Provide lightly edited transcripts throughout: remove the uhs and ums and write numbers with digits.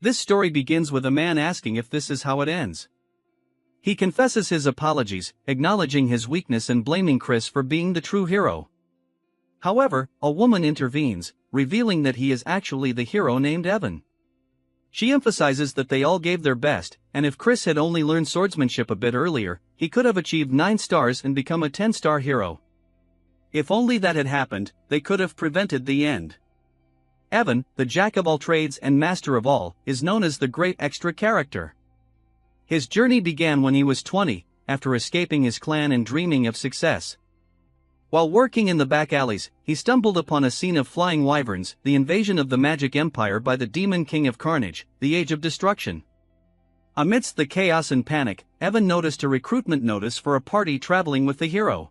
This story begins with a man asking if this is how it ends. He confesses his apologies, acknowledging his weakness and blaming Chris for being the true hero. However, a woman intervenes, revealing that he is actually the hero named Evan. She emphasizes that they all gave their best, and if Chris had only learned swordsmanship a bit earlier, he could have achieved 9 stars and become a 10-star hero. If only that had happened, they could have prevented the end. Evan, the jack of all trades and master of all, is known as the great extra character. His journey began when he was 20, after escaping his clan and dreaming of success. While working in the back alleys, he stumbled upon a scene of flying wyverns, the invasion of the Magic Empire by the Demon King of Carnage, the Age of Destruction. Amidst the chaos and panic, Evan noticed a recruitment notice for a party traveling with the hero.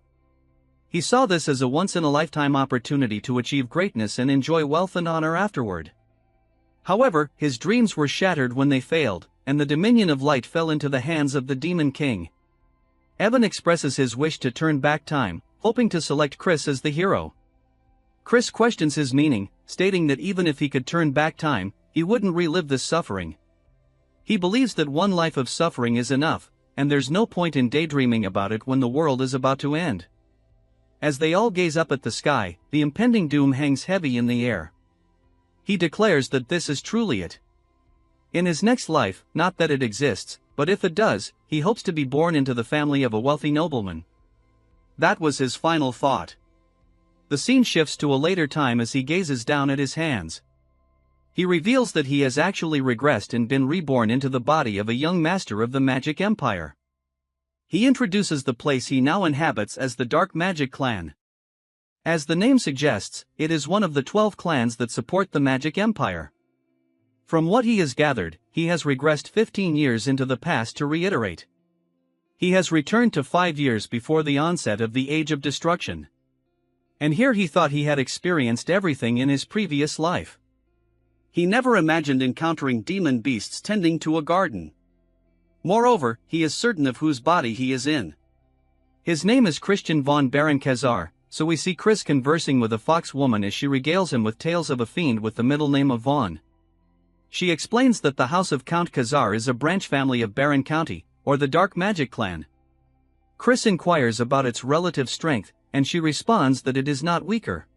He saw this as a once-in-a-lifetime opportunity to achieve greatness and enjoy wealth and honor afterward. However, his dreams were shattered when they failed, and the Dominion of Light fell into the hands of the Demon King. Evan expresses his wish to turn back time, hoping to select Chris as the hero. Chris questions his meaning, stating that even if he could turn back time, he wouldn't relive this suffering. He believes that one life of suffering is enough, and there's no point in daydreaming about it when the world is about to end. As they all gaze up at the sky, the impending doom hangs heavy in the air. He declares that this is truly it. In his next life, not that it exists, but if it does, he hopes to be born into the family of a wealthy nobleman. That was his final thought. The scene shifts to a later time as he gazes down at his hands. He reveals that he has actually regressed and been reborn into the body of a young master of the Magic Empire. He introduces the place he now inhabits as the Dark Magic Clan. As the name suggests, it is one of the 12 clans that support the Magic Empire. From what he has gathered, he has regressed 15 years into the past to reiterate. He has returned to 5 years before the onset of the Age of Destruction. And here he thought he had experienced everything in his previous life. He never imagined encountering demon beasts tending to a garden. Moreover, he is certain of whose body he is in. His name is Christian von Baron-Khazar, so we see Chris conversing with a fox woman as she regales him with tales of a fiend with the middle name of Von. She explains that the house of Count Khazar is a branch family of Baron County, or the Dark Magic Clan. Chris inquires about its relative strength, and she responds that it is not weaker.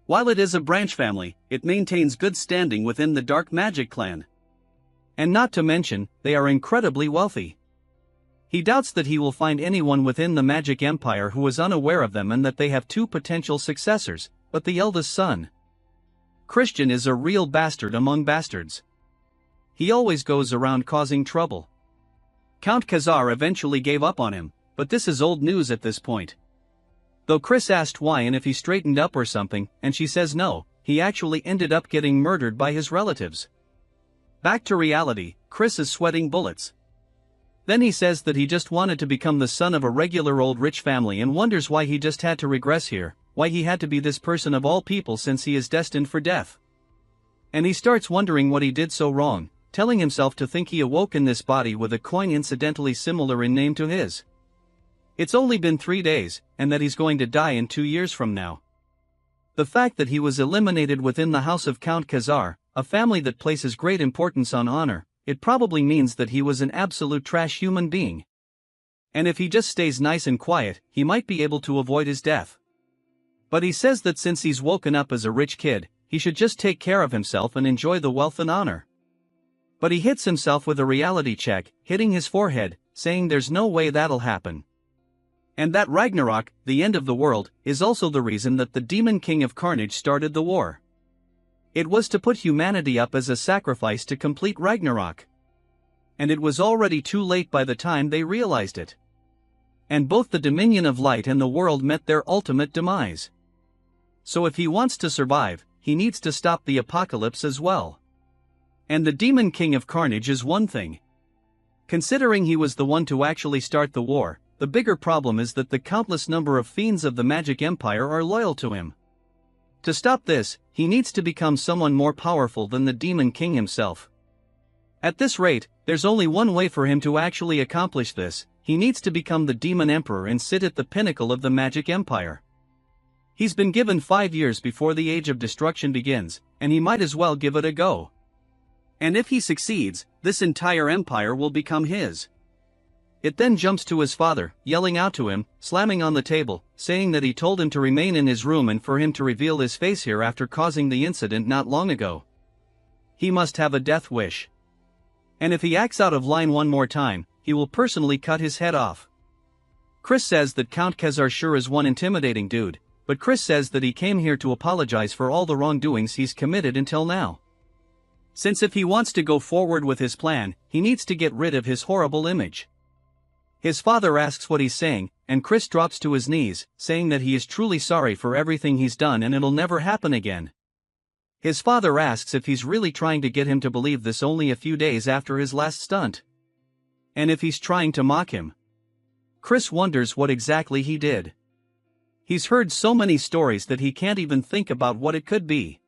While it is a branch family, it maintains good standing within the Dark Magic Clan. And not to mention, they are incredibly wealthy. He doubts that he will find anyone within the Magic Empire who is unaware of them and that they have 2 potential successors, but the eldest son, Christian, is a real bastard among bastards. He always goes around causing trouble. Count Khazar eventually gave up on him, but this is old news at this point. Though Chris asked why and if he straightened up or something, and she says no, he actually ended up getting murdered by his relatives. Back to reality, Chris is sweating bullets. Then he says that he just wanted to become the son of a regular old rich family and wonders why he just had to regress here, why he had to be this person of all people since he is destined for death. And he starts wondering what he did so wrong, telling himself to think he awoke in this body with a coin incidentally similar in name to his. It's only been 3 days, and that he's going to die in 2 years from now. The fact that he was eliminated within the house of Count Khazar, a family that places great importance on honor, it probably means that he was an absolute trash human being. And if he just stays nice and quiet, he might be able to avoid his death. But he says that since he's woken up as a rich kid, he should just take care of himself and enjoy the wealth and honor. But he hits himself with a reality check, hitting his forehead, saying there's no way that'll happen. And that Ragnarok, the end of the world, is also the reason that the Demon King of Carnage started the war. It was to put humanity up as a sacrifice to complete Ragnarok. And it was already too late by the time they realized it. And both the Dominion of Light and the world met their ultimate demise. So if he wants to survive, he needs to stop the apocalypse as well. And the Demon King of Carnage is one thing. Considering he was the one to actually start the war, the bigger problem is that the countless number of fiends of the Magic Empire are loyal to him. To stop this, he needs to become someone more powerful than the Demon King himself. At this rate, there's only one way for him to actually accomplish this: he needs to become the Demon Emperor and sit at the pinnacle of the Magic Empire. He's been given 5 years before the Age of Destruction begins, and he might as well give it a go. And if he succeeds, this entire empire will become his. It then jumps to his father, yelling out to him, slamming on the table, saying that he told him to remain in his room and for him to reveal his face here after causing the incident not long ago. He must have a death wish. And if he acts out of line one more time, he will personally cut his head off. Chris says that Count Khazar sure is one intimidating dude, but Chris says that he came here to apologize for all the wrongdoings he's committed until now. Since if he wants to go forward with his plan, he needs to get rid of his horrible image. His father asks what he's saying, and Chris drops to his knees, saying that he is truly sorry for everything he's done and it'll never happen again. His father asks if he's really trying to get him to believe this only a few days after his last stunt. And if he's trying to mock him. Chris wonders what exactly he did. He's heard so many stories that he can't even think about what it could be.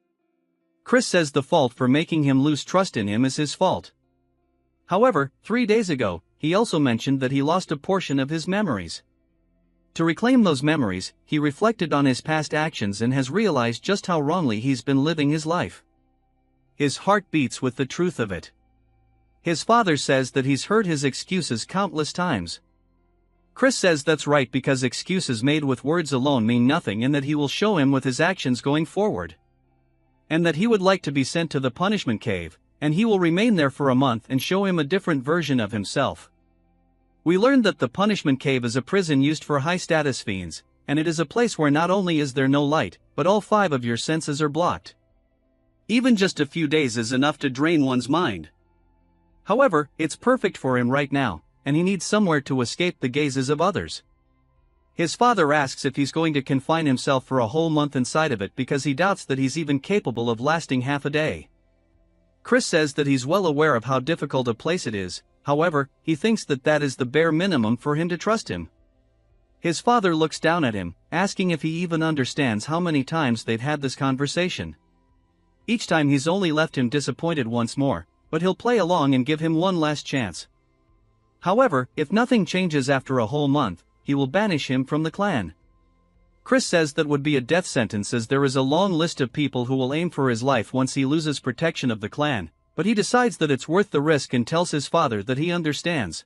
Chris says the fault for making him lose trust in him is his fault. However, 3 days ago, he also mentioned that he lost a portion of his memories. To reclaim those memories, he reflected on his past actions and has realized just how wrongly he's been living his life. His heart beats with the truth of it. His father says that he's heard his excuses countless times. Chris says that's right because excuses made with words alone mean nothing and that he will show him with his actions going forward. And that he would like to be sent to the punishment cave, and he will remain there for a month and show him a different version of himself. We learned that the punishment cave is a prison used for high-status fiends, and it is a place where not only is there no light, but all 5 of your senses are blocked. Even just a few days is enough to drain one's mind. However, it's perfect for him right now, and he needs somewhere to escape the gazes of others. His father asks if he's going to confine himself for a whole month inside of it because he doubts that he's even capable of lasting half a day. Chris says that he's well aware of how difficult a place it is, however, he thinks that that is the bare minimum for him to trust him. His father looks down at him, asking if he even understands how many times they've had this conversation. Each time he's only left him disappointed once more, but he'll play along and give him one last chance. However, if nothing changes after a whole month, he will banish him from the clan. Chris says that would be a death sentence as there is a long list of people who will aim for his life once he loses protection of the clan, but he decides that it's worth the risk and tells his father that he understands.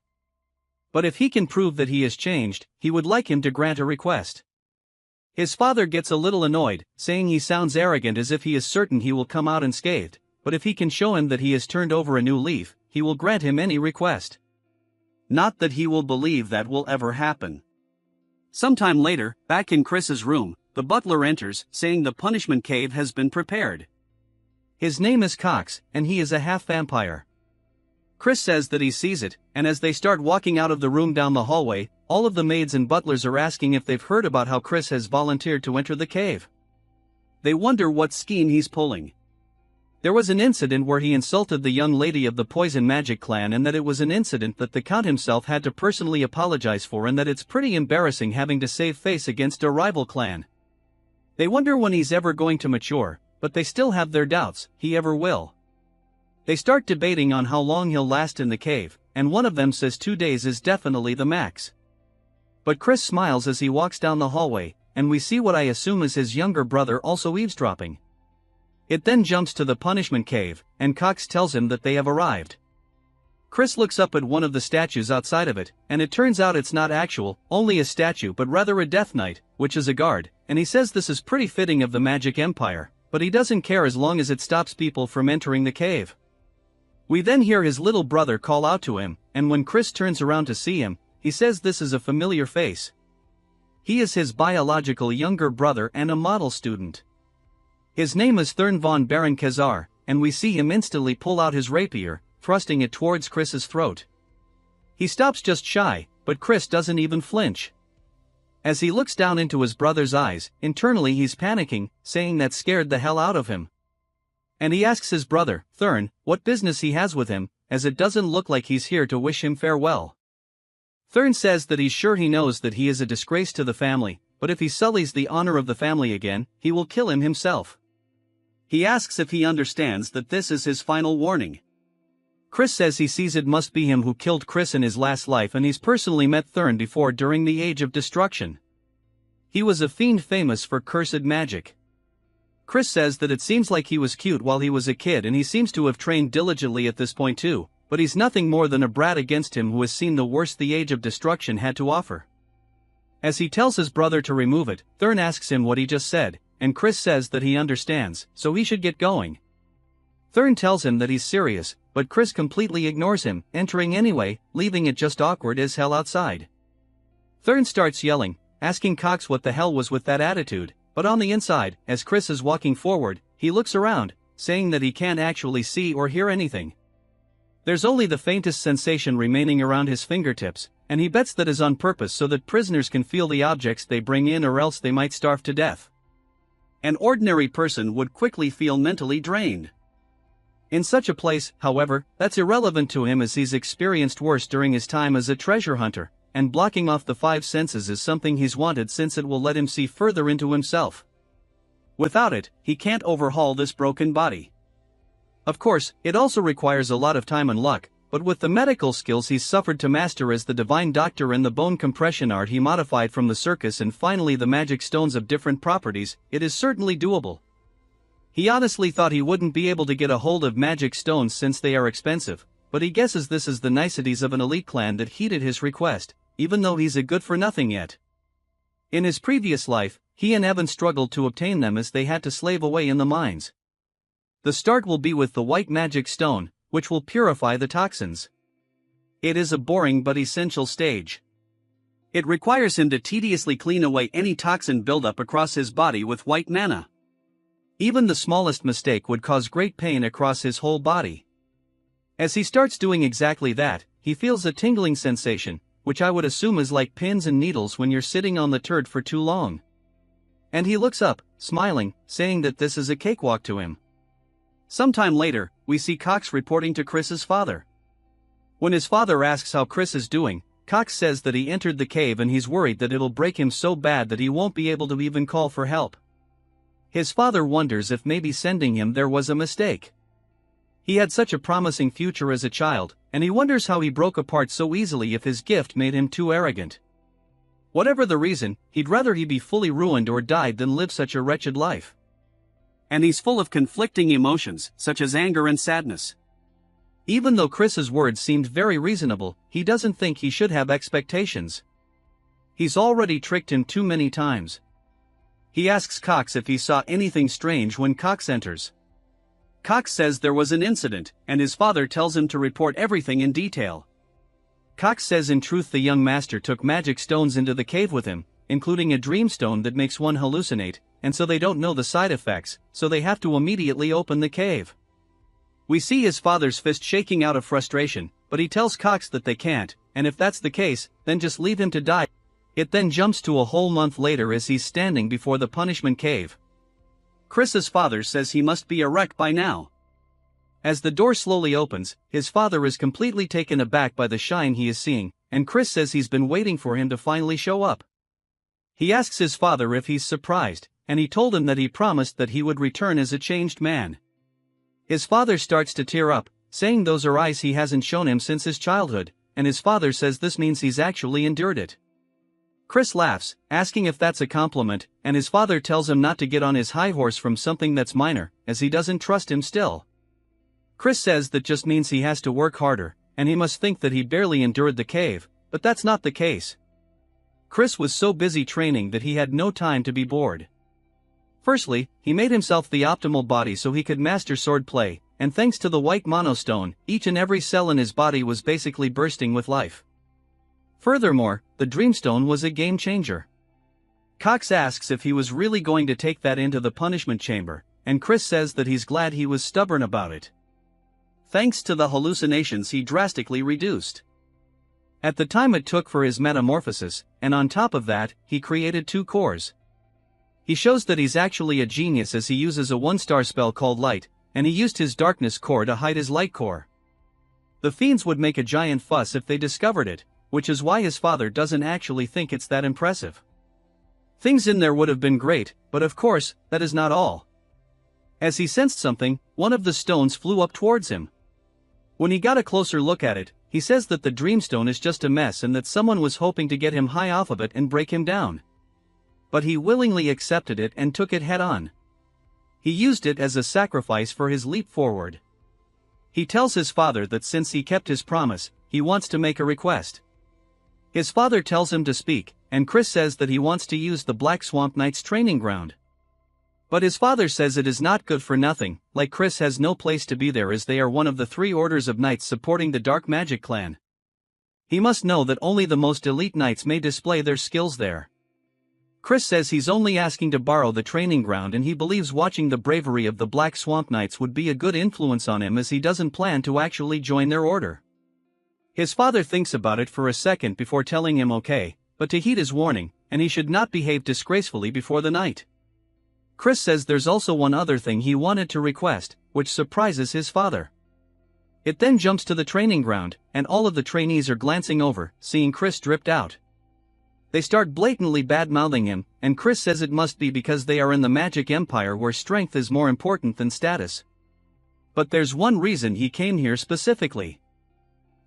But if he can prove that he has changed, he would like him to grant a request. His father gets a little annoyed, saying he sounds arrogant as if he is certain he will come out unscathed, but if he can show him that he has turned over a new leaf, he will grant him any request. Not that he will believe that will ever happen. Sometime later, back in Chris's room, the butler enters, saying the punishment cave has been prepared. His name is Cox, and he is a half-vampire. Chris says that he sees it, and as they start walking out of the room down the hallway, all of the maids and butlers are asking if they've heard about how Chris has volunteered to enter the cave. They wonder what scheme he's pulling. There was an incident where he insulted the young lady of the Poison Magic clan and that it was an incident that the Count himself had to personally apologize for and that it's pretty embarrassing having to save face against a rival clan. They wonder when he's ever going to mature, but they still have their doubts, he ever will. They start debating on how long he'll last in the cave, and one of them says 2 days is definitely the max. But Chris smiles as he walks down the hallway, and we see what I assume is his younger brother also eavesdropping. It then jumps to the punishment cave, and Cox tells him that they have arrived. Chris looks up at one of the statues outside of it, and it turns out it's not only a statue but rather a Death Knight, which is a guard, and he says this is pretty fitting of the Magic Empire, but he doesn't care as long as it stops people from entering the cave. We then hear his little brother call out to him, and when Chris turns around to see him, he says this is a familiar face. He is his biological younger brother and a model student. His name is Thurn von Baron Khazar, and we see him instantly pull out his rapier, thrusting it towards Chris's throat. He stops just shy, but Chris doesn't even flinch. As he looks down into his brother's eyes, internally he's panicking, saying that scared the hell out of him. And he asks his brother, Thurn, what business he has with him, as it doesn't look like he's here to wish him farewell. Thurn says that he's sure he knows that he is a disgrace to the family, but if he sullies the honor of the family again, he will kill him himself. He asks if he understands that this is his final warning. Chris says he sees it must be him who killed Chris in his last life and he's personally met Thurn before during the Age of Destruction. He was a fiend famous for cursed magic. Chris says that it seems like he was cute while he was a kid and he seems to have trained diligently at this point too, but he's nothing more than a brat against him who has seen the worst the age of destruction had to offer. As he tells his brother to remove it, Thurn asks him what he just said, and Chris says that he understands, so he should get going. Thurn tells him that he's serious, but Chris completely ignores him, entering anyway, leaving it just awkward as hell outside. Thurn starts yelling, asking Cox what the hell was with that attitude, but on the inside, as Chris is walking forward, he looks around, saying that he can't actually see or hear anything. There's only the faintest sensation remaining around his fingertips, and he bets that is on purpose so that prisoners can feel the objects they bring in or else they might starve to death. An ordinary person would quickly feel mentally drained. In such a place, however, that's irrelevant to him as he's experienced worse during his time as a treasure hunter, and blocking off the five senses is something he's wanted since it will let him see further into himself. Without it, he can't overhaul this broken body. Of course, it also requires a lot of time and luck, but with the medical skills he's suffered to master as the divine doctor and the bone compression art he modified from the circus and finally the magic stones of different properties, it is certainly doable. He honestly thought he wouldn't be able to get a hold of magic stones since they are expensive, but he guesses this is the niceties of an elite clan that heeded his request, even though he's a good-for-nothing yet. In his previous life, he and Evan struggled to obtain them as they had to slave away in the mines. The start will be with the white magic stone, which will purify the toxins. It is a boring but essential stage. It requires him to tediously clean away any toxin buildup across his body with white mana. Even the smallest mistake would cause great pain across his whole body. As he starts doing exactly that, he feels a tingling sensation, which I would assume is like pins and needles when you're sitting on the turd for too long. And he looks up, smiling, saying that this is a cakewalk to him. Sometime later, we see Cox reporting to Chris's father. When his father asks how Chris is doing, Cox says that he entered the cave and he's worried that it'll break him so bad that he won't be able to even call for help. His father wonders if maybe sending him there was a mistake. He had such a promising future as a child, and he wonders how he broke apart so easily if his gift made him too arrogant. Whatever the reason, he'd rather he be fully ruined or died than live such a wretched life. And he's full of conflicting emotions, such as anger and sadness. Even though Chris's words seemed very reasonable, he doesn't think he should have expectations. He's already tricked him too many times. He asks Cox if he saw anything strange when Cox enters. Cox says there was an incident, and his father tells him to report everything in detail. Cox says in truth the young master took magic stones into the cave with him, including a dream stone that makes one hallucinate, and so they don't know the side effects, so they have to immediately open the cave. We see his father's fist shaking out of frustration, but he tells Cox that they can't, and if that's the case, then just leave him to die. It then jumps to a whole month later as he's standing before the punishment cave. Chris's father says he must be a wreck by now. As the door slowly opens, his father is completely taken aback by the shine he is seeing, and Chris says he's been waiting for him to finally show up. He asks his father if he's surprised, and he told him that he promised that he would return as a changed man. His father starts to tear up, saying those are eyes he hasn't shown him since his childhood, and his father says this means he's actually endured it. Chris laughs, asking if that's a compliment, and his father tells him not to get on his high horse from something that's minor, as he doesn't trust him still. Chris says that just means he has to work harder, and he must think that he barely endured the cave, but that's not the case. Chris was so busy training that he had no time to be bored. Firstly, he made himself the optimal body so he could master swordplay, and thanks to the white monostone, each and every cell in his body was basically bursting with life. Furthermore, the Dreamstone was a game changer. Cox asks if he was really going to take that into the punishment chamber, and Chris says that he's glad he was stubborn about it. Thanks to the hallucinations he drastically reduced. At the time it took for his metamorphosis, and on top of that, he created 2 cores. He shows that he's actually a genius as he uses a 1-star spell called Light, and he used his darkness core to hide his light core. The fiends would make a giant fuss if they discovered it, which is why his father doesn't actually think it's that impressive. Things in there would have been great, but of course, that is not all. As he sensed something, one of the stones flew up towards him. When he got a closer look at it, he says that the Dreamstone is just a mess and that someone was hoping to get him high off of it and break him down. But he willingly accepted it and took it head on. He used it as a sacrifice for his leap forward. He tells his father that since he kept his promise, he wants to make a request. His father tells him to speak, and Chris says that he wants to use the Black Swamp Knights training ground. But his father says it is not good for nothing, like Chris has no place to be there as they are one of the 3 orders of knights supporting the Dark Magic clan. He must know that only the most elite knights may display their skills there. Chris says he's only asking to borrow the training ground, and he believes watching the bravery of the Black Swamp Knights would be a good influence on him as he doesn't plan to actually join their order. His father thinks about it for a second before telling him okay, but to heed his warning, and he should not behave disgracefully before the night. Chris says there's also one other thing he wanted to request, which surprises his father. It then jumps to the training ground, and all of the trainees are glancing over, seeing Chris dripped out. They start blatantly bad-mouthing him, and Chris says it must be because they are in the Magic Empire where strength is more important than status. But there's one reason he came here specifically.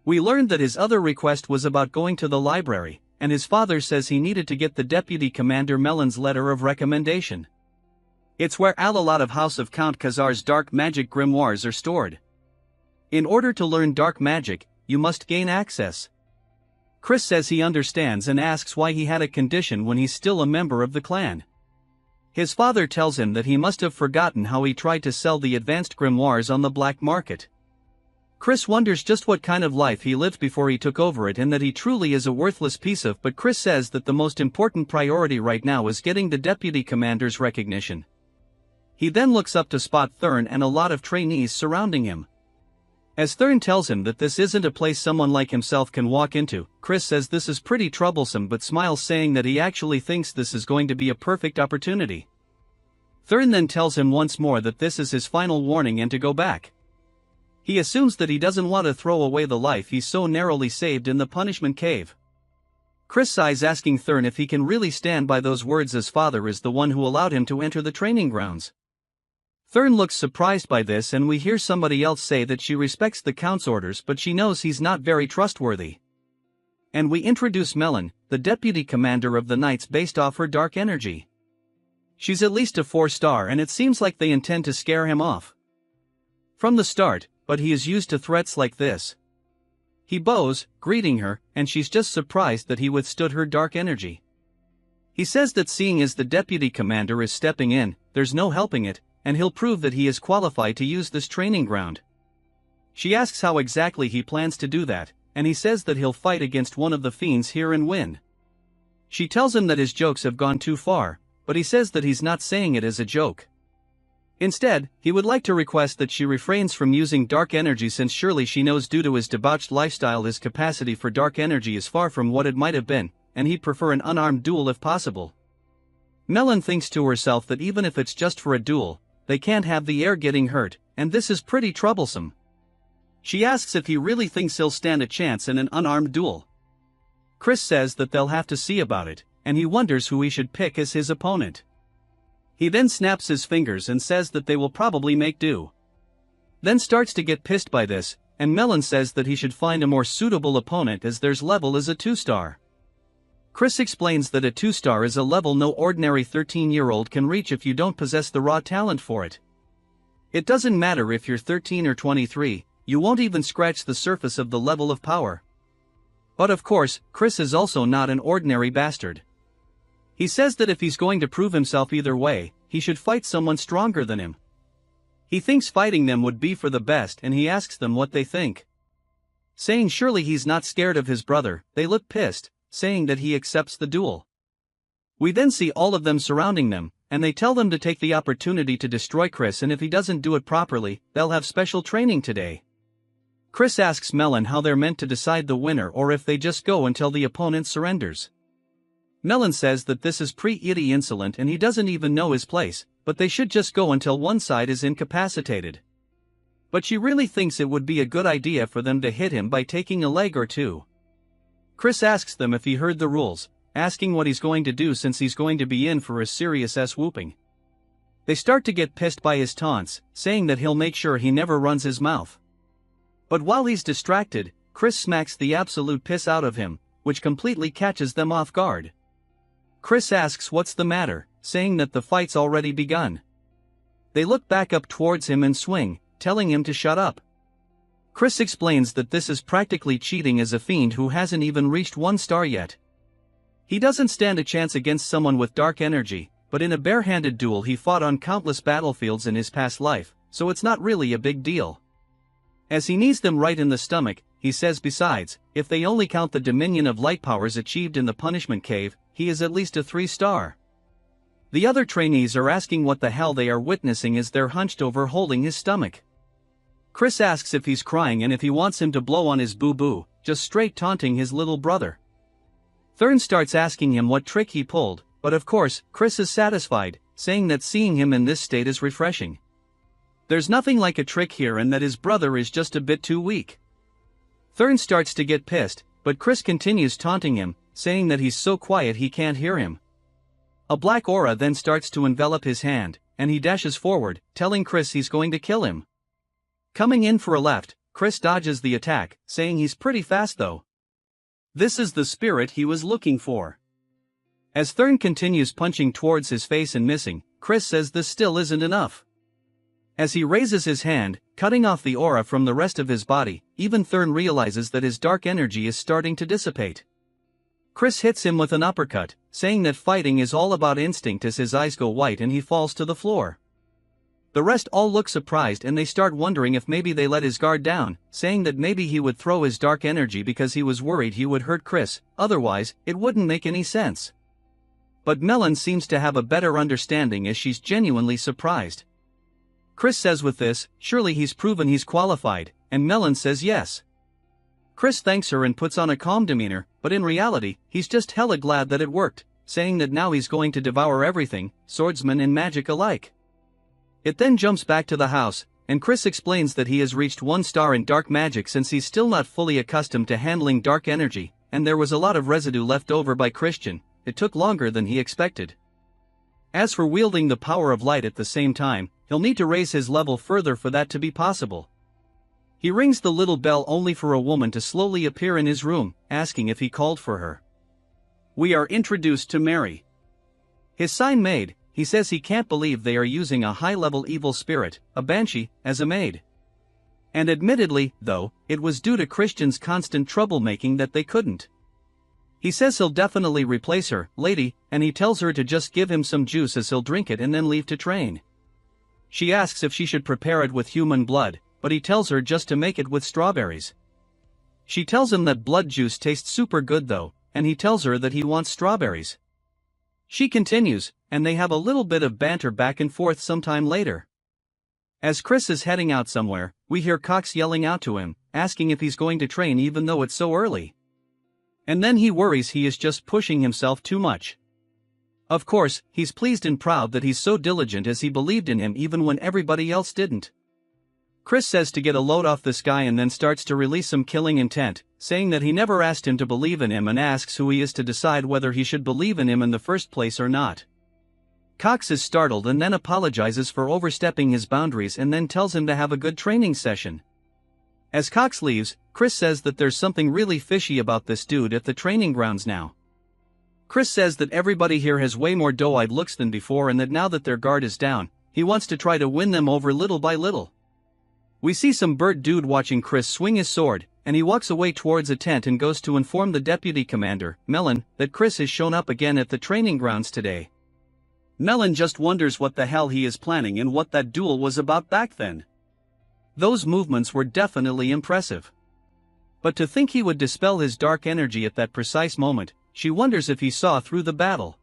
We learned that his other request was about going to the library, and his father says he needed to get the Deputy Commander Melon's letter of recommendation. It's where a lot of House of Count Khazar's dark magic grimoires are stored. In order to learn dark magic, you must gain access. Chris says he understands and asks why he had a condition when he's still a member of the clan. His father tells him that he must have forgotten how he tried to sell the advanced grimoires on the black market. Chris wonders just what kind of life he lived before he took over it and that he truly is a worthless piece of, but Chris says that the most important priority right now is getting the deputy commander's recognition. He then looks up to spot Thurn and a lot of trainees surrounding him. As Thurn tells him that this isn't a place someone like himself can walk into, Chris says this is pretty troublesome but smiles, saying that he actually thinks this is going to be a perfect opportunity. Thurn then tells him once more that this is his final warning and to go back. He assumes that he doesn't want to throw away the life he's so narrowly saved in the punishment cave. Chris sighs, asking Thurn if he can really stand by those words as father is the one who allowed him to enter the training grounds. Thurn looks surprised by this, and we hear somebody else say that she respects the Count's orders but she knows he's not very trustworthy. And we introduce Melon, the deputy commander of the Knights, based off her dark energy. She's at least a 4-star and it seems like they intend to scare him off from the start, but he is used to threats like this. He bows, greeting her, and she's just surprised that he withstood her dark energy. He says that seeing as the deputy commander is stepping in, there's no helping it, and he'll prove that he is qualified to use this training ground. She asks how exactly he plans to do that, and he says that he'll fight against one of the fiends here and win. She tells him that his jokes have gone too far, but he says that he's not saying it as a joke. Instead, he would like to request that she refrains from using dark energy, since surely she knows due to his debauched lifestyle his capacity for dark energy is far from what it might have been, and he'd prefer an unarmed duel if possible. Melon thinks to herself that even if it's just for a duel, they can't have the heir getting hurt, and this is pretty troublesome. She asks if he really thinks he'll stand a chance in an unarmed duel. Chris says that they'll have to see about it, and he wonders who he should pick as his opponent. He then snaps his fingers and says that they will probably make do. Then starts to get pissed by this, and Melon says that he should find a more suitable opponent as their level is a 2-star. Chris explains that a 2-star is a level no ordinary 13-year-old can reach if you don't possess the raw talent for it. It doesn't matter if you're 13 or 23, you won't even scratch the surface of the level of power. But of course, Chris is also not an ordinary bastard. He says that if he's going to prove himself either way, he should fight someone stronger than him. He thinks fighting them would be for the best, and he asks them what they think. Saying surely he's not scared of his brother, they look pissed, saying that he accepts the duel. We then see all of them surrounding them, and they tell them to take the opportunity to destroy Chris, and if he doesn't do it properly, they'll have special training today. Chris asks Melon how they're meant to decide the winner or if they just go until the opponent surrenders. Melon says that this is pretty insolent and he doesn't even know his place, but they should just go until one side is incapacitated. But she really thinks it would be a good idea for them to hit him by taking a leg or two. Chris asks them if he heard the rules, asking what he's going to do since he's going to be in for a serious whooping. They start to get pissed by his taunts, saying that he'll make sure he never runs his mouth. But while he's distracted, Chris smacks the absolute piss out of him, which completely catches them off guard. Chris asks what's the matter, saying that the fight's already begun. they look back up towards him and swing, telling him to shut up. Chris explains that this is practically cheating as a fiend who hasn't even reached 1 star yet. He doesn't stand a chance against someone with dark energy, but in a bare-handed duel he fought on countless battlefields in his past life, so it's not really a big deal. As he knees them right in the stomach, he says besides, if they only count the dominion of light powers achieved in the punishment cave, he is at least a 3 star. The other trainees are asking what the hell they are witnessing as they're hunched over holding his stomach. Chris asks if he's crying and if he wants him to blow on his boo-boo, just straight taunting his little brother. Thurn starts asking him what trick he pulled, but of course, Chris is satisfied, saying that seeing him in this state is refreshing. There's nothing like a trick here and that his brother is just a bit too weak. Thurn starts to get pissed, but Chris continues taunting him, saying that he's so quiet he can't hear him. A black aura then starts to envelop his hand, and he dashes forward, telling Chris he's going to kill him. Coming in for a left, Chris dodges the attack, saying he's pretty fast though. This is the spirit he was looking for. As Thurn continues punching towards his face and missing, Chris says this still isn't enough. As he raises his hand, cutting off the aura from the rest of his body, even Thurn realizes that his dark energy is starting to dissipate. Chris hits him with an uppercut, saying that fighting is all about instinct as his eyes go white and he falls to the floor. The rest all look surprised and they start wondering if maybe they let his guard down, saying that maybe he would throw his dark energy because he was worried he would hurt Chris, otherwise, it wouldn't make any sense. But Melon seems to have a better understanding as she's genuinely surprised. Chris says with this, surely he's proven he's qualified, and Melon says yes. Chris thanks her and puts on a calm demeanor, but in reality, he's just hella glad that it worked, saying that now he's going to devour everything, swordsman and magic alike. It then jumps back to the house, and Chris explains that he has reached 1 star in dark magic since he's still not fully accustomed to handling dark energy, and there was a lot of residue left over by Christian. It took longer than he expected. As for wielding the power of light at the same time, he'll need to raise his level further for that to be possible. He rings the little bell only for a woman to slowly appear in his room, asking if he called for her. We are introduced to Mary. His sign maid, he says he can't believe they are using a high-level evil spirit, a banshee, as a maid. And admittedly, though, it was due to Christian's constant troublemaking that they couldn't. He says he'll definitely replace her, lady, and he tells her to just give him some juice as he'll drink it and then leave to train. She asks if she should prepare it with human blood, but he tells her just to make it with strawberries. She tells him that blood juice tastes super good though, and he tells her that he wants strawberries. She continues, and they have a little bit of banter back and forth sometime later. As Chris is heading out somewhere, we hear Cox yelling out to him, asking if he's going to train even though it's so early. And then he worries he is just pushing himself too much. Of course, he's pleased and proud that he's so diligent as he believed in him even when everybody else didn't. Chris says to get a load off this guy and then starts to release some killing intent, saying that he never asked him to believe in him and asks who he is to decide whether he should believe in him in the first place or not. Cox is startled and then apologizes for overstepping his boundaries and then tells him to have a good training session. As Cox leaves, Chris says that there's something really fishy about this dude at the training grounds now. Chris says that everybody here has way more doe-eyed looks than before and that now that their guard is down, he wants to try to win them over little by little. We see some bird dude watching Chris swing his sword, and he walks away towards a tent and goes to inform the deputy commander, Melon, that Chris has shown up again at the training grounds today. Melon just wonders what the hell he is planning and what that duel was about back then. Those movements were definitely impressive. But to think he would dispel his dark energy at that precise moment, she wonders if he saw through the battle.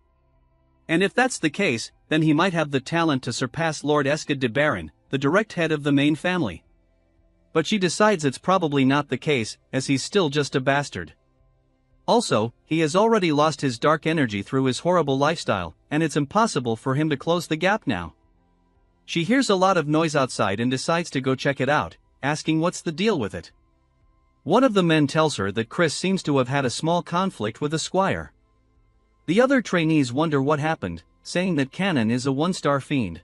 And if that's the case, then he might have the talent to surpass Lord Eskid de Baron, the direct head of the main family. But she decides it's probably not the case, as he's still just a bastard. Also, he has already lost his dark energy through his horrible lifestyle, and it's impossible for him to close the gap now. She hears a lot of noise outside and decides to go check it out, asking what's the deal with it. One of the men tells her that Chris seems to have had a small conflict with a squire. The other trainees wonder what happened, saying that Cannon is a 1-star fiend.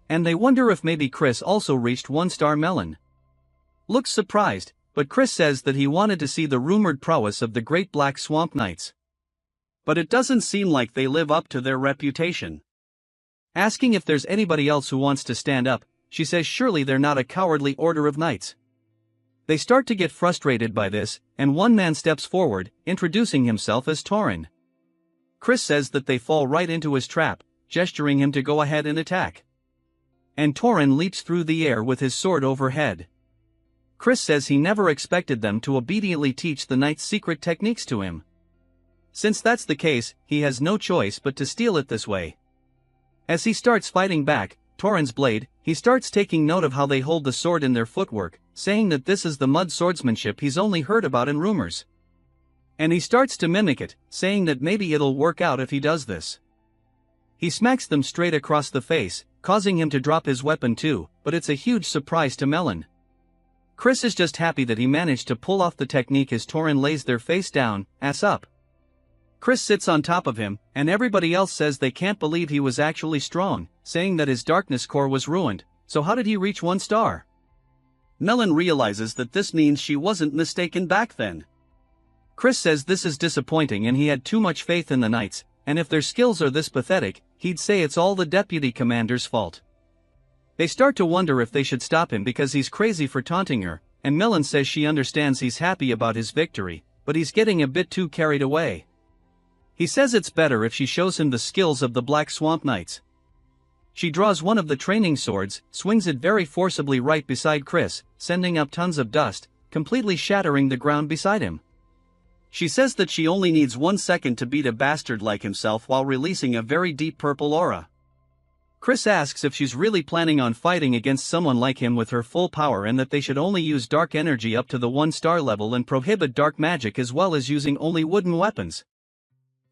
And they wonder if maybe Chris also reached 1-star Melon. Looks surprised, but Chris says that he wanted to see the rumored prowess of the Great Black Swamp Knights. But it doesn't seem like they live up to their reputation. Asking if there's anybody else who wants to stand up, she says surely they're not a cowardly order of knights. They start to get frustrated by this, and one man steps forward, introducing himself as Torin. Chris says that they fall right into his trap, gesturing him to go ahead and attack. And Torin leaps through the air with his sword overhead. Chris says he never expected them to obediently teach the knight's secret techniques to him. Since that's the case, he has no choice but to steal it this way. As he starts fighting back, Torin's blade, he starts taking note of how they hold the sword in their footwork, saying that this is the mud swordsmanship he's only heard about in rumors. And he starts to mimic it, saying that maybe it'll work out if he does this. He smacks them straight across the face, causing him to drop his weapon too, but it's a huge surprise to Melon. Chris is just happy that he managed to pull off the technique as Torin lays their face down, ass up. Chris sits on top of him, and everybody else says they can't believe he was actually strong, saying that his darkness core was ruined, so how did he reach 1 star? Melon realizes that this means she wasn't mistaken back then. Chris says this is disappointing and he had too much faith in the knights, and if their skills are this pathetic, he'd say it's all the deputy commander's fault. They start to wonder if they should stop him because he's crazy for taunting her, and Melon says she understands he's happy about his victory, but he's getting a bit too carried away. He says it's better if she shows him the skills of the Black Swamp Knights. She draws one of the training swords, swings it very forcibly right beside Chris, sending up tons of dust, completely shattering the ground beside him. She says that she only needs 1 second to beat a bastard like himself while releasing a very deep purple aura. Chris asks if she's really planning on fighting against someone like him with her full power and that they should only use dark energy up to the 1-star level and prohibit dark magic as well as using only wooden weapons.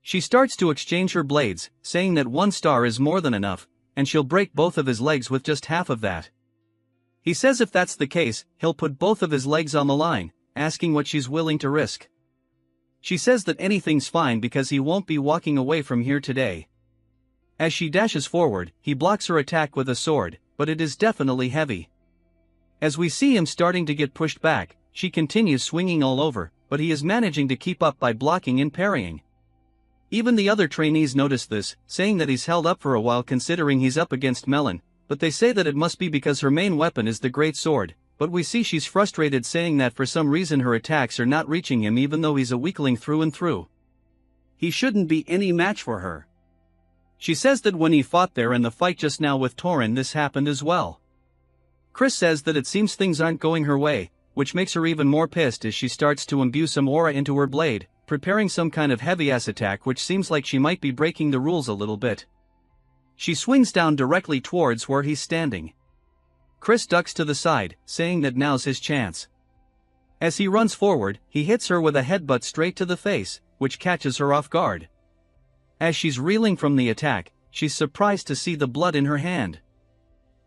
She starts to exchange her blades, saying that 1 star is more than enough, and she'll break both of his legs with just half of that. He says if that's the case, he'll put both of his legs on the line, asking what she's willing to risk. She says that anything's fine because he won't be walking away from here today. As she dashes forward, he blocks her attack with a sword, but it is definitely heavy. As we see him starting to get pushed back, she continues swinging all over, but he is managing to keep up by blocking and parrying. Even the other trainees notice this, saying that he's held up for a while considering he's up against Melon, but they say that it must be because her main weapon is the great sword, but we see she's frustrated saying that for some reason her attacks are not reaching him even though he's a weakling through and through. He shouldn't be any match for her. She says that when he fought there in the fight just now with Torin this happened as well. Chris says that it seems things aren't going her way, which makes her even more pissed as she starts to imbue some aura into her blade, preparing some kind of heavy-ass attack which seems like she might be breaking the rules a little bit. She swings down directly towards where he's standing. Chris ducks to the side, saying that now's his chance. As he runs forward, he hits her with a headbutt straight to the face, which catches her off guard. As she's reeling from the attack, she's surprised to see the blood in her hand.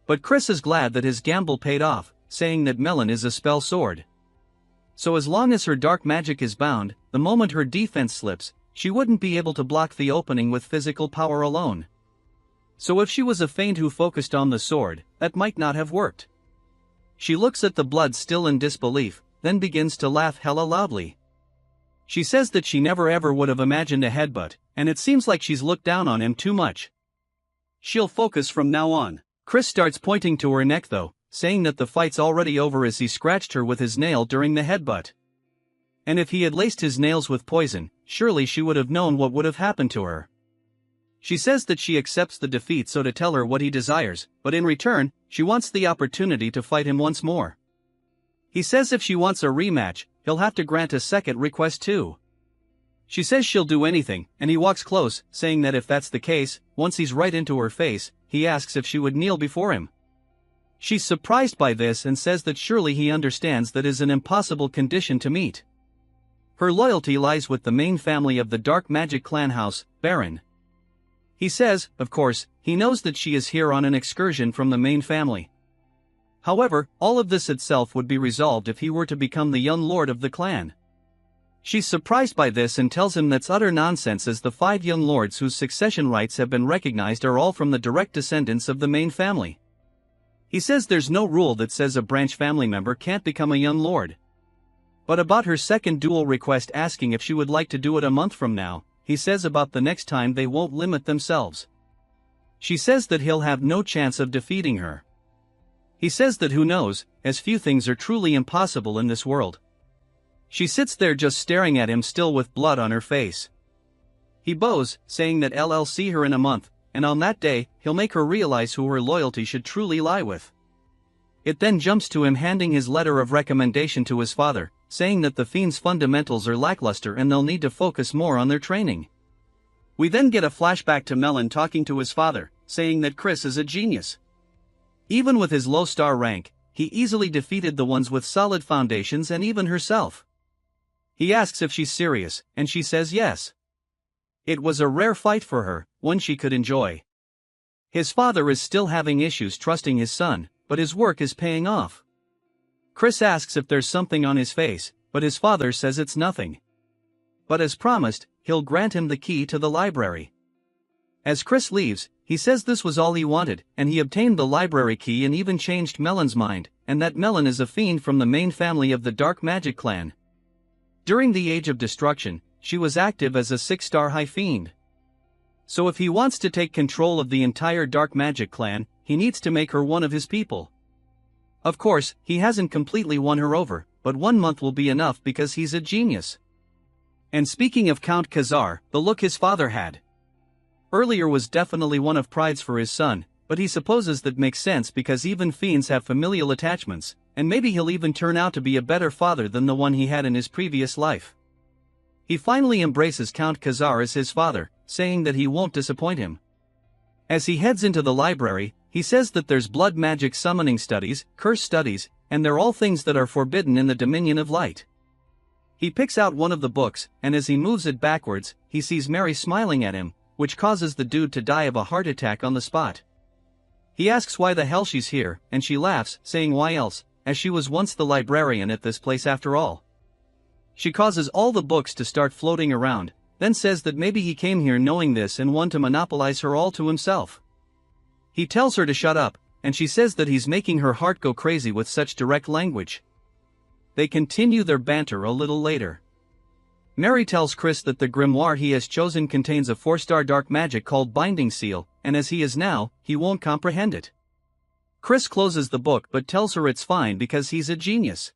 But Chris is glad that his gamble paid off, saying that Melon is a spell sword. So as long as her dark magic is bound, the moment her defense slips, she wouldn't be able to block the opening with physical power alone. So if she was a feint who focused on the sword, that might not have worked. She looks at the blood still in disbelief, then begins to laugh hella loudly. She says that she never ever would have imagined a headbutt, and it seems like she's looked down on him too much. She'll focus from now on. Chris starts pointing to her neck though, saying that the fight's already over as he scratched her with his nail during the headbutt. And if he had laced his nails with poison, surely she would have known what would have happened to her. She says that she accepts the defeat so to tell her what he desires, but in return, she wants the opportunity to fight him once more. He says if she wants a rematch, he'll have to grant a second request too. She says she'll do anything, and he walks close, saying that if that's the case, once he's right into her face, he asks if she would kneel before him. She's surprised by this and says that surely he understands that is an impossible condition to meet. Her loyalty lies with the main family of the dark magic clan house, Baron. He says, of course, he knows that she is here on an excursion from the main family. However, all of this itself would be resolved if he were to become the young lord of the clan. She's surprised by this and tells him that's utter nonsense as the 5 young lords whose succession rights have been recognized are all from the direct descendants of the main family. He says there's no rule that says a branch family member can't become a young lord. But about her second duel request asking if she would like to do it a month from now, he says about the next time they won't limit themselves. She says that he'll have no chance of defeating her. He says that who knows, as few things are truly impossible in this world. She sits there just staring at him, still with blood on her face. He bows, saying that he'll see her in a month, and on that day, he'll make her realize who her loyalty should truly lie with. It then jumps to him handing his letter of recommendation to his father, saying that the fiend's fundamentals are lackluster and they'll need to focus more on their training. We then get a flashback to Melon talking to his father, saying that Chris is a genius. Even with his low star rank, he easily defeated the ones with solid foundations and even herself. He asks if she's serious, and she says yes. It was a rare fight for her, one she could enjoy. His father is still having issues trusting his son, but his work is paying off. Chris asks if there's something on his face, but his father says it's nothing. But as promised, he'll grant him the key to the library. As Chris leaves, he says this was all he wanted, and he obtained the library key and even changed Melon's mind, and that Melon is a fiend from the main family of the Dark Magic clan. During the Age of Destruction, she was active as a 6-star high fiend. So if he wants to take control of the entire Dark Magic clan, he needs to make her one of his people. Of course, he hasn't completely won her over, but 1 month will be enough because he's a genius. And speaking of Count Khazar, the look his father had earlier was definitely one of pride's for his son, but he supposes that makes sense because even fiends have familial attachments, and maybe he'll even turn out to be a better father than the one he had in his previous life. He finally embraces Count Khazar as his father, saying that he won't disappoint him. As he heads into the library, he says that there's blood magic summoning studies, curse studies, and they're all things that are forbidden in the Dominion of Light. He picks out one of the books, and as he moves it backwards, he sees Mary smiling at him, which causes the dude to die of a heart attack on the spot. He asks why the hell she's here, and she laughs, saying why else, as she was once the librarian at this place after all. She causes all the books to start floating around, then says that maybe he came here knowing this and wanted to monopolize her all to himself. He tells her to shut up, and she says that he's making her heart go crazy with such direct language. They continue their banter a little later. Mary tells Chris that the grimoire he has chosen contains a 4-star dark magic called Binding Seal, and as he is now, he won't comprehend it. Chris closes the book but tells her it's fine because he's a genius.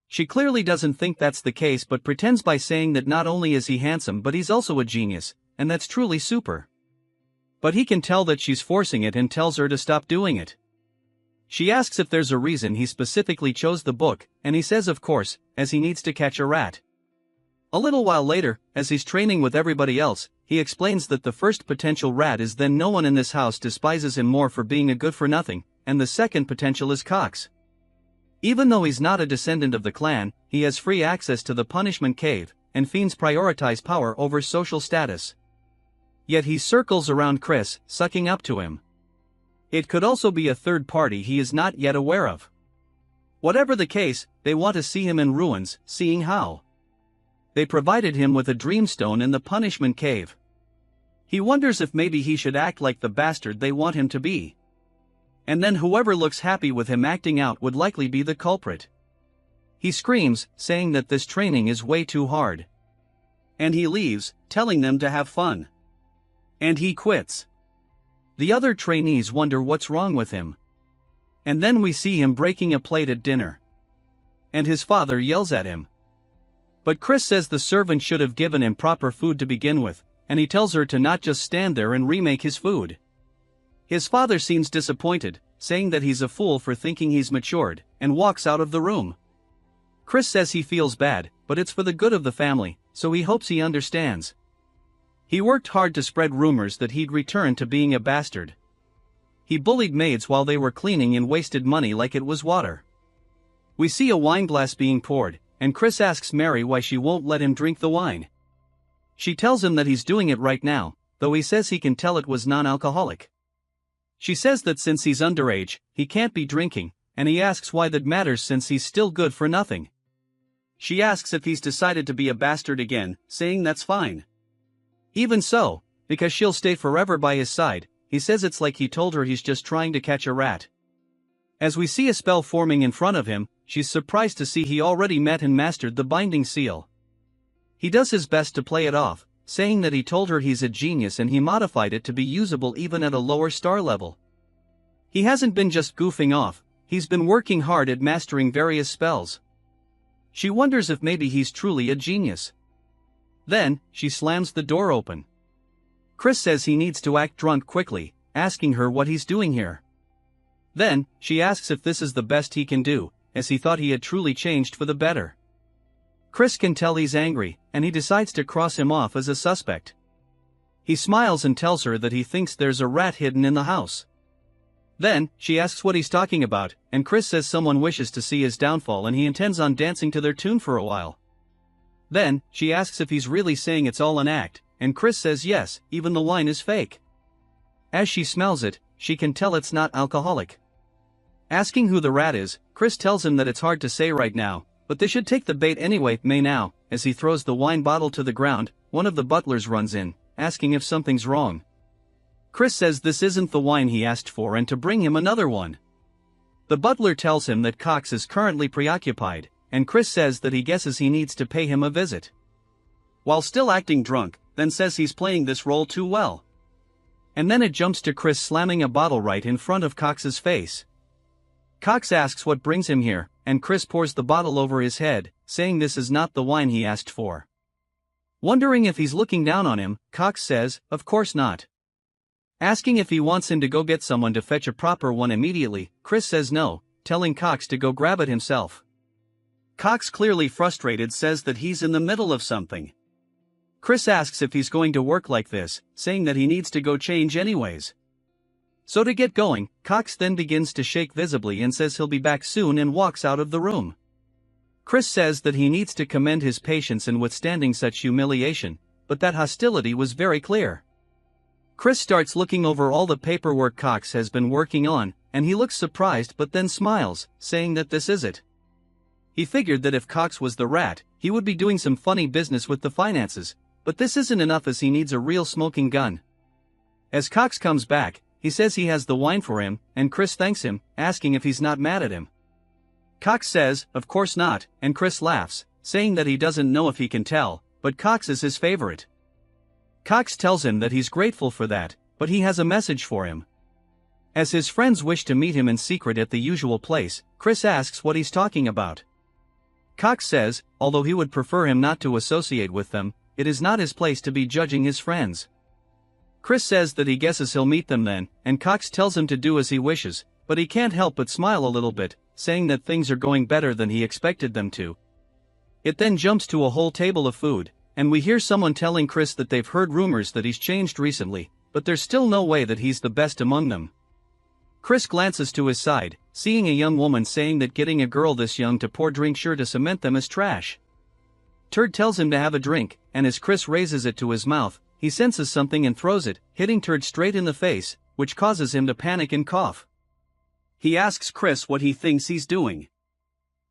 She clearly doesn't think that's the case but pretends by saying that not only is he handsome but he's also a genius, and that's truly super. But he can tell that she's forcing it and tells her to stop doing it. She asks if there's a reason he specifically chose the book, and he says of course, as he needs to catch a rat. A little while later, as he's training with everybody else, he explains that the first potential rat is then no one in this house despises him more for being a good-for-nothing, and the second potential is Cox. Even though he's not a descendant of the clan, he has free access to the punishment cave, and fiends prioritize power over social status. Yet he circles around Chris, sucking up to him. It could also be a third party he is not yet aware of. Whatever the case, they want to see him in ruins, seeing how. They provided him with a dreamstone in the punishment cave. He wonders if maybe he should act like the bastard they want him to be. And then whoever looks happy with him acting out would likely be the culprit. He screams, saying that this training is way too hard. And he leaves, telling them to have fun. And he quits. The other trainees wonder what's wrong with him. And then we see him breaking a plate at dinner. And his father yells at him. But Chris says the servant should have given him proper food to begin with, and he tells her to not just stand there and remake his food. His father seems disappointed, saying that he's a fool for thinking he's matured, and walks out of the room. Chris says he feels bad, but it's for the good of the family, so he hopes he understands. He worked hard to spread rumors that he'd return to being a bastard. He bullied maids while they were cleaning and wasted money like it was water. We see a wine glass being poured, and Chris asks Mary why she won't let him drink the wine. She tells him that he's doing it right now, though he says he can tell it was non-alcoholic. She says that since he's underage, he can't be drinking, and he asks why that matters since he's still good for nothing. She asks if he's decided to be a bastard again, saying that's fine. Even so, because she'll stay forever by his side, he says it's like he told her he's just trying to catch a rat. As we see a spell forming in front of him, she's surprised to see he already met and mastered the Binding Seal. He does his best to play it off, saying that he told her he's a genius and he modified it to be usable even at a lower star level. He hasn't been just goofing off, he's been working hard at mastering various spells. She wonders if maybe he's truly a genius. Then, she slams the door open. Chris says he needs to act drunk quickly, asking her what he's doing here. Then, she asks if this is the best he can do, as he thought he had truly changed for the better. Chris can tell he's angry, and he decides to cross him off as a suspect. He smiles and tells her that he thinks there's a rat hidden in the house. Then, she asks what he's talking about, and Chris says someone wishes to see his downfall and he intends on dancing to their tune for a while. Then, she asks if he's really saying it's all an act, and Chris says yes, even the wine is fake. As she smells it, she can tell it's not alcoholic. Asking who the rat is, Chris tells him that it's hard to say right now, but they should take the bait anyway. Now, as he throws the wine bottle to the ground, one of the butlers runs in, asking if something's wrong. Chris says this isn't the wine he asked for and to bring him another one. The butler tells him that Cox is currently preoccupied, and Chris says that he guesses he needs to pay him a visit. While still acting drunk, then says he's playing this role too well. And then it jumps to Chris slamming a bottle right in front of Cox's face. Cox asks what brings him here, and Chris pours the bottle over his head, saying this is not the wine he asked for. Wondering if he's looking down on him, Cox says, of course not. Asking if he wants him to go get someone to fetch a proper one immediately, Chris says no, telling Cox to go grab it himself. Cox, clearly frustrated, says that he's in the middle of something. Chris asks if he's going to work like this, saying that he needs to go change anyways. So to get going, Cox then begins to shake visibly and says he'll be back soon and walks out of the room. Chris says that he needs to commend his patience in withstanding such humiliation, but that hostility was very clear. Chris starts looking over all the paperwork Cox has been working on, and he looks surprised but then smiles, saying that this is it. He figured that if Cox was the rat, he would be doing some funny business with the finances, but this isn't enough as he needs a real smoking gun. As Cox comes back, he says he has the wine for him, and Chris thanks him, asking if he's not mad at him. Cox says, of course not, and Chris laughs, saying that he doesn't know if he can tell, but Cox is his favorite. Cox tells him that he's grateful for that, but he has a message for him. As his friends wish to meet him in secret at the usual place, Chris asks what he's talking about. Cox says, although he would prefer him not to associate with them, it is not his place to be judging his friends. Chris says that he guesses he'll meet them then, and Cox tells him to do as he wishes, but he can't help but smile a little bit, saying that things are going better than he expected them to. It then jumps to a whole table of food, and we hear someone telling Chris that they've heard rumors that he's changed recently, but there's still no way that he's the best among them. Chris glances to his side, seeing a young woman saying that getting a girl this young to pour drink sure to cement them is trash. Turd tells him to have a drink, and as Chris raises it to his mouth, he senses something and throws it, hitting Turd straight in the face, which causes him to panic and cough. He asks Chris what he thinks he's doing.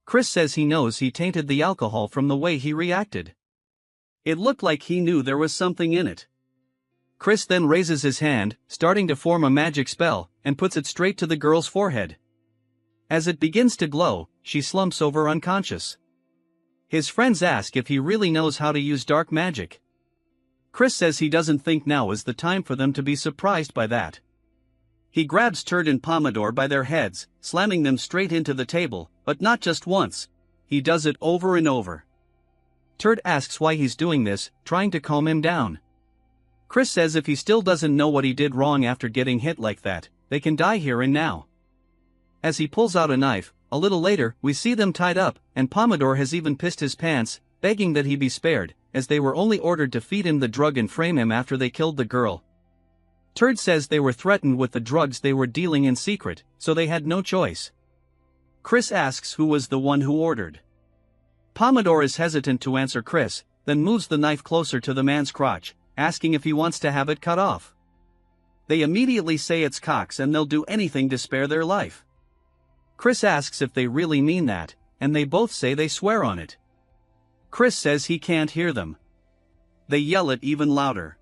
Chris says he knows he tainted the alcohol from the way he reacted. It looked like he knew there was something in it. Chris then raises his hand, starting to form a magic spell, and puts it straight to the girl's forehead. As it begins to glow, she slumps over unconscious. His friends ask if he really knows how to use dark magic. Chris says he doesn't think now is the time for them to be surprised by that. He grabs Turd and Pomodore by their heads, slamming them straight into the table, but not just once. He does it over and over. Turd asks why he's doing this, trying to calm him down. Chris says if he still doesn't know what he did wrong after getting hit like that, they can die here and now. As he pulls out a knife, a little later, we see them tied up, and Pomodore has even pissed his pants, begging that he be spared, as they were only ordered to feed him the drug and frame him after they killed the girl. Turd says they were threatened with the drugs they were dealing in secret, so they had no choice. Chris asks who was the one who ordered. Pomodore is hesitant to answer Chris, then moves the knife closer to the man's crotch, asking if he wants to have it cut off. They immediately say it's Cox and they'll do anything to spare their life. Chris asks if they really mean that, and they both say they swear on it. Chris says he can't hear them. They yell it even louder.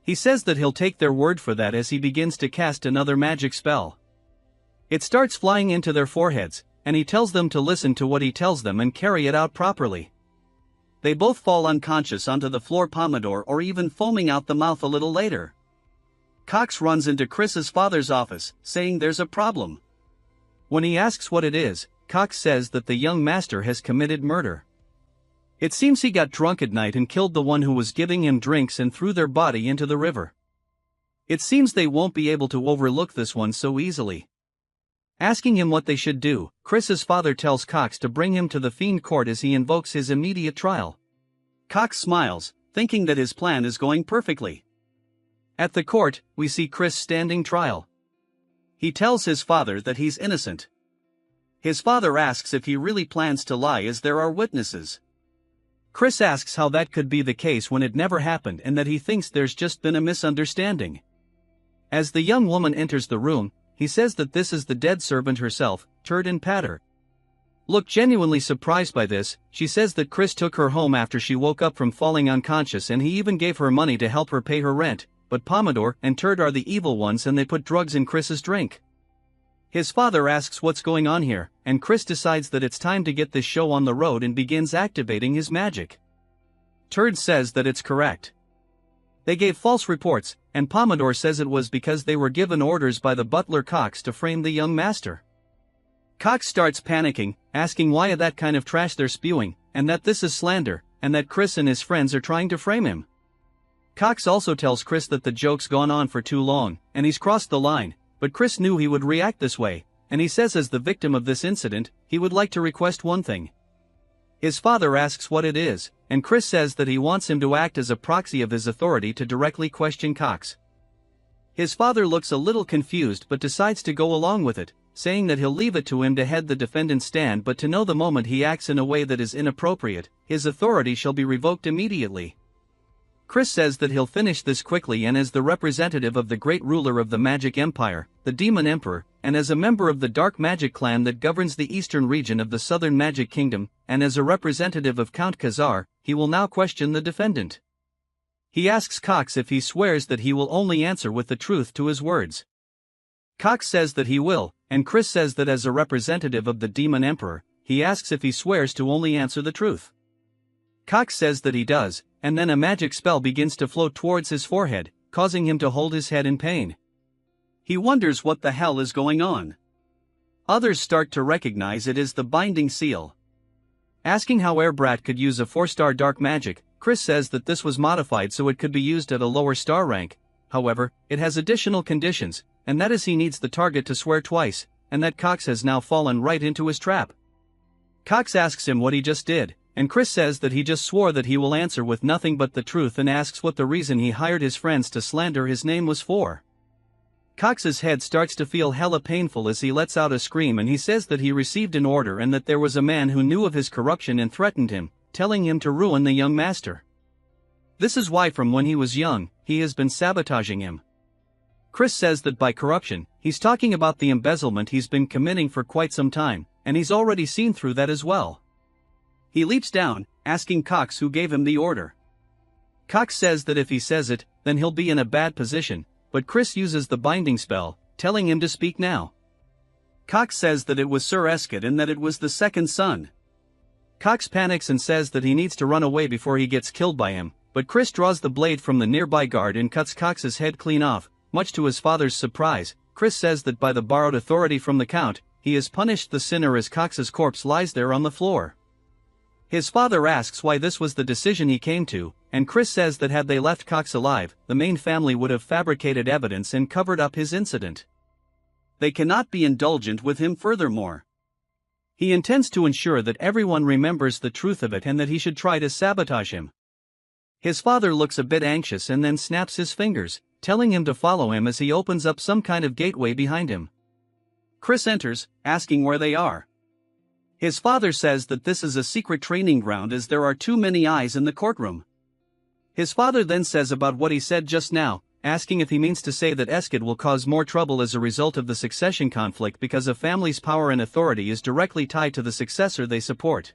He says that he'll take their word for that as he begins to cast another magic spell. It starts flying into their foreheads, and he tells them to listen to what he tells them and carry it out properly. they both fall unconscious onto the floor, Pomodoro or even foaming out the mouth a little later. Cox runs into Chris's father's office, saying there's a problem. When he asks what it is, Cox says that the young master has committed murder. It seems he got drunk at night and killed the one who was giving him drinks and threw their body into the river. It seems they won't be able to overlook this one so easily. Asking him what they should do, Chris's father tells Cox to bring him to the Fiend Court as he invokes his immediate trial. Cox smiles, thinking that his plan is going perfectly. At the court, we see Chris standing trial. He tells his father that he's innocent. His father asks if he really plans to lie as there are witnesses. Chris asks how that could be the case when it never happened and that he thinks there's just been a misunderstanding. As the young woman enters the room, he says that this is the dead servant herself, Turd and Patter. Look genuinely surprised by this, she says that Chris took her home after she woke up from falling unconscious and he even gave her money to help her pay her rent, but Pomodoro and Turd are the evil ones and they put drugs in Chris's drink. His father asks what's going on here, and Chris decides that it's time to get this show on the road and begins activating his magic. Turd says that it's correct. They gave false reports, and Pomodoro says it was because they were given orders by the butler Cox to frame the young master. Cox starts panicking, asking why that kind of trash they're spewing, and that this is slander, and that Chris and his friends are trying to frame him. Cox also tells Chris that the joke's gone on for too long, and he's crossed the line, but Chris knew he would react this way, and he says as the victim of this incident, he would like to request one thing. His father asks what it is, and Chris says that he wants him to act as a proxy of his authority to directly question Cox. His father looks a little confused but decides to go along with it, saying that he'll leave it to him to head the defendant's stand, but to know the moment he acts in a way that is inappropriate, his authority shall be revoked immediately. Chris says that he'll finish this quickly, and as the representative of the great ruler of the Magic Empire, the Demon Emperor, and as a member of the Dark Magic clan that governs the eastern region of the Southern Magic Kingdom, and as a representative of Count Khazar, he will now question the defendant. He asks Cox if he swears that he will only answer with the truth to his words. Cox says that he will, and Chris says that as a representative of the Demon Emperor, he asks if he swears to only answer the truth. Cox says that he does, and then a magic spell begins to float towards his forehead, causing him to hold his head in pain. He wonders what the hell is going on. Others start to recognize it as the binding seal. Asking how Airbrat could use a 4-star dark magic, Chris says that this was modified so it could be used at a lower star rank. However, it has additional conditions, and that is he needs the target to swear twice, and that Cox has now fallen right into his trap. Cox asks him what he just did, and Chris says that he just swore that he will answer with nothing but the truth and asks what the reason he hired his friends to slander his name was for. Cox's head starts to feel hella painful as he lets out a scream, and he says that he received an order and that there was a man who knew of his corruption and threatened him, telling him to ruin the young master. This is why from when he was young, he has been sabotaging him. Chris says that by corruption, he's talking about the embezzlement he's been committing for quite some time, and he's already seen through that as well. He leaps down, asking Cox who gave him the order. Cox says that if he says it, then he'll be in a bad position, but Chris uses the binding spell, telling him to speak now. Cox says that it was Sir Eskid and that it was the second son. Cox panics and says that he needs to run away before he gets killed by him, but Chris draws the blade from the nearby guard and cuts Cox's head clean off. Much to his father's surprise, Chris says that by the borrowed authority from the Count, he has punished the sinner as Cox's corpse lies there on the floor. His father asks why this was the decision he came to, and Chris says that had they left Cox alive, the main family would have fabricated evidence and covered up his incident. They cannot be indulgent with him furthermore. He intends to ensure that everyone remembers the truth of it and that he should try to sabotage him. His father looks a bit anxious and then snaps his fingers, telling him to follow him as he opens up some kind of gateway behind him. Chris enters, asking where they are. His father says that this is a secret training ground as there are too many eyes in the courtroom. His father then says about what he said just now, asking if he means to say that Eskid will cause more trouble as a result of the succession conflict because a family's power and authority is directly tied to the successor they support.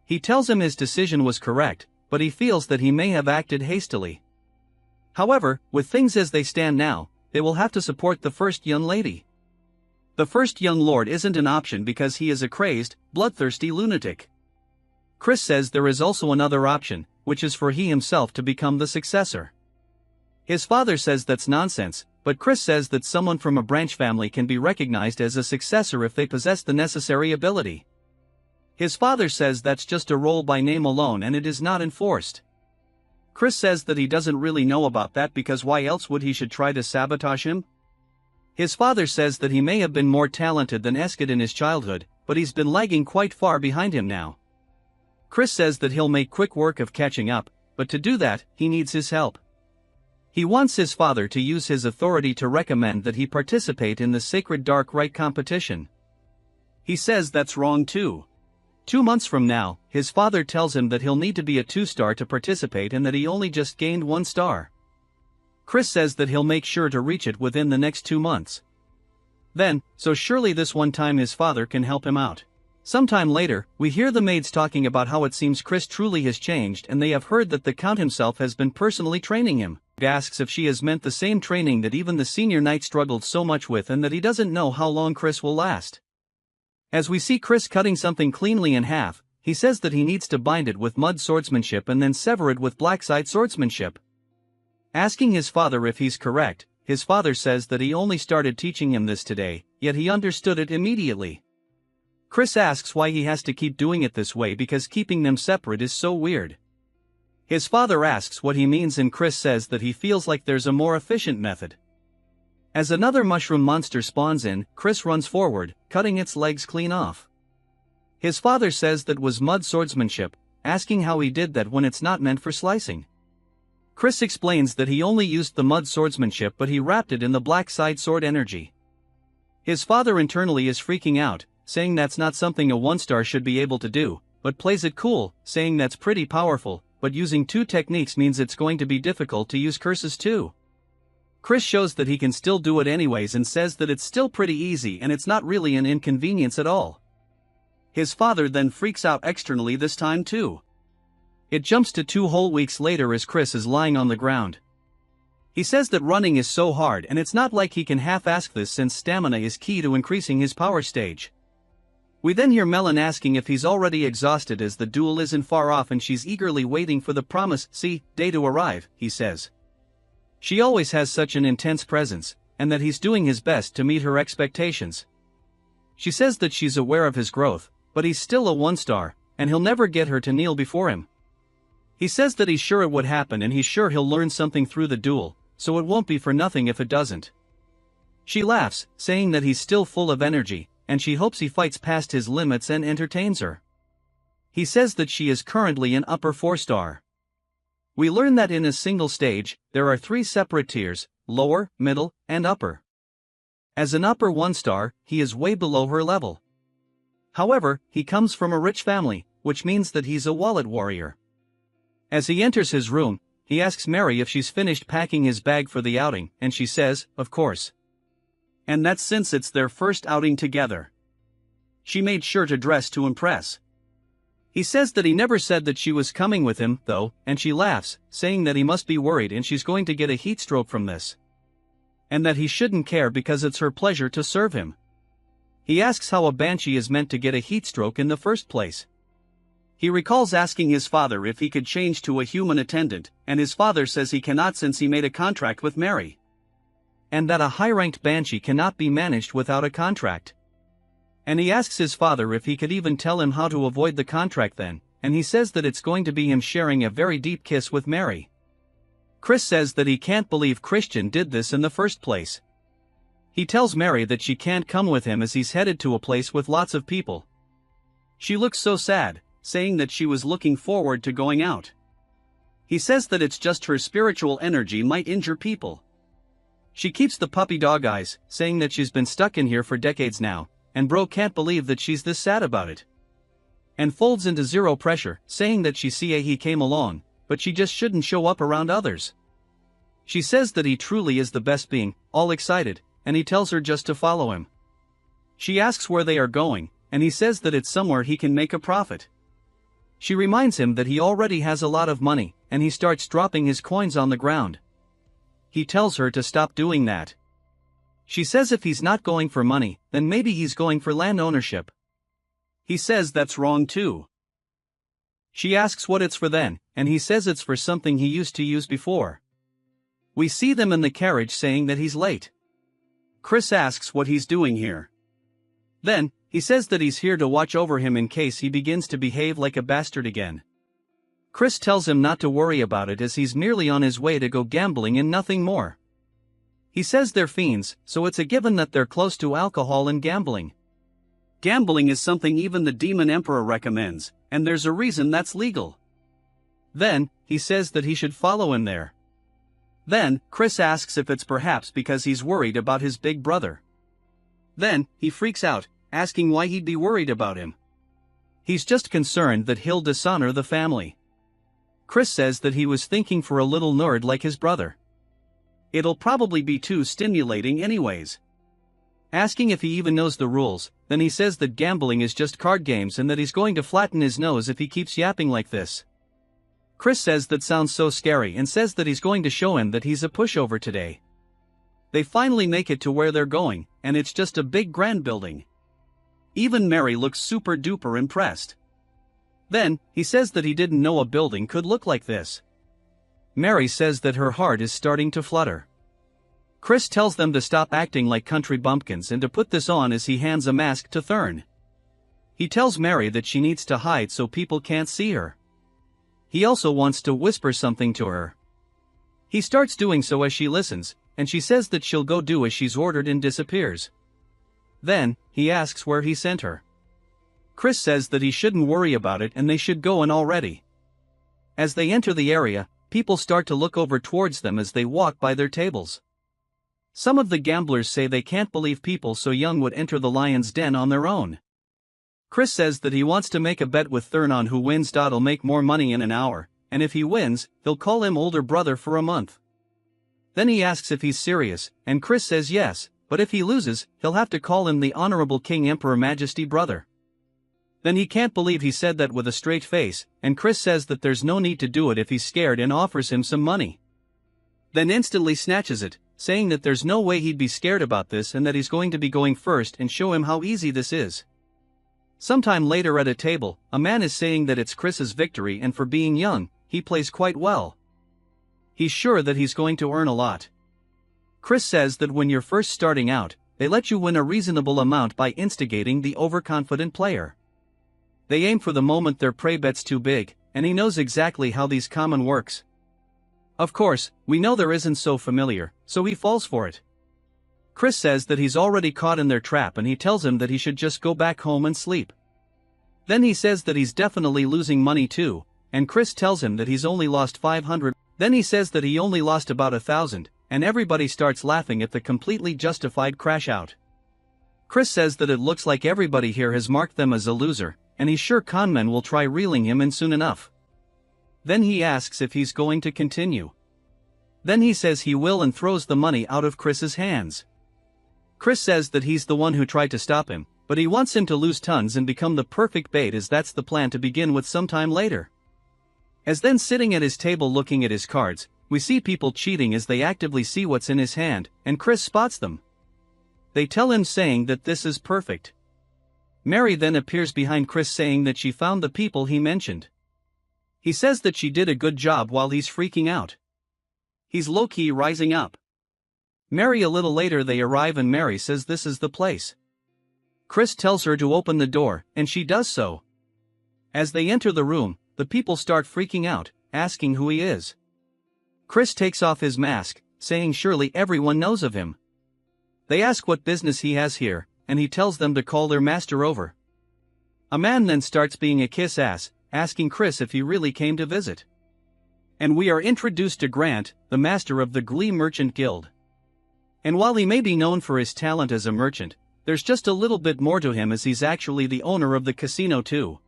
He tells him his decision was correct, but he feels that he may have acted hastily. However, with things as they stand now, they will have to support the first young lady. The first young lord isn't an option because he is a crazed, bloodthirsty lunatic. Chris says there is also another option, which is for he himself to become the successor. His father says that's nonsense, but Chris says that someone from a branch family can be recognized as a successor if they possess the necessary ability. His father says that's just a role by name alone and it is not enforced. Chris says that he doesn't really know about that because why else would he should try to sabotage him? His father says that he may have been more talented than Eskid in his childhood, but he's been lagging quite far behind him now. Chris says that he'll make quick work of catching up, but to do that, he needs his help. He wants his father to use his authority to recommend that he participate in the Sacred Dark Rite competition. He says that's wrong too. 2 months from now, his father tells him that he'll need to be a 2-star to participate and that he only just gained 1 star. Chris says that he'll make sure to reach it within the next 2 months. Then, so surely this one time his father can help him out. Sometime later, we hear the maids talking about how it seems Chris truly has changed and they have heard that the Count himself has been personally training him. He asks if she has meant the same training that even the senior knight struggled so much with and that he doesn't know how long Chris will last. As we see Chris cutting something cleanly in half, he says that he needs to bind it with mud swordsmanship and then sever it with blackside swordsmanship. Asking his father if he's correct, his father says that he only started teaching him this today, yet he understood it immediately. Chris asks why he has to keep doing it this way because keeping them separate is so weird. His father asks what he means and Chris says that he feels like there's a more efficient method. As another mushroom monster spawns in, Chris runs forward, cutting its legs clean off. His father says that was mud swordsmanship, asking how he did that when it's not meant for slicing. Chris explains that he only used the mud swordsmanship but he wrapped it in the black side sword energy. His father internally is freaking out, saying that's not something a 1-star should be able to do, but plays it cool, saying that's pretty powerful, but using 2 techniques means it's going to be difficult to use curses too. Chris shows that he can still do it anyways and says that it's still pretty easy and it's not really an inconvenience at all. His father then freaks out externally this time too. It jumps to 2 whole weeks later as Chris is lying on the ground. He says that running is so hard and it's not like he can half-ask this since stamina is key to increasing his power stage. We then hear Melon asking if he's already exhausted as the duel isn't far off and she's eagerly waiting for the promised day to arrive, he says. She always has such an intense presence, and that he's doing his best to meet her expectations. She says that she's aware of his growth, but he's still a 1-star, and he'll never get her to kneel before him. He says that he's sure it would happen and he's sure he'll learn something through the duel, so it won't be for nothing if it doesn't. She laughs, saying that he's still full of energy, and she hopes he fights past his limits and entertains her. He says that she is currently an upper 4-star. We learn that in a single stage, there are 3 separate tiers, lower, middle, and upper. As an upper 1-star, he is way below her level. However, he comes from a rich family, which means that he's a wallet warrior. As he enters his room, he asks Mary if she's finished packing his bag for the outing, and she says, of course. And that's since it's their first outing together. She made sure to dress to impress. He says that he never said that she was coming with him, though, and she laughs, saying that he must be worried and she's going to get a heat stroke from this. And that he shouldn't care because it's her pleasure to serve him. He asks how a banshee is meant to get a heat stroke in the first place. He recalls asking his father if he could change to a human attendant, and his father says he cannot since he made a contract with Mary. And that a high-ranked banshee cannot be managed without a contract. And he asks his father if he could even tell him how to avoid the contract then, and he says that it's going to be him sharing a very deep kiss with Mary. Chris says that he can't believe Christian did this in the first place. He tells Mary that she can't come with him as he's headed to a place with lots of people. She looks so sad, saying that she was looking forward to going out. He says that it's just her spiritual energy might injure people. She keeps the puppy dog eyes, saying that she's been stuck in here for decades now, and bro can't believe that she's this sad about it. And folds into zero pressure, saying that he came along, but she just shouldn't show up around others. She says that he truly is the best being, all excited, and he tells her just to follow him. She asks where they are going, and he says that it's somewhere he can make a profit. She reminds him that he already has a lot of money, and he starts dropping his coins on the ground. He tells her to stop doing that. She says if he's not going for money, then maybe he's going for land ownership. He says that's wrong too. She asks what it's for then, and he says it's for something he used to use before. We see them in the carriage saying that he's late. Chris asks what he's doing here. Then, he says that he's here to watch over him in case he begins to behave like a bastard again. Chris tells him not to worry about it as he's merely on his way to go gambling and nothing more. He says they're fiends, so it's a given that they're close to alcohol and gambling. Gambling is something even the Demon Emperor recommends, and there's a reason that's legal. Then, he says that he should follow him there. Then, Chris asks if it's perhaps because he's worried about his big brother. Then, he freaks out, asking why he'd be worried about him. He's just concerned that he'll dishonor the family. Chris says that he was thinking for a little nerd like his brother. It'll probably be too stimulating anyways. Asking if he even knows the rules, then he says that gambling is just card games and that he's going to flatten his nose if he keeps yapping like this. Chris says that sounds so scary and says that he's going to show him that he's a pushover today. They finally make it to where they're going, and it's just a big grand building. Even Mary looks super duper impressed. Then, he says that he didn't know a building could look like this. Mary says that her heart is starting to flutter. Chris tells them to stop acting like country bumpkins and to put this on as he hands a mask to Thurn. He tells Mary that she needs to hide so people can't see her. He also wants to whisper something to her. He starts doing so as she listens, and she says that she'll go do as she's ordered and disappears. Then, he asks where he sent her. Chris says that he shouldn't worry about it and they should go in already. As they enter the area, people start to look over towards them as they walk by their tables. Some of the gamblers say they can't believe people so young would enter the lion's den on their own. Chris says that he wants to make a bet with Thurn on who wins. He'll make more money in an hour, and if he wins, he'll call him older brother for a month. Then he asks if he's serious, and Chris says yes, but if he loses, he'll have to call him the Honorable King Emperor Majesty brother. Then he can't believe he said that with a straight face, and Chris says that there's no need to do it if he's scared and offers him some money. Then instantly snatches it, saying that there's no way he'd be scared about this and that he's going to be going first and show him how easy this is. Sometime later at a table, a man is saying that it's Chris's victory and for being young, he plays quite well. He's sure that he's going to earn a lot. Chris says that when you're first starting out, they let you win a reasonable amount by instigating the overconfident player. They aim for the moment their prey bet's too big, and he knows exactly how these common works. Of course, we know there isn't so familiar, so he falls for it. Chris says that he's already caught in their trap and he tells him that he should just go back home and sleep. Then he says that he's definitely losing money too, and Chris tells him that he's only lost 500. Then he says that he only lost about 1,000, and everybody starts laughing at the completely justified crash out. Chris says that it looks like everybody here has marked them as a loser, and he's sure conmen will try reeling him in soon enough. Then he asks if he's going to continue. Then he says he will and throws the money out of Chris's hands. Chris says that he's the one who tried to stop him, but he wants him to lose tons and become the perfect bait as that's the plan to begin with sometime later. As then sitting at his table looking at his cards, we see people cheating as they actively see what's in his hand, and Chris spots them. They tell him saying that this is perfect. Mary then appears behind Chris saying that she found the people he mentioned. He says that she did a good job while he's freaking out. He's low-key rising up. Mary a little later they arrive and Mary says this is the place. Chris tells her to open the door, and she does so. As they enter the room, the people start freaking out, asking who he is. Chris takes off his mask, saying surely everyone knows of him. They ask what business he has here, and he tells them to call their master over. A man then starts being a kiss-ass, asking Chris if he really came to visit. And we are introduced to Grant, the master of the Glee Merchant Guild. And while he may be known for his talent as a merchant, there's just a little bit more to him as he's actually the owner of the casino too.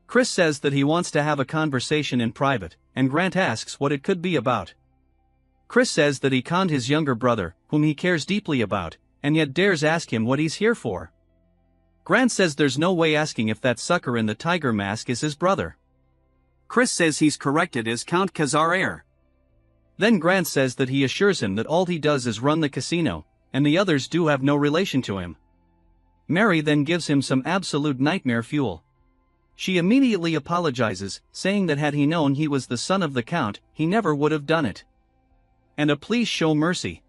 Chris says that he wants to have a conversation in private, and Grant asks what it could be about. Chris says that he conned his younger brother, whom he cares deeply about, and yet dares ask him what he's here for. Grant says there's no way asking if that sucker in the tiger mask is his brother. Chris says he's corrected as Count Khazar Heir. Then Grant says that he assures him that all he does is run the casino, and the others do have no relation to him. Mary then gives him some absolute nightmare fuel. She immediately apologizes, saying that had he known he was the son of the Count, he never would have done it. And a please show mercy.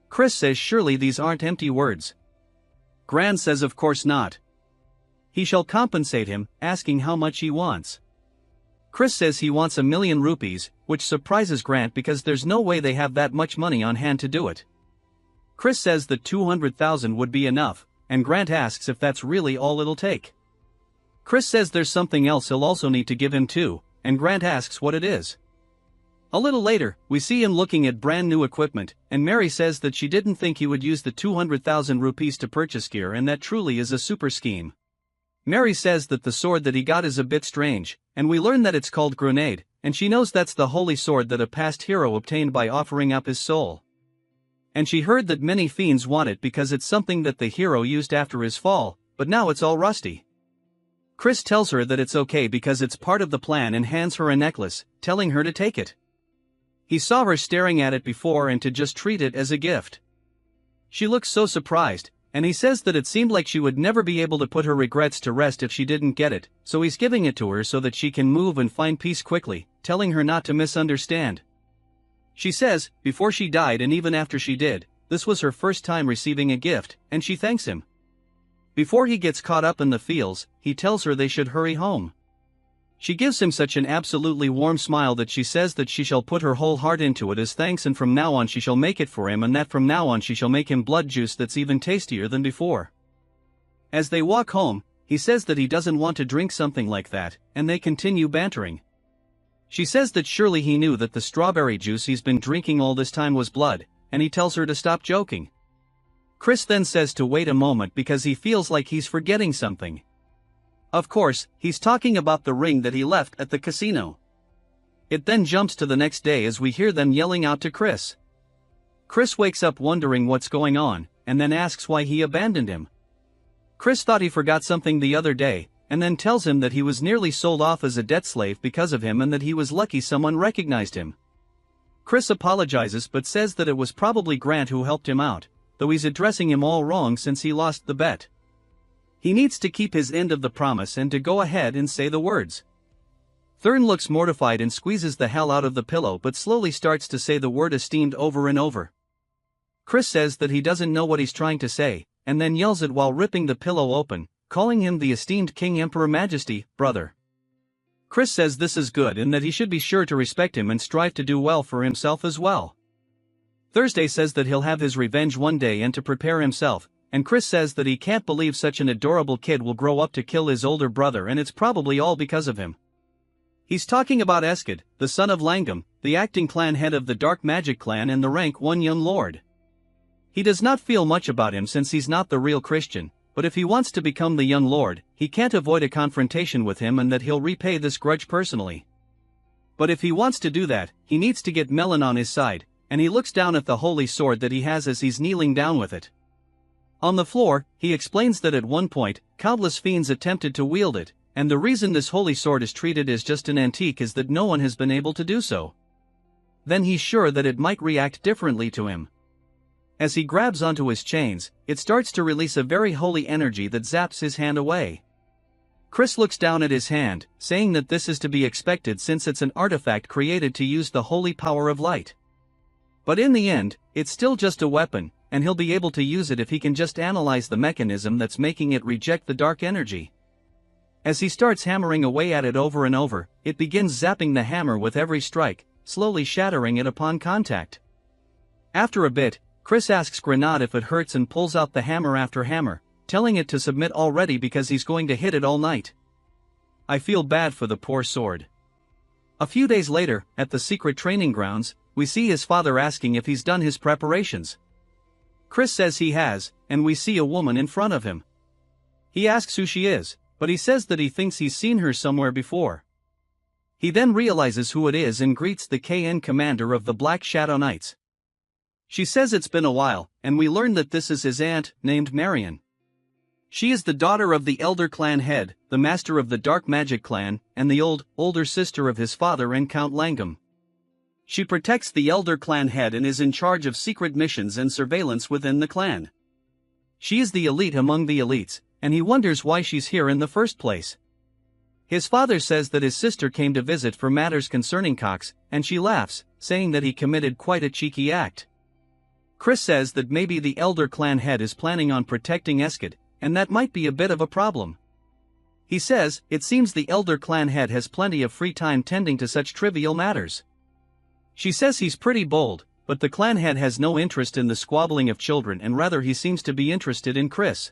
Chris says surely these aren't empty words. Grant says of course not. He shall compensate him, asking how much he wants. Chris says he wants 1,000,000 rupees, which surprises Grant because there's no way they have that much money on hand to do it. Chris says that 200,000 would be enough, and Grant asks if that's really all it'll take. Chris says there's something else he'll also need to give him too, and Grant asks what it is. A little later, we see him looking at brand new equipment, and Mary says that she didn't think he would use the 200,000 rupees to purchase gear, and that truly is a super scheme. Mary says that the sword that he got is a bit strange, and we learn that it's called Grenade, and she knows that's the holy sword that a past hero obtained by offering up his soul. And she heard that many fiends want it because it's something that the hero used after his fall, but now it's all rusty. Chris tells her that it's okay because it's part of the plan and hands her a necklace, telling her to take it. He saw her staring at it before and to just treat it as a gift. She looks so surprised, and he says that it seemed like she would never be able to put her regrets to rest if she didn't get it, so he's giving it to her so that she can move and find peace quickly, telling her not to misunderstand. She says, before she died and even after she did, this was her first time receiving a gift, and she thanks him. Before he gets caught up in the feels, he tells her they should hurry home. She gives him such an absolutely warm smile that she says that she shall put her whole heart into it as thanks, and from now on she shall make it for him, and that from now on she shall make him blood juice that's even tastier than before. As they walk home, he says that he doesn't want to drink something like that, and they continue bantering. She says that surely he knew that the strawberry juice he's been drinking all this time was blood, and he tells her to stop joking. Chris then says to wait a moment because he feels like he's forgetting something. Of course, he's talking about the ring that he left at the casino. It then jumps to the next day as we hear them yelling out to Chris. Chris wakes up wondering what's going on, and then asks why he abandoned him. Chris thought he forgot something the other day, and then tells him that he was nearly sold off as a debt slave because of him and that he was lucky someone recognized him. Chris apologizes but says that it was probably Grant who helped him out, though he's addressing him all wrong since he lost the bet. He needs to keep his end of the promise and to go ahead and say the words. Thurn looks mortified and squeezes the hell out of the pillow but slowly starts to say the word esteemed over and over. Chris says that he doesn't know what he's trying to say, and then yells it while ripping the pillow open, calling him the esteemed King Emperor Majesty, brother. Chris says this is good and that he should be sure to respect him and strive to do well for himself as well. Thursday says that he'll have his revenge one day and to prepare himself, and Chris says that he can't believe such an adorable kid will grow up to kill his older brother, and it's probably all because of him. He's talking about Eskid, the son of Langam, the acting clan head of the Dark Magic clan and the rank 1 young lord. He does not feel much about him since he's not the real Christian, but if he wants to become the young lord, he can't avoid a confrontation with him and that he'll repay this grudge personally. But if he wants to do that, he needs to get Melon on his side, and he looks down at the holy sword that he has as he's kneeling down with it. On the floor, he explains that at one point, countless fiends attempted to wield it, and the reason this holy sword is treated as just an antique is that no one has been able to do so. Then he's sure that it might react differently to him. As he grabs onto his chains, it starts to release a very holy energy that zaps his hand away. Chris looks down at his hand, saying that this is to be expected since it's an artifact created to use the holy power of light. But in the end, it's still just a weapon, and he'll be able to use it if he can just analyze the mechanism that's making it reject the dark energy. As he starts hammering away at it over and over, it begins zapping the hammer with every strike, slowly shattering it upon contact. After a bit, Chris asks Grenade if it hurts and pulls out the hammer after hammer, telling it to submit already because he's going to hit it all night. I feel bad for the poor sword. A few days later, at the secret training grounds, we see his father asking if he's done his preparations. Chris says he has, and we see a woman in front of him. He asks who she is, but he says that he thinks he's seen her somewhere before. He then realizes who it is and greets the KN commander of the Black Shadow Knights. She says it's been a while, and we learn that this is his aunt, named Marion. She is the daughter of the Elder Clan head, the master of the Dark Magic clan, and the older sister of his father and Count Langam. She protects the Elder Clan head and is in charge of secret missions and surveillance within the clan. She is the elite among the elites, and he wonders why she's here in the first place. His father says that his sister came to visit for matters concerning Cox, and she laughs, saying that he committed quite a cheeky act. Chris says that maybe the elder clan head is planning on protecting Eskid, and that might be a bit of a problem. He says, it seems the elder clan head has plenty of free time tending to such trivial matters. She says he's pretty bold, but the clan head has no interest in the squabbling of children and rather he seems to be interested in Chris.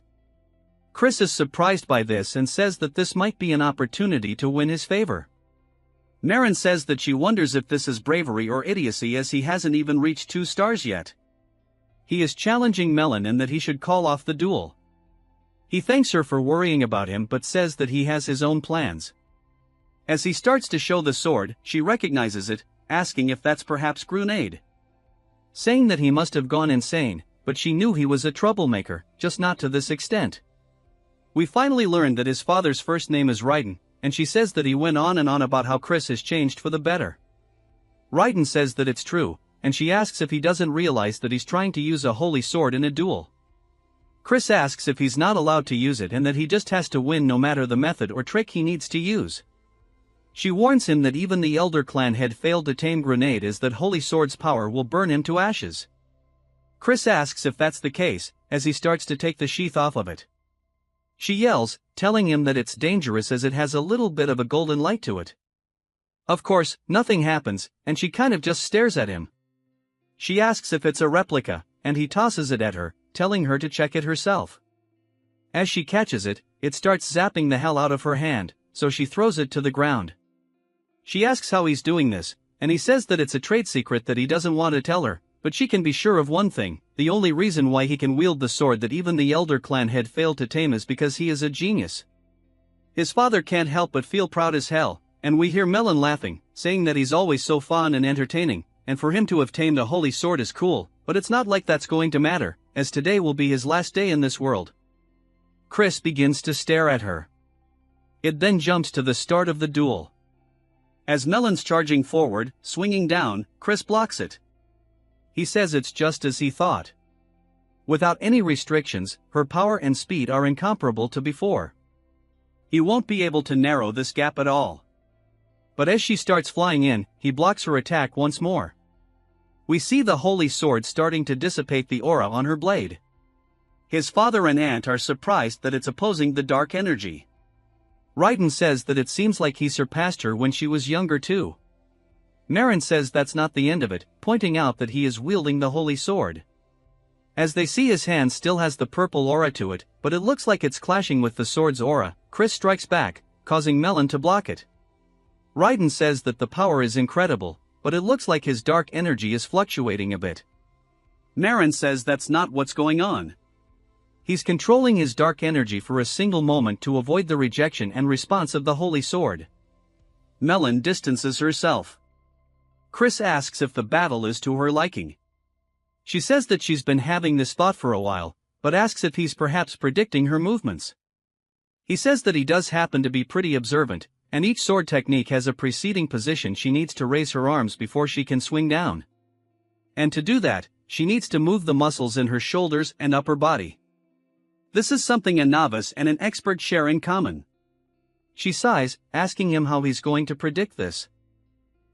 Chris is surprised by this and says that this might be an opportunity to win his favor. Marin says that she wonders if this is bravery or idiocy as he hasn't even reached 2 stars yet. He is challenging Melon and that he should call off the duel. He thanks her for worrying about him but says that he has his own plans. As he starts to show the sword, she recognizes it, asking if that's perhaps Grenade. Saying that he must have gone insane, but she knew he was a troublemaker, just not to this extent. We finally learned that his father's first name is Raiden, and she says that he went on and on about how Chris has changed for the better. Raiden says that it's true, and she asks if he doesn't realize that he's trying to use a holy sword in a duel. Chris asks if he's not allowed to use it and that he just has to win no matter the method or trick he needs to use. She warns him that even the elder clan had failed to tame Grenade as that holy sword's power will burn him to ashes. Chris asks if that's the case, as he starts to take the sheath off of it. She yells, telling him that it's dangerous as it has a little bit of a golden light to it. Of course, nothing happens, and she kind of just stares at him. She asks if it's a replica, and he tosses it at her, telling her to check it herself. As she catches it, it starts zapping the hell out of her hand, so she throws it to the ground. She asks how he's doing this, and he says that it's a trade secret that he doesn't want to tell her, but she can be sure of one thing, the only reason why he can wield the sword that even the elder clan had failed to tame is because he is a genius. His father can't help but feel proud as hell, and we hear Melon laughing, saying that he's always so fun and entertaining, and for him to have tamed a holy sword is cool, but it's not like that's going to matter, as today will be his last day in this world. Chris begins to stare at her. It then jumps to the start of the duel. As Melon's charging forward, swinging down, Chris blocks it. He says it's just as he thought. Without any restrictions, her power and speed are incomparable to before. He won't be able to narrow this gap at all. But as she starts flying in, he blocks her attack once more. We see the holy sword starting to dissipate the aura on her blade. His father and aunt are surprised that it's opposing the dark energy. Raiden says that it seems like he surpassed her when she was younger too. Marin says that's not the end of it, pointing out that he is wielding the holy sword. As they see his hand still has the purple aura to it, but it looks like it's clashing with the sword's aura, Chris strikes back, causing Melon to block it. Raiden says that the power is incredible, but it looks like his dark energy is fluctuating a bit. Marin says that's not what's going on. He's controlling his dark energy for a single moment to avoid the rejection and response of the holy sword. Melon distances herself. Chris asks if the battle is to her liking. She says that she's been having this thought for a while, but asks if he's perhaps predicting her movements. He says that he does happen to be pretty observant, and each sword technique has a preceding position she needs to raise her arms before she can swing down. And to do that, she needs to move the muscles in her shoulders and upper body. This is something a novice and an expert share in common. She sighs, asking him how he's going to predict this.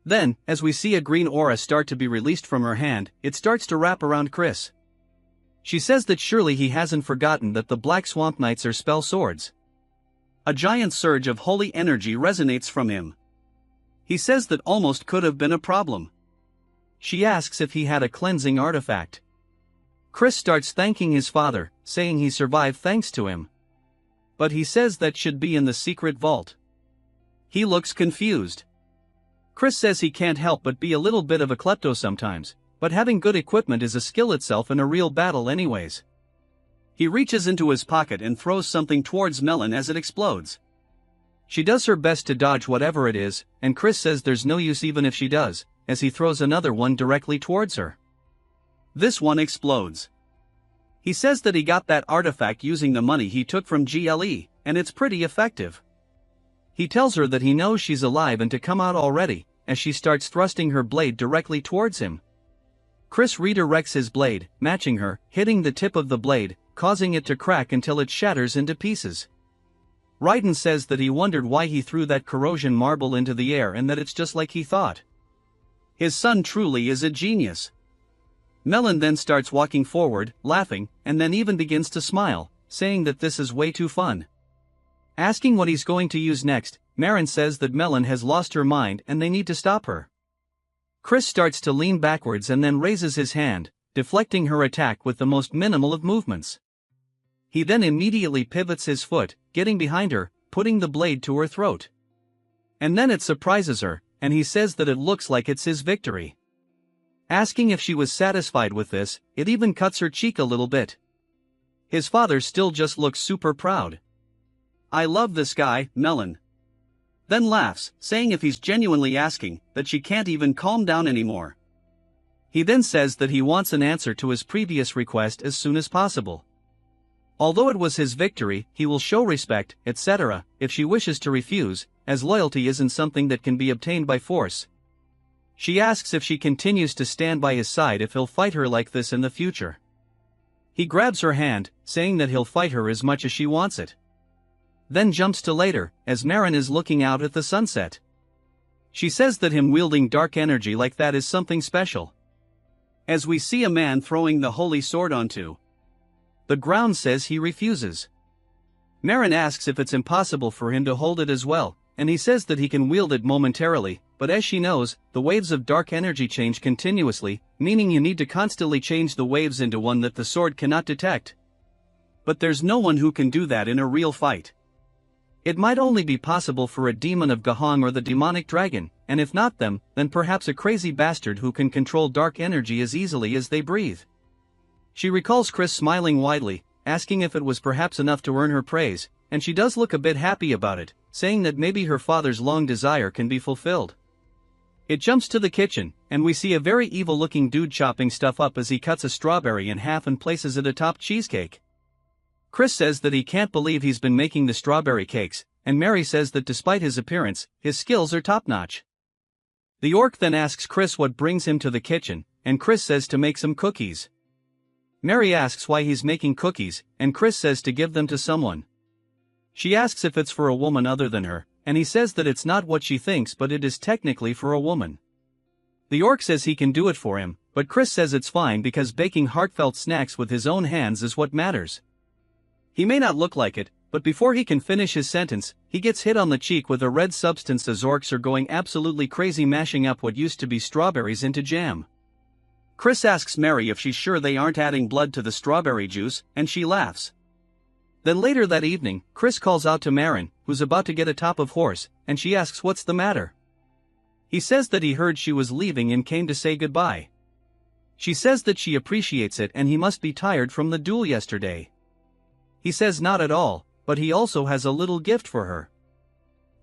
Then, as we see a green aura start to be released from her hand, it starts to wrap around Chris. She says that surely he hasn't forgotten that the Black Swamp Knights are spell swords. A giant surge of holy energy resonates from him. He says that almost could have been a problem. She asks if he had a cleansing artifact. Chris starts thanking his father, saying he survived thanks to him. But he says that should be in the secret vault. He looks confused. Chris says he can't help but be a little bit of a klepto sometimes, but having good equipment is a skill itself in a real battle anyways. He reaches into his pocket and throws something towards Melon as it explodes. She does her best to dodge whatever it is, and Chris says there's no use even if she does, as he throws another one directly towards her. This one explodes. He says that he got that artifact using the money he took from GLE, and it's pretty effective. He tells her that he knows she's alive and to come out already, as she starts thrusting her blade directly towards him. Chris redirects his blade, matching her, hitting the tip of the blade, causing it to crack until it shatters into pieces. Raiden says that he wondered why he threw that corrosion marble into the air and that it's just like he thought. His son truly is a genius. Melon then starts walking forward, laughing, and then even begins to smile, saying that this is way too fun. Asking what he's going to use next, Marin says that Melon has lost her mind and they need to stop her. Chris starts to lean backwards and then raises his hand, deflecting her attack with the most minimal of movements. He then immediately pivots his foot, getting behind her, putting the blade to her throat. And then it surprises her, and he says that it looks like it's his victory. Asking if she was satisfied with this, it even cuts her cheek a little bit. His father still just looks super proud. "I love this guy, Melon." Then laughs, saying if he's genuinely asking, that she can't even calm down anymore. He then says that he wants an answer to his previous request as soon as possible. Although it was his victory, he will show respect, etc., if she wishes to refuse, as loyalty isn't something that can be obtained by force. She asks if she continues to stand by his side if he'll fight her like this in the future. He grabs her hand, saying that he'll fight her as much as she wants it. Then jumps to later, as Marin is looking out at the sunset. She says that him wielding dark energy like that is something special. As we see a man throwing the holy sword onto the ground, says he refuses. Marin asks if it's impossible for him to hold it as well, and he says that he can wield it momentarily, but as she knows, the waves of dark energy change continuously, meaning you need to constantly change the waves into one that the sword cannot detect. But there's no one who can do that in a real fight. It might only be possible for a demon of Gahong or the demonic dragon, and if not them, then perhaps a crazy bastard who can control dark energy as easily as they breathe. She recalls Chris smiling widely, asking if it was perhaps enough to earn her praise, and she does look a bit happy about it, saying that maybe her father's long desire can be fulfilled. It jumps to the kitchen, and we see a very evil-looking dude chopping stuff up as he cuts a strawberry in half and places it atop cheesecake. Chris says that he can't believe he's been making the strawberry cakes, and Mary says that despite his appearance, his skills are top-notch. The orc then asks Chris what brings him to the kitchen, and Chris says to make some cookies. Mary asks why he's making cookies, and Chris says to give them to someone. She asks if it's for a woman other than her, and he says that it's not what she thinks but it is technically for a woman. The orc says he can do it for him, but Chris says it's fine because baking heartfelt snacks with his own hands is what matters. He may not look like it, but before he can finish his sentence, he gets hit on the cheek with a red substance as orcs are going absolutely crazy mashing up what used to be strawberries into jam. Chris asks Mary if she's sure they aren't adding blood to the strawberry juice, and she laughs. Then later that evening, Chris calls out to Marin, who's about to get atop of horse, and she asks what's the matter. He says that he heard she was leaving and came to say goodbye. She says that she appreciates it and he must be tired from the duel yesterday. He says not at all, but he also has a little gift for her.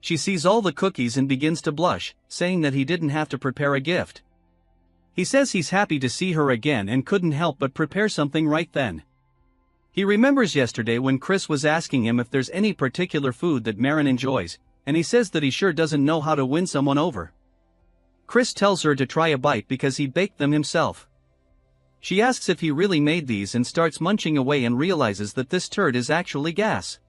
She sees all the cookies and begins to blush, saying that he didn't have to prepare a gift. He says he's happy to see her again and couldn't help but prepare something right then. He remembers yesterday when Chris was asking him if there's any particular food that Marin enjoys, and he says that he sure doesn't know how to win someone over. Chris tells her to try a bite because he baked them himself. She asks if he really made these and starts munching away and realizes that this turd is actually gas.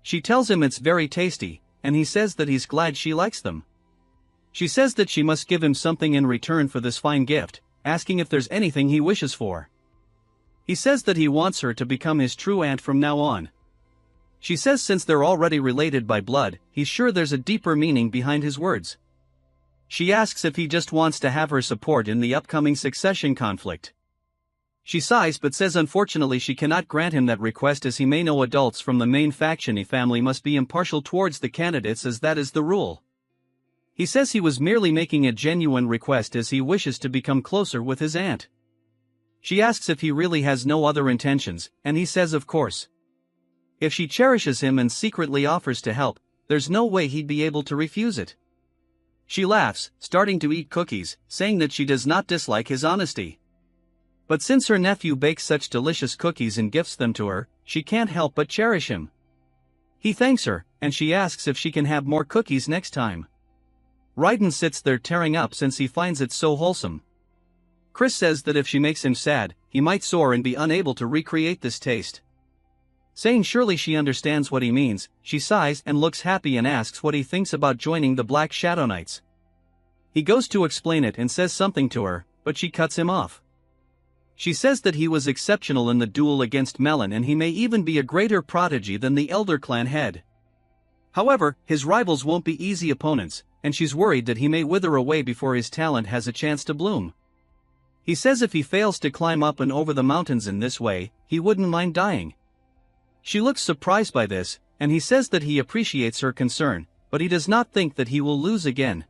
She tells him it's very tasty, and he says that he's glad she likes them. She says that she must give him something in return for this fine gift, asking if there's anything he wishes for. He says that he wants her to become his true aunt from now on. She says since they're already related by blood, he's sure there's a deeper meaning behind his words. She asks if he just wants to have her support in the upcoming succession conflict. She sighs but says unfortunately she cannot grant him that request as he may know adults from the main faction family must be impartial towards the candidates as that is the rule. He says he was merely making a genuine request as he wishes to become closer with his aunt. She asks if he really has no other intentions, and he says of course. If she cherishes him and secretly offers to help, there's no way he'd be able to refuse it. She laughs, starting to eat cookies, saying that she does not dislike his honesty. But since her nephew bakes such delicious cookies and gifts them to her, she can't help but cherish him. He thanks her, and she asks if she can have more cookies next time. Raiden sits there tearing up since he finds it so wholesome. Chris says that if she makes him sad, he might soar and be unable to recreate this taste. Saying surely she understands what he means, she sighs and looks happy and asks what he thinks about joining the Black Shadow Knights. He goes to explain it and says something to her, but she cuts him off. She says that he was exceptional in the duel against Melon and he may even be a greater prodigy than the Elder Clan head. However, his rivals won't be easy opponents, and she's worried that he may wither away before his talent has a chance to bloom. He says if he fails to climb up and over the mountains in this way, he wouldn't mind dying. She looks surprised by this, and he says that he appreciates her concern, but he does not think that he will lose again.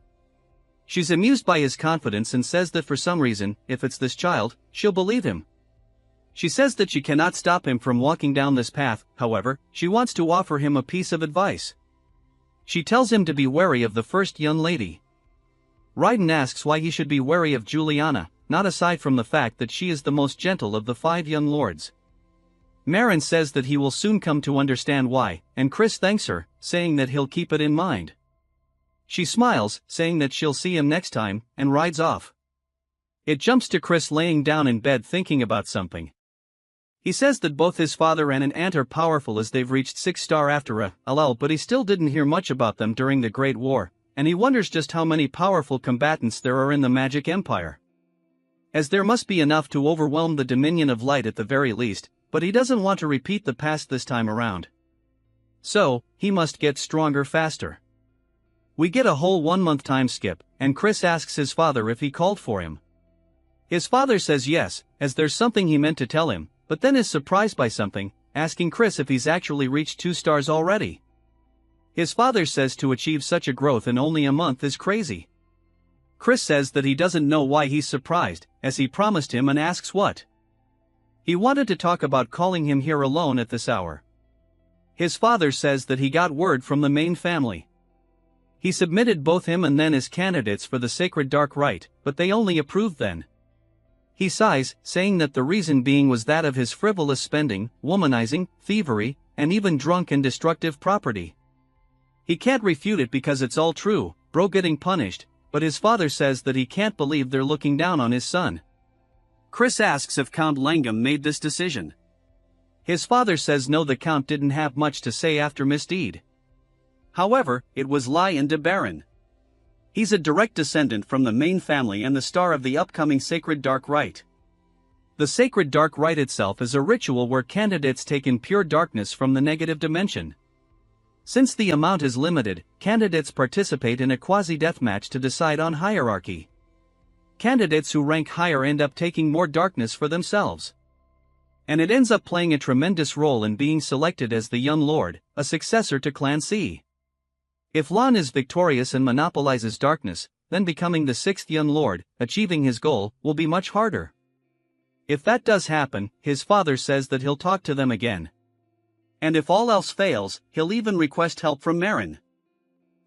She's amused by his confidence and says that for some reason, if it's this child, she'll believe him. She says that she cannot stop him from walking down this path, however, she wants to offer him a piece of advice. She tells him to be wary of the first young lady. Raiden asks why he should be wary of Juliana, not aside from the fact that she is the most gentle of the 5 young lords. Marin says that he will soon come to understand why, and Chris thanks her, saying that he'll keep it in mind. She smiles, saying that she'll see him next time, and rides off. It jumps to Chris laying down in bed thinking about something. He says that both his father and an aunt are powerful as they've reached 6-star after a lull, but he still didn't hear much about them during the Great War, and he wonders just how many powerful combatants there are in the Magic Empire. As there must be enough to overwhelm the Dominion of Light at the very least, but he doesn't want to repeat the past this time around. So, he must get stronger faster. We get a whole 1-month time skip, and Chris asks his father if he called for him. His father says yes, as there's something he meant to tell him, but then is surprised by something, asking Chris if he's actually reached 2 stars already. His father says to achieve such a growth in only a month is crazy. Chris says that he doesn't know why he's surprised, as he promised him and asks what. He wanted to talk about calling him here alone at this hour. His father says that he got word from the main family. He submitted both him and then as candidates for the Sacred Dark Rite, but they only approved then. He sighs, saying that the reason being was that of his frivolous spending, womanizing, thievery, and even drunk and destructive property. He can't refute it because it's all true, bro getting punished, but his father says that he can't believe they're looking down on his son. Chris asks if Count Langham made this decision. His father says no, the Count didn't have much to say after misdeed. However, it was Lai and de Baron. He's a direct descendant from the main family and the star of the upcoming Sacred Dark Rite. The Sacred Dark Rite itself is a ritual where candidates take in pure darkness from the negative dimension. Since the amount is limited, candidates participate in a quasi-deathmatch to decide on hierarchy. Candidates who rank higher end up taking more darkness for themselves. And it ends up playing a tremendous role in being selected as the Young Lord, a successor to Clan C. If Lan is victorious and monopolizes darkness, then becoming the 6th Young Lord, achieving his goal, will be much harder. If that does happen, his father says that he'll talk to them again. And if all else fails, he'll even request help from Marin.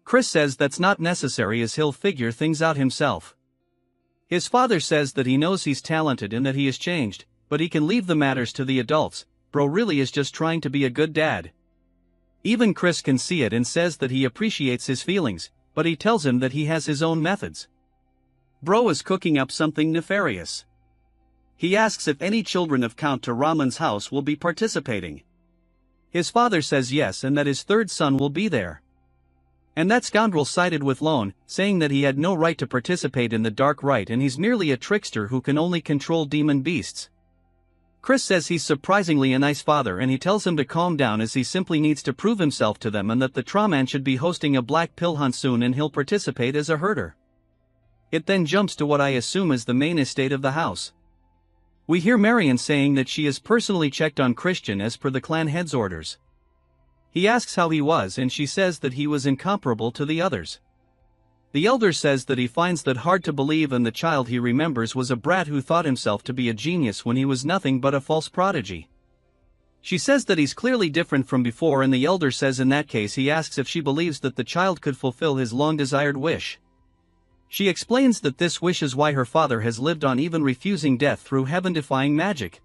Chris says that's not necessary as he'll figure things out himself. His father says that he knows he's talented and that he has changed, but he can leave the matters to the adults, bro really is just trying to be a good dad. Even Chris can see it and says that he appreciates his feelings, but he tells him that he has his own methods. Bro is cooking up something nefarious. He asks if any children of Count Raman's house will be participating. His father says yes and that his 3rd son will be there. And that scoundrel sided with Lone, saying that he had no right to participate in the Dark Rite and he's merely a trickster who can only control demon beasts. Chris says he's surprisingly a nice father and he tells him to calm down as he simply needs to prove himself to them and that the Traman should be hosting a black pill hunt soon and he'll participate as a herder. It then jumps to what I assume is the main estate of the house. We hear Marion saying that she has personally checked on Christian as per the clan head's orders. He asks how he was and she says that he was incomparable to the others. The elder says that he finds that hard to believe and the child he remembers was a brat who thought himself to be a genius when he was nothing but a false prodigy. She says that he's clearly different from before and the elder says in that case he asks if she believes that the child could fulfill his long-desired wish. She explains that this wish is why her father has lived on even refusing death through heaven-defying magic.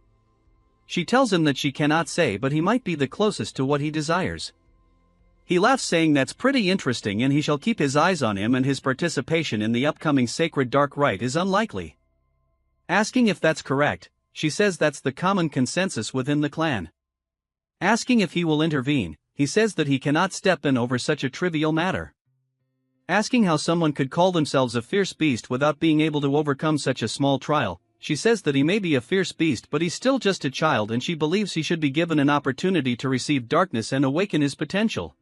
She tells him that she cannot say but he might be the closest to what he desires. He laughs saying that's pretty interesting and he shall keep his eyes on him and his participation in the upcoming Sacred Dark Rite is unlikely. Asking if that's correct, she says that's the common consensus within the clan. Asking if he will intervene, he says that he cannot step in over such a trivial matter. Asking how someone could call themselves a fierce beast without being able to overcome such a small trial, she says that he may be a fierce beast but he's still just a child and she believes he should be given an opportunity to receive darkness and awaken his potential.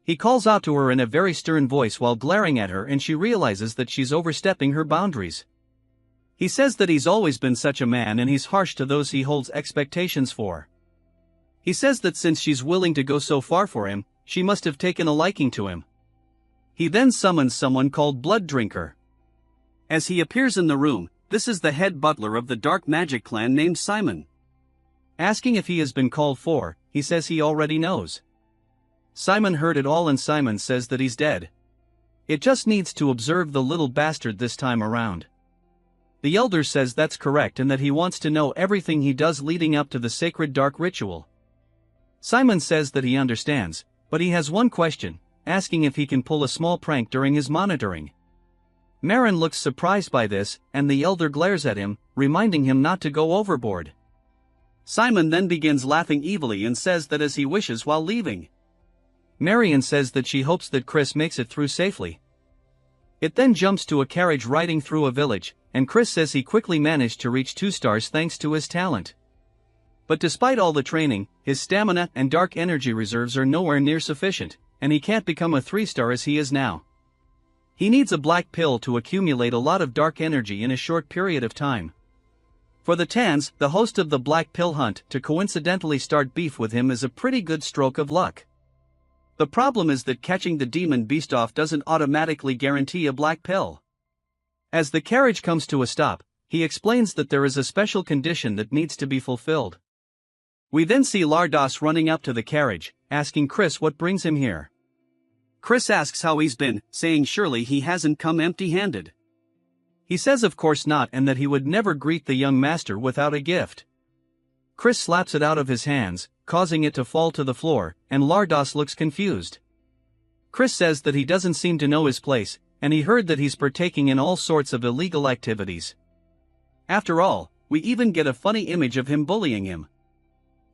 He calls out to her in a very stern voice while glaring at her and she realizes that she's overstepping her boundaries. He says that he's always been such a man and he's harsh to those he holds expectations for. He says that since she's willing to go so far for him, she must have taken a liking to him. He then summons someone called Blood Drinker. As he appears in the room, this is the head butler of the dark magic clan named Simon. Asking if he has been called for, he says he already knows. Simon heard it all and Simon says that he's dead. It just needs to observe the little bastard this time around. The elder says that's correct and that he wants to know everything he does leading up to the sacred dark ritual. Simon says that he understands, but he has one question, asking if he can pull a small prank during his monitoring. Marin looks surprised by this, and the elder glares at him, reminding him not to go overboard. Simon then begins laughing evilly and says that as he wishes while leaving. Marion says that she hopes that Chris makes it through safely. It then jumps to a carriage riding through a village, and Chris says he quickly managed to reach 2 stars thanks to his talent. But despite all the training, his stamina and dark energy reserves are nowhere near sufficient, and he can't become a 3-star as he is now. He needs a black pill to accumulate a lot of dark energy in a short period of time. For the Tans, the host of the Black Pill Hunt, to coincidentally start beef with him is a pretty good stroke of luck. The problem is that catching the demon beast off doesn't automatically guarantee a black pill. As the carriage comes to a stop, he explains that there is a special condition that needs to be fulfilled. We then see Lardos running up to the carriage, asking Chris what brings him here. Chris asks how he's been, saying surely he hasn't come empty-handed. He says of course not and that he would never greet the young master without a gift. Chris slaps it out of his hands, causing it to fall to the floor, and Lardos looks confused. Chris says that he doesn't seem to know his place, and he heard that he's partaking in all sorts of illegal activities. After all, we even get a funny image of him bullying him.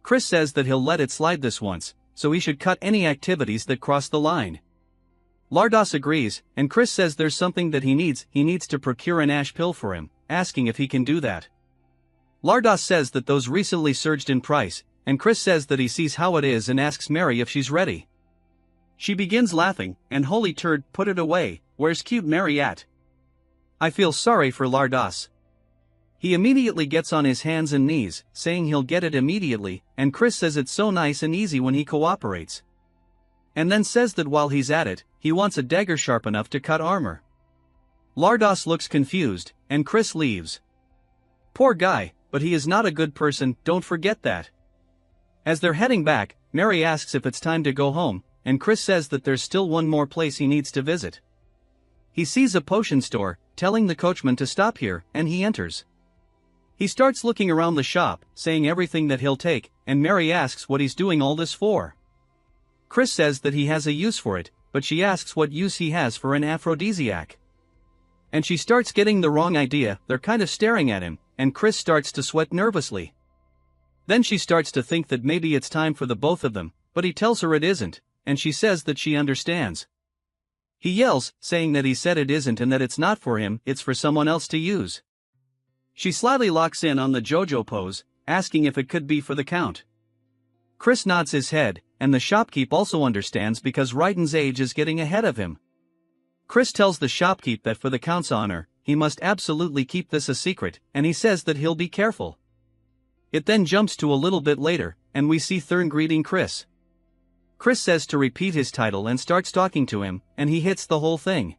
Chris says that he'll let it slide this once, so he should cut any activities that cross the line. Lardos agrees, and Chris says there's something that he needs to procure an ash pill for him, asking if he can do that. Lardos says that those recently surged in price, and Chris says that he sees how it is and asks Mary if she's ready. She begins laughing, and holy turd, put it away, where's cute Mary at? I feel sorry for Lardos. He immediately gets on his hands and knees, saying he'll get it immediately, and Chris says it's so nice and easy when he cooperates. And then says that while he's at it, he wants a dagger sharp enough to cut armor. Lardos looks confused, and Chris leaves. Poor guy, but he is not a good person, don't forget that. As they're heading back, Mary asks if it's time to go home, and Chris says that there's still one more place he needs to visit. He sees a potion store, telling the coachman to stop here, and he enters. He starts looking around the shop, saying everything that he'll take, and Mary asks what he's doing all this for. Chris says that he has a use for it, but she asks what use he has for an aphrodisiac. And she starts getting the wrong idea, they're kind of staring at him, and Chris starts to sweat nervously. Then she starts to think that maybe it's time for the both of them, but he tells her it isn't, and she says that she understands. He yells, saying that he said it isn't and that it's not for him, it's for someone else to use. She slyly locks in on the JoJo pose, asking if it could be for the Count. Chris nods his head, and the shopkeep also understands because Raiden's age is getting ahead of him. Chris tells the shopkeep that for the Count's honor, he must absolutely keep this a secret, and he says that he'll be careful. It then jumps to a little bit later, and we see Thurn greeting Chris. Chris says to repeat his title and starts talking to him, and he hits the whole thing.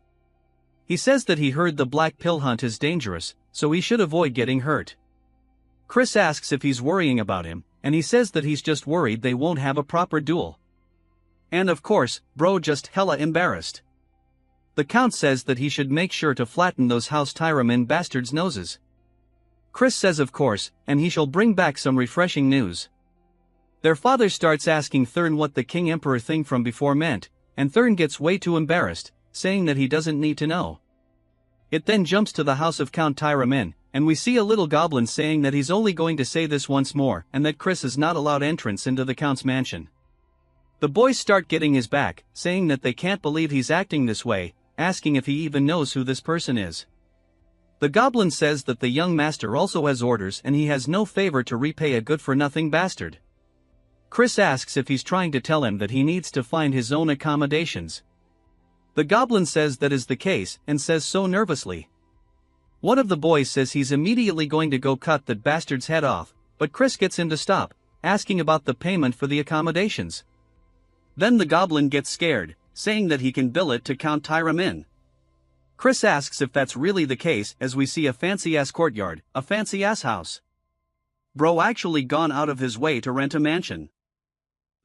He says that he heard the black pill hunt is dangerous, so he should avoid getting hurt. Chris asks if he's worrying about him, and he says that he's just worried they won't have a proper duel. And of course, bro just hella embarrassed. The Count says that he should make sure to flatten those House Tyramin bastards' noses. Chris says of course, and he shall bring back some refreshing news. Their father starts asking Thurn what the King Emperor thing from before meant, and Thurn gets way too embarrassed, saying that he doesn't need to know. It then jumps to the house of Count Tyramin, and we see a little goblin saying that he's only going to say this once more and that Chris is not allowed entrance into the Count's mansion. The boys start getting his back, saying that they can't believe he's acting this way, asking if he even knows who this person is. The goblin says that the young master also has orders and he has no favor to repay a good-for-nothing bastard. Chris asks if he's trying to tell him that he needs to find his own accommodations. The goblin says that is the case and says so nervously. One of the boys says he's immediately going to go cut that bastard's head off, but Chris gets him to stop, asking about the payment for the accommodations. Then the goblin gets scared, saying that he can bill it to Count Tyramin. Chris asks if that's really the case as we see a fancy-ass courtyard, a fancy-ass house. Bro actually gone out of his way to rent a mansion.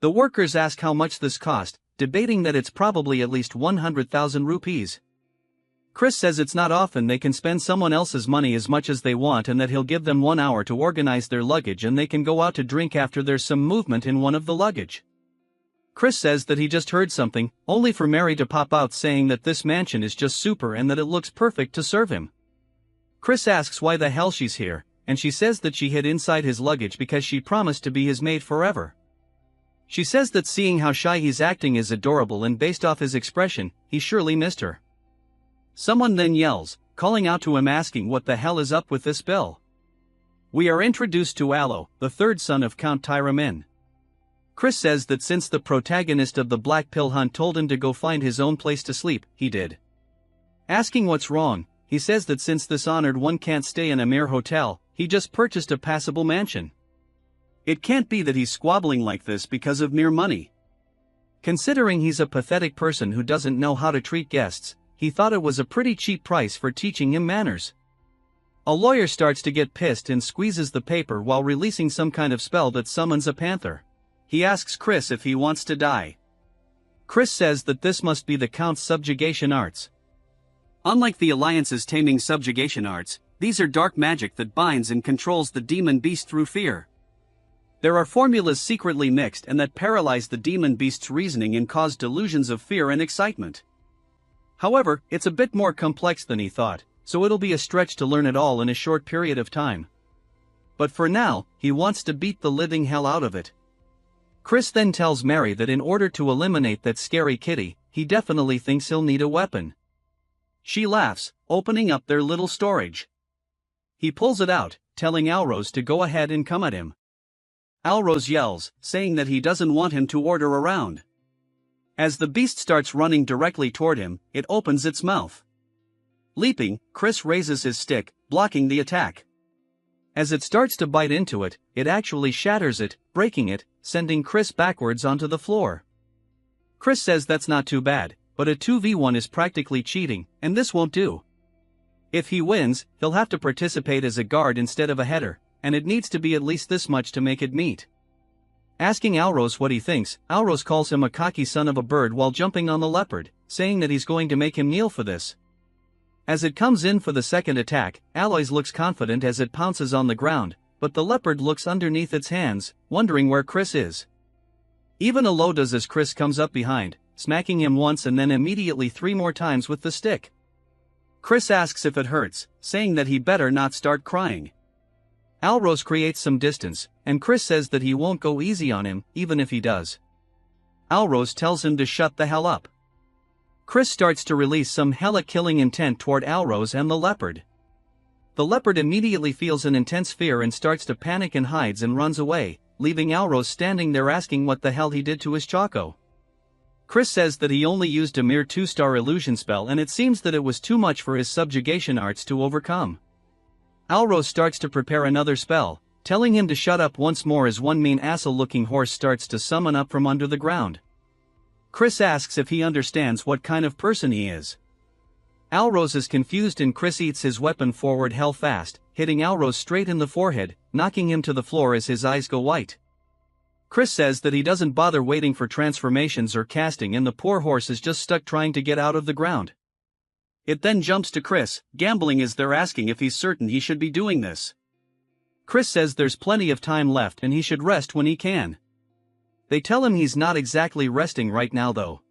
The workers ask how much this cost, debating that it's probably at least 100,000 rupees. Chris says it's not often they can spend someone else's money as much as they want and that he'll give them 1 hour to organize their luggage and they can go out to drink after there's some movement in one of the luggage. Chris says that he just heard something, only for Mary to pop out saying that this mansion is just super and that it looks perfect to serve him. Chris asks why the hell she's here, and she says that she hid inside his luggage because she promised to be his maid forever. She says that seeing how shy he's acting is adorable and based off his expression, he surely missed her. Someone then yells, calling out to him asking what the hell is up with this bill. We are introduced to Aloe, the third son of Count Tyramin. Chris says that since the protagonist of the Black Pill Hunt told him to go find his own place to sleep, he did. Asking what's wrong, he says that since this honored one can't stay in a mere hotel, he just purchased a passable mansion. It can't be that he's squabbling like this because of mere money. Considering he's a pathetic person who doesn't know how to treat guests, he thought it was a pretty cheap price for teaching him manners. A lawyer starts to get pissed and squeezes the paper while releasing some kind of spell that summons a panther. He asks Chris if he wants to die. Chris says that this must be the Count's subjugation arts. Unlike the Alliance's taming subjugation arts, these are dark magic that binds and controls the demon beast through fear. There are formulas secretly mixed and that paralyze the demon beast's reasoning and cause delusions of fear and excitement. However, it's a bit more complex than he thought, so it'll be a stretch to learn it all in a short period of time. But for now, he wants to beat the living hell out of it. Chris then tells Mary that in order to eliminate that scary kitty, he definitely thinks he'll need a weapon. She laughs, opening up their little storage. He pulls it out, telling Alrose to go ahead and come at him. Alrose yells, saying that he doesn't want him to order around. As the beast starts running directly toward him, it opens its mouth. Leaping, Chris raises his stick, blocking the attack. As it starts to bite into it, it actually shatters it, breaking it, sending Chris backwards onto the floor. Chris says that's not too bad, but a 2v1 is practically cheating, and this won't do. If he wins, he'll have to participate as a guard instead of a header, and it needs to be at least this much to make it meet. Asking Alrose what he thinks, Alrose calls him a cocky son of a bird while jumping on the leopard, saying that he's going to make him kneel for this. As it comes in for the second attack, Aloys looks confident as it pounces on the ground, but the leopard looks underneath its hands, wondering where Chris is. Even Alo does as Chris comes up behind, smacking him once and then immediately 3 more times with the stick. Chris asks if it hurts, saying that he better not start crying. Alrose creates some distance, and Chris says that he won't go easy on him, even if he does. Alrose tells him to shut the hell up. Chris starts to release some hella killing intent toward Alrose and the leopard. The leopard immediately feels an intense fear and starts to panic and hides and runs away, leaving Alrose standing there asking what the hell he did to his Choco. Chris says that he only used a mere 2-star illusion spell and it seems that it was too much for his subjugation arts to overcome. Alrose starts to prepare another spell, telling him to shut up once more as one mean asshole-looking horse starts to summon up from under the ground. Chris asks if he understands what kind of person he is. Alrose is confused and Chris eats his weapon forward hell fast, hitting Alrose straight in the forehead, knocking him to the floor as his eyes go white. Chris says that he doesn't bother waiting for transformations or casting and the poor horse is just stuck trying to get out of the ground. It then jumps to Chris, gambling as they're asking if he's certain he should be doing this. Chris says there's plenty of time left and he should rest when he can. They tell him he's not exactly resting right now though.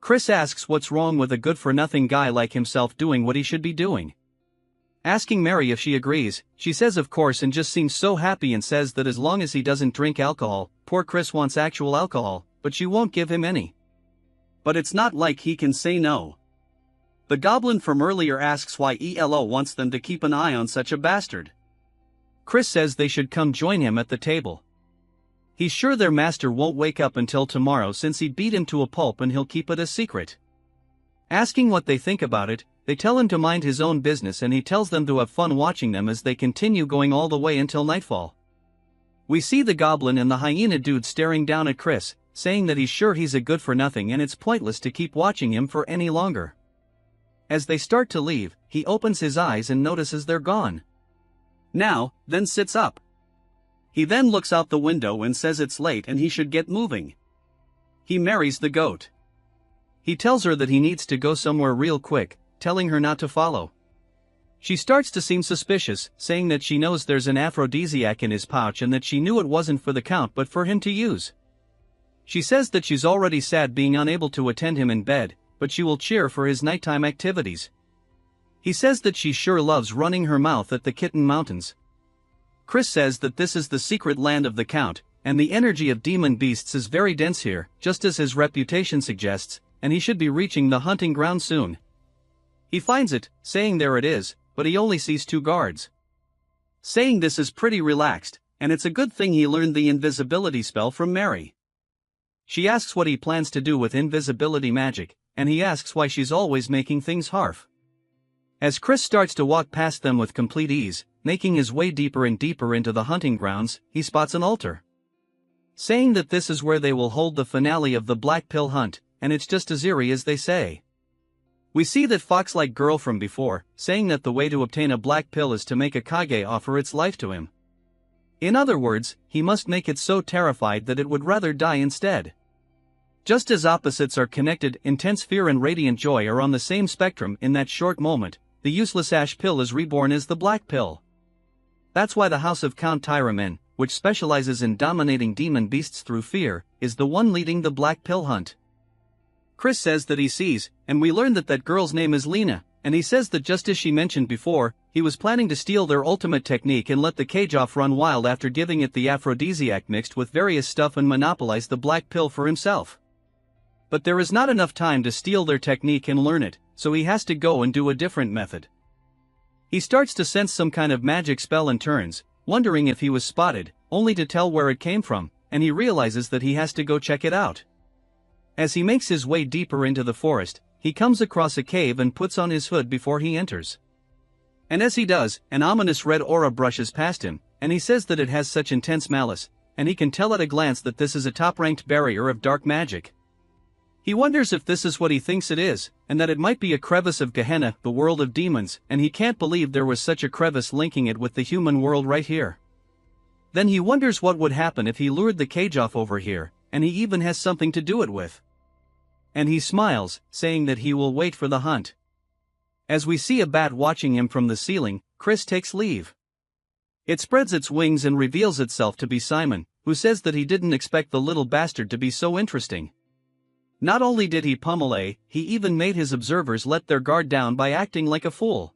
Chris asks what's wrong with a good-for-nothing guy like himself doing what he should be doing. Asking Mary if she agrees, she says of course and just seems so happy and says that as long as he doesn't drink alcohol. Poor Chris wants actual alcohol, but she won't give him any. But it's not like he can say no. The goblin from earlier asks why ELO wants them to keep an eye on such a bastard. Chris says they should come join him at the table. He's sure their master won't wake up until tomorrow since he beat him to a pulp and he'll keep it a secret. Asking what they think about it, they tell him to mind his own business and he tells them to have fun watching them as they continue going all the way until nightfall. We see the goblin and the hyena dude staring down at Chris, saying that he's sure he's a good for nothing and it's pointless to keep watching him for any longer. As they start to leave, he opens his eyes and notices they're gone. Now, then sits up. He then looks out the window and says it's late and he should get moving. He marries the goat. He tells her that he needs to go somewhere real quick, telling her not to follow. She starts to seem suspicious, saying that she knows there's an aphrodisiac in his pouch and that she knew it wasn't for the count but for him to use. She says that she's already sad being unable to attend him in bed, but she will cheer for his nighttime activities. He says that she sure loves running her mouth at the Kitten Mountains. Chris says that this is the secret land of the Count, and the energy of demon beasts is very dense here, just as his reputation suggests, and he should be reaching the hunting ground soon. He finds it, saying there it is, but he only sees 2 guards. Saying this is pretty relaxed, and it's a good thing he learned the invisibility spell from Mary. She asks what he plans to do with invisibility magic, and he asks why she's always making things harf. As Chris starts to walk past them with complete ease, making his way deeper and deeper into the hunting grounds, he spots an altar. Saying that this is where they will hold the finale of the Black Pill hunt, and it's just as eerie as they say. We see that fox-like girl from before, saying that the way to obtain a black pill is to make a kage offer its life to him. In other words, he must make it so terrified that it would rather die instead. Just as opposites are connected, intense fear and radiant joy are on the same spectrum in that short moment, the useless ash pill is reborn as the black pill. That's why the House of Count Tyramen, which specializes in dominating demon beasts through fear, is the one leading the black pill hunt. Chris says that he sees, and we learn that that girl's name is Lena, and he says that just as she mentioned before, he was planning to steal their ultimate technique and let the cage off run wild after giving it the aphrodisiac mixed with various stuff and monopolize the black pill for himself. But there is not enough time to steal their technique and learn it, so he has to go and do a different method. He starts to sense some kind of magic spell and turns, wondering if he was spotted, only to tell where it came from, and he realizes that he has to go check it out. As he makes his way deeper into the forest, he comes across a cave and puts on his hood before he enters. And as he does, an ominous red aura brushes past him, and he says that it has such intense malice, and he can tell at a glance that this is a top-ranked barrier of dark magic. He wonders if this is what he thinks it is, and that it might be a crevice of Gehenna, the world of demons, and he can't believe there was such a crevice linking it with the human world right here. Then he wonders what would happen if he lured the cage off over here, and he even has something to do it with. And he smiles, saying that he will wait for the hunt. As we see a bat watching him from the ceiling, Chris takes leave. It spreads its wings and reveals itself to be Simon, who says that he didn't expect the little bastard to be so interesting. Not only did he pummel he even made his observers let their guard down by acting like a fool.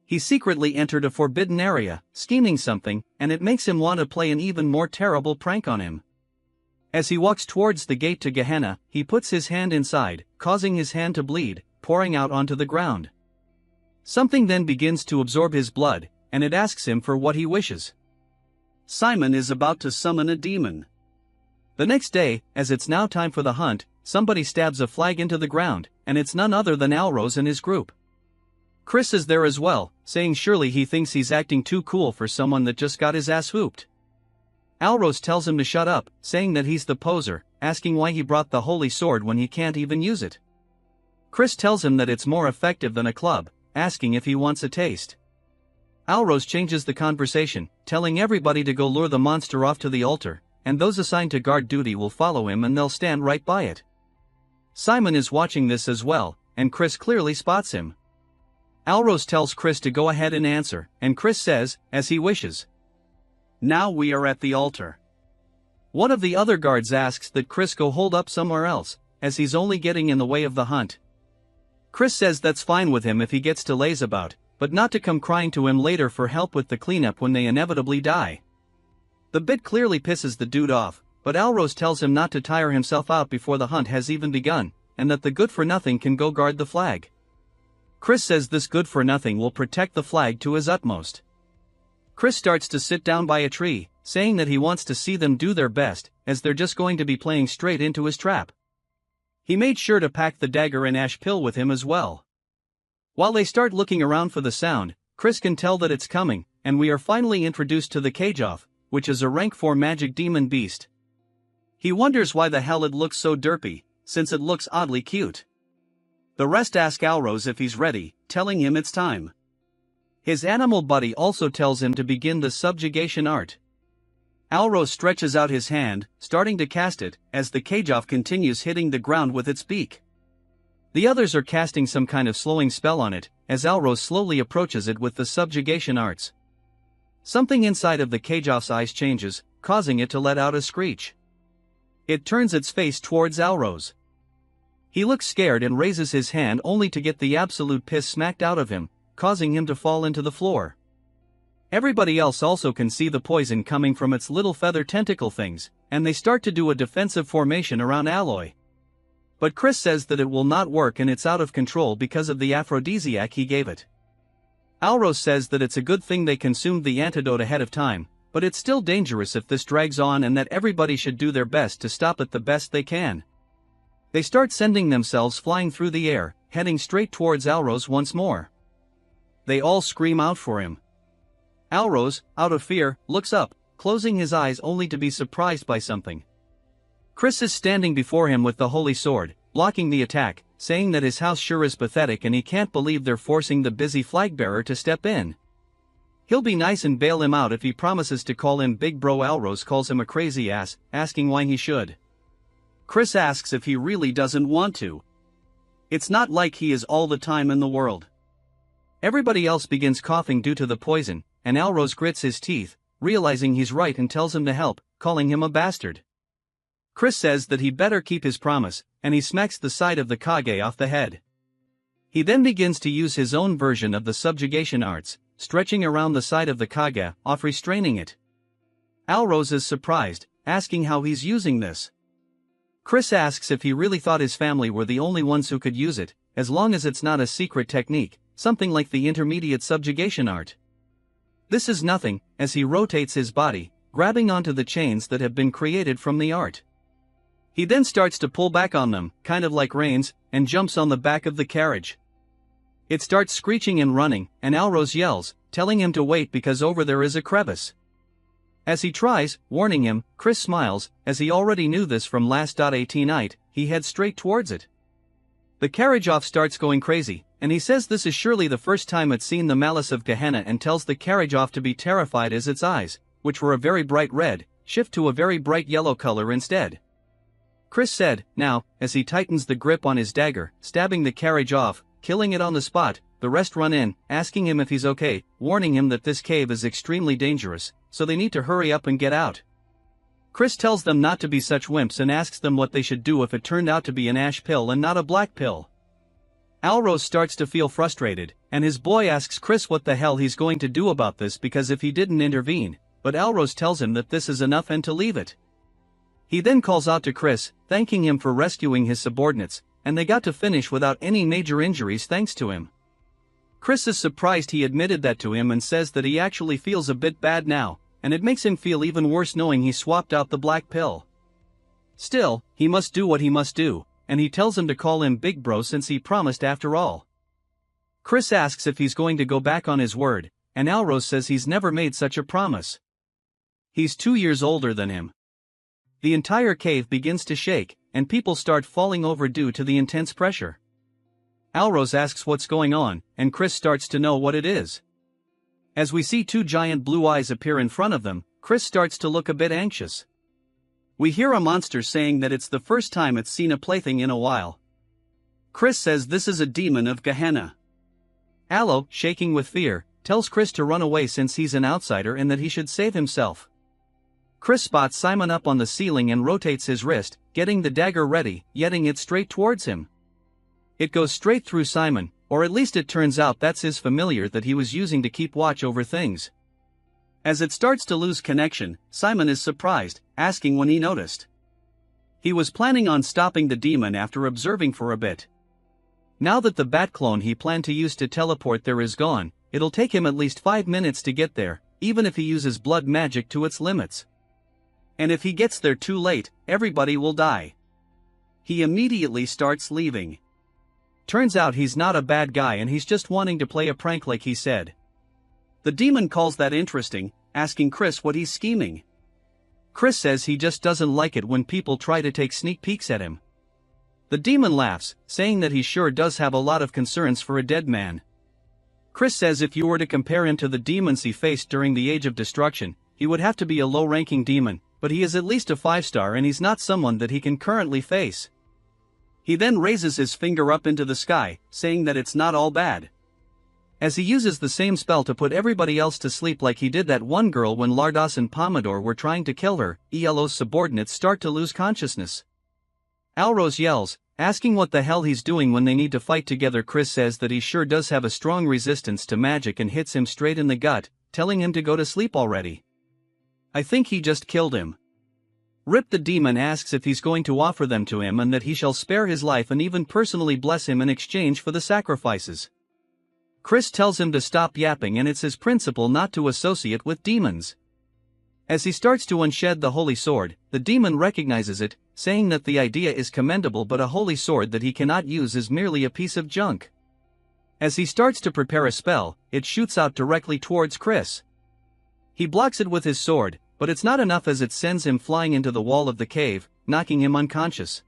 He secretly entered a forbidden area, scheming something, and it makes him want to play an even more terrible prank on him. As he walks towards the gate to Gehenna, he puts his hand inside, causing his hand to bleed, pouring out onto the ground. Something then begins to absorb his blood, and it asks him for what he wishes. Simon is about to summon a demon. The next day, as it's now time for the hunt, somebody stabs a flag into the ground, and it's none other than Alrose and his group. Chris is there as well, saying surely he thinks he's acting too cool for someone that just got his ass whooped. Alrose tells him to shut up, saying that he's the poser, asking why he brought the holy sword when he can't even use it. Chris tells him that it's more effective than a club, asking if he wants a taste. Alrose changes the conversation, telling everybody to go lure the monster off to the altar, and those assigned to guard duty will follow him and they'll stand right by it. Simon is watching this as well, and Chris clearly spots him. Alrose tells Chris to go ahead and answer, and Chris says, as he wishes. Now we are at the altar. One of the other guards asks that Chris go hold up somewhere else, as he's only getting in the way of the hunt. Chris says that's fine with him if he gets to laze about, but not to come crying to him later for help with the cleanup when they inevitably die. The bit clearly pisses the dude off, but Alrose tells him not to tire himself out before the hunt has even begun, and that the good-for-nothing can go guard the flag. Chris says this good-for-nothing will protect the flag to his utmost. Chris starts to sit down by a tree, saying that he wants to see them do their best, as they're just going to be playing straight into his trap. He made sure to pack the dagger and ash pill with him as well. While they start looking around for the sound, Chris can tell that it's coming, and we are finally introduced to the Cageoff, which is a rank 4 magic demon beast. He wonders why the hell it looks so derpy, since it looks oddly cute. The rest ask Alrose if he's ready, telling him it's time. His animal buddy also tells him to begin the subjugation art. Alrose stretches out his hand, starting to cast it, as the Cageoff continues hitting the ground with its beak. The others are casting some kind of slowing spell on it, as Alrose slowly approaches it with the subjugation arts. Something inside of the Cageoff's eyes changes, causing it to let out a screech. It turns its face towards Alrose. He looks scared and raises his hand only to get the absolute piss smacked out of him, causing him to fall into the floor. Everybody else also can see the poison coming from its little feather tentacle things, and they start to do a defensive formation around Alloy. But Chris says that it will not work and it's out of control because of the aphrodisiac he gave it. Alrose says that it's a good thing they consumed the antidote ahead of time, but it's still dangerous if this drags on and that everybody should do their best to stop it the best they can. They start sending themselves flying through the air, heading straight towards Alrose once more. They all scream out for him. Alrose, out of fear, looks up, closing his eyes only to be surprised by something. Chris is standing before him with the holy sword, blocking the attack, saying that his house sure is pathetic and he can't believe they're forcing the busy flagbearer to step in. He'll be nice and bail him out if he promises to call him Big Bro. Alrose calls him a crazy ass, asking why he should. Chris asks if he really doesn't want to. It's not like he is all the time in the world. Everybody else begins coughing due to the poison, and Alrose grits his teeth, realizing he's right and tells him to help, calling him a bastard. Chris says that he better keep his promise, and he smacks the side of the Kage off the head. He then begins to use his own version of the subjugation arts, stretching around the side of the Kage, off restraining it. Alrose is surprised, asking how he's using this. Chris asks if he really thought his family were the only ones who could use it, as long as it's not a secret technique, something like the intermediate subjugation art. This is nothing, as he rotates his body, grabbing onto the chains that have been created from the art. He then starts to pull back on them, kind of like reins, and jumps on the back of the carriage. It starts screeching and running, and Alrose yells, telling him to wait because over there is a crevice. As he tries, warning him, Chris smiles, as he already knew this from last 18 night, he heads straight towards it. The Cageoff starts going crazy, and he says this is surely the first time it's seen the malice of Gehenna and tells the Cageoff to be terrified as its eyes, which were a very bright red, shift to a very bright yellow color instead. Chris said, now, as he tightens the grip on his dagger, stabbing the Cageoff, killing it on the spot. The rest run in, asking him if he's okay, warning him that this cave is extremely dangerous, so they need to hurry up and get out. Chris tells them not to be such wimps and asks them what they should do if it turned out to be an ash pill and not a black pill. Alrose starts to feel frustrated, and his boy asks Chris what the hell he's going to do about this because if he didn't intervene, but Alrose tells him that this is enough and to leave it. He then calls out to Chris, thanking him for rescuing his subordinates, and they got to finish without any major injuries thanks to him. Chris is surprised he admitted that to him and says that he actually feels a bit bad now, and it makes him feel even worse knowing he swapped out the black pill. Still, he must do what he must do, and he tells him to call him Big Bro since he promised after all. Chris asks if he's going to go back on his word, and Alrose says he's never made such a promise. He's 2 years older than him. The entire cave begins to shake, and people start falling over due to the intense pressure. Alrose asks what's going on, and Chris starts to know what it is. As we see two giant blue eyes appear in front of them, Chris starts to look a bit anxious. We hear a monster saying that it's the first time it's seen a plaything in a while. Chris says this is a demon of Gehenna. Allo, shaking with fear, tells Chris to run away since he's an outsider and that he should save himself. Chris spots Simon up on the ceiling and rotates his wrist, getting the dagger ready, yetting it straight towards him. It goes straight through Simon, Or at least it turns out that's his familiar that he was using to keep watch over things. As it starts to lose connection, Simon is surprised, asking when he noticed. He was planning on stopping the demon after observing for a bit. Now that the bat clone he planned to use to teleport there is gone, it'll take him at least 5 minutes to get there, even if he uses blood magic to its limits. And if he gets there too late, everybody will die. He immediately starts leaving. Turns out he's not a bad guy and he's just wanting to play a prank like he said. The demon calls that interesting, asking Chris what he's scheming. Chris says he just doesn't like it when people try to take sneak peeks at him. The demon laughs, saying that he sure does have a lot of concerns for a dead man. Chris says if you were to compare him to the demons he faced during the Age of Destruction, he would have to be a low-ranking demon, but he is at least a 5-star and he's not someone that he can currently face. He then raises his finger up into the sky, saying that it's not all bad. As he uses the same spell to put everybody else to sleep like he did that one girl when Lardos and Pomodore were trying to kill her, ELO's subordinates start to lose consciousness. Alrose yells, asking what the hell he's doing when they need to fight together. Chris says that he sure does have a strong resistance to magic and hits him straight in the gut, telling him to go to sleep already. I think he just killed him. Rip the demon asks if he's going to offer them to him and that he shall spare his life and even personally bless him in exchange for the sacrifices. Chris tells him to stop yapping and it's his principle not to associate with demons. As he starts to unshed the holy sword, the demon recognizes it, saying that the idea is commendable but a holy sword that he cannot use is merely a piece of junk. As he starts to prepare a spell, it shoots out directly towards Chris. He blocks it with his sword, but it's not enough as it sends him flying into the wall of the cave, knocking him unconscious.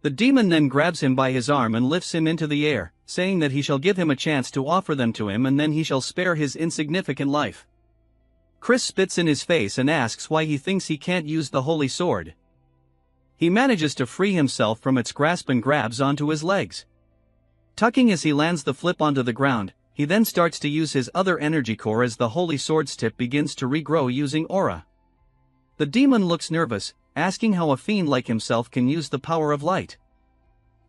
The demon then grabs him by his arm and lifts him into the air, saying that he shall give him a chance to offer them to him and then he shall spare his insignificant life. Chris spits in his face and asks why he thinks he can't use the holy sword. He manages to free himself from its grasp and grabs onto his legs. Tucking as he lands the flip onto the ground, he then starts to use his other energy core as the holy sword's tip begins to regrow using aura. The demon looks nervous, asking how a fiend like himself can use the power of light.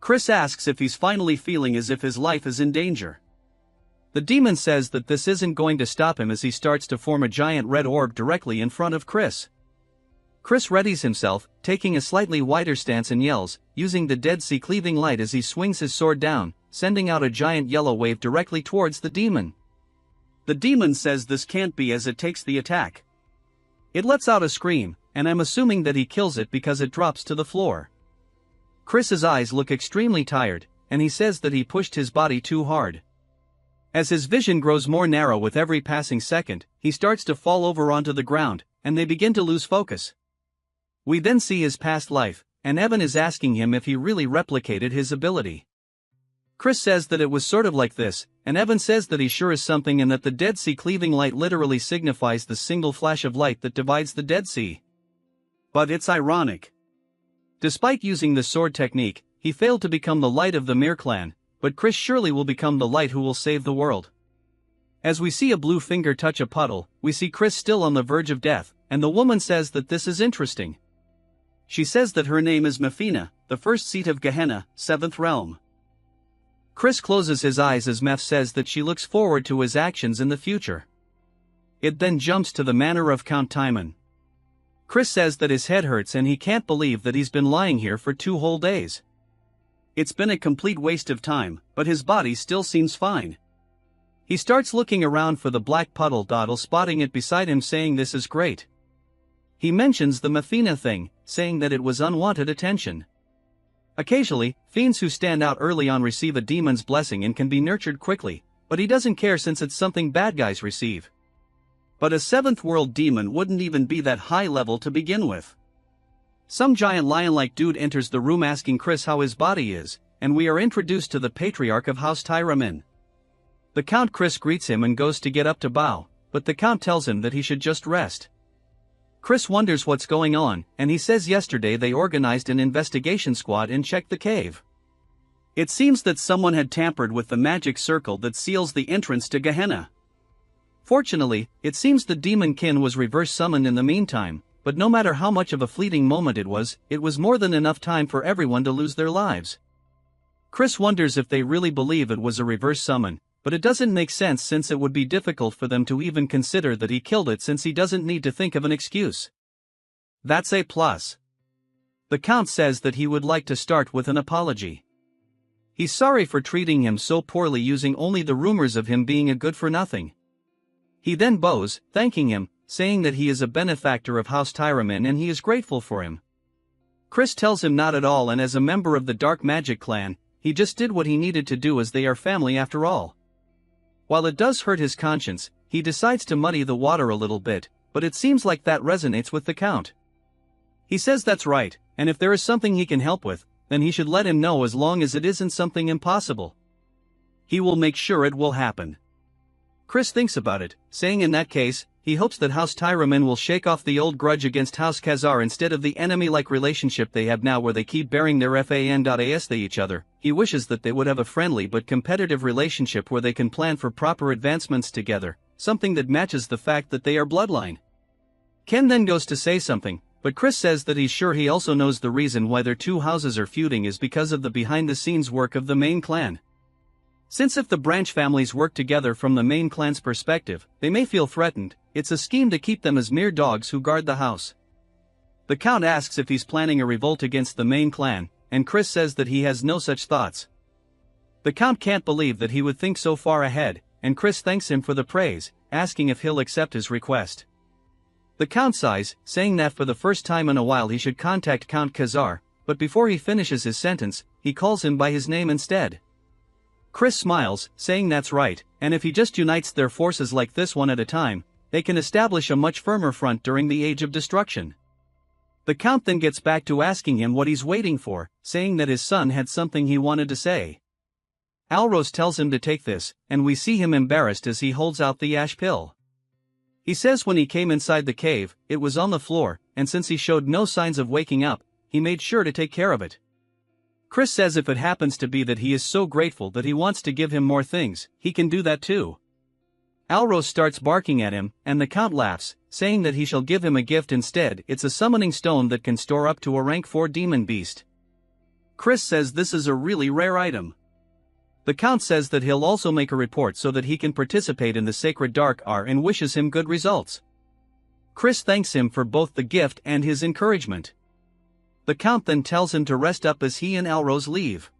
Chris asks if he's finally feeling as if his life is in danger. The demon says that this isn't going to stop him as he starts to form a giant red orb directly in front of Chris. Chris readies himself, taking a slightly wider stance and yells, using the Dead Sea cleaving light as he swings his sword down, sending out a giant yellow wave directly towards the demon. The demon says this can't be as it takes the attack. It lets out a scream, and I'm assuming that he kills it because it drops to the floor. Chris's eyes look extremely tired, and he says that he pushed his body too hard. As his vision grows more narrow with every passing second, he starts to fall over onto the ground, and they begin to lose focus. We then see his past life, and Evan is asking him if he really replicated his ability. Chris says that it was sort of like this, and Evan says that he sure is something and that the Dead Sea cleaving light literally signifies the single flash of light that divides the Dead Sea. But it's ironic. Despite using the sword technique, he failed to become the light of the Mir clan, but Chris surely will become the light who will save the world. As we see a blue finger touch a puddle, we see Chris still on the verge of death, and the woman says that this is interesting. She says that her name is Mefina, the first seat of Gehenna, 7th realm. Chris closes his eyes as Meph says that she looks forward to his actions in the future. It then jumps to the manor of Count Timon. Chris says that his head hurts and he can't believe that he's been lying here for 2 whole days. It's been a complete waste of time, but his body still seems fine. He starts looking around for the black puddle dottle, spotting it beside him, saying this is great. He mentions the Mefina thing, saying that it was unwanted attention. Occasionally, fiends who stand out early on receive a demon's blessing and can be nurtured quickly, but he doesn't care since it's something bad guys receive. But a 7th world demon wouldn't even be that high level to begin with. Some giant lion-like dude enters the room asking Chris how his body is, and we are introduced to the patriarch of House Tyramin. The Count Chris greets him and goes to get up to bow, but the Count tells him that he should just rest. Chris wonders what's going on, and he says yesterday they organized an investigation squad and checked the cave. It seems that someone had tampered with the magic circle that seals the entrance to Gehenna. Fortunately, it seems the demon kin was reverse summoned in the meantime, but no matter how much of a fleeting moment it was more than enough time for everyone to lose their lives. Chris wonders if they really believe it was a reverse summon, but it doesn't make sense since it would be difficult for them to even consider that he killed it since he doesn't need to think of an excuse. That's a plus. The Count says that he would like to start with an apology. He's sorry for treating him so poorly using only the rumors of him being a good-for-nothing. He then bows, thanking him, saying that he is a benefactor of House Tyraman and he is grateful for him. Chris tells him not at all, and as a member of the Dark Magic clan, he just did what he needed to do as they are family after all. While it does hurt his conscience, he decides to muddy the water a little bit, but it seems like that resonates with the Count. He says that's right, and if there is something he can help with, then he should let him know as long as it isn't something impossible. He will make sure it will happen. Chris thinks about it, saying in that case, he hopes that House Tyraman will shake off the old grudge against House Khazar instead of the enemy-like relationship they have now where they keep bearing their fan.as they each other. He wishes that they would have a friendly but competitive relationship where they can plan for proper advancements together, something that matches the fact that they are bloodline. Ken then goes to say something, but Chris says that he's sure he also knows the reason why their two houses are feuding is because of the behind-the-scenes work of the main clan. Since if the branch families work together from the main clan's perspective, they may feel threatened, it's a scheme to keep them as mere dogs who guard the house. The Count asks if he's planning a revolt against the main clan, and Chris says that he has no such thoughts. The Count can't believe that he would think so far ahead, and Chris thanks him for the praise, asking if he'll accept his request. The Count sighs, saying that for the first time in a while he should contact Count Khazar, but before he finishes his sentence, he calls him by his name instead. Chris smiles, saying that's right, and if he just unites their forces like this one at a time, they can establish a much firmer front during the Age of Destruction. The Count then gets back to asking him what he's waiting for, saying that his son had something he wanted to say. Alros tells him to take this, and we see him embarrassed as he holds out the ash pill. He says when he came inside the cave, it was on the floor, and since he showed no signs of waking up, he made sure to take care of it. Chris says if it happens to be that he is so grateful that he wants to give him more things, he can do that too. Alros starts barking at him, and the Count laughs, saying that he shall give him a gift instead. It's a summoning stone that can store up to a rank 4 demon beast. Chris says this is a really rare item. The Count says that he'll also make a report so that he can participate in the Sacred Dark Hour and wishes him good results. Chris thanks him for both the gift and his encouragement. The Count then tells him to rest up as he and Alros leave.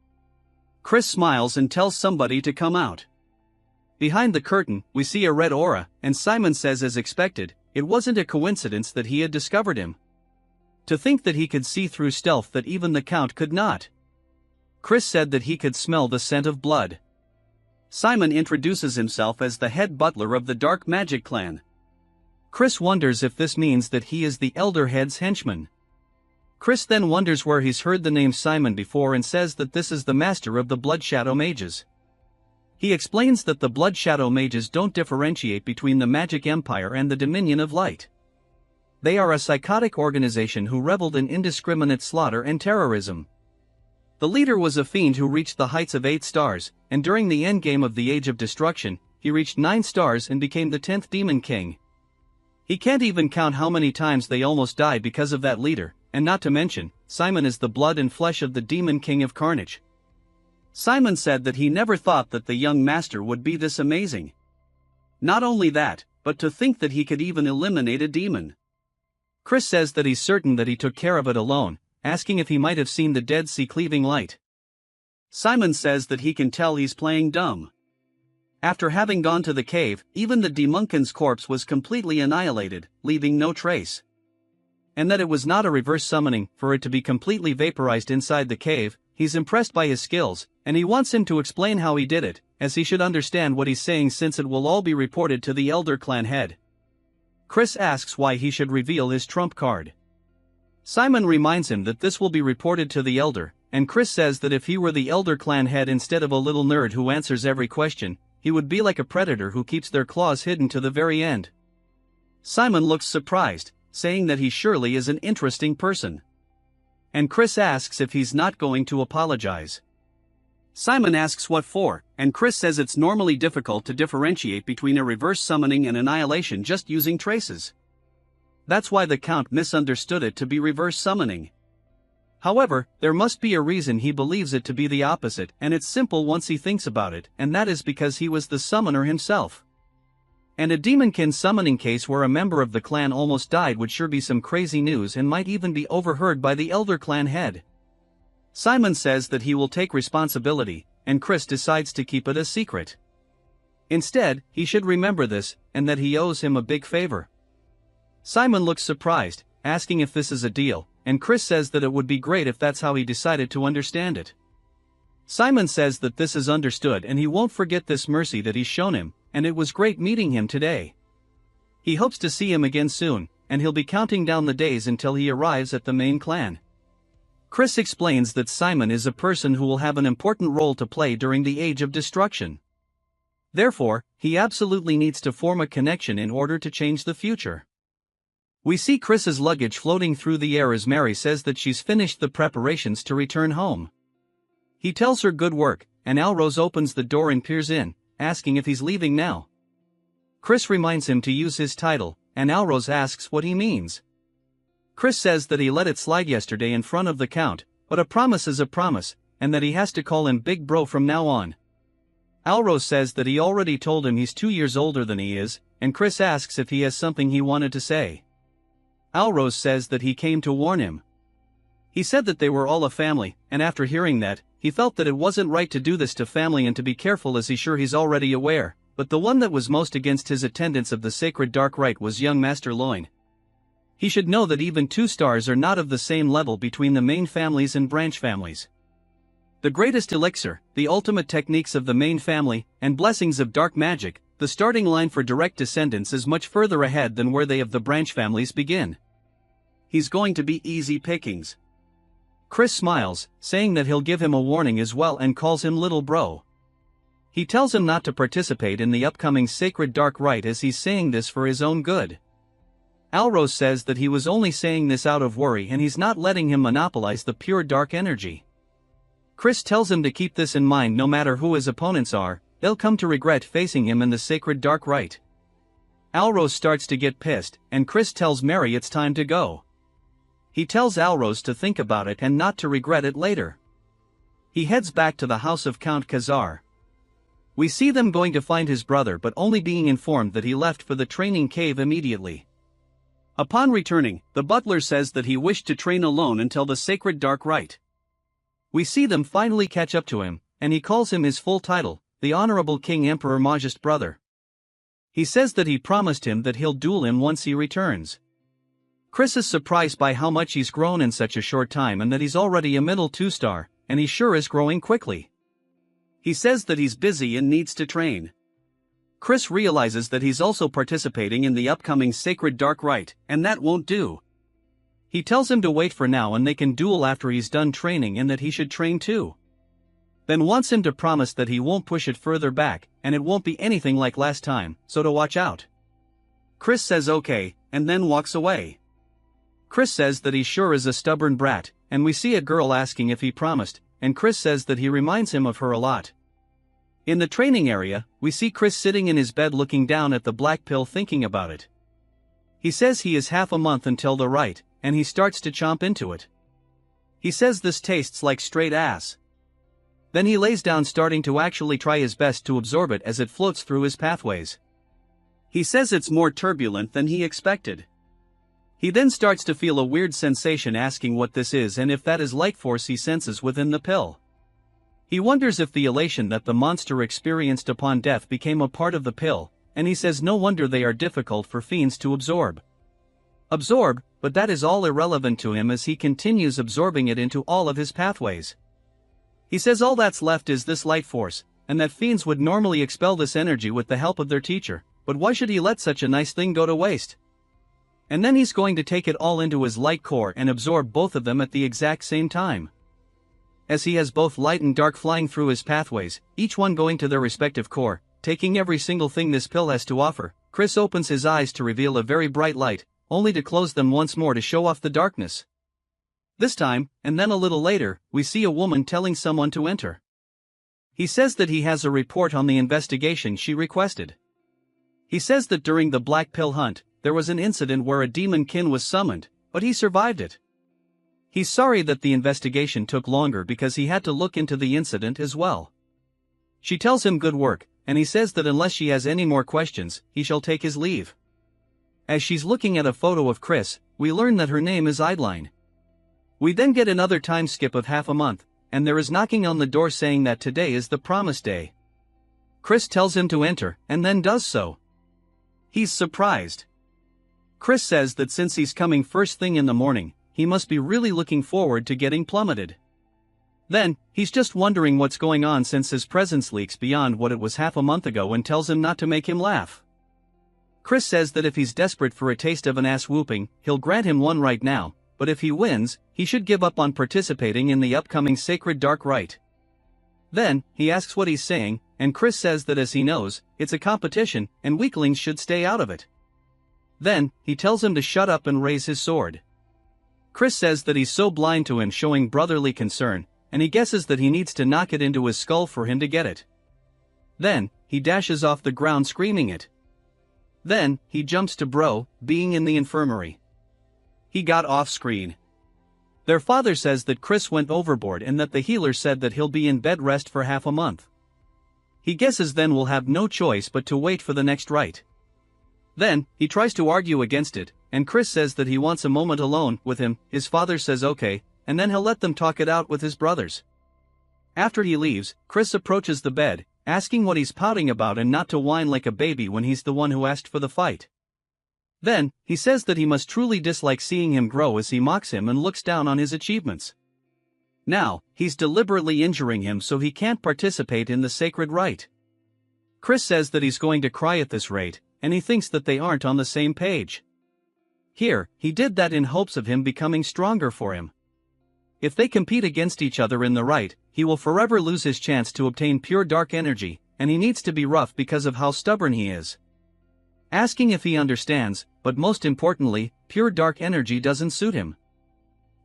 Chris smiles and tells somebody to come out. Behind the curtain, we see a red aura, and Simon says as expected, it wasn't a coincidence that he had discovered him. To think that he could see through stealth that even the Count could not. Chris said that he could smell the scent of blood. Simon introduces himself as the head butler of the Dark Magic clan. Chris wonders if this means that he is the Elder Head's henchman. Chris then wonders where he's heard the name Simon before and says that this is the master of the Blood Shadow Mages. He explains that the Blood Shadow Mages don't differentiate between the Magic Empire and the Dominion of Light. They are a psychotic organization who reveled in indiscriminate slaughter and terrorism. The leader was a fiend who reached the heights of 8 stars, and during the endgame of the Age of Destruction, he reached 9 stars and became the 10th Demon King. He can't even count how many times they almost died because of that leader, and not to mention, Simon is the blood and flesh of the Demon King of Carnage. Simon said that he never thought that the young master would be this amazing. Not only that, but to think that he could even eliminate a demon. Chris says that he's certain that he took care of it alone, asking if he might have seen the Dead Sea cleaving light. Simon says that he can tell he's playing dumb. After having gone to the cave, even the Demunkin's corpse was completely annihilated, leaving no trace. And that it was not a reverse summoning for it to be completely vaporized inside the cave. He's impressed by his skills, and he wants him to explain how he did it, as he should understand what he's saying since it will all be reported to the Elder Clan head. Chris asks why he should reveal his trump card. Simon reminds him that this will be reported to the Elder, and Chris says that if he were the Elder Clan head instead of a little nerd who answers every question, he would be like a predator who keeps their claws hidden to the very end. Simon looks surprised, saying that he surely is an interesting person. And Chris asks if he's not going to apologize. Simon asks what for, and Chris says it's normally difficult to differentiate between a reverse summoning and annihilation just using traces. That's why the Count misunderstood it to be reverse summoning. However, there must be a reason he believes it to be the opposite, and it's simple once he thinks about it, and that is because he was the summoner himself. And a demonkin summoning case where a member of the clan almost died would sure be some crazy news and might even be overheard by the elder clan head. Simon says that he will take responsibility, and Chris decides to keep it a secret. Instead, he should remember this, and that he owes him a big favor. Simon looks surprised, asking if this is a deal, and Chris says that it would be great if that's how he decided to understand it. Simon says that this is understood and he won't forget this mercy that he's shown him, and it was great meeting him today. He hopes to see him again soon, and he'll be counting down the days until he arrives at the main clan. Chris explains that Simon is a person who will have an important role to play during the Age of Destruction. Therefore, he absolutely needs to form a connection in order to change the future. We see Chris's luggage floating through the air as Mary says that she's finished the preparations to return home. He tells her good work, and Alrose opens the door and peers in, asking if he's leaving now. Chris reminds him to use his title, and Alrose asks what he means. Chris says that he let it slide yesterday in front of the Count, but a promise is a promise, and that he has to call him Big Bro from now on. Alrose says that he already told him he's 2 years older than he is, and Chris asks if he has something he wanted to say. Alrose says that he came to warn him. He said that they were all a family, and after hearing that, he felt that it wasn't right to do this to family and to be careful as he's sure he's already aware, but the one that was most against his attendance of the sacred dark rite was young Master Loin. He should know that even 2 stars are not of the same level between the main families and branch families. The greatest elixir, the ultimate techniques of the main family, and blessings of dark magic, the starting line for direct descendants is much further ahead than where they of the branch families begin. He's going to be easy pickings. Chris smiles, saying that he'll give him a warning as well and calls him Little Bro. He tells him not to participate in the upcoming sacred dark rite as he's saying this for his own good. Alrose says that he was only saying this out of worry and he's not letting him monopolize the pure dark energy. Chris tells him to keep this in mind no matter who his opponents are, they'll come to regret facing him in the sacred dark rite. Alrose starts to get pissed, and Chris tells Mary it's time to go. He tells Alrose to think about it and not to regret it later. He heads back to the house of Count Khazar. We see them going to find his brother but only being informed that he left for the training cave immediately. Upon returning, the butler says that he wished to train alone until the sacred dark rite. We see them finally catch up to him, and he calls him his full title, the Honorable King Emperor Majest Brother. He says that he promised him that he'll duel him once he returns. Chris is surprised by how much he's grown in such a short time and that he's already a middle 2-star, and he sure is growing quickly. He says that he's busy and needs to train. Chris realizes that he's also participating in the upcoming sacred dark rite, and that won't do. He tells him to wait for now and they can duel after he's done training and that he should train too. Then wants him to promise that he won't push it further back, and it won't be anything like last time, so to watch out. Chris says okay, and then walks away. Chris says that he sure is a stubborn brat, and we see a girl asking if he promised, and Chris says that he reminds him of her a lot. In the training area, we see Chris sitting in his bed looking down at the black pill thinking about it. He says he is half a month until the rite, and he starts to chomp into it. He says this tastes like straight ass. Then he lays down starting to actually try his best to absorb it as it floats through his pathways. He says it's more turbulent than he expected. He then starts to feel a weird sensation asking what this is and if that is light force he senses within the pill. He wonders if the elation that the monster experienced upon death became a part of the pill, and he says no wonder they are difficult for fiends to absorb. But that is all irrelevant to him as he continues absorbing it into all of his pathways. He says all that's left is this light force, and that fiends would normally expel this energy with the help of their teacher, but why should he let such a nice thing go to waste? And then he's going to take it all into his light core and absorb both of them at the exact same time. As he has both light and dark flying through his pathways, each one going to their respective core, taking every single thing this pill has to offer, Chris opens his eyes to reveal a very bright light, only to close them once more to show off the darkness. This time, and then a little later, we see a woman telling someone to enter. He says that he has a report on the investigation she requested. He says that during the black pill hunt, there was an incident where a demon kin was summoned, but he survived it. He's sorry that the investigation took longer because he had to look into the incident as well. She tells him good work, and he says that unless she has any more questions, he shall take his leave. As she's looking at a photo of Chris, we learn that her name is Eidline. We then get another time skip of half a month, and there is knocking on the door saying that today is the promise day. Chris tells him to enter, and then does so. He's surprised. Chris says that since he's coming first thing in the morning, he must be really looking forward to getting plummeted. Then, he's just wondering what's going on since his presence leaks beyond what it was half a month ago and tells him not to make him laugh. Chris says that if he's desperate for a taste of an ass whooping, he'll grant him one right now, but if he wins, he should give up on participating in the upcoming Sacred Dark Rite. Then, he asks what he's saying, and Chris says that as he knows, it's a competition, and weaklings should stay out of it. Then, he tells him to shut up and raise his sword. Chris says that he's so blind to him showing brotherly concern, and he guesses that he needs to knock it into his skull for him to get it. Then, he dashes off the ground screaming it. Then, he jumps to Bro, being in the infirmary. He got off screen. Their father says that Chris went overboard and that the healer said that he'll be in bed rest for half a month. He guesses then we'll have no choice but to wait for the next rite. Then, he tries to argue against it, and Chris says that he wants a moment alone with him. His father says okay, and then he'll let them talk it out with his brothers. After he leaves, Chris approaches the bed, asking what he's pouting about and not to whine like a baby when he's the one who asked for the fight. Then, he says that he must truly dislike seeing him grow as he mocks him and looks down on his achievements. Now, he's deliberately injuring him so he can't participate in the sacred rite. Chris says that he's going to cry at this rate, and he thinks that they aren't on the same page. Here, he did that in hopes of him becoming stronger for him. If they compete against each other in the rite, he will forever lose his chance to obtain pure dark energy, and he needs to be rough because of how stubborn he is. Asking if he understands, but most importantly, pure dark energy doesn't suit him.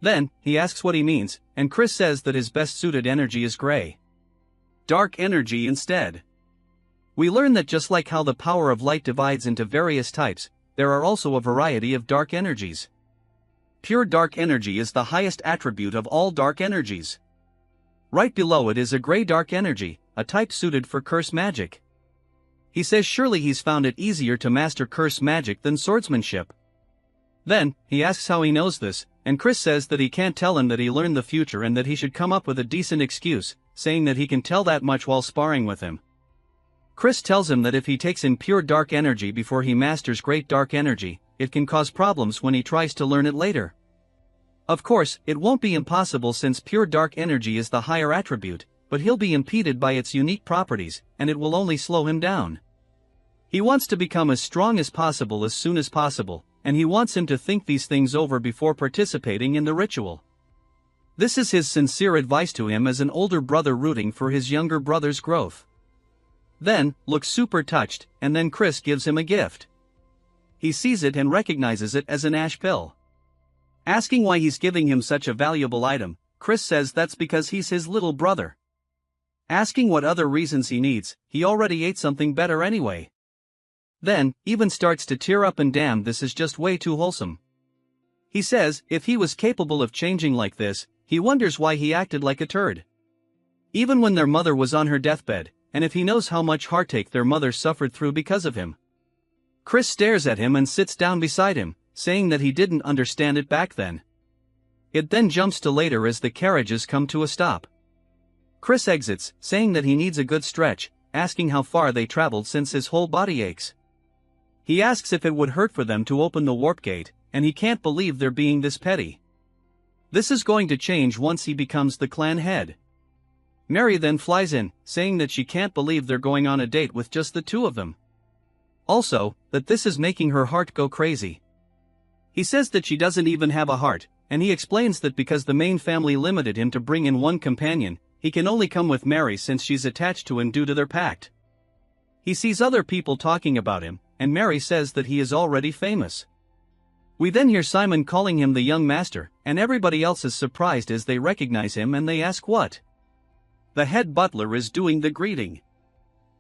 Then, he asks what he means, and Chris says that his best suited energy is gray. Dark energy instead. We learn that just like how the power of light divides into various types, there are also a variety of dark energies. Pure dark energy is the highest attribute of all dark energies. Right below it is a gray dark energy, a type suited for curse magic. He says surely he's found it easier to master curse magic than swordsmanship. Then, he asks how he knows this, and Chris says that he can't tell him that he learned the future and that he should come up with a decent excuse, saying that he can tell that much while sparring with him. Chris tells him that if he takes in pure dark energy before he masters great dark energy, it can cause problems when he tries to learn it later. Of course, it won't be impossible since pure dark energy is the higher attribute, but he'll be impeded by its unique properties, and it will only slow him down. He wants to become as strong as possible as soon as possible, and he wants him to think these things over before participating in the ritual. This is his sincere advice to him as an older brother rooting for his younger brother's growth. Then, looks super touched, and then Chris gives him a gift. He sees it and recognizes it as an ash pill. Asking why he's giving him such a valuable item, Chris says that's because he's his little brother. Asking what other reasons he needs, he already ate something better anyway. Then, even starts to tear up and damn, this is just way too wholesome. He says, if he was capable of changing like this, he wonders why he acted like a turd. Even when their mother was on her deathbed, and if he knows how much heartache their mother suffered through because of him. Chris stares at him and sits down beside him, saying that he didn't understand it back then. It then jumps to later as the carriages come to a stop. Chris exits, saying that he needs a good stretch, asking how far they traveled since his whole body aches. He asks if it would hurt for them to open the warp gate, and he can't believe they're being this petty. This is going to change once he becomes the clan head. Mary then flies in, saying that she can't believe they're going on a date with just the two of them. Also, that this is making her heart go crazy. He says that she doesn't even have a heart, and he explains that because the main family limited him to bring in one companion, he can only come with Mary since she's attached to him due to their pact. He sees other people talking about him, and Mary says that he is already famous. We then hear Simon calling him the young master, and everybody else is surprised as they recognize him and they ask what. The head butler is doing the greeting.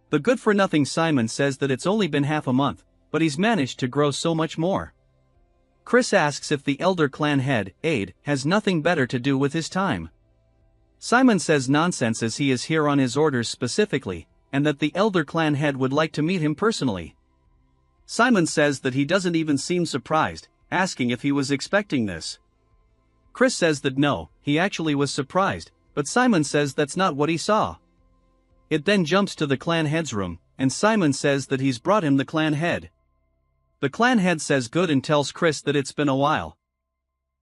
The good-for-nothing Simon says that it's only been half a month, but he's managed to grow so much more. Chris asks if the elder clan head, Aide, has nothing better to do with his time. Simon says nonsense as he is here on his orders specifically, and that the elder clan head would like to meet him personally. Simon says that he doesn't even seem surprised, asking if he was expecting this. Chris says that no, he actually was surprised, but Simon says that's not what he saw. It then jumps to the clan head's room, and Simon says that he's brought him the clan head. The clan head says good and tells Chris that it's been a while.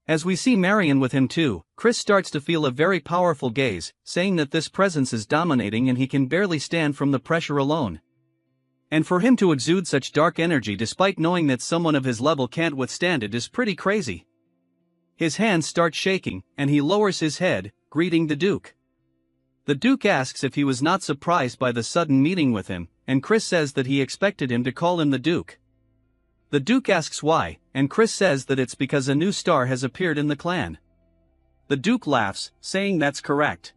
As we see Marion with him too, Chris starts to feel a very powerful gaze, saying that this presence is dominating and he can barely stand from the pressure alone. And for him to exude such dark energy despite knowing that someone of his level can't withstand it is pretty crazy. His hands start shaking, and he lowers his head, greeting the Duke. The Duke asks if he was not surprised by the sudden meeting with him, and Chris says that he expected him to call him the Duke. The Duke asks why, and Chris says that it's because a new star has appeared in the clan. The Duke laughs, saying that's correct.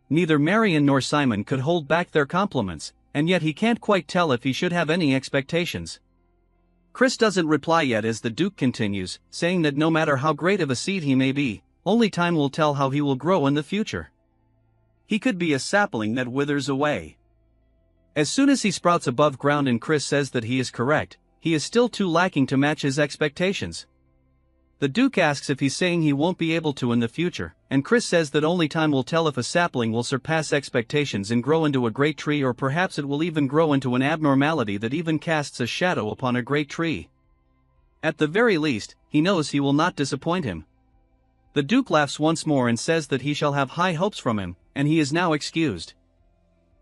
Neither Marion nor Simon could hold back their compliments, and yet he can't quite tell if he should have any expectations. Chris doesn't reply yet as the Duke continues, saying that no matter how great of a seed he may be, only time will tell how he will grow in the future. He could be a sapling that withers away. As soon as he sprouts above ground and Chris says that he is correct, he is still too lacking to match his expectations. The Duke asks if he's saying he won't be able to in the future, and Chris says that only time will tell if a sapling will surpass expectations and grow into a great tree, or perhaps it will even grow into an abnormality that even casts a shadow upon a great tree. At the very least, he knows he will not disappoint him. The Duke laughs once more and says that he shall have high hopes from him, and he is now excused.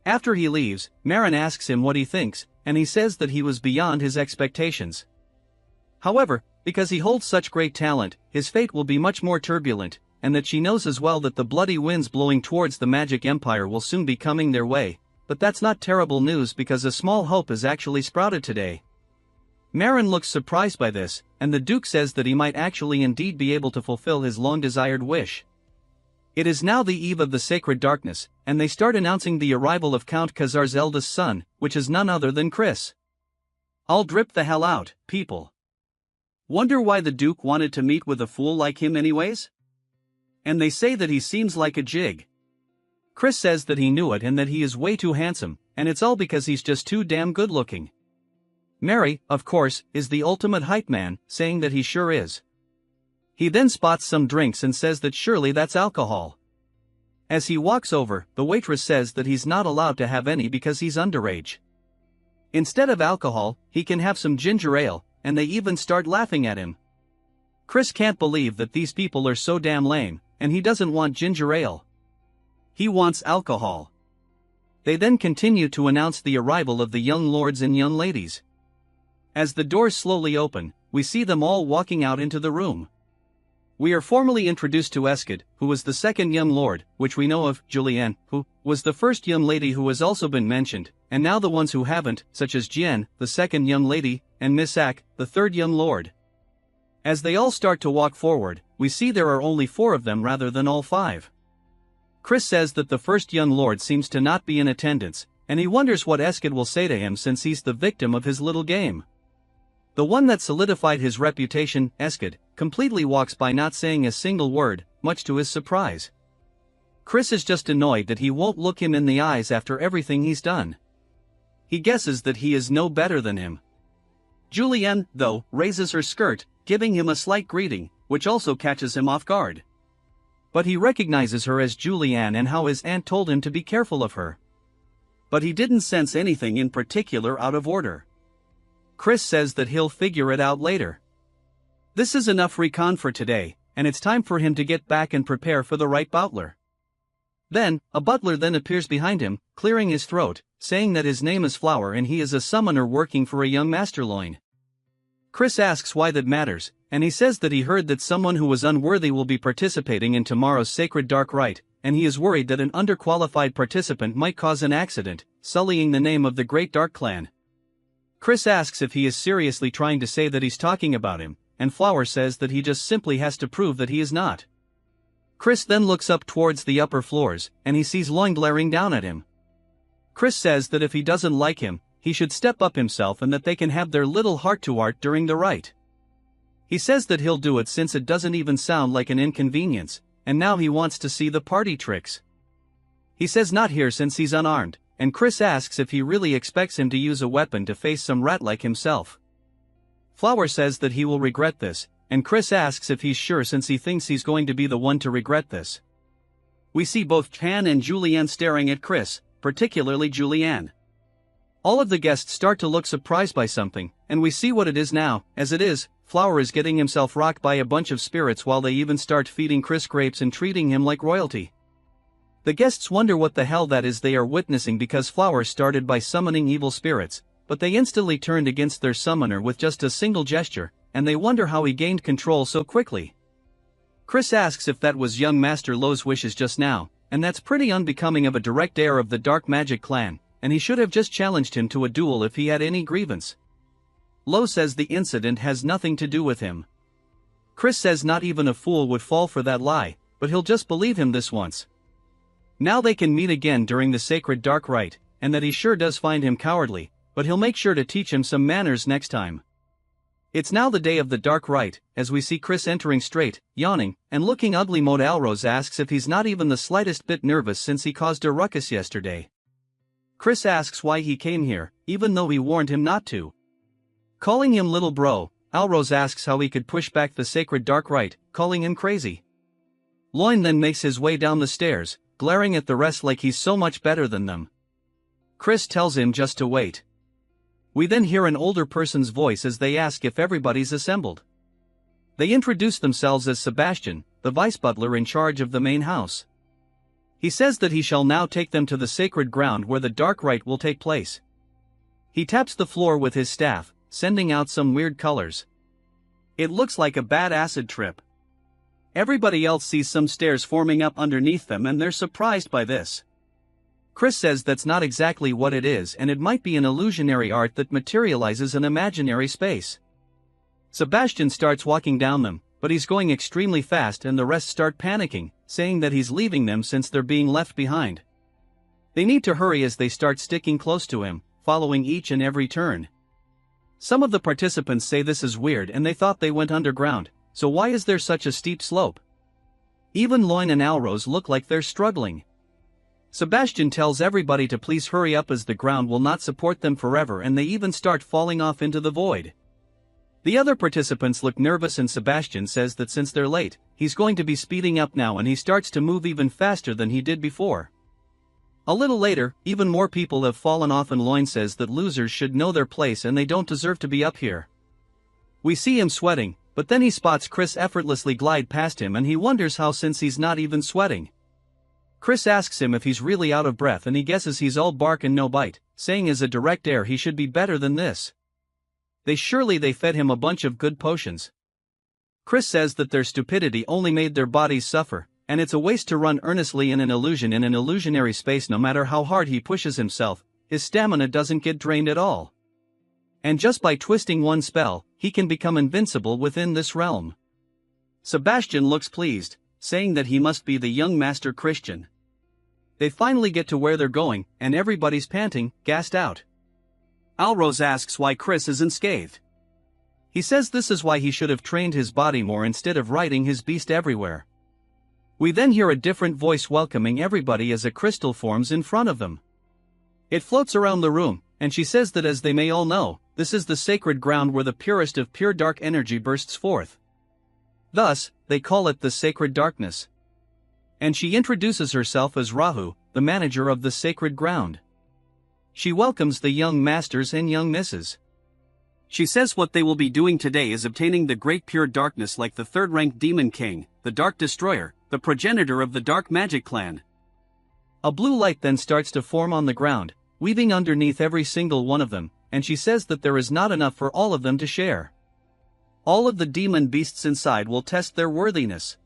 After he leaves, Marion asks him what he thinks, and he says that he was beyond his expectations. However, because he holds such great talent, his fate will be much more turbulent, and that she knows as well that the bloody winds blowing towards the magic empire will soon be coming their way, but that's not terrible news because a small hope has actually sprouted today. Marion looks surprised by this, and the Duke says that he might actually indeed be able to fulfill his long-desired wish. It is now the eve of the sacred darkness, and they start announcing the arrival of Count Khazar's eldest son, which is none other than Chris. I'll drip the hell out, people. Wonder why the Duke wanted to meet with a fool like him anyways? And they say that he seems like a jig. Chris says that he knew it and that he is way too handsome, and it's all because he's just too damn good looking. Mary, of course, is the ultimate hype man, saying that he sure is. He then spots some drinks and says that surely that's alcohol. As he walks over, the waitress says that he's not allowed to have any because he's underage. Instead of alcohol, he can have some ginger ale, and they even start laughing at him. Chris can't believe that these people are so damn lame, and he doesn't want ginger ale. He wants alcohol. They then continue to announce the arrival of the young lords and young ladies. As the doors slowly open, we see them all walking out into the room. We are formally introduced to Eskid, who was the second young lord, which we know of, Julianne, who was the first young lady who has also been mentioned, and now the ones who haven't, such as Jian, the second young lady, and Miss Ak, the third young lord. As they all start to walk forward, we see there are only 4 of them rather than all 5. Chris says that the first young lord seems to not be in attendance, and he wonders what Eskid will say to him since he's the victim of his little game. The one that solidified his reputation, Eskid, completely walks by not saying a single word, much to his surprise. Chris is just annoyed that he won't look him in the eyes after everything he's done. He guesses that he is no better than him. Julianne, though, raises her skirt, giving him a slight greeting, which also catches him off guard. But he recognizes her as Julianne and how his aunt told him to be careful of her. But he didn't sense anything in particular out of order. Chris says that he'll figure it out later. This is enough recon for today, and it's time for him to get back and prepare for the right butler. Then, a butler then appears behind him, clearing his throat, saying that his name is Flower and he is a summoner working for a young masterloin. Chris asks why that matters, and he says that he heard that someone who was unworthy will be participating in tomorrow's sacred dark rite, and he is worried that an underqualified participant might cause an accident, sullying the name of the Great Dark Clan. Chris asks if he is seriously trying to say that he's talking about him, and Flower says that he just simply has to prove that he is not. Chris then looks up towards the upper floors, and he sees Loin glaring down at him. Chris says that if he doesn't like him, he should step up himself and that they can have their little heart-to-heart during the rite. He says that he'll do it since it doesn't even sound like an inconvenience, and now he wants to see the party tricks. He says not here since he's unarmed, and Chris asks if he really expects him to use a weapon to face some rat like himself. Flower says that he will regret this, and Chris asks if he's sure since he thinks he's going to be the one to regret this. We see both Chan and Julianne staring at Chris, particularly Julianne. All of the guests start to look surprised by something, and we see what it is now. As it is, Flower is getting himself rocked by a bunch of spirits while they even start feeding Chris grapes and treating him like royalty. The guests wonder what the hell that is they are witnessing because Flower started by summoning evil spirits, but they instantly turned against their summoner with just a single gesture, and they wonder how he gained control so quickly. Chris asks if that was young Master Lo's wishes just now, and that's pretty unbecoming of a direct heir of the Dark Magic clan, and he should have just challenged him to a duel if he had any grievance. Lo says the incident has nothing to do with him. Chris says not even a fool would fall for that lie, but he'll just believe him this once. Now they can meet again during the sacred dark rite, and that he sure does find him cowardly, but he'll make sure to teach him some manners next time. It's now the day of the dark rite, as we see Chris entering straight, yawning, and looking ugly. Mode Alrose asks if he's not even the slightest bit nervous since he caused a ruckus yesterday. Chris asks why he came here, even though we warned him not to. Calling him little bro, Alrose asks how he could push back the sacred dark rite, calling him crazy. Loin then makes his way down the stairs, glaring at the rest like he's so much better than them. Chris tells him just to wait. We then hear an older person's voice as they ask if everybody's assembled. They introduce themselves as Sebastian, the vice butler in charge of the main house. He says that he shall now take them to the sacred ground where the dark rite will take place. He taps the floor with his staff, sending out some weird colors. It looks like a bad acid trip. Everybody else sees some stairs forming up underneath them and they're surprised by this. Chris says that's not exactly what it is and it might be an illusionary art that materializes an imaginary space. Sebastian starts walking down them, but he's going extremely fast and the rest start panicking, saying that he's leaving them since they're being left behind. They need to hurry as they start sticking close to him, following each and every turn. Some of the participants say this is weird and they thought they went underground, so why is there such a steep slope? Even Loin and Alrose look like they're struggling. Sebastian tells everybody to please hurry up as the ground will not support them forever and they even start falling off into the void. The other participants look nervous and Sebastian says that since they're late, he's going to be speeding up now and he starts to move even faster than he did before. A little later, even more people have fallen off and Loin says that losers should know their place and they don't deserve to be up here. We see him sweating, but then he spots Chris effortlessly glide past him and he wonders how since he's not even sweating. Chris asks him if he's really out of breath and he guesses he's all bark and no bite, saying as a direct heir he should be better than this. They fed him a bunch of good potions. Chris says that their stupidity only made their bodies suffer, and it's a waste to run earnestly in an illusion in an illusionary space. No matter how hard he pushes himself, his stamina doesn't get drained at all. And just by twisting one spell, he can become invincible within this realm. Sebastian looks pleased, saying that he must be the young Master Christian. They finally get to where they're going, and everybody's panting, gassed out. Alrose asks why Chris isn't scathed. He says this is why he should have trained his body more instead of riding his beast everywhere. We then hear a different voice welcoming everybody as a crystal forms in front of them. It floats around the room, and she says that as they may all know, this is the sacred ground where the purest of pure dark energy bursts forth. Thus, they call it the sacred darkness. And she introduces herself as Rahu, the manager of the sacred ground. She welcomes the young masters and young misses. She says what they will be doing today is obtaining the great pure darkness like the third-ranked demon king, the Dark Destroyer, the progenitor of the Dark Magic clan. A blue light then starts to form on the ground, weaving underneath every single one of them, and she says that there is not enough for all of them to share. All of the demon beasts inside will test their worthiness.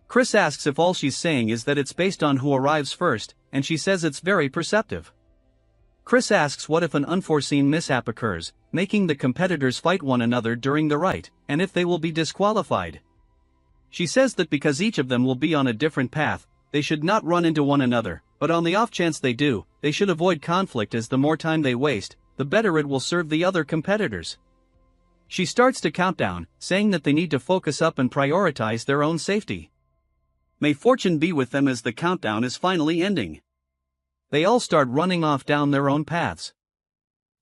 Chris asks if all she's saying is that it's based on who arrives first, and she says it's very perceptive. Chris asks what if an unforeseen mishap occurs, making the competitors fight one another during the rite, and if they will be disqualified. She says that because each of them will be on a different path, they should not run into one another, but on the off chance they do, they should avoid conflict as the more time they waste, the better it will serve the other competitors. She starts to count down, saying that they need to focus up and prioritize their own safety. May fortune be with them as the countdown is finally ending. They all start running off down their own paths.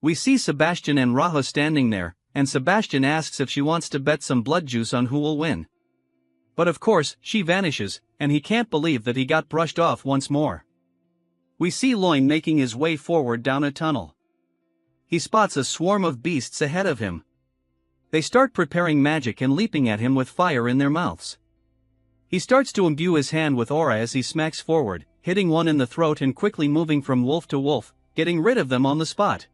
We see Sebastian and Raha standing there, and Sebastian asks if she wants to bet some blood juice on who will win. But of course, she vanishes, and he can't believe that he got brushed off once more. We see Loin making his way forward down a tunnel. He spots a swarm of beasts ahead of him. They start preparing magic and leaping at him with fire in their mouths. He starts to imbue his hand with aura as he smacks forward, hitting one in the throat and quickly moving from wolf to wolf, getting rid of them on the spot.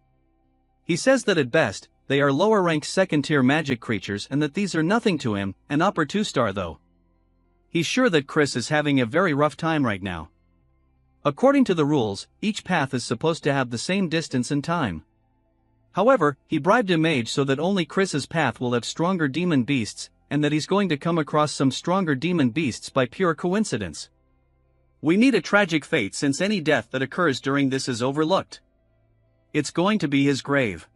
He says that at best, they are lower-ranked second-tier magic creatures and that these are nothing to him, an upper 2-star though. He's sure that Chris is having a very rough time right now. According to the rules, each path is supposed to have the same distance and time. However, he bribed a mage so that only Chris's path will have stronger demon beasts, and that he's going to come across some stronger demon beasts by pure coincidence. We need a tragic fate since any death that occurs during this is overlooked. It's going to be his grave.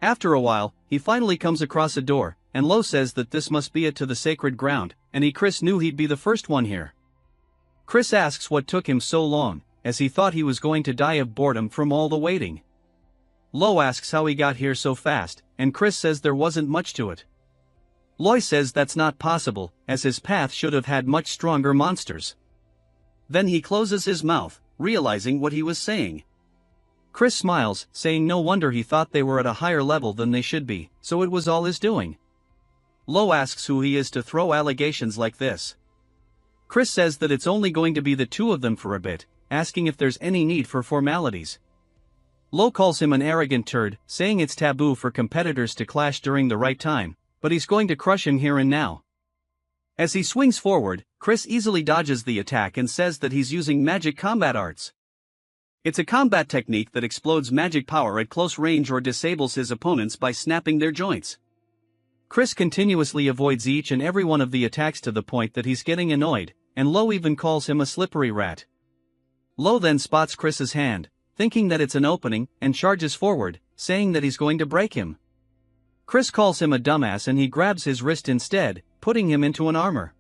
After a while, he finally comes across a door, and Lo says that this must be it to the sacred ground, and Chris knew he'd be the first one here. Chris asks what took him so long, as he thought he was going to die of boredom from all the waiting. Lo asks how he got here so fast, and Chris says there wasn't much to it. Loy says that's not possible, as his path should have had much stronger monsters. Then he closes his mouth, realizing what he was saying. Chris smiles, saying no wonder he thought they were at a higher level than they should be, so it was all his doing. Lo asks who he is to throw allegations like this. Chris says that it's only going to be the two of them for a bit, asking if there's any need for formalities. Lo calls him an arrogant turd, saying it's taboo for competitors to clash during the right time, but he's going to crush him here and now. As he swings forward, Chris easily dodges the attack and says that he's using magic combat arts. It's a combat technique that explodes magic power at close range or disables his opponents by snapping their joints. Chris continuously avoids each and every one of the attacks to the point that he's getting annoyed, and Lo even calls him a slippery rat. Lo then spots Chris's hand, thinking that it's an opening, and charges forward, saying that he's going to break him. Chris calls him a dumbass and he grabs his wrist instead, putting him into an armor.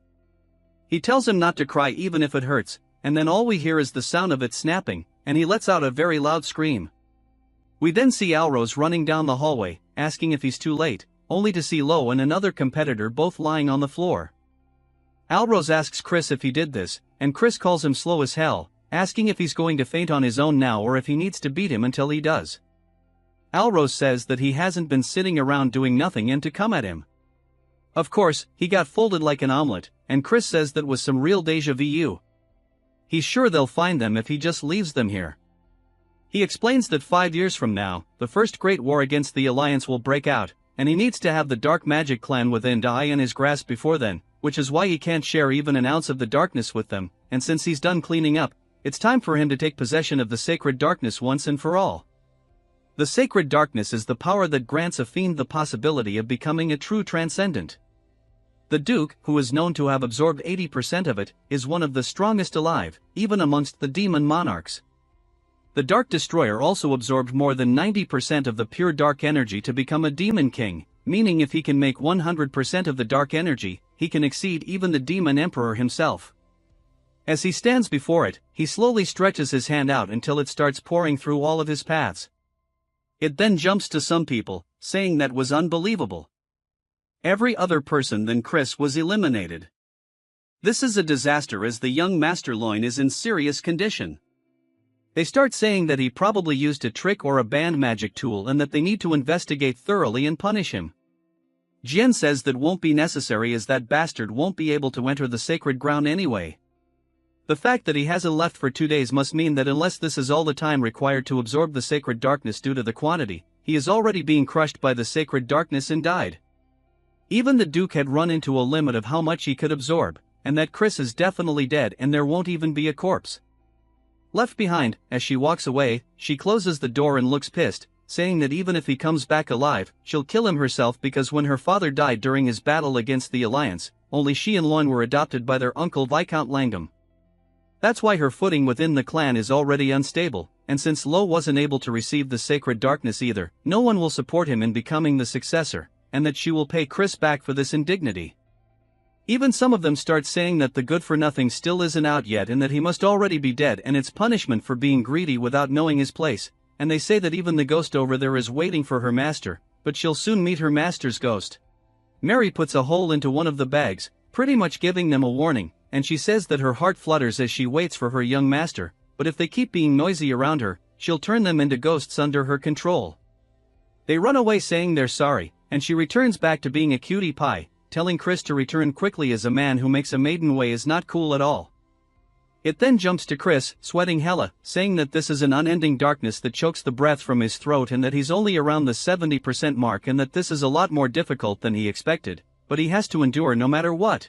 He tells him not to cry even if it hurts, and then all we hear is the sound of it snapping, and he lets out a very loud scream. We then see Alrose running down the hallway, asking if he's too late, only to see Lo and another competitor both lying on the floor. Alrose asks Chris if he did this, and Chris calls him slow as hell, asking if he's going to faint on his own now or if he needs to beat him until he does. Alrose says that he hasn't been sitting around doing nothing and to come at him. Of course, he got folded like an omelet, and Chris says that was some real deja vu. He's sure they'll find them if he just leaves them here. He explains that 5 years from now, the first great war against the Alliance will break out, and he needs to have the Dark Magic clan within die in his grasp before then, which is why he can't share even an ounce of the darkness with them, and since he's done cleaning up, it's time for him to take possession of the sacred darkness once and for all. The sacred darkness is the power that grants a fiend the possibility of becoming a true transcendent. The Duke, who is known to have absorbed 80% of it, is one of the strongest alive, even amongst the demon monarchs. The Dark Destroyer also absorbed more than 90% of the pure dark energy to become a demon king, meaning if he can make 100% of the dark energy, he can exceed even the demon emperor himself. As he stands before it, he slowly stretches his hand out until it starts pouring through all of his paths. It then jumps to some people, saying that was unbelievable. Every other person than Chris was eliminated. This is a disaster as the young Master Loin is in serious condition. They start saying that he probably used a trick or a banned magic tool and that they need to investigate thoroughly and punish him. Jian says that won't be necessary as that bastard won't be able to enter the sacred ground anyway. The fact that he hasn't left for 2 days must mean that unless this is all the time required to absorb the sacred darkness due to the quantity, he is already being crushed by the sacred darkness and died. Even the Duke had run into a limit of how much he could absorb, and that Chris is definitely dead and there won't even be a corpse. Left behind, as she walks away, she closes the door and looks pissed, saying that even if he comes back alive, she'll kill him herself because when her father died during his battle against the Alliance, only she and Loin were adopted by their uncle Viscount Langham. That's why her footing within the clan is already unstable, and since Lo wasn't able to receive the sacred darkness either, no one will support him in becoming the successor, and that she will pay Chris back for this indignity. Even some of them start saying that the good-for-nothing still isn't out yet and that he must already be dead and it's punishment for being greedy without knowing his place, and they say that even the ghost over there is waiting for her master, but she'll soon meet her master's ghost. Mary puts a hole into one of the bags, pretty much giving them a warning, and she says that her heart flutters as she waits for her young master, but if they keep being noisy around her, she'll turn them into ghosts under her control. They run away saying they're sorry, and she returns back to being a cutie pie, telling Chris to return quickly as a man who makes a maiden way is not cool at all. It then jumps to Chris, sweating hella, saying that this is an unending darkness that chokes the breath from his throat and that he's only around the 70% mark and that this is a lot more difficult than he expected, but he has to endure no matter what.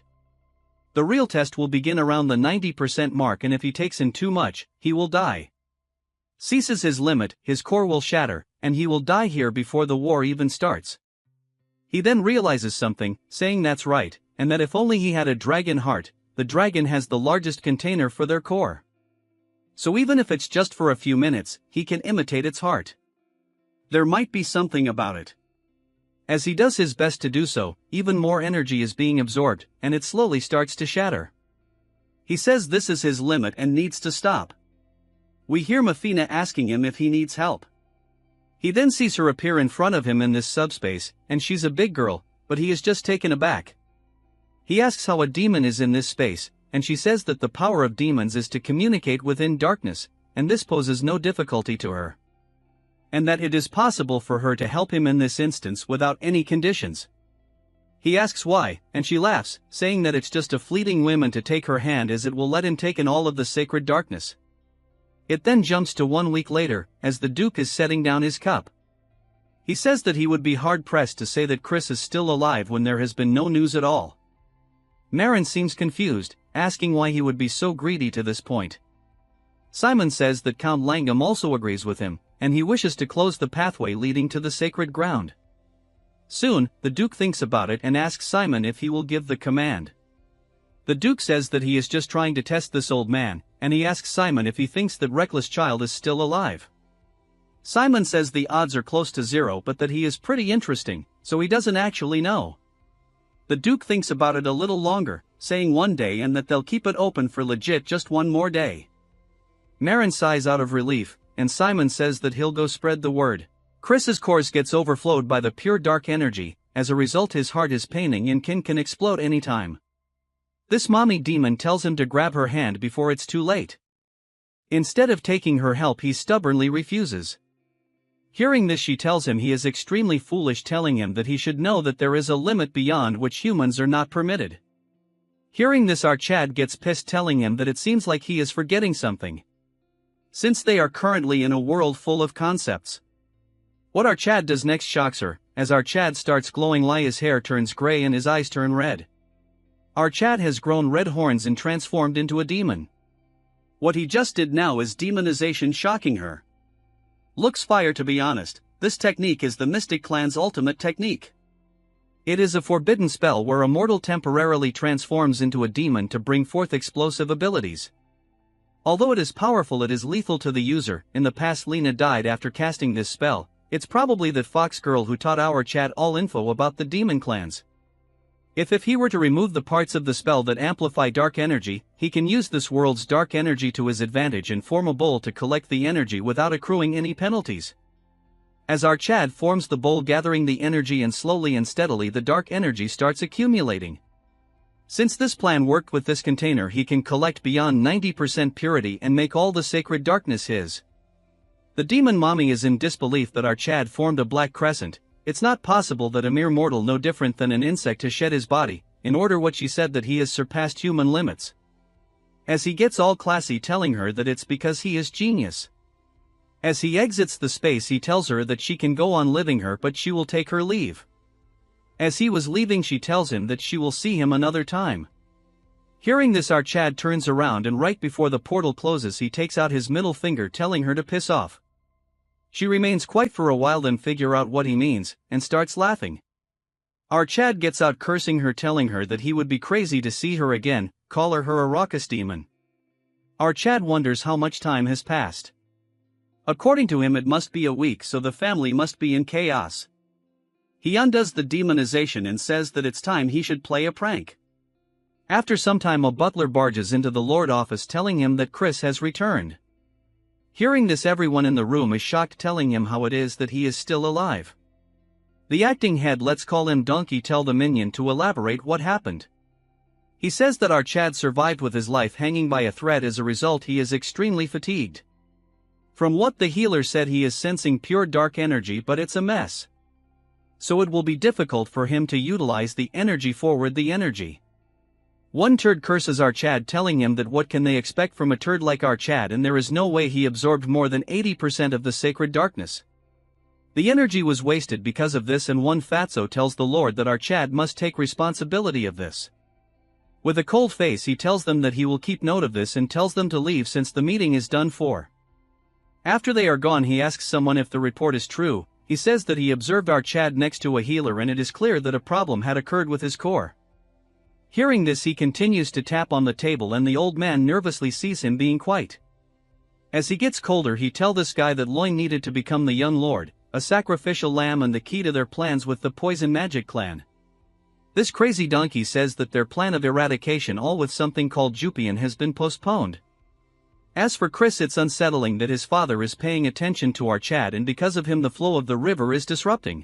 The real test will begin around the 90% mark, and if he takes in too much, he will die. Ceases his limit, his core will shatter, and he will die here before the war even starts. He then realizes something, saying that's right, and that if only he had a dragon heart, the dragon has the largest container for their core. So even if it's just for a few minutes, he can imitate its heart. There might be something about it. As he does his best to do so, even more energy is being absorbed, and it slowly starts to shatter. He says this is his limit and needs to stop. We hear Mafina asking him if he needs help. He then sees her appear in front of him in this subspace, and she's a big girl, but he is just taken aback. He asks how a demon is in this space, and she says that the power of demons is to communicate within darkness, and this poses no difficulty to her. And that it is possible for her to help him in this instance without any conditions. He asks why, and she laughs, saying that it's just a fleeting whim to take her hand as it will let him take in all of the sacred darkness. It then jumps to 1 week later, as the Duke is setting down his cup. He says that he would be hard-pressed to say that Chris is still alive when there has been no news at all. Marin seems confused, asking why he would be so greedy to this point. Simon says that Count Langham also agrees with him, and he wishes to close the pathway leading to the sacred ground. Soon, the Duke thinks about it and asks Simon if he will give the command. The Duke says that he is just trying to test this old man, and he asks Simon if he thinks that Reckless Child is still alive. Simon says the odds are close to 0 but that he is pretty interesting, so he doesn't actually know. The Duke thinks about it a little longer, saying one day and that they'll keep it open for legit just one more day. Marin sighs out of relief, and Simon says that he'll go spread the word. Chris's core gets overflowed by the pure dark energy, as a result his heart is paining and can explode anytime. This mommy demon tells him to grab her hand before it's too late. Instead of taking her help, he stubbornly refuses. Hearing this, she tells him he is extremely foolish, telling him that he should know that there is a limit beyond which humans are not permitted. Hearing this, our Chad gets pissed, telling him that it seems like he is forgetting something, since they are currently in a world full of concepts. What our Chad does next shocks her, as our Chad starts glowing, his hair turns gray and his eyes turn red. Our Chad has grown red horns and transformed into a demon. What he just did now is demonization, shocking her. Looks fire, to be honest. This technique is the Mystic Clan's ultimate technique. It is a forbidden spell where a mortal temporarily transforms into a demon to bring forth explosive abilities. Although it is powerful, it is lethal to the user. In the past, Lena died after casting this spell. It's probably that Fox girl who taught our Chad all info about the demon clans. If he were to remove the parts of the spell that amplify dark energy, he can use this world's dark energy to his advantage and form a bowl to collect the energy without accruing any penalties. As our Chad forms the bowl, gathering the energy, and slowly and steadily the dark energy starts accumulating. Since this plan worked with this container, he can collect beyond 90% purity and make all the sacred darkness his. The demon mommy is in disbelief that our Chad formed a black crescent. It's not possible that a mere mortal no different than an insect has shed his body, in order what she said that he has surpassed human limits. As he gets all classy, telling her that it's because he is genius. As he exits the space, he tells her that she can go on living her, but she will take her leave. As he was leaving, she tells him that she will see him another time. Hearing this, our Chad turns around and right before the portal closes, he takes out his middle finger, telling her to piss off. She remains quiet for a while, then figure out what he means, and starts laughing. Our Chad gets out cursing her, telling her that he would be crazy to see her again, call her a raucous demon. Our Chad wonders how much time has passed. According to him, it must be a week, so the family must be in chaos. He undoes the demonization and says that it's time he should play a prank. After some time, a butler barges into the Lord office telling him that Chris has returned. Hearing this, everyone in the room is shocked, telling him how it is that he is still alive. The acting head, let's call him Donkey, tell the minion to elaborate what happened. He says that our Chad survived with his life hanging by a thread. As a result, he is extremely fatigued. From what the healer said, he is sensing pure dark energy, but it's a mess. So it will be difficult for him to utilize the energy forward the energy. One turd curses our Chad, telling him that what can they expect from a turd like our Chad, and there is no way he absorbed more than 80% of the sacred darkness. The energy was wasted because of this, and one fatso tells the Lord that our Chad must take responsibility of this. With a cold face, he tells them that he will keep note of this and tells them to leave since the meeting is done for. After they are gone, he asks someone if the report is true. He says that he observed our Chad next to a healer and it is clear that a problem had occurred with his core. Hearing this, he continues to tap on the table and the old man nervously sees him being quiet. As he gets colder, he tells this guy that Loin needed to become the young lord, a sacrificial lamb, and the key to their plans with the poison magic clan. This crazy donkey says that their plan of eradication, all with something called Jupian, has been postponed. As for Chris, it's unsettling that his father is paying attention to our Chad, and because of him the flow of the river is disrupting.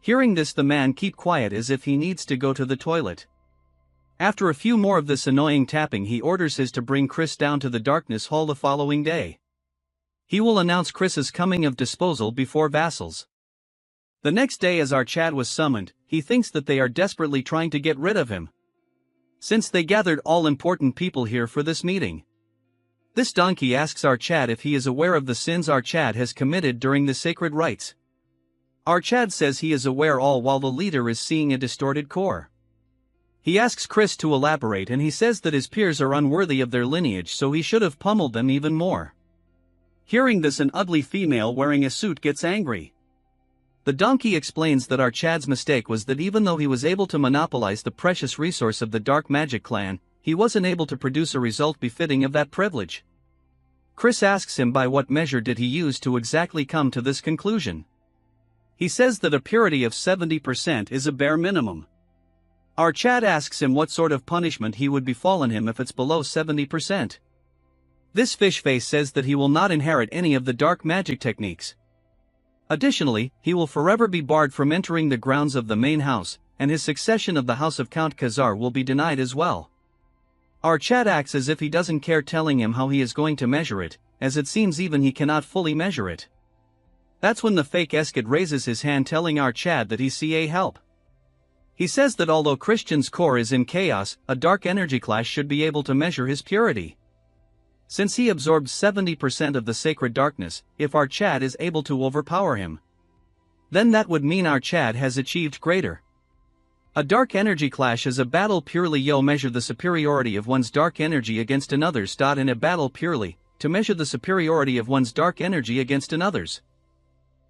Hearing this, the man keeps quiet as if he needs to go to the toilet. After a few more of this annoying tapping, he orders his to bring Chris down to the darkness hall the following day. He will announce Chris's coming of disposal before vassals. The next day, as our Chad was summoned, he thinks that they are desperately trying to get rid of him, since they gathered all important people here for this meeting. This donkey asks our Chad if he is aware of the sins our Chad has committed during the sacred rites. Our Chad says he is aware, all while the leader is seeing a distorted core. He asks Chris to elaborate, and he says that his peers are unworthy of their lineage, so he should have pummeled them even more. Hearing this, an ugly female wearing a suit gets angry. The donkey explains that our Chad's mistake was that even though he was able to monopolize the precious resource of the dark magic clan, he wasn't able to produce a result befitting of that privilege. Chris asks him by what measure did he use to exactly come to this conclusion. He says that a purity of 70% is a bare minimum. Our Chad asks him what sort of punishment he would befallen him if it's below 70%. This fish face says that he will not inherit any of the dark magic techniques. Additionally, he will forever be barred from entering the grounds of the main house, and his succession of the house of Count Khazar will be denied as well. Our Chad acts as if he doesn't care, telling him how he is going to measure it, as it seems even he cannot fully measure it. That's when the fake Eskid raises his hand, telling our Chad that he's CA help. He says that although Christian's core is in chaos, a dark energy clash should be able to measure his purity. Since he absorbs 70% of the sacred darkness, if our Chad is able to overpower him, then that would mean our Chad has achieved greater. A dark energy clash is a battle purely measure the superiority of one's dark energy against another's. In a battle purely, to measure the superiority of one's dark energy against another's.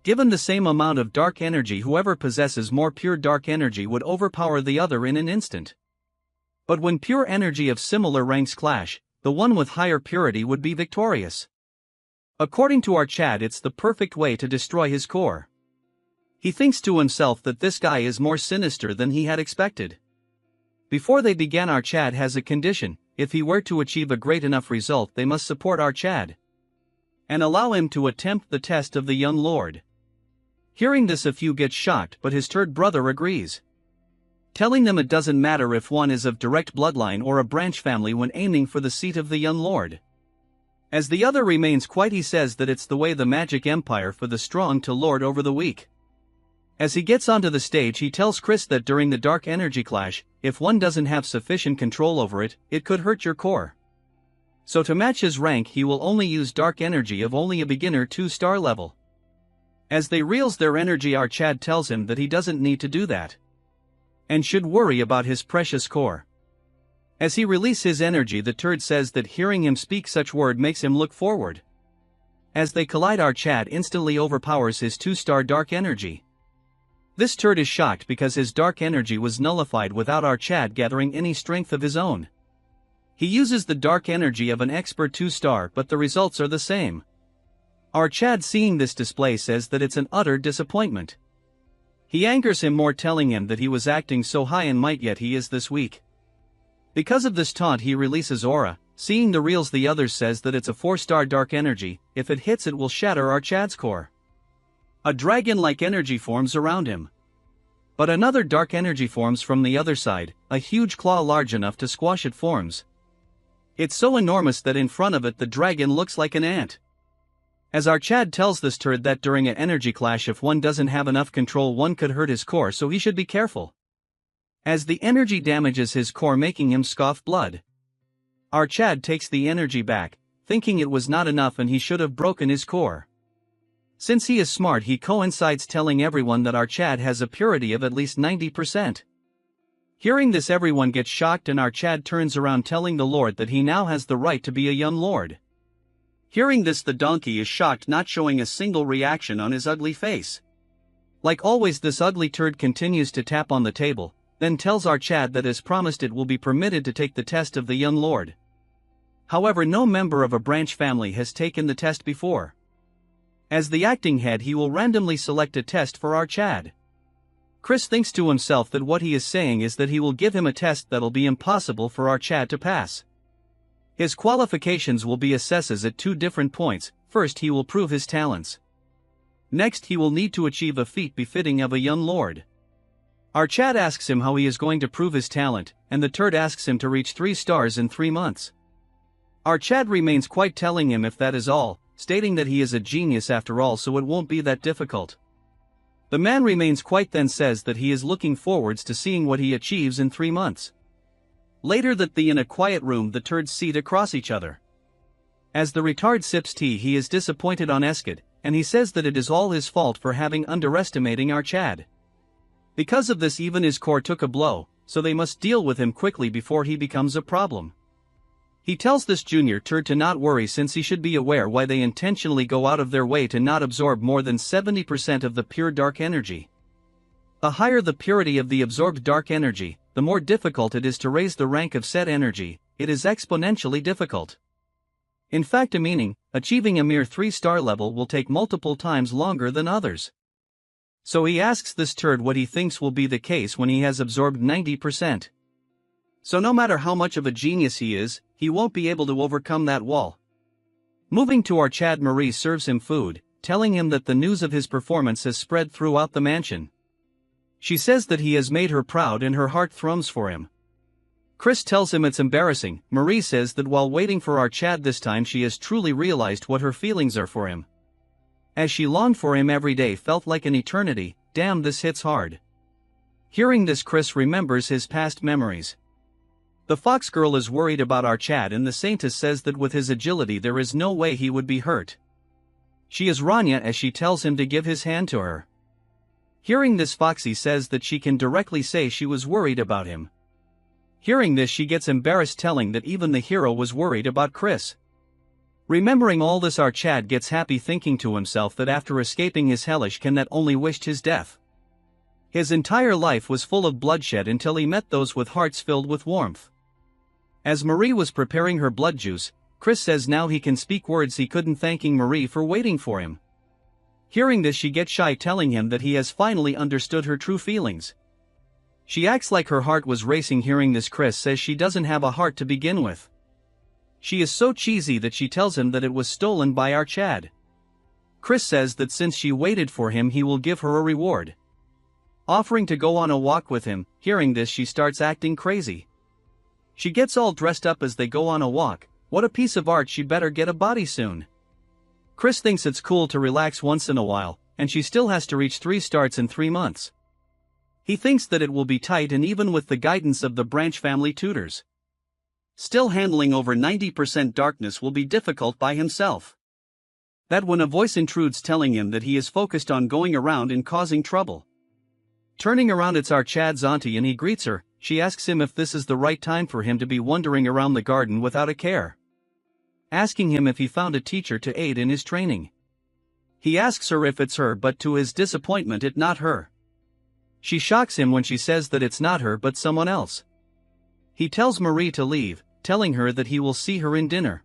Given the same amount of dark energy, whoever possesses more pure dark energy would overpower the other in an instant. But when pure energy of similar ranks clash, the one with higher purity would be victorious. According to our Chad, it's the perfect way to destroy his core. He thinks to himself that this guy is more sinister than he had expected. Before they began, our Chad has a condition: if he were to achieve a great enough result, they must support our Chad and allow him to attempt the test of the young lord. Hearing this, a few get shocked, but his third brother agrees, telling them it doesn't matter if one is of direct bloodline or a branch family when aiming for the seat of the young lord. As the other remains quiet, he says that it's the way the magic empire for the strong to lord over the weak. As he gets onto the stage, he tells Chris that during the dark energy clash, if one doesn't have sufficient control over it, it could hurt your core. So to match his rank, he will only use dark energy of only a beginner 2-star level. As they reels their energy, our Chad tells him that he doesn't need to do that, and should worry about his precious core. As he releases his energy, the turd says that hearing him speak such word makes him look forward. As they collide, our Chad instantly overpowers his 2-star dark energy. This turd is shocked because his dark energy was nullified without our Chad gathering any strength of his own. He uses the dark energy of an expert 2-star, but the results are the same. Our Chad, seeing this display, says that it's an utter disappointment. He angers him more, telling him that he was acting so high in might yet he is this weak. Because of this taunt he releases aura. Seeing the reels, the others says that it's a 4-star dark energy. If it hits it will shatter our Chad's core. A dragon-like energy forms around him. But another dark energy forms from the other side, a huge claw large enough to squash it forms. It's so enormous that in front of it the dragon looks like an ant. As our Chad tells this turd that during an energy clash if one doesn't have enough control one could hurt his core, so he should be careful. As the energy damages his core making him scoff blood. Our Chad takes the energy back, thinking it was not enough and he should have broken his core. Since he is smart he coincides telling everyone that our Chad has a purity of at least 90%. Hearing this everyone gets shocked and our Chad turns around telling the Lord that he now has the right to be a young lord. Hearing this the donkey is shocked, not showing a single reaction on his ugly face. Like always this ugly turd continues to tap on the table, then tells our Chad that as promised it will be permitted to take the test of the young lord. However, no member of a branch family has taken the test before. As the acting head he will randomly select a test for our Chad. Chris thinks to himself that what he is saying is that he will give him a test that'll be impossible for our Chad to pass. His qualifications will be assesses at 2 different points. First he will prove his talents. Next he will need to achieve a feat befitting of a young lord. Our Chad asks him how he is going to prove his talent, and the turd asks him to reach 3 stars in 3 months. Our Chad remains quiet, telling him if that is all, stating that he is a genius after all, so it won't be that difficult. The man remains quiet, then says that he is looking forwards to seeing what he achieves in 3 months. Later that in a quiet room the turds sit across each other. As the retard sips tea he is disappointed on Eskid, and he says that it is all his fault for having underestimating our Chad. Because of this even his core took a blow, so they must deal with him quickly before he becomes a problem. He tells this junior turd to not worry since he should be aware why they intentionally go out of their way to not absorb more than 70% of the pure dark energy. The higher the purity of the absorbed dark energy, the more difficult it is to raise the rank of said energy. It is exponentially difficult. In fact, achieving a mere 3-star level will take multiple times longer than others. So he asks this turd what he thinks will be the case when he has absorbed 90%. So no matter how much of a genius he is, he won't be able to overcome that wall. Moving to our Chad, Marie serves him food, telling him that the news of his performance has spread throughout the mansion. She says that he has made her proud and her heart thrums for him. Chris tells him it's embarrassing. Marie says that while waiting for our Chad this time she has truly realized what her feelings are for him. As she longed for him every day felt like an eternity. Damn, this hits hard. Hearing this Chris remembers his past memories. The fox girl is worried about our Chad and the saintess says that with his agility there is no way he would be hurt. She is Rania as she tells him to give his hand to her. Hearing this Foxy says that she can directly say she was worried about him. Hearing this she gets embarrassed, telling that even the hero was worried about Chris. Remembering all this our Chad gets happy, thinking to himself that after escaping his hellish can that only wished his death. His entire life was full of bloodshed until he met those with hearts filled with warmth. As Marie was preparing her blood juice, Chris says now he can speak words he couldn't, thanking Marie for waiting for him. Hearing this she gets shy, telling him that he has finally understood her true feelings. She acts like her heart was racing. Hearing this Chris says she doesn't have a heart to begin with. She is so cheesy that she tells him that it was stolen by our Chad. Chris says that since she waited for him he will give her a reward, offering to go on a walk with him. Hearing this she starts acting crazy. She gets all dressed up as they go on a walk. What a piece of art, she better get a body soon. Chris thinks it's cool to relax once in a while, and she still has to reach 3 stars in 3 months. He thinks that it will be tight, and even with the guidance of the branch family tutors, still handling over 90% darkness will be difficult by himself. That when a voice intrudes telling him that he is focused on going around and causing trouble. Turning around it's our Chad's auntie and he greets her. She asks him if this is the right time for him to be wandering around the garden without a care. Asking him if he found a teacher to aid in his training. He asks her if it's her, but to his disappointment it's not her. She shocks him when she says that it's not her but someone else. He tells Marie to leave, telling her that he will see her in dinner.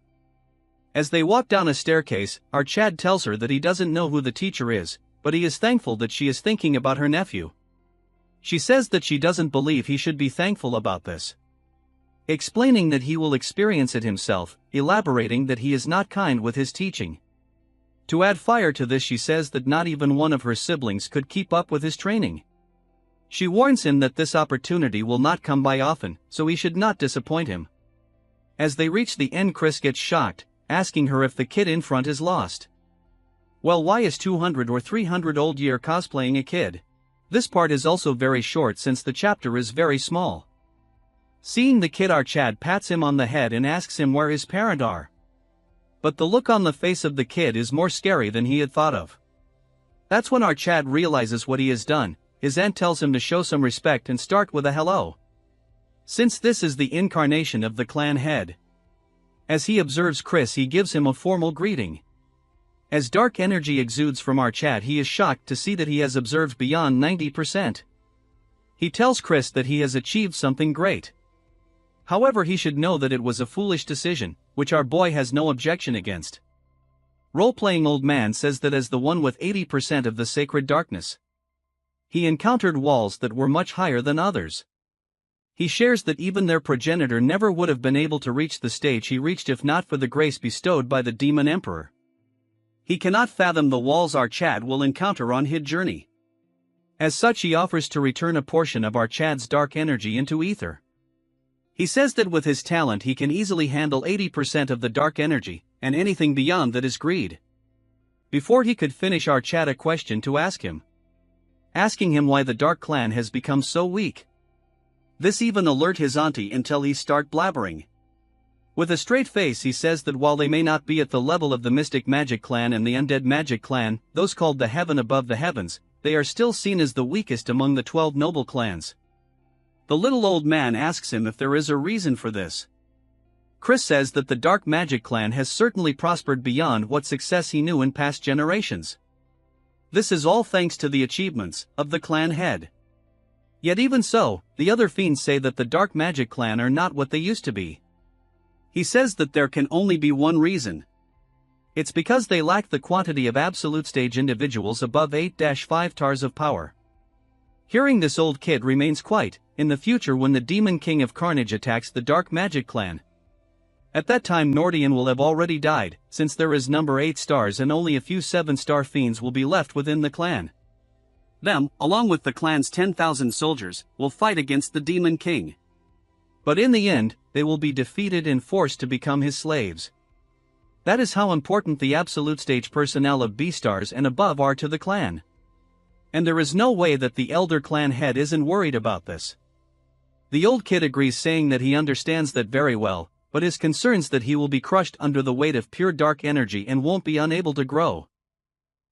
As they walk down a staircase, our Chad tells her that he doesn't know who the teacher is. but he is thankful that she is thinking about her nephew. She says that she doesn't believe he should be thankful about this, explaining that he will experience it himself, elaborating that he is not kind with his teaching. To add fire to this, she says that not even one of her siblings could keep up with his training. She warns him that this opportunity will not come by often, so he should not disappoint him. As they reach the end, Chris gets shocked, asking her if the kid in front is lost. Well, why is 200 or 300 old year cosplaying a kid? This part is also very short since the chapter is very small. Seeing the kid, our Chad pats him on the head and asks him where his parents are. But the look on the face of the kid is more scary than he had thought of. That's when our Chad realizes what he has done. His aunt tells him to show some respect and start with a hello, since this is the incarnation of the clan head. As he observes Chris, he gives him a formal greeting. As dark energy exudes from our Chad, he is shocked to see that he has observed beyond 90%. He tells Chris that he has achieved something great. However, he should know that it was a foolish decision, which our boy has no objection against. Role-playing old man says that as the one with 80% of the sacred darkness, he encountered walls that were much higher than others. He shares that even their progenitor never would have been able to reach the stage he reached if not for the grace bestowed by the demon emperor. He cannot fathom the walls our Chad will encounter on his journey. As such, he offers to return a portion of our Chad's dark energy into ether. He says that with his talent he can easily handle 80% of the dark energy, and anything beyond that is greed. Before he could finish, our Chad a question to ask him, asking him why the Dark Clan has become so weak. This even alert his auntie until he start blabbering. With a straight face, he says that while they may not be at the level of the Mystic Magic Clan and the Undead Magic Clan, those called the Heaven Above the Heavens, they are still seen as the weakest among the 12 noble clans. The little old man asks him if there is a reason for this. Chris says that the Dark Magic Clan has certainly prospered beyond what success he knew in past generations. This is all thanks to the achievements of the clan head. Yet even so, the other fiends say that the Dark Magic Clan are not what they used to be. He says that there can only be one reason. It's because they lack the quantity of absolute stage individuals above 8-5 tars of power. Hearing this, old kid remains quiet. In the future, when the Demon King of Carnage attacks the Dark Magic Clan, at that time Nordian will have already died, since there is number 8 stars and only a few 7-star fiends will be left within the clan. Them, along with the clan's 10,000 soldiers, will fight against the Demon King. But in the end, they will be defeated and forced to become his slaves. That is how important the absolute stage personnel of B stars and above are to the clan. And there is no way that the elder clan head isn't worried about this. The old kid agrees, saying that he understands that very well, but is concerned that he will be crushed under the weight of pure dark energy and won't be unable to grow.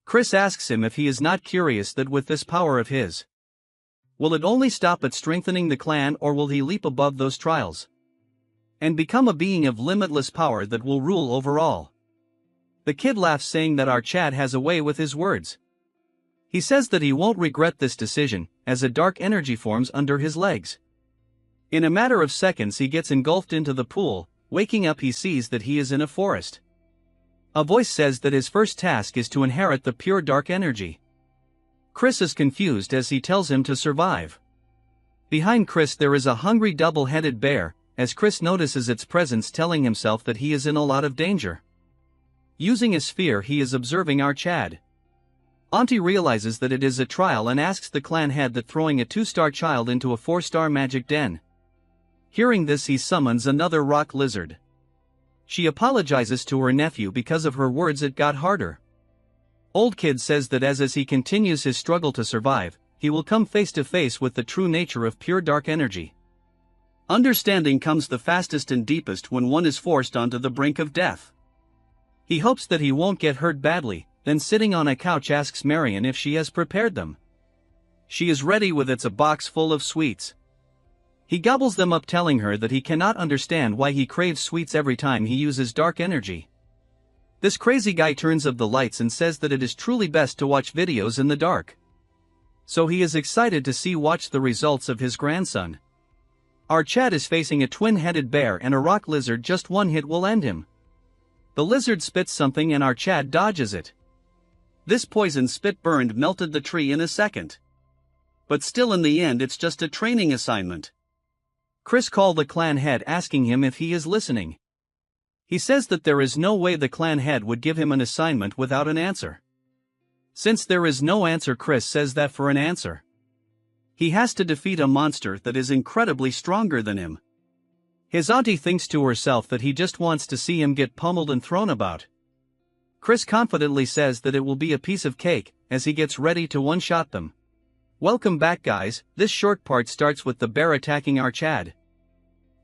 Chris asks him if he is not curious that with this power of his, will it only stop at strengthening the clan, or will he leap above those trials and become a being of limitless power that will rule over all? The kid laughs, saying that our Chad has a way with his words. He says that he won't regret this decision, as a dark energy forms under his legs. In a matter of seconds he gets engulfed into the pool. Waking up, he sees that he is in a forest. A voice says that his first task is to inherit the pure dark energy. Chris is confused as he tells him to survive. Behind Chris there is a hungry double-headed bear, as Chris notices its presence, telling himself that he is in a lot of danger. Using his fear, he is observing our Chad. Auntie realizes that it is a trial and asks the clan head that throwing a 2-star child into a 4-star magic den. Hearing this, he summons another rock lizard. She apologizes to her nephew because of her words. It got harder. Old kid says that as he continues his struggle to survive, he will come face to face with the true nature of pure dark energy. Understanding comes the fastest and deepest when one is forced onto the brink of death. He hopes that he won't get hurt badly, then sitting on a couch asks Marion if she has prepared them. She is ready with a box full of sweets. He gobbles them up, telling her that he cannot understand why he craves sweets every time he uses dark energy. This crazy guy turns off the lights and says that it is truly best to watch videos in the dark. So he is excited to watch the results of his grandson. Our Chad is facing a twin-headed bear and a rock lizard. Just one hit will end him. The lizard spits something and our Chad dodges it. This poison spit burned melted the tree in a second. But still in the end it's just a training assignment. Chris called the clan head asking him if he is listening. He says that there is no way the clan head would give him an assignment without an answer. Since there is no answer, Chris says that for an answer, he has to defeat a monster that is incredibly stronger than him. His auntie thinks to herself that he just wants to see him get pummeled and thrown about. Chris confidently says that it will be a piece of cake, as he gets ready to one-shot them. Welcome back, guys. This short part starts with the bear attacking our Chad.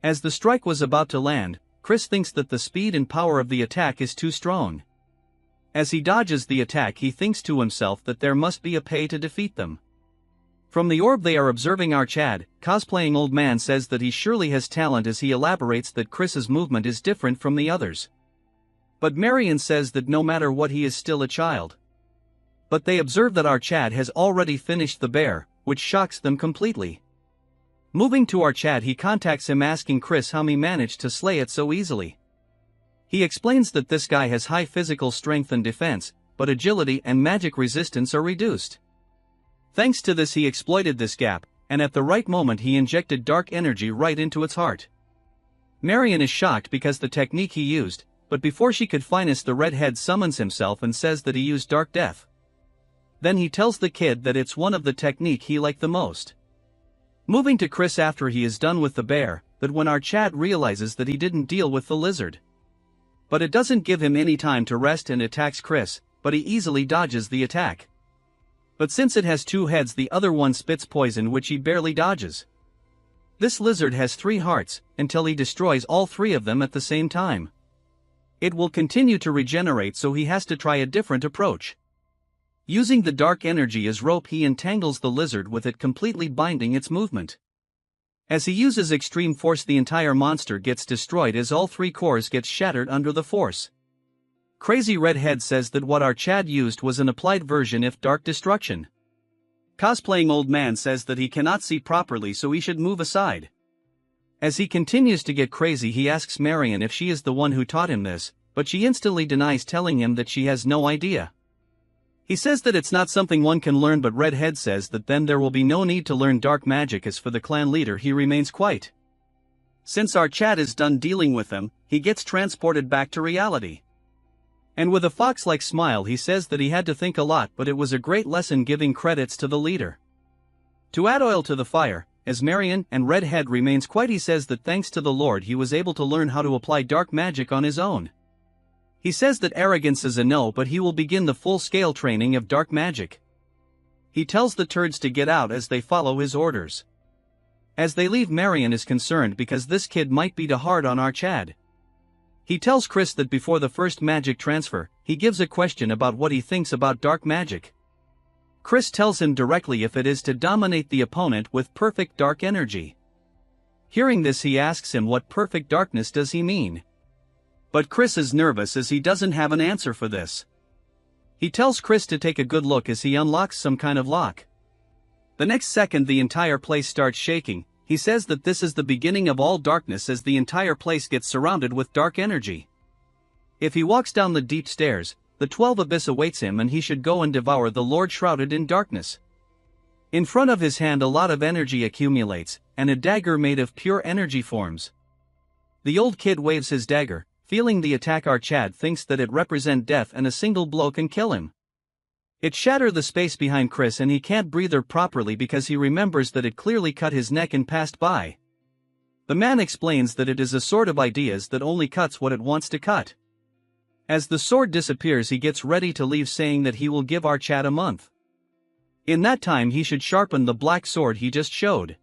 As the strike was about to land, Chris thinks that the speed and power of the attack is too strong. As he dodges the attack, he thinks to himself that there must be a pay to defeat them. From the orb they are observing our Chad, cosplaying Old Man says that he surely has talent as he elaborates that Chris's movement is different from the others. But Marion says that no matter what he is still a child. But they observe that our Chad has already finished the bear, which shocks them completely. Moving to our Chad, he contacts him asking Chris how he managed to slay it so easily. He explains that this guy has high physical strength and defense, but agility and magic resistance are reduced. Thanks to this he exploited this gap, and at the right moment he injected dark energy right into its heart. Marion is shocked because the technique he used, but before she could finish the redhead summons himself and says that he used dark death. Then he tells the kid that it's one of the technique he liked the most. Moving to Chris after he is done with the bear, that when our Chad realizes that he didn't deal with the lizard. But it doesn't give him any time to rest and attacks Chris, but he easily dodges the attack. But since it has two heads, the other one spits poison which he barely dodges. This lizard has 3 hearts, until he destroys all 3 of them at the same time. It will continue to regenerate, so he has to try a different approach. Using the dark energy as rope, he entangles the lizard with it, completely binding its movement. As he uses extreme force, the entire monster gets destroyed as all 3 cores get shattered under the force. Crazy Redhead says that what our Chad used was an applied version of dark destruction. Cosplaying Old Man says that he cannot see properly, so he should move aside. As he continues to get crazy, he asks Marion if she is the one who taught him this, but she instantly denies, telling him that she has no idea. He says that it's not something one can learn, but Redhead says that then there will be no need to learn dark magic. As for the clan leader, he remains quiet. Since our Chad is done dealing with them, he gets transported back to reality. And with a fox-like smile he says that he had to think a lot, but it was a great lesson, giving credits to the leader. To add oil to the fire, as Marion and Redhead remains quiet, he says that thanks to the Lord he was able to learn how to apply dark magic on his own. He says that arrogance is a no, but he will begin the full-scale training of dark magic. He tells the turds to get out as they follow his orders. As they leave, Marion is concerned because this kid might be too hard on our Chad. He tells Chris that before the first magic transfer, he gives a question about what he thinks about dark magic. Chris tells him directly if it is to dominate the opponent with perfect dark energy. Hearing this, he asks him what perfect darkness does he mean. But Chris is nervous as he doesn't have an answer for this. He tells Chris to take a good look as he unlocks some kind of lock. The next second the entire place starts shaking. He says that this is the beginning of all darkness as the entire place gets surrounded with dark energy. If he walks down the deep stairs, the 12 abyss awaits him and he should go and devour the Lord shrouded in darkness. In front of his hand a lot of energy accumulates, and a dagger made of pure energy forms. The old kid waves his dagger. Feeling the attack, our Chad thinks that it represents death and a single blow can kill him. It shatters the space behind Chris and he can't breathe properly because he remembers that it clearly cut his neck and passed by. The man explains that it is a sword of ideas that only cuts what it wants to cut. As the sword disappears, he gets ready to leave, saying that he will give our Chad a month. In that time he should sharpen the black sword he just showed.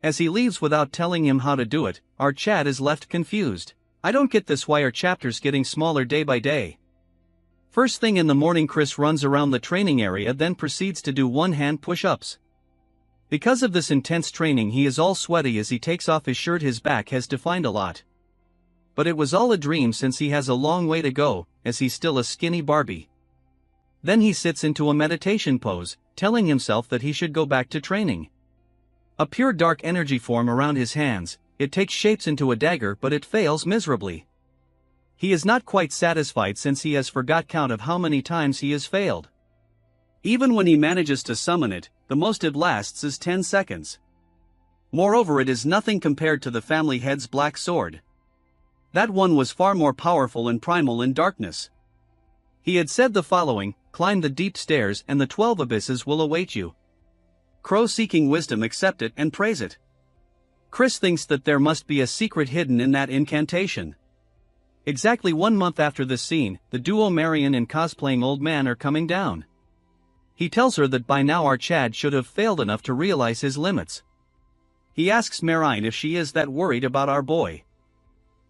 As he leaves without telling him how to do it, our Chad is left confused. I don't get this, why are chapters getting smaller day by day? First thing in the morning Chris runs around the training area, then proceeds to do one-hand push-ups. Because of this intense training he is all sweaty as he takes off his shirt. His back has defined a lot. But it was all a dream since he has a long way to go, as he's still a skinny Barbie. Then he sits into a meditation pose, telling himself that he should go back to training. A pure dark energy form around his hands. It takes shapes into a dagger, but it fails miserably. He is not quite satisfied since he has forgot count of how many times he has failed. Even when he manages to summon it, the most it lasts is 10 seconds. Moreover, it is nothing compared to the family head's black sword. That one was far more powerful and primal in darkness. He had said the following: climb the deep stairs and the 12 abysses will await you. Crow seeking wisdom accept it and praise it. Chris thinks that there must be a secret hidden in that incantation. Exactly 1 month after this scene, the duo Marion and cosplaying old man are coming down. He tells her that by now our Chad should have failed enough to realize his limits. He asks Marion if she is that worried about our boy.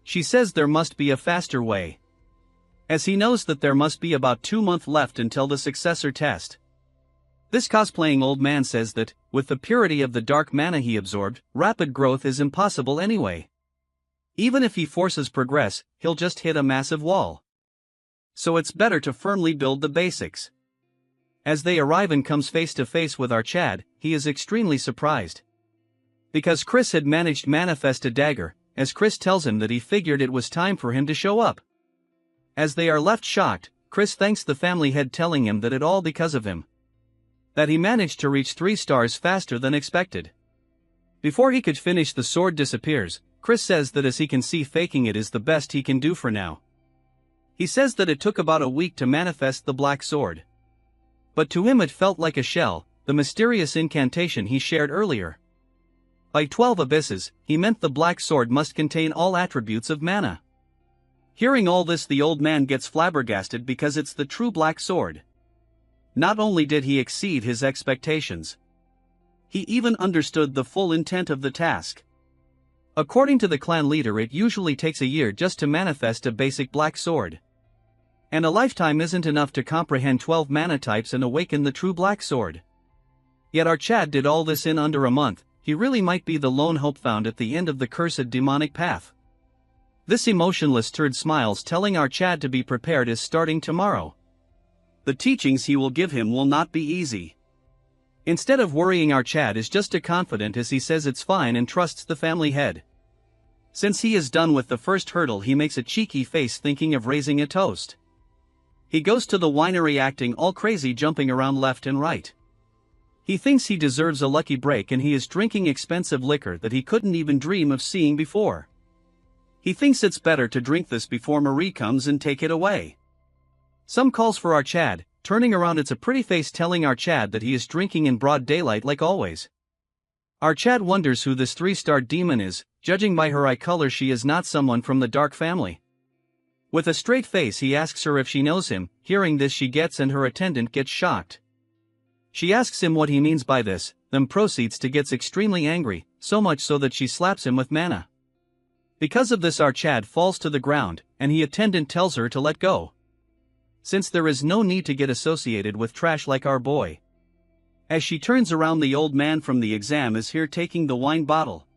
She says there must be a faster way, as he knows that there must be about 2 months left until the successor test. This cosplaying old man says that, with the purity of the dark mana he absorbed, rapid growth is impossible anyway. Even if he forces progress, he'll just hit a massive wall. So it's better to firmly build the basics. As they arrive and comes face to face with our Chad, he is extremely surprised. Because Chris had managed to manifest a dagger, as Chris tells him that he figured it was time for him to show up. As they are left shocked, Chris thanks the family head, telling him that it all because of him. That he managed to reach 3 stars faster than expected. Before he could finish, the sword disappears. Chris says that as he can see, faking it is the best he can do for now. He says that it took about a week to manifest the black sword. But to him it felt like a shell, the mysterious incantation he shared earlier. By 12 abysses, he meant the black sword must contain all attributes of mana. Hearing all this, the old man gets flabbergasted because it's the true black sword. Not only did he exceed his expectations, he even understood the full intent of the task. According to the clan leader, it usually takes a year just to manifest a basic black sword. And a lifetime isn't enough to comprehend 12 mana types and awaken the true black sword. Yet our Chad did all this in under a month. He really might be the lone hope found at the end of the cursed demonic path. This emotionless turd smiles, telling our Chad to be prepared as starting tomorrow. The teachings he will give him will not be easy. Instead of worrying, our Chad is just as confident as he says it's fine and trusts the family head. Since he is done with the first hurdle, he makes a cheeky face, thinking of raising a toast. He goes to the winery acting all crazy, jumping around left and right. He thinks he deserves a lucky break, and he is drinking expensive liquor that he couldn't even dream of seeing before. He thinks it's better to drink this before Marie comes and take it away. Some calls for our Chad, turning around, it's a pretty face telling our Chad that he is drinking in broad daylight like always. Our Chad wonders who this 3-star demon is. Judging by her eye color, she is not someone from the dark family. With a straight face, he asks her if she knows him. Hearing this, she gets and her attendant gets shocked. She asks him what he means by this, then proceeds to get extremely angry, so much so that she slaps him with mana. Because of this, our Chad falls to the ground, and the attendant tells her to let go, since there is no need to get associated with trash like our boy. As she turns around, the old man from the exam is here taking the wine bottle.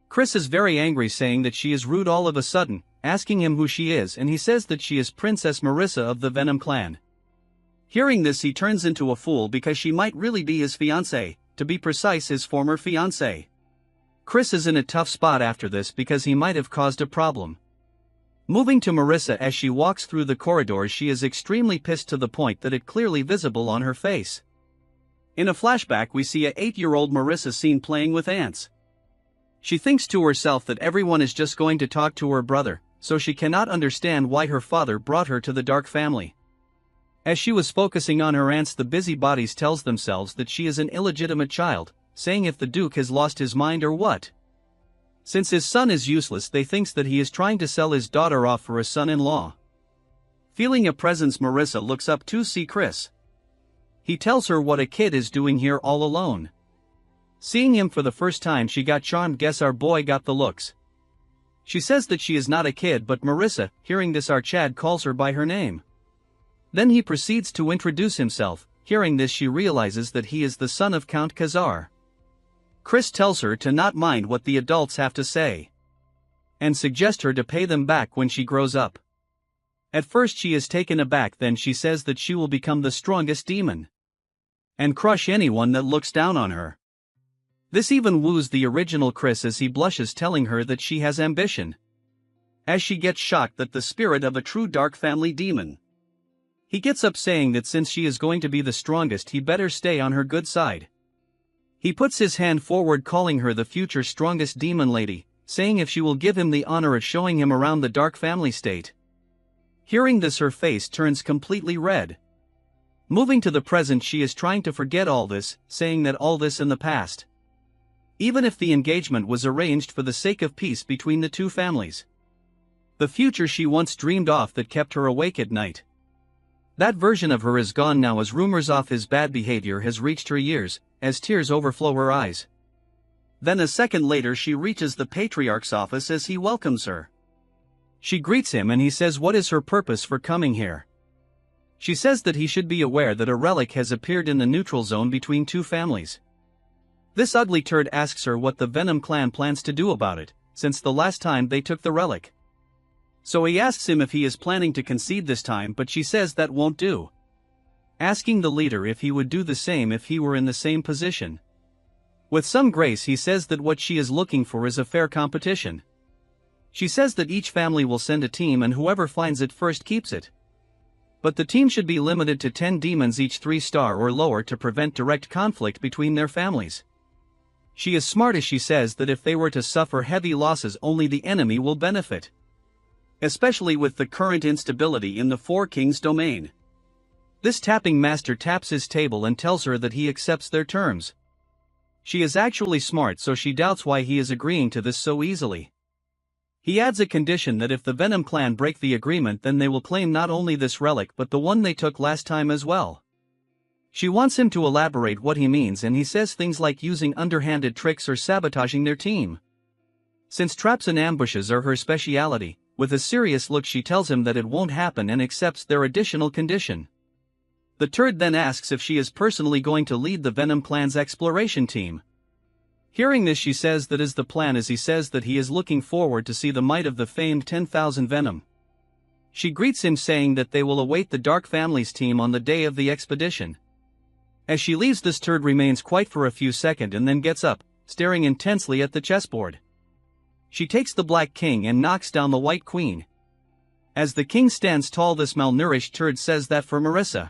Chris is very angry, saying that she is rude all of a sudden, asking him who she is, and he says that she is Princess Marissa of the Venom clan. Hearing this, he turns into a fool because she might really be his fiancée, to be precise, his former fiancée. Chris is in a tough spot after this because he might have caused a problem. Moving to Marissa, as she walks through the corridors, she is extremely pissed to the point that it clearly visible on her face. In a flashback, we see a 8-year-old Marissa seen playing with ants. She thinks to herself that everyone is just going to talk to her brother, so she cannot understand why her father brought her to the dark family. As she was focusing on her ants, the busybodies tells themselves that she is an illegitimate child, saying if the Duke has lost his mind or what. Since his son is useless, they thinks that he is trying to sell his daughter off for a son-in-law. Feeling a presence, Marissa looks up to see Chris. He tells her what a kid is doing here all alone. Seeing him for the first time, she got charmed. Guess our boy got the looks. She says that she is not a kid, but Marissa, hearing this, our Chad calls her by her name. Then he proceeds to introduce himself. Hearing this, she realizes that he is the son of Count Khazar. Chris tells her to not mind what the adults have to say, and suggests her to pay them back when she grows up. At first she is taken aback, then she says that she will become the strongest demon and crush anyone that looks down on her. This even woos the original Chris as he blushes, telling her that she has ambition. as she gets shocked that the spirit of a true dark family demon. He gets up saying that since she is going to be the strongest he better stay on her good side. He puts his hand forward calling her the future strongest demon lady, saying if she will give him the honor of showing him around the dark family state. Hearing this her face turns completely red. Moving to the present she is trying to forget all this, saying that all this in the past. Even if the engagement was arranged for the sake of peace between the two families. The future she once dreamed of that kept her awake at night. That version of her is gone now as rumors of his bad behavior has reached her ears, as tears overflow her eyes. Then a second later she reaches the patriarch's office as he welcomes her. She greets him and he says what is her purpose for coming here. She says that he should be aware that a relic has appeared in the neutral zone between two families. This ugly turd asks her what the Venom clan plans to do about it, since the last time they took the relic. So he asks him if he is planning to concede this time, but she says that won't do. Asking the leader if he would do the same if he were in the same position. With some grace he says that what she is looking for is a fair competition. She says that each family will send a team and whoever finds it first keeps it. But the team should be limited to 10 demons each 3-star or lower to prevent direct conflict between their families. She is smart as she says that if they were to suffer heavy losses only the enemy will benefit. Especially with the current instability in the Four Kings domain. This tapping master taps his table and tells her that he accepts their terms. She is actually smart so she doubts why he is agreeing to this so easily. He adds a condition that if the Venom clan break the agreement then they will claim not only this relic but the one they took last time as well. She wants him to elaborate what he means and he says things like using underhanded tricks or sabotaging their team. Since traps and ambushes are her speciality, with a serious look she tells him that it won't happen and accepts their additional condition. The turd then asks if she is personally going to lead the Venom clan's exploration team. Hearing this she says that is the plan as he says that he is looking forward to see the might of the famed 10,000 Venom. She greets him saying that they will await the Dark Family's team on the day of the expedition. As she leaves this turd remains quiet for a few seconds and then gets up, staring intensely at the chessboard. She takes the Black King and knocks down the White Queen. As the king stands tall this malnourished turd says that for Marissa.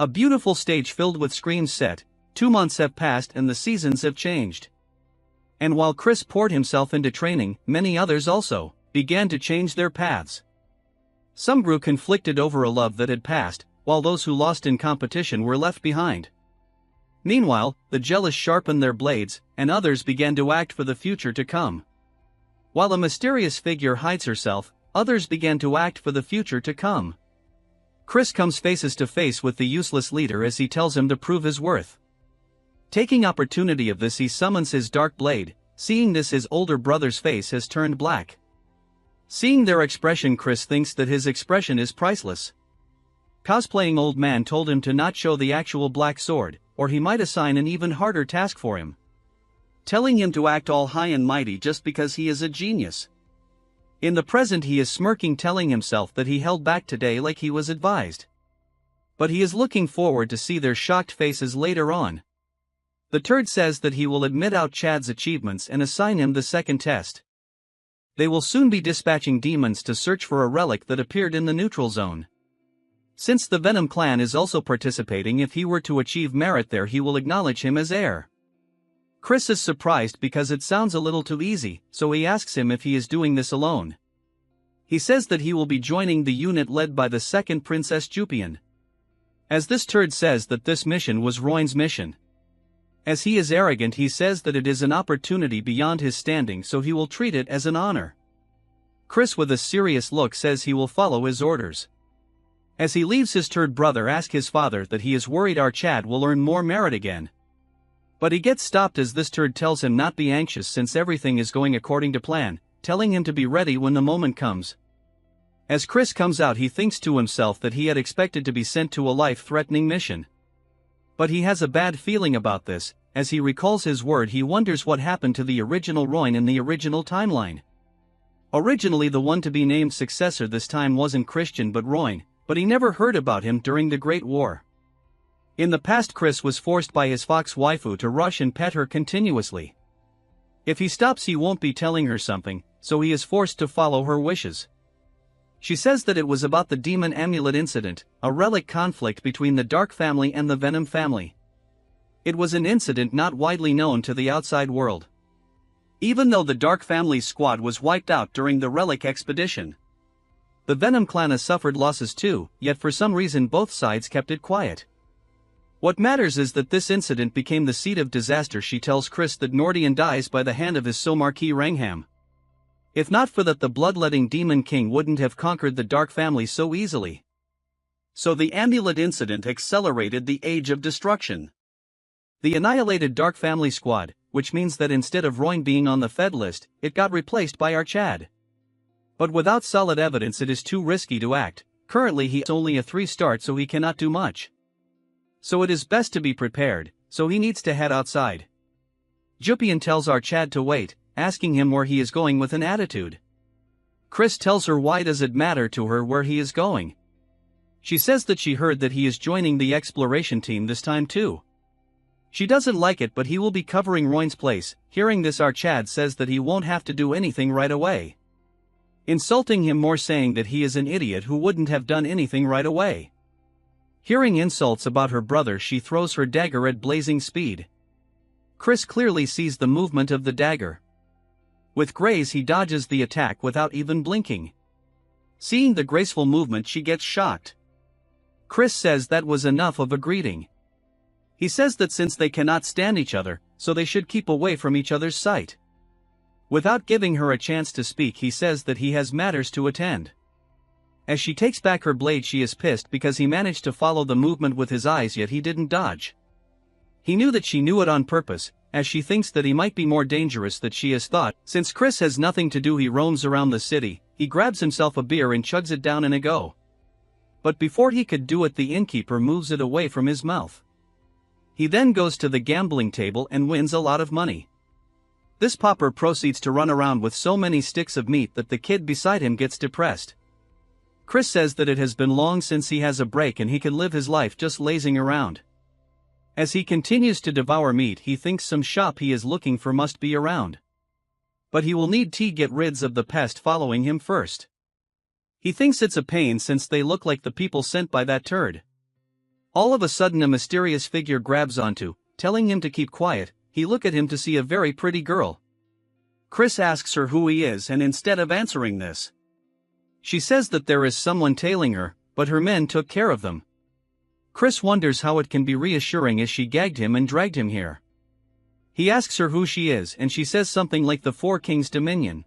A beautiful stage filled with screams set, 2 months have passed and the seasons have changed. And while Chris poured himself into training, many others also began to change their paths. Some grew conflicted over a love that had passed, while those who lost in competition were left behind. Meanwhile, the jealous sharpened their blades, and others began to act for the future to come. While a mysterious figure hides herself, others began to act for the future to come. Chris comes faces to face with the useless leader as he tells him to prove his worth. Taking opportunity of this he summons his dark blade, seeing this his older brother's face has turned black. Seeing their expression Chris thinks that his expression is priceless. Cosplaying old man told him to not show the actual black sword, or he might assign an even harder task for him. Telling him to act all high and mighty just because he is a genius. In the present he is smirking telling himself that he held back today like he was advised. But he is looking forward to see their shocked faces later on. The turd says that he will admit out Chad's achievements and assign him the second test. They will soon be dispatching demons to search for a relic that appeared in the neutral zone. Since the Venom clan is also participating, if he were to achieve merit there he will acknowledge him as heir. Chris is surprised because it sounds a little too easy, so he asks him if he is doing this alone. He says that he will be joining the unit led by the second Princess Jupian. As this turd says that this mission was Royn's mission. As he is arrogant he says that it is an opportunity beyond his standing so he will treat it as an honor. Chris with a serious look says he will follow his orders. As he leaves his turd brother asks his father that he is worried our Chad will earn more merit again. But he gets stopped as this turd tells him not be anxious since everything is going according to plan, telling him to be ready when the moment comes. As Chris comes out he thinks to himself that he had expected to be sent to a life-threatening mission. But he has a bad feeling about this, as he recalls his word he wonders what happened to the original Royn in the original timeline. Originally the one to be named successor this time wasn't Christian but Royn, but he never heard about him during the Great War. In the past Chris was forced by his fox waifu to rush and pet her continuously. If he stops he won't be telling her something, so he is forced to follow her wishes. She says that it was about the demon amulet incident, a relic conflict between the Dark family and the Venom family. It was an incident not widely known to the outside world. Even though the Dark family's squad was wiped out during the relic expedition, the Venom clan has suffered losses too, yet for some reason both sides kept it quiet. What matters is that this incident became the seed of disaster. She tells Chris that Nordian dies by the hand of his Marquis Rangham. If not for that, the bloodletting Demon King wouldn't have conquered the Dark family so easily. So the amulet incident accelerated the Age of Destruction. The annihilated Dark family squad, which means that instead of Roin being on the Fed list, it got replaced by Archad. But without solid evidence it is too risky to act. Currently he has only a 3-star, so he cannot do much. So it is best to be prepared, so he needs to head outside. Jupian tells Archad to wait, asking him where he is going with an attitude. Chris tells her why does it matter to her where he is going. She says that she heard that he is joining the exploration team this time too. She doesn't like it, but he will be covering Roin's place. Hearing this, Archad says that he won't have to do anything right away, insulting him more, saying that he is an idiot who wouldn't have done anything right away. Hearing insults about her brother, she throws her dagger at blazing speed. Chris clearly sees the movement of the dagger. With grace he dodges the attack without even blinking. Seeing the graceful movement, she gets shocked. Chris says that was enough of a greeting. He says that since they cannot stand each other, so they should keep away from each other's sight. Without giving her a chance to speak, he says that he has matters to attend. As she takes back her blade, she is pissed because he managed to follow the movement with his eyes, yet he didn't dodge. He knew that she knew it on purpose, as she thinks that he might be more dangerous than she has thought. Since Chris has nothing to do, he roams around the city. He grabs himself a beer and chugs it down in a go. But before he could do it, the innkeeper moves it away from his mouth. He then goes to the gambling table and wins a lot of money. This pauper proceeds to run around with so many sticks of meat that the kid beside him gets depressed. Chris says that it has been long since he has a break and he can live his life just lazing around. As he continues to devour meat, he thinks some shop he is looking for must be around. But he will need to get rid of the pest following him first. He thinks it's a pain since they look like the people sent by that turd. All of a sudden a mysterious figure grabs onto, telling him to keep quiet. He looks at him to see a very pretty girl. Chris asks her who he is, and instead of answering this, she says that there is someone tailing her, but her men took care of them. Chris wonders how it can be reassuring as she gagged him and dragged him here. He asks her who she is, and she says something like the Four Kings Dominion.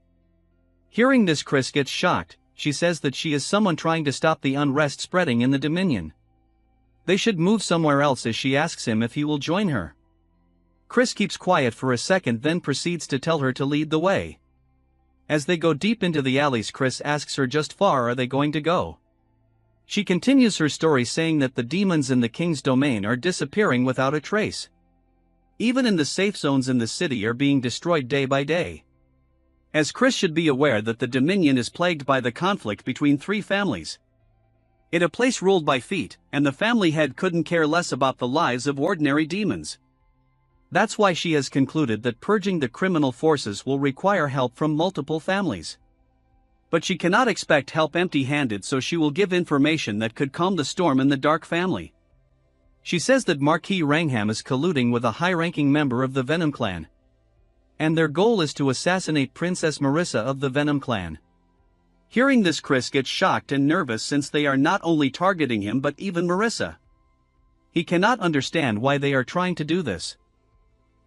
Hearing this, Chris gets shocked. She says that she is someone trying to stop the unrest spreading in the Dominion. They should move somewhere else, as she asks him if he will join her. Chris keeps quiet for a second, then proceeds to tell her to lead the way. As they go deep into the alleys, Chris asks her just far are they going to go. She continues her story, saying that the demons in the king's domain are disappearing without a trace. Even in the safe zones in the city are being destroyed day by day. As Chris should be aware that the Dominion is plagued by the conflict between 3 families. It a place ruled by feet, and the family head couldn't care less about the lives of ordinary demons. That's why she has concluded that purging the criminal forces will require help from multiple families. But she cannot expect help empty-handed, so she will give information that could calm the storm in the Dark family. She says that Marquis Rangham is colluding with a high-ranking member of the Venom clan, and their goal is to assassinate Princess Marissa of the Venom clan. Hearing this, Chris gets shocked and nervous since they are not only targeting him but even Marissa. He cannot understand why they are trying to do this.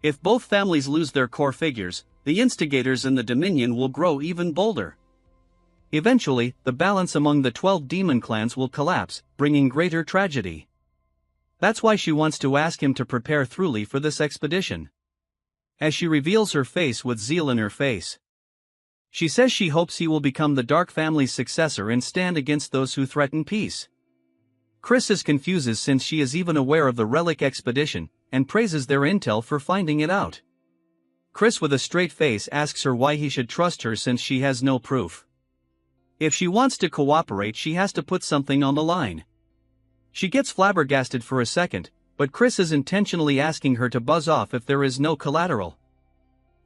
If both families lose their core figures, the instigators in the Dominion will grow even bolder. Eventually, the balance among the 12 demon clans will collapse, bringing greater tragedy. That's why she wants to ask him to prepare thoroughly for this expedition. As she reveals her face with zeal in her face, she says she hopes he will become the Dark family's successor and stand against those who threaten peace. Chris is confused since she is even aware of the relic expedition, and praises their intel for finding it out. Chris with a straight face asks her why he should trust her since she has no proof. If she wants to cooperate, she has to put something on the line. She gets flabbergasted for a second, but Chris is intentionally asking her to buzz off if there is no collateral.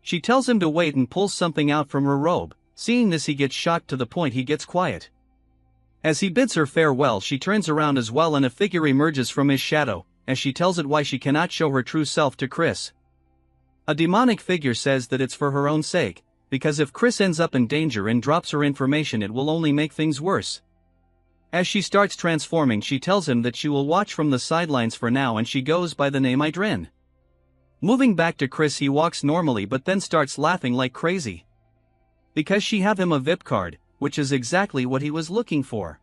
She tells him to wait and pulls something out from her robe, Seeing this, he gets shocked to the point he gets quiet. As he bids her farewell, she turns around as well and a figure emerges from his shadow, as she tells it why she cannot show her true self to Chris. A demonic figure says that it's for her own sake, because if Chris ends up in danger and drops her information, it will only make things worse. As she starts transforming, she tells him that she will watch from the sidelines for now, and she goes by the name Idrin. Moving back to Chris, he walks normally but then starts laughing like crazy. Because she have him a VIP card, which is exactly what he was looking for.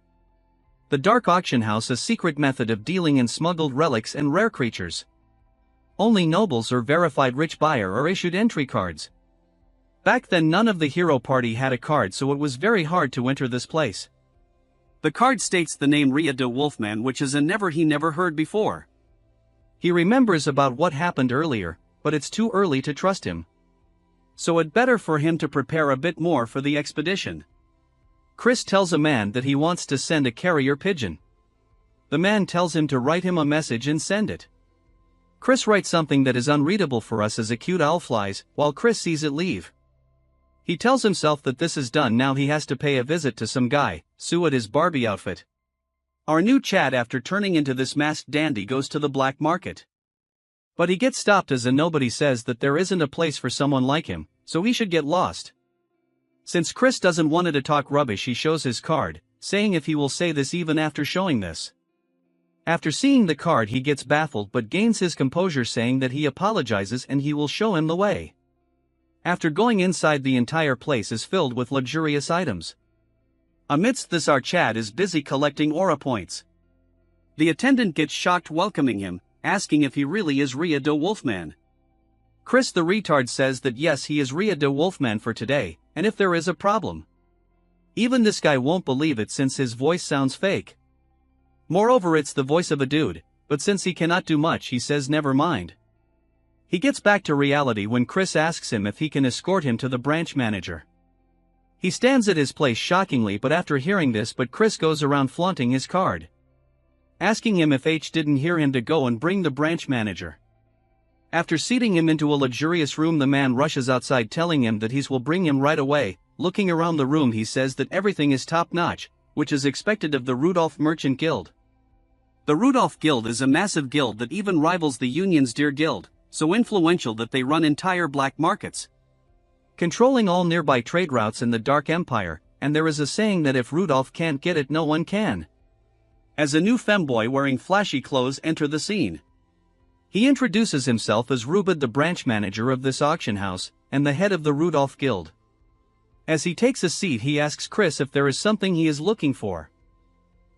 The Dark Auction House, a secret method of dealing in smuggled relics and rare creatures. Only nobles or verified rich buyer are issued entry cards. Back then none of the hero party had a card, so it was very hard to enter this place. The card states the name Ria de Wolfman, which is a he never heard before. He remembers about what happened earlier, but it's too early to trust him. So it better for him to prepare a bit more for the expedition. Chris tells a man that he wants to send a carrier pigeon. The man tells him to write him a message and send it. Chris writes something that is unreadable for us as a cute owl flies, while Chris sees it leave. He tells himself that this is done, now he has to pay a visit to some guy, Sue at his Barbie outfit. Our new Chad, after turning into this masked dandy, goes to the black market. But he gets stopped as a nobody says that there isn't a place for someone like him, so he should get lost. Since Chris doesn't want to talk rubbish, he shows his card, saying if he will say this even after showing this. After seeing the card, he gets baffled but gains his composure, saying that he apologizes and he will show him the way. After going inside, the entire place is filled with luxurious items. Amidst this, our Chad is busy collecting aura points. The attendant gets shocked welcoming him, asking if he really is Ria de Wolfman. Chris the retard says that yes, he is Ria de Wolfman for today, and if there is a problem. Even this guy won't believe it since his voice sounds fake. Moreover, it's the voice of a dude, but since he cannot do much, he says never mind. He gets back to reality when Chris asks him if he can escort him to the branch manager. He stands at his place shockingly, but after hearing this, Chris goes around flaunting his card, asking him if H didn't hear him to go and bring the branch manager. After seating him into a luxurious room, the man rushes outside telling him that he will bring him right away. Looking around the room, he says that everything is top-notch, which is expected of the Rudolph Merchant Guild. The Rudolph Guild is a massive guild that even rivals the Union's Deer Guild, so influential that they run entire black markets, controlling all nearby trade routes in the Dark Empire, and there is a saying that if Rudolph can't get it, no one can. As a new femboy wearing flashy clothes enter the scene, he introduces himself as Rubid, the branch manager of this auction house, and the head of the Rudolph Guild. As he takes a seat, he asks Chris if there is something he is looking for.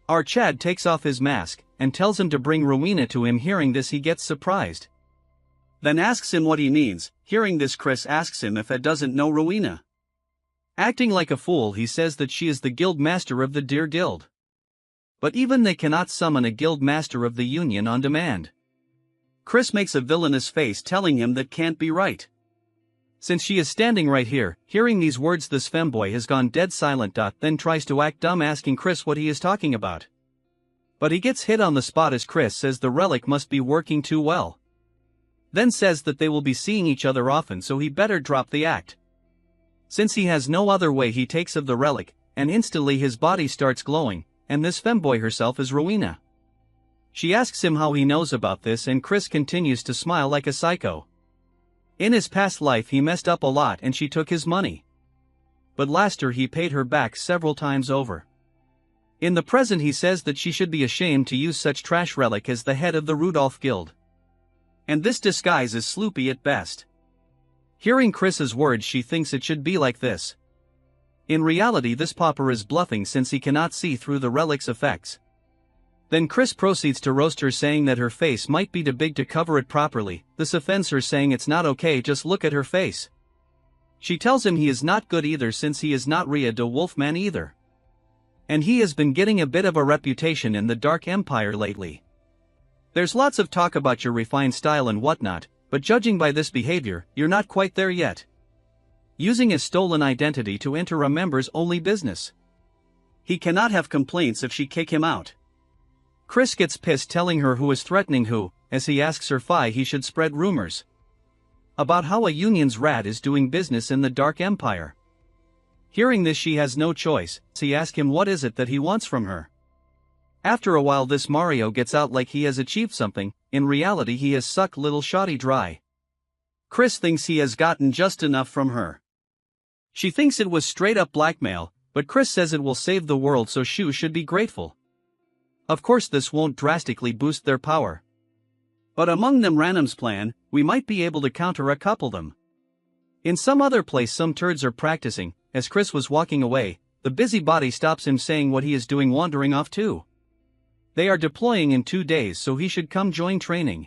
Our Chad takes off his mask, and tells him to bring Rowena to him. Hearing this, he gets surprised. Then asks him what he means. Hearing this, Chris asks him if Ed doesn't know Rowena. Acting like a fool, he says that she is the guild master of the Deer Guild. But even they cannot summon a guild master of the Union on demand. Chris makes a villainous face, telling him that can't be right, since she is standing right here. Hearing these words, this femboy has gone dead silent. Then tries to act dumb, asking Chris what he is talking about. But he gets hit on the spot as Chris says the relic must be working too well. Then says that they will be seeing each other often, so he better drop the act. Since he has no other way, he takes of the relic, and instantly his body starts glowing, and this femboy herself is Rowena. She asks him how he knows about this, and Chris continues to smile like a psycho. In his past life he messed up a lot and she took his money. But last year he paid her back several times over. In the present he says that she should be ashamed to use such trash relic as the head of the Rudolph Guild. And this disguise is sloopy at best. Hearing Chris's words, she thinks it should be like this. In reality, this pauper is bluffing since he cannot see through the relic's effects. Then Chris proceeds to roast her, saying that her face might be too big to cover it properly. This offends her, saying it's not okay, just look at her face. She tells him he is not good either, since he is not Ria de Wolfman either. And he has been getting a bit of a reputation in the Dark Empire lately. There's lots of talk about your refined style and whatnot, but judging by this behavior, you're not quite there yet. Using a stolen identity to enter a members only business. He cannot have complaints if she kick him out. Chris gets pissed, telling her who is threatening who, as he asks her why he should spread rumors about how a Union's rat is doing business in the Dark Empire. Hearing this, she has no choice, so he asks him what is it that he wants from her. After a while this Mario gets out like he has achieved something. In reality he has sucked little Shoddy dry. Chris thinks he has gotten just enough from her. She thinks it was straight up blackmail, but Chris says it will save the world, so Shu should be grateful. Of course this won't drastically boost their power. But among them Random's plan, we might be able to counter a couple them. In some other place some turds are practicing. As Chris was walking away, the busybody stops him saying what he is doing, wandering off too. They are deploying in 2 days, so he should come join training.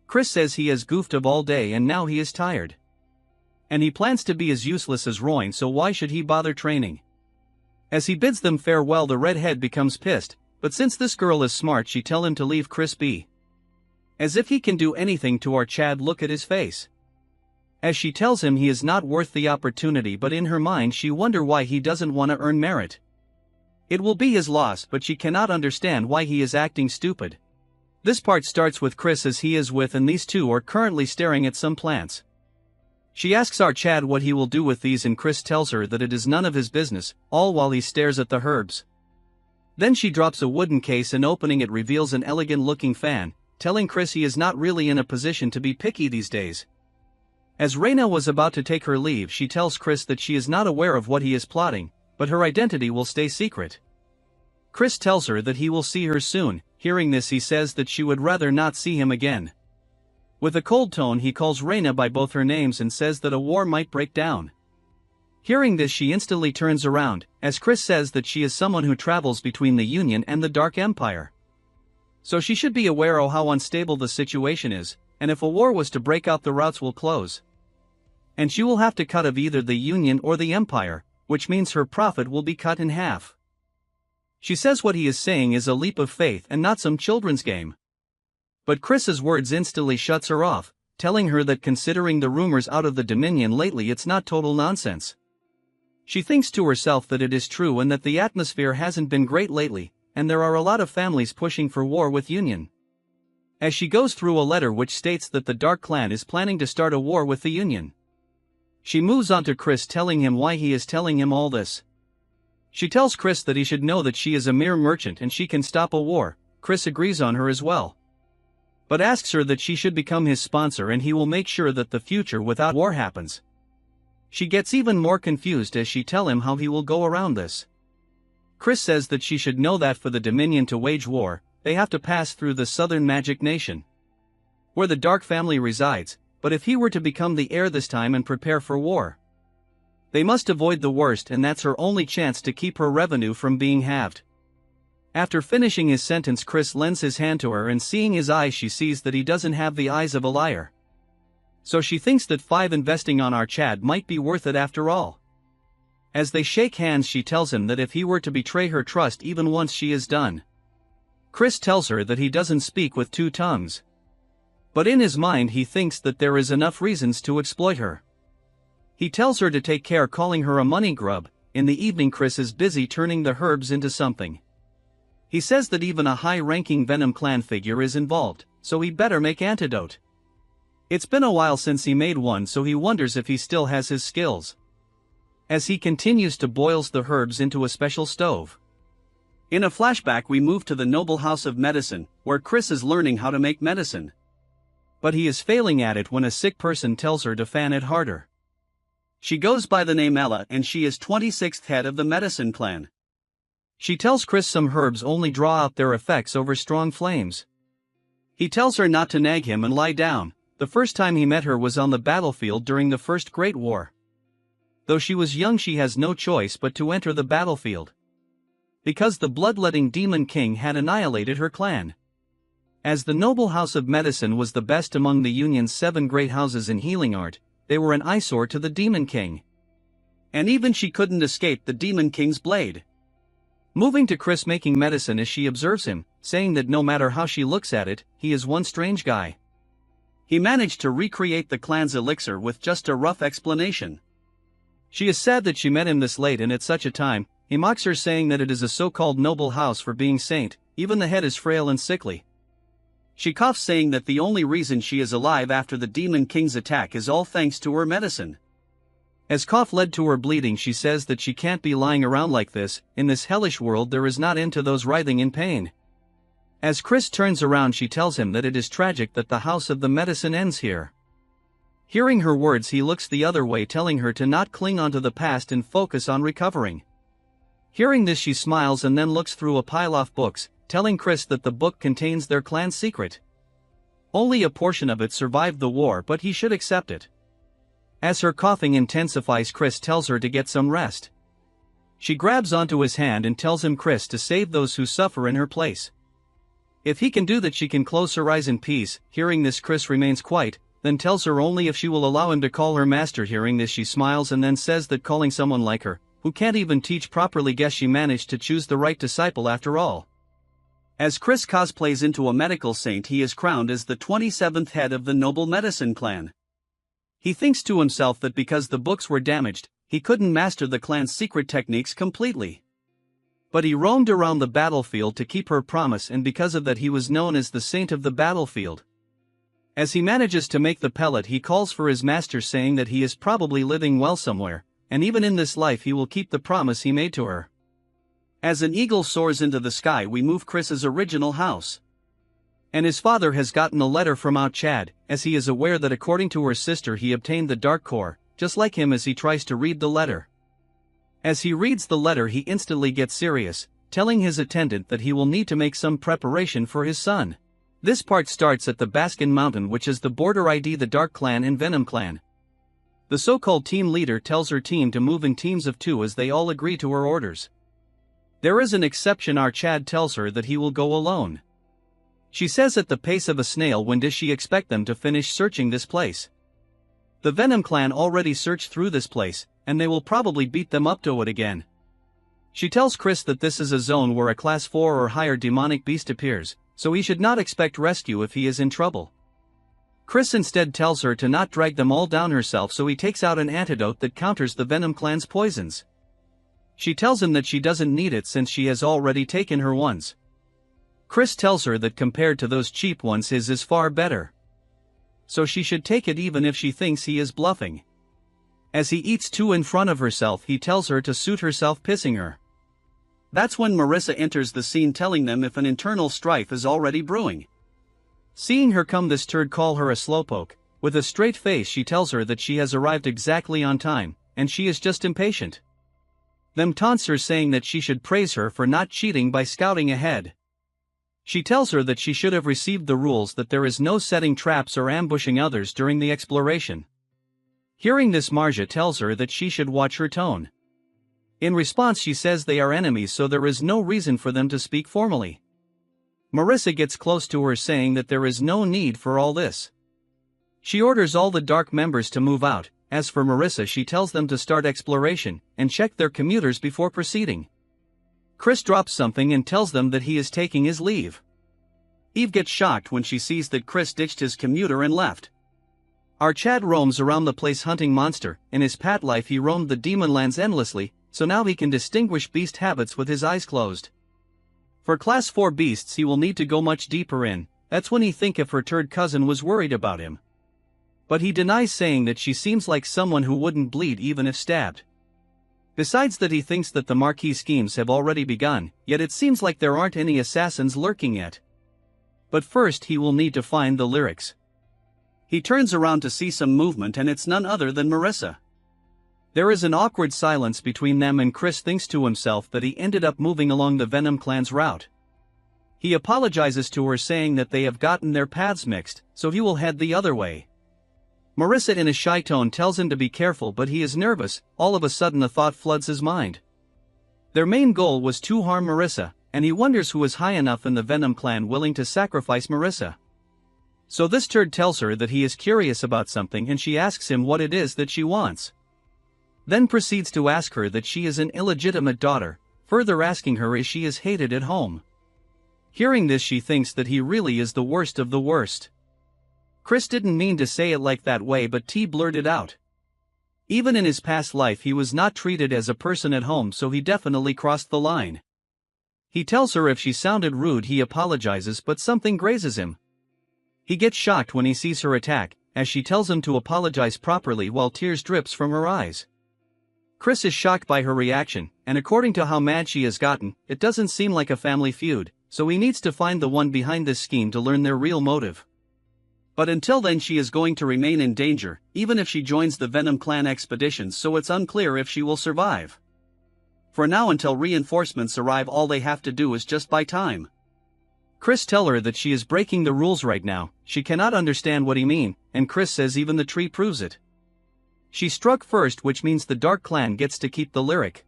Chris says he has goofed of all day and now he is tired. And he plans to be as useless as Roin, so why should he bother training? As he bids them farewell the redhead becomes pissed, but since this girl is smart she tell him to leave Chris be. As if he can do anything to our Chad, look at his face. As she tells him he is not worth the opportunity, but in her mind she wonder why he doesn't want to earn merit. It will be his loss, but she cannot understand why he is acting stupid. This part starts with Chris as he is with, and these two are currently staring at some plants. She asks our Chad what he will do with these, and Chris tells her that it is none of his business, all while he stares at the herbs. Then she drops a wooden case and opening it reveals an elegant looking fan, telling Chris he is not really in a position to be picky these days. As Reina was about to take her leave, she tells Chris that she is not aware of what he is plotting, but her identity will stay secret. Chris tells her that he will see her soon. Hearing this he says that she would rather not see him again. With a cold tone he calls Reina by both her names and says that a war might break down. Hearing this she instantly turns around, as Chris says that she is someone who travels between the Union and the Dark Empire. So she should be aware of how unstable the situation is, and if a war was to break out the routes will close. And she will have to cut of either the Union or the Empire, which means her profit will be cut in half. She says what he is saying is a leap of faith and not some children's game. But Chris's words instantly shuts her off, telling her that considering the rumors out of the Dominion lately it's not total nonsense. She thinks to herself that it is true and that the atmosphere hasn't been great lately, and there are a lot of families pushing for war with Union. As she goes through a letter which states that the Dark Clan is planning to start a war with the Union. She moves on to Chris, telling him why he is telling him all this. She tells Chris that he should know that she is a mere merchant and she can stop a war. Chris agrees on her as well, but asks her that she should become his sponsor and he will make sure that the future without war happens. She gets even more confused as she tells him how he will go around this. Chris says that she should know that for the Dominion to wage war, they have to pass through the Southern Magic Nation, where the Dark family resides, but if he were to become the heir this time and prepare for war, they must avoid the worst, and that's her only chance to keep her revenue from being halved. After finishing his sentence Chris lends his hand to her and seeing his eyes she sees that he doesn't have the eyes of a liar. So she thinks that 5 investing on our Chad might be worth it after all. As they shake hands she tells him that if he were to betray her trust even once she is done. Chris tells her that he doesn't speak with 2 tongues. But in his mind he thinks that there is enough reasons to exploit her. He tells her to take care, calling her a money grub. In the evening Chris is busy turning the herbs into something. He says that even a high-ranking Venom clan figure is involved, so he better make antidote. It's been a while since he made one, so he wonders if he still has his skills. As he continues to boils the herbs into a special stove. In a flashback we move to the noble house of medicine, where Chris is learning how to make medicine. But he is failing at it when a sick person tells her to fan it harder. She goes by the name Ella and she is 26th head of the medicine clan. She tells Chris some herbs only draw out their effects over strong flames. He tells her not to nag him and lie down. The first time he met her was on the battlefield during the First Great War. Though she was young she has no choice but to enter the battlefield, because the bloodletting Demon King had annihilated her clan. As the noble house of medicine was the best among the Union's 7 great houses in healing art, they were an eyesore to the Demon King. And even she couldn't escape the Demon King's blade. Moving to Chris making medicine as she observes him, saying that no matter how she looks at it, he is one strange guy. He managed to recreate the clan's elixir with just a rough explanation. She is sad that she met him this late and at such a time. He mocks her, saying that it is a so-called noble house for being saint, even the head is frail and sickly. She coughs, saying that the only reason she is alive after the Demon King's attack is all thanks to her medicine. As cough led to her bleeding, she says that she can't be lying around like this. In this hellish world there is not end to those writhing in pain. As Chris turns around, she tells him that it is tragic that the house of the medicine ends here. Hearing her words, he looks the other way, telling her to not cling onto the past and focus on recovering. Hearing this, she smiles and then looks through a pile of books, telling Chris that the book contains their clan's secret. Only a portion of it survived the war, but he should accept it. As her coughing intensifies, Chris tells her to get some rest. She grabs onto his hand and tells him Chris to save those who suffer in her place. If he can do that, she can close her eyes in peace. Hearing this, Chris remains quiet, then tells her only if she will allow him to call her master. Hearing this, she smiles and then says that calling someone like her, who can't even teach properly, guess she managed to choose the right disciple after all. As Chris cosplays into a medical saint, he is crowned as the 27th head of the noble medicine clan. He thinks to himself that because the books were damaged, he couldn't master the clan's secret techniques completely. But he roamed around the battlefield to keep her promise, and because of that he was known as the saint of the battlefield. As he manages to make the pellet, he calls for his master, saying that he is probably living well somewhere, and even in this life he will keep the promise he made to her. As an eagle soars into the sky, we move Chris's original house. And his father has gotten a letter from Out Chad, as he is aware that according to her sister he obtained the Dark Core, just like him. As he tries to read the letter. As he reads the letter, he instantly gets serious, telling his attendant that he will need to make some preparation for his son. This part starts at the Baskin Mountain, which is the border ID the Dark Clan and Venom Clan. The so-called team leader tells her team to move in teams of 2 as they all agree to her orders. There is an exception. Our Chad tells her that he will go alone. She says at the pace of a snail. When does she expect them to finish searching this place? The Venom Clan already searched through this place, and they will probably beat them up to it again. She tells Chris that this is a zone where a class 4 or higher demonic beast appears, so he should not expect rescue if he is in trouble. Chris instead tells her to not drag them all down herself, so he takes out an antidote that counters the Venom Clan's poisons. She tells him that she doesn't need it since she has already taken her ones. Chris tells her that compared to those cheap ones, his is far better. So she should take it even if she thinks he is bluffing. As he eats 2 in front of herself, he tells her to suit herself, pissing her. That's when Marissa enters the scene, telling them if an internal strife is already brewing. Seeing her come, this turd call her a slowpoke. With a straight face, she tells her that she has arrived exactly on time, and she is just impatient. Them taunts her, saying that she should praise her for not cheating by scouting ahead. She tells her that she should have received the rules, that there is no setting traps or ambushing others during the exploration. Hearing this, Marja tells her that she should watch her tone. In response, she says they are enemies, so there is no reason for them to speak formally. Marissa gets close to her, saying that there is no need for all this. She orders all the Dark members to move out. As for Marissa, she tells them to start exploration and check their commuters before proceeding. Chris drops something and tells them that he is taking his leave. Eve gets shocked when she sees that Chris ditched his commuter and left. Our Chad roams around the place hunting monster. In his past life he roamed the demon lands endlessly, so now he can distinguish beast habits with his eyes closed. For class 4 beasts he will need to go much deeper in. That's when he think if her turd cousin was worried about him. But he denies, saying that she seems like someone who wouldn't bleed even if stabbed. Besides that, he thinks that the Marquis schemes have already begun, yet it seems like there aren't any assassins lurking yet. But first he will need to find the lyrics. He turns around to see some movement, and it's none other than Marissa. There is an awkward silence between them, and Chris thinks to himself that he ended up moving along the Venom Clan's route. He apologizes to her, saying that they have gotten their paths mixed, so he will head the other way. Marissa in a shy tone tells him to be careful, but he is nervous. All of a sudden a thought floods his mind. Their main goal was to harm Marissa, and he wonders who is high enough in the Venom Clan willing to sacrifice Marissa. So this turd tells her that he is curious about something, and she asks him what it is that she wants. Then proceeds to ask her that she is an illegitimate daughter, further asking her if she is hated at home. Hearing this, she thinks that he really is the worst of the worst. Chris didn't mean to say it like that way, but T blurted out. Even in his past life he was not treated as a person at home, so he definitely crossed the line. He tells her if she sounded rude he apologizes, but something grazes him. He gets shocked when he sees her attack, as she tells him to apologize properly while tears drips from her eyes. Chris is shocked by her reaction, and according to how mad she has gotten, it doesn't seem like a family feud, so he needs to find the one behind this scheme to learn their real motive. But until then she is going to remain in danger, even if she joins the Venom clan expeditions, so it's unclear if she will survive. For now, until reinforcements arrive, all they have to do is just buy time. Chris tells her that she is breaking the rules right now. She cannot understand what he means, and Chris says even the tree proves it. She struck first, which means the Dark Clan gets to keep the lyric.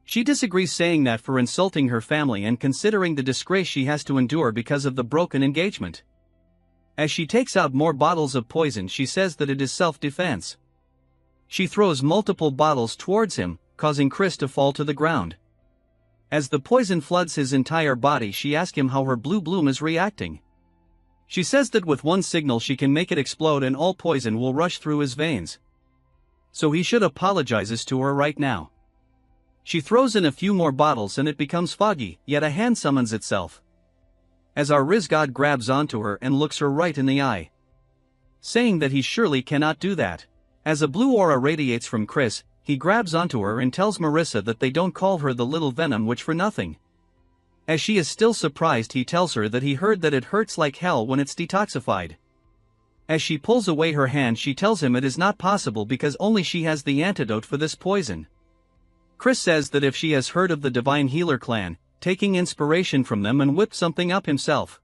She disagrees, saying that for insulting her family and considering the disgrace she has to endure because of the broken engagement. As she takes out more bottles of poison, she says that it is self-defense. She throws multiple bottles towards him, causing Chris to fall to the ground. As the poison floods his entire body, she asks him how her blue bloom is reacting. She says that with one signal she can make it explode and all poison will rush through his veins. So he should apologizes to her right now. She throws in a few more bottles and it becomes foggy, yet a hand summons itself. As our Riz god grabs onto her and looks her right in the eye, saying that he surely cannot do that. As a blue aura radiates from Chris, he grabs onto her and tells Marissa that they don't call her the little Venom witch for nothing. As she is still surprised, he tells her that he heard that it hurts like hell when it's detoxified. As she pulls away her hand, she tells him it is not possible because only she has the antidote for this poison. Chris says that if she has heard of the Divine Healer clan, taking inspiration from them and whip something up himself.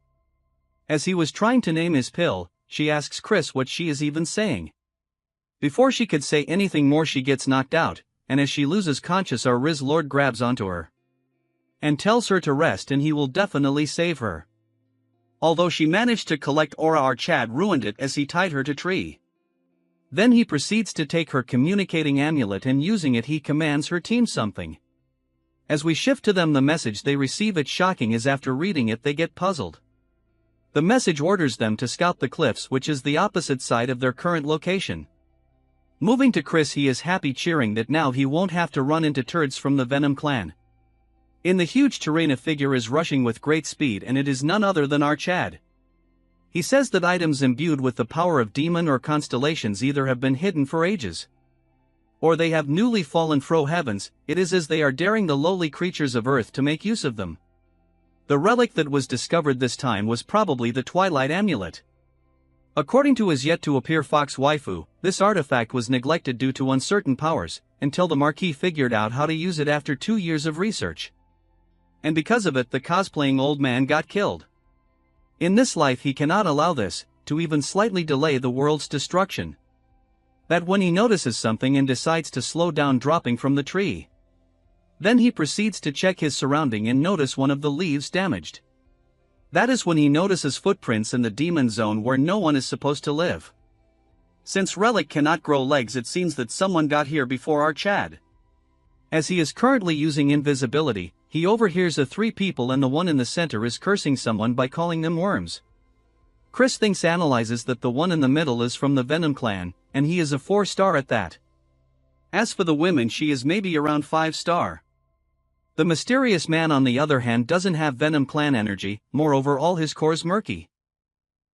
As he was trying to name his pill, she asks Chris what she is even saying. Before she could say anything more, she gets knocked out, and as she loses conscious, our Riz Lord grabs onto her and tells her to rest and he will definitely save her. Although she managed to collect aura, our Chad ruined it as he tied her to tree. Then he proceeds to take her communicating amulet and using it he commands her team something. As we shift to them, the message they receive, it's shocking as after reading it they get puzzled. The message orders them to scout the cliffs, which is the opposite side of their current location. Moving to Chris, he is happy, cheering that now he won't have to run into turds from the Venom clan. In the huge terrain a figure is rushing with great speed and it is none other than our Chad. He says that items imbued with the power of demon or constellations either have been hidden for ages, or they have newly fallen fro heavens. It is as they are daring the lowly creatures of earth to make use of them. The relic that was discovered this time was probably the Twilight Amulet. According to his yet-to-appear Fox waifu, this artifact was neglected due to uncertain powers, until the Marquis figured out how to use it after 2 years of research. And because of it, the cosplaying old man got killed. In this life he cannot allow this to even slightly delay the world's destruction. That when he notices something and decides to slow down, dropping from the tree. Then he proceeds to check his surrounding and notice one of the leaves damaged. That is when he notices footprints in the demon zone where no one is supposed to live. Since relic cannot grow legs, it seems that someone got here before our Chad. As he is currently using invisibility, he overhears the 3 people and the one in the center is cursing someone by calling them worms. Chris analyzes that the one in the middle is from the Venom clan, and he is a 4-star at that. As for the women, she is maybe around 5-star. The mysterious man on the other hand doesn't have Venom clan energy, moreover all his core is murky.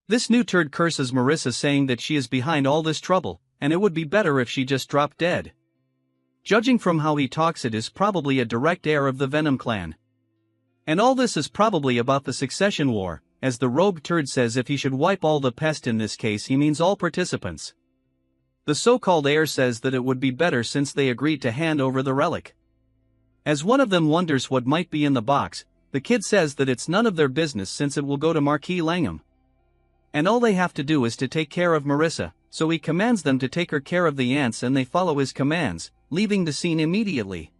This new turd curses Marissa, saying that she is behind all this trouble, and it would be better if she just dropped dead. Judging from how he talks, it is probably a direct heir of the Venom clan. And all this is probably about the succession war, as the rogue turd says if he should wipe all the pest, in this case he means all participants. The so-called heir says that it would be better since they agreed to hand over the relic. As one of them wonders what might be in the box, the kid says that it's none of their business since it will go to Marquis Langham. And all they have to do is to take care of Marissa, so he commands them to take her care of the ants and they follow his commands, leaving the scene immediately.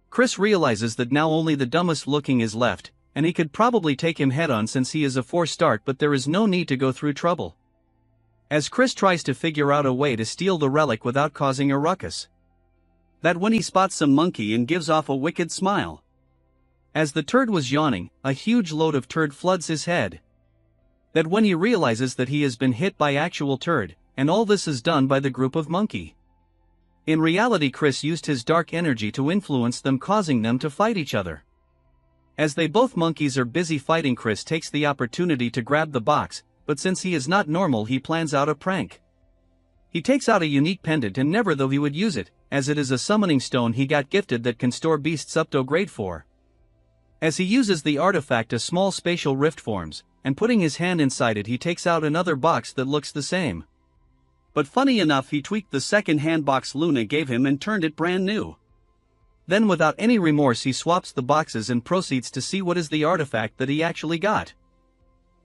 Chris realizes that now only the dumbest looking is left, and he could probably take him head on since he is a 4-star, but there is no need to go through trouble. As Chris tries to figure out a way to steal the relic without causing a ruckus. That when he spots some monkey and gives off a wicked smile. As the turd was yawning, a huge load of turd floods his head. That when he realizes that he has been hit by actual turd, and all this is done by the group of monkey. In reality, Chris used his dark energy to influence them, causing them to fight each other. As they both monkeys are busy fighting, Chris takes the opportunity to grab the box, but since he is not normal, he plans out a prank. He takes out a unique pendant and never though he would use it, as it is a summoning stone he got gifted that can store beasts up to grade 4. As he uses the artifact a small spatial rift forms, and putting his hand inside it he takes out another box that looks the same. But funny enough he tweaked the second hand box Luna gave him and turned it brand new. Then without any remorse he swaps the boxes and proceeds to see what is the artifact that he actually got.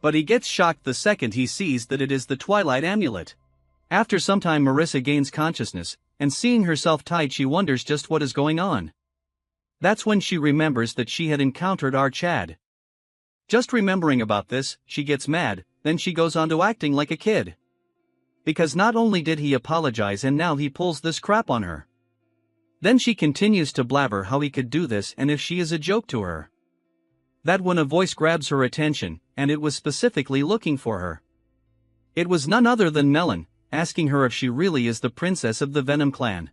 But he gets shocked the second he sees that it is the Twilight Amulet. After some time Marissa gains consciousness, and seeing herself tied she wonders just what is going on. That's when she remembers that she had encountered our Chad. Just remembering about this, she gets mad, then she goes on to acting like a kid. Because not only did he apologize and now he pulls this crap on her. Then she continues to blabber how he could do this and if she is a joke to her. That when a voice grabs her attention, and it was specifically looking for her. It was none other than Melon, asking her if she really is the princess of the Venom clan.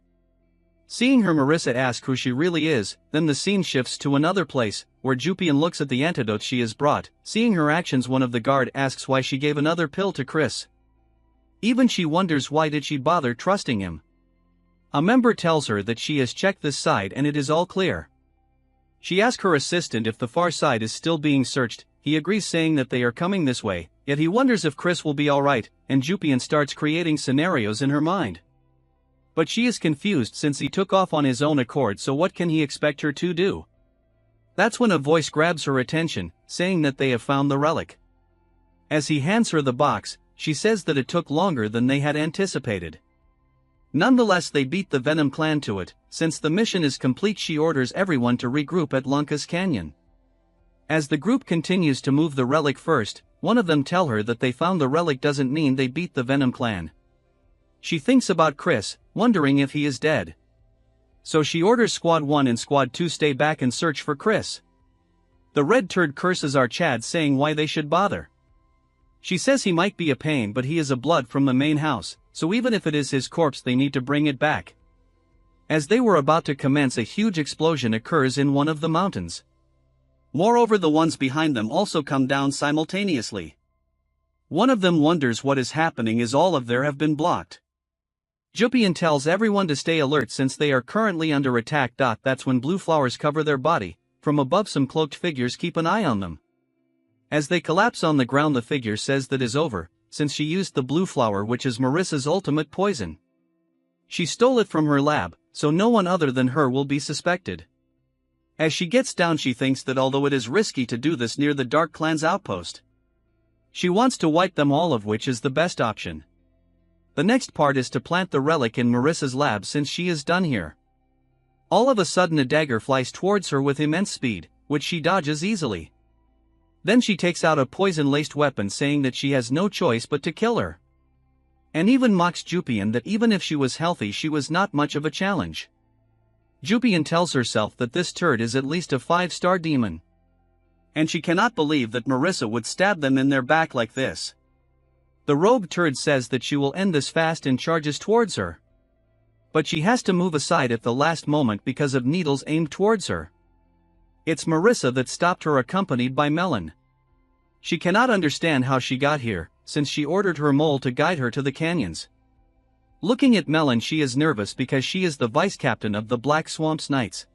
Seeing her Marissa ask who she really is, then the scene shifts to another place, where Jupian looks at the antidote she has brought. Seeing her actions one of the guard asks why she gave another pill to Chris. Even she wonders why did she bother trusting him. A member tells her that she has checked this side and it is all clear. She asks her assistant if the far side is still being searched, he agrees saying that they are coming this way, yet he wonders if Chris will be alright, and Jupian starts creating scenarios in her mind. But she is confused since he took off on his own accord, so what can he expect her to do? That's when a voice grabs her attention, saying that they have found the relic. As he hands her the box, she says that it took longer than they had anticipated. Nonetheless they beat the Venom clan to it. Since the mission is complete she orders everyone to regroup at Lunkus Canyon. As the group continues to move the relic first, one of them tell her that they found the relic doesn't mean they beat the Venom clan. She thinks about Chris, wondering if he is dead. So she orders Squad 1 and Squad 2 stay back and search for Chris. The red turd curses our Chad saying why they should bother. She says he might be a pain but he is a blood from the main house, so even if it is his corpse they need to bring it back. As they were about to commence a huge explosion occurs in one of the mountains. Moreover the ones behind them also come down simultaneously. One of them wonders what is happening as all of them have been blocked. Jupian tells everyone to stay alert since they are currently under attack. That's when blue flowers cover their body, from above some cloaked figures keep an eye on them. As they collapse on the ground the figure says that is over, since she used the blue flower which is Marissa's ultimate poison. She stole it from her lab, so no one other than her will be suspected. As she gets down she thinks that although it is risky to do this near the Dark Clan's outpost, she wants to wipe them all, of which is the best option. The next part is to plant the relic in Marissa's lab since she is done here. All of a sudden a dagger flies towards her with immense speed, which she dodges easily. Then she takes out a poison-laced weapon saying that she has no choice but to kill her. And even mocks Jupian that even if she was healthy she was not much of a challenge. Jupian tells herself that this turd is at least a 5-star demon. And she cannot believe that Marissa would stab them in their back like this. The rogue turd says that she will end this fast and charges towards her. But she has to move aside at the last moment because of needles aimed towards her. It's Marissa that stopped her accompanied by Melon. She cannot understand how she got here, since she ordered her mole to guide her to the canyons. Looking at Melon she is nervous because she is the vice-captain of the Black Swamps Knights.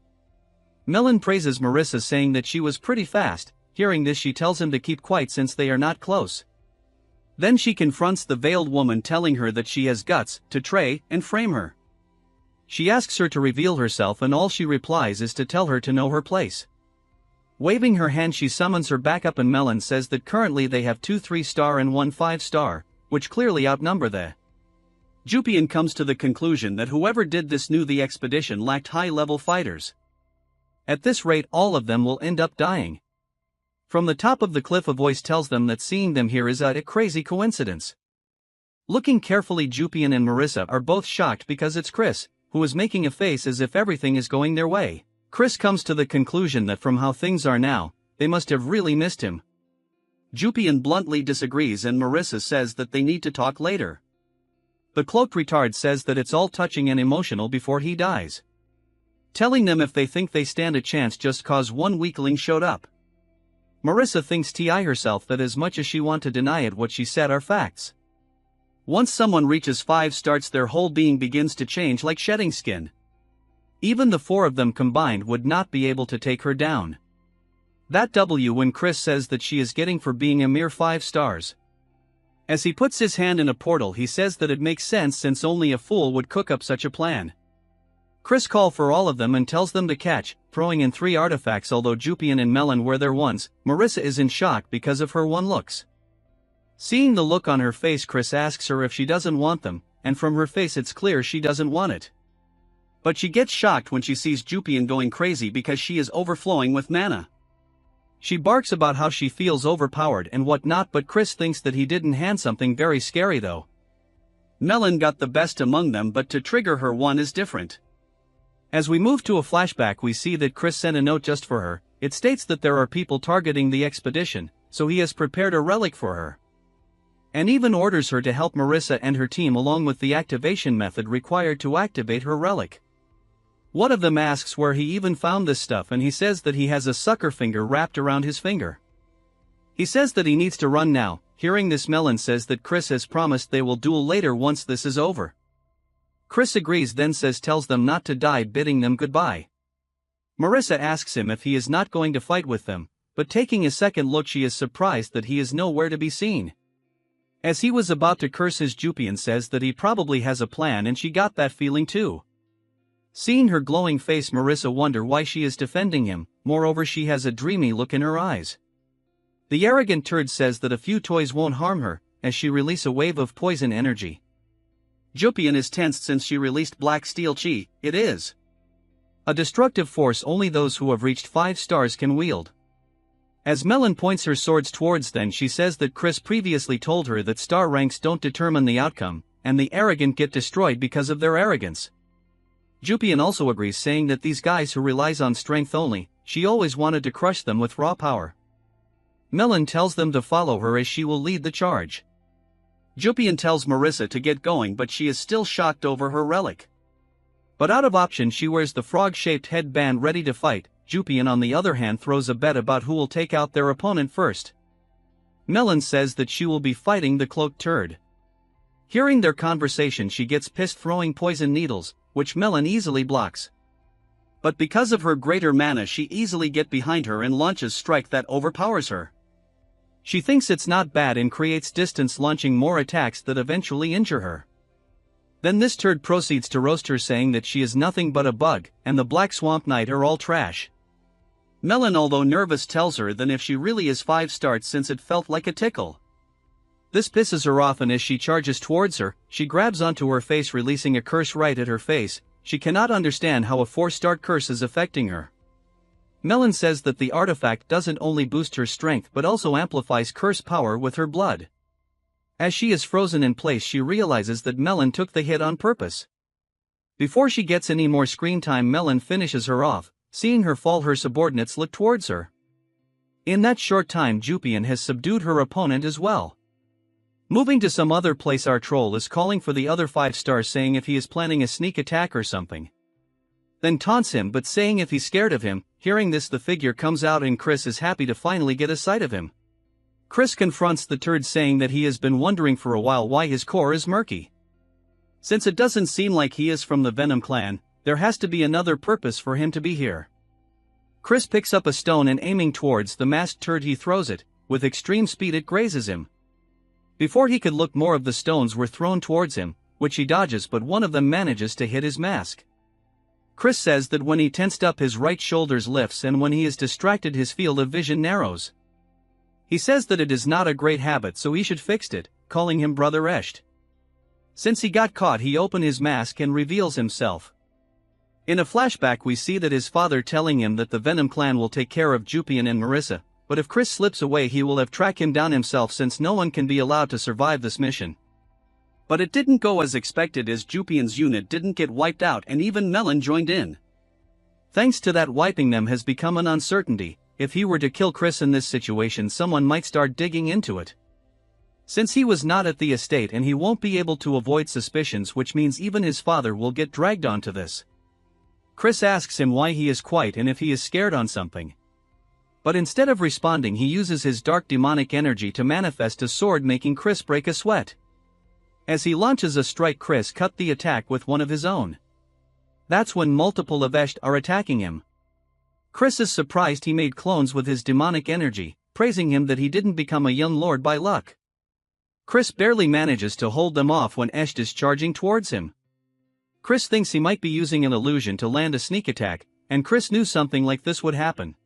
Melon praises Marissa saying that she was pretty fast. Hearing this she tells him to keep quiet since they are not close. Then she confronts the veiled woman telling her that she has guts to tray and frame her. She asks her to reveal herself and all she replies is to tell her to know her place. Waving her hand she summons her back up and Melon says that currently they have 2 3-star and 1 5-star, which clearly outnumber the. Jupian comes to the conclusion that whoever did this knew the expedition lacked high-level fighters. At this rate all of them will end up dying. From the top of the cliff a voice tells them that seeing them here is a crazy coincidence. Looking carefully Jupian and Marissa are both shocked because it's Chris, who is making a face as if everything is going their way. Chris comes to the conclusion that from how things are now, they must have really missed him. Jupian bluntly disagrees and Marissa says that they need to talk later. The cloaked retard says that it's all touching and emotional before he dies. Telling them if they think they stand a chance just cause one weakling showed up. Marissa thinks to herself that as much as she want to deny it what she said are facts. Once someone reaches 5 stars, their whole being begins to change like shedding skin. Even the 4 of them combined would not be able to take her down. That W when Chris says that she is getting for being a mere 5 stars. As he puts his hand in a portal, he says that it makes sense since only a fool would cook up such a plan. Chris calls for all of them and tells them to catch, throwing in 3 artifacts. Although Jupian and Melon were their ones, Marissa is in shock because of her one looks. Seeing the look on her face, Chris asks her if she doesn't want them, and from her face it's clear she doesn't want it. But she gets shocked when she sees Jupian going crazy because she is overflowing with mana. She barks about how she feels overpowered and whatnot, but Chris thinks that he didn't hand something very scary though. Melon got the best among them, but to trigger her one is different. As we move to a flashback, we see that Chris sent a note just for her. It states that there are people targeting the expedition, so he has prepared a relic for her. And even orders her to help Marissa and her team along with the activation method required to activate her relic. One of them asks where he even found this stuff, and he says that he has a sucker finger wrapped around his finger. He says that he needs to run now. Hearing this, Melon says that Chris has promised they will duel later once this is over. Chris agrees, then tells them not to die, bidding them goodbye. Marissa asks him if he is not going to fight with them, but taking a second look she is surprised that he is nowhere to be seen. As he was about to curse his Jupian says that he probably has a plan, and she got that feeling too. Seeing her glowing face, Marissa wonder why she is defending him. Moreover, she has a dreamy look in her eyes. The arrogant turd says that a few toys won't harm her, as she release a wave of poison energy. Jupian is tensed since she released black steel chi. It is a destructive force only those who have reached 5 stars can wield. As Melon points her swords towards them, she says that Chris previously told her that star ranks don't determine the outcome, and the arrogant get destroyed because of their arrogance. Jupian also agrees, saying that these guys who relies on strength only, she always wanted to crush them with raw power. Melon tells them to follow her as she will lead the charge. Jupian tells Marissa to get going, but she is still shocked over her relic. But out of option, she wears the frog-shaped headband ready to fight. Jupian on the other hand throws a bet about who will take out their opponent first. Melon says that she will be fighting the cloaked turd. Hearing their conversation, she gets pissed, throwing poison needles, which Melon easily blocks. But because of her greater mana, she easily gets behind her and launches strike that overpowers her. She thinks it's not bad and creates distance, launching more attacks that eventually injure her. Then this turd proceeds to roast her, saying that she is nothing but a bug, and the Black Swamp Knight are all trash. Melon, although nervous, tells her that if she really is 5 stars, since it felt like a tickle. This pisses her off, and as she charges towards her, she grabs onto her face, releasing a curse right at her face. She cannot understand how a 4-star curse is affecting her. Melon says that the artifact doesn't only boost her strength but also amplifies curse power with her blood. As she is frozen in place, she realizes that Melon took the hit on purpose. Before she gets any more screen time, Melon finishes her off. Seeing her fall, her subordinates look towards her. In that short time, Jupian has subdued her opponent as well. Moving to some other place, our troll is calling for the other 5 stars, saying if he is planning a sneak attack or something. Then taunts him, but saying if he's scared of him. Hearing this, the figure comes out and Chris is happy to finally get a sight of him. Chris confronts the turd, saying that he has been wondering for a while why his core is murky. Since it doesn't seem like he is from the Venom clan, there has to be another purpose for him to be here. Chris picks up a stone and aiming towards the masked turd, he throws it. With extreme speed it grazes him. Before he could look, more of the stones were thrown towards him, which he dodges, but one of them manages to hit his mask. Chris says that when he tensed up, his right shoulders lifts, and when he is distracted, his field of vision narrows. He says that it is not a great habit, so he should fix it, calling him Brother Esht. Since he got caught, he opens his mask and reveals himself. In a flashback, we see that his father telling him that the Venom clan will take care of Jupian and Marissa, but if Chris slips away, he will have tracked him down himself, since no one can be allowed to survive this mission. But it didn't go as expected, as Jupian's unit didn't get wiped out and even Melon joined in. Thanks to that, wiping them has become an uncertainty. If he were to kill Chris in this situation, someone might start digging into it. Since he was not at the estate and he won't be able to avoid suspicions, which means even his father will get dragged onto this. Chris asks him why he is quiet and if he is scared on something. But instead of responding, he uses his dark demonic energy to manifest a sword, making Chris break a sweat. As he launches a strike, Chris cut the attack with one of his own. That's when multiple of Esht are attacking him. Chris is surprised he made clones with his demonic energy, praising him that he didn't become a young lord by luck. Chris barely manages to hold them off when Esht is charging towards him. Chris thinks he might be using an illusion to land a sneak attack, and Chris knew something like this would happen.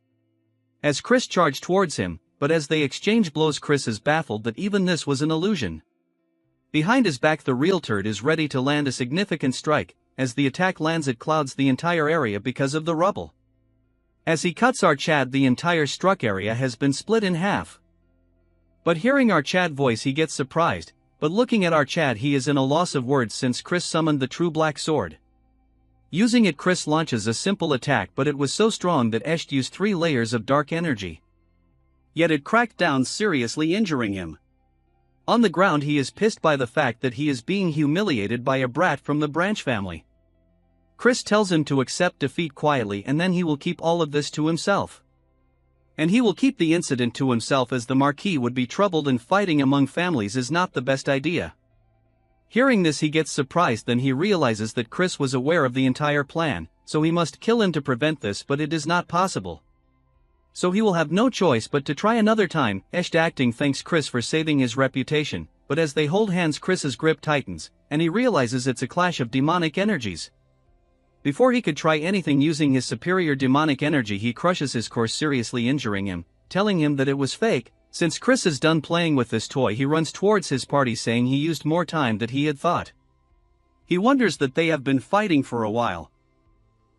As Chris charged towards him, but as they exchange blows, Chris is baffled that even this was an illusion. Behind his back, the real turd is ready to land a significant strike. As the attack lands, it clouds the entire area because of the rubble. As he cuts our Chad, the entire struck area has been split in half. But hearing our Chad voice, he gets surprised, but looking at our Chad, he is in a loss of words since Chris summoned the true black sword. Using it, Chris launches a simple attack, but it was so strong that Esht used 3 layers of dark energy. Yet it cracked down, seriously injuring him. On the ground, he is pissed by the fact that he is being humiliated by a brat from the Branch family. Chris tells him to accept defeat quietly, and then he will keep all of this to himself. And he will keep the incident to himself, as the Marquis would be troubled, and fighting among families is not the best idea. Hearing this, he gets surprised. Then he realizes that Chris was aware of the entire plan, so he must kill him to prevent this, but it is not possible. So he will have no choice but to try another time. Esht acting thanks Chris for saving his reputation, but as they hold hands, Chris's grip tightens, and he realizes it's a clash of demonic energies. Before he could try anything using his superior demonic energy, he crushes his course, seriously injuring him, telling him that it was fake. Since Chris is done playing with this toy, he runs towards his party, saying he used more time than he had thought. He wonders that they have been fighting for a while.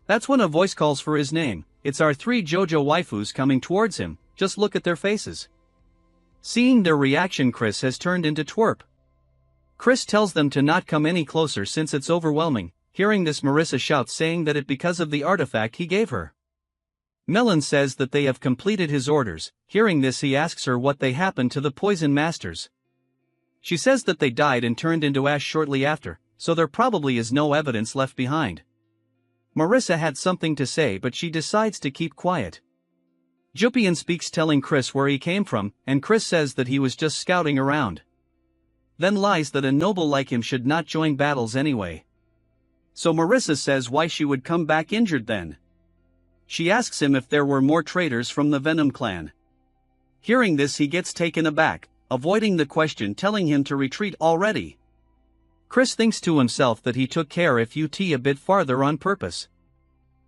That's when a voice calls for his name. It's our 3 JoJo waifus coming towards him. Just look at their faces. Seeing their reaction, Chris has turned into twerp. Chris tells them to not come any closer since it's overwhelming. Hearing this, Marissa shouts, saying that it's because of the artifact he gave her. Melon says that they have completed his orders. Hearing this, he asks her what they happened to the poison masters. She says that they died and turned into ash shortly after, so there probably is no evidence left behind. Marissa had something to say, but she decides to keep quiet. Jupian speaks, telling Chris where he came from, and Chris says that he was just scouting around. Then lies that a noble like him should not join battles anyway. So Marissa says why she would come back injured then. She asks him if there were more traitors from the Venom clan. Hearing this, he gets taken aback, avoiding the question, telling him to retreat already. Chris thinks to himself that he took care if UT a bit farther on purpose.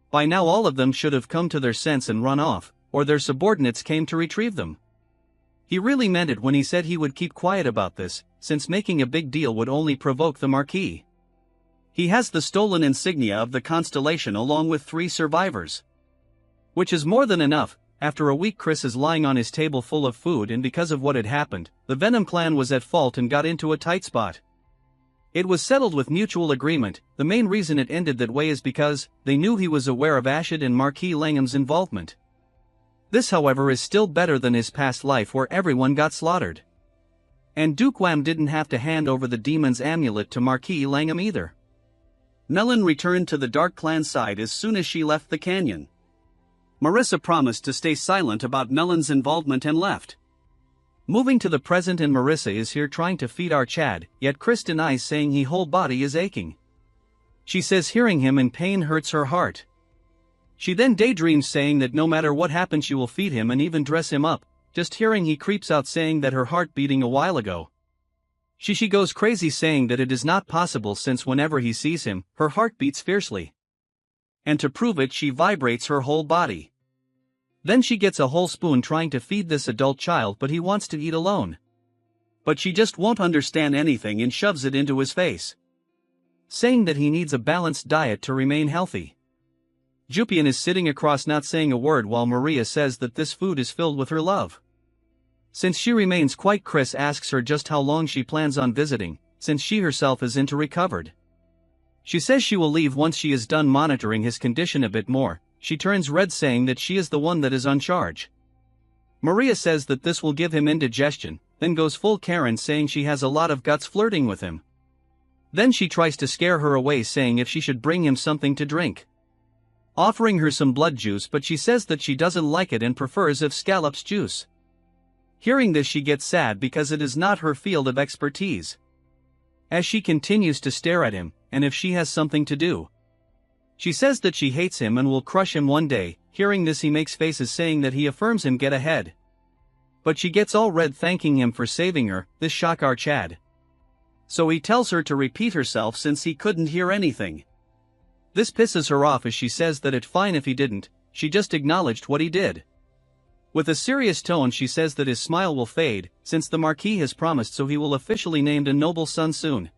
By now all of them should have come to their sense and run off, or their subordinates came to retrieve them. He really meant it when he said he would keep quiet about this, since making a big deal would only provoke the Marquis. He has the stolen insignia of the constellation along with 3 survivors. Which is more than enough. After a week, Chris is lying on his table full of food, and because of what had happened, the Venom clan was at fault and got into a tight spot. It was settled with mutual agreement. The main reason it ended that way is because they knew he was aware of Ashid and Marquis Langham's involvement. This, however, is still better than his past life where everyone got slaughtered. And Duke Wham didn't have to hand over the demon's amulet to Marquis Langham either. Melon returned to the Dark Clan side as soon as she left the canyon. Marissa promised to stay silent about Melon's involvement and left. Moving to the present, and Marissa is here trying to feed our Chad, yet Chris denies, saying his whole body is aching. She says hearing him in pain hurts her heart. She then daydreams, saying that no matter what happens she will feed him and even dress him up. Just hearing he creeps out, saying that her heart beating a while ago. She goes crazy, saying that it is not possible since whenever he sees him, her heart beats fiercely. And to prove it, she vibrates her whole body. Then she gets a whole spoon trying to feed this adult child, but he wants to eat alone. But she just won't understand anything and shoves it into his face, saying that he needs a balanced diet to remain healthy. Jupian is sitting across not saying a word while Maria says that this food is filled with her love. Since she remains quiet, Chris asks her just how long she plans on visiting, since she herself is into recovered. She says she will leave once she is done monitoring his condition a bit more. She turns red, saying that she is the one that is on charge. Maria says that this will give him indigestion, then goes full Karen, saying she has a lot of guts, flirting with him. Then she tries to scare her away, saying if she should bring him something to drink, offering her some blood juice, but she says that she doesn't like it and prefers if scallops juice. Hearing this, she gets sad because it is not her field of expertise. as she continues to stare at him, and if she has something to do. She says that she hates him and will crush him one day. Hearing this, he makes faces saying that he affirms him get ahead. But she gets all red thanking him for saving her. This shock our Chad. So he tells her to repeat herself since he couldn't hear anything. This pisses her off as she says that it's fine if he didn't, she just acknowledged what he did. With a serious tone she says that his smile will fade, since the Marquis has promised, so he will officially named a noble son soon.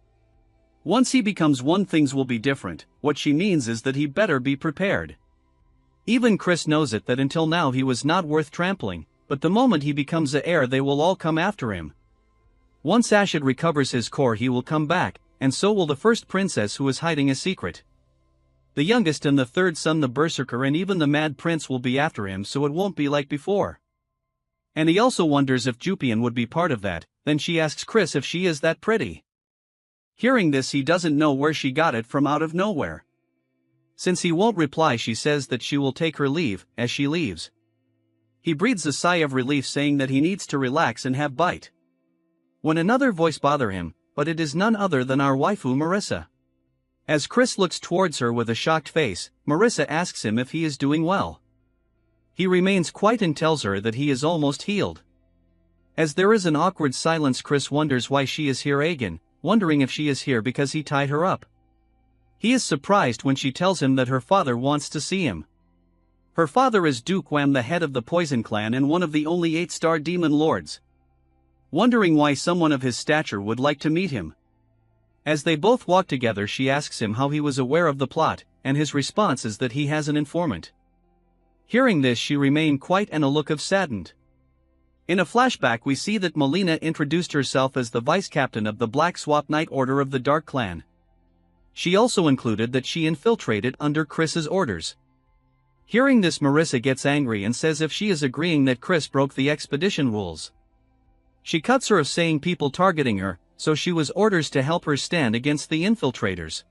Once he becomes one, things will be different. What she means is that he better be prepared. Even Chris knows it, that until now he was not worth trampling, but the moment he becomes the heir they will all come after him. Once Ashid recovers his core he will come back, and so will the first princess who is hiding a secret. The youngest and the third son, the berserker, and even the mad prince will be after him, so it won't be like before. And he also wonders if Jupian would be part of that. Then she asks Chris if she is that pretty. Hearing this, he doesn't know where she got it from out of nowhere. Since he won't reply, she says that she will take her leave. As she leaves, he breathes a sigh of relief, saying that he needs to relax and have bite. When another voice bothers him, but it is none other than our waifu Marissa. As Chris looks towards her with a shocked face, Marissa asks him if he is doing well. He remains quiet and tells her that he is almost healed. As there is an awkward silence, Chris wonders why she is here again, wondering if she is here because he tied her up. He is surprised when she tells him that her father wants to see him. Her father is Duke Wham, the head of the Poison Clan and one of the only 8-star demon lords. Wondering why someone of his stature would like to meet him. As they both walk together, she asks him how he was aware of the plot, and his response is that he has an informant. Hearing this, she remains quiet and a look of saddened. In a flashback we see that Melina introduced herself as the vice-captain of the Black Swap Knight Order of the Dark Clan. She also included that she infiltrated under Chris's orders. Hearing this, Marissa gets angry and says if she is agreeing that Chris broke the expedition rules. She cuts her of saying people targeting her, so she was orders to help her stand against the infiltrators.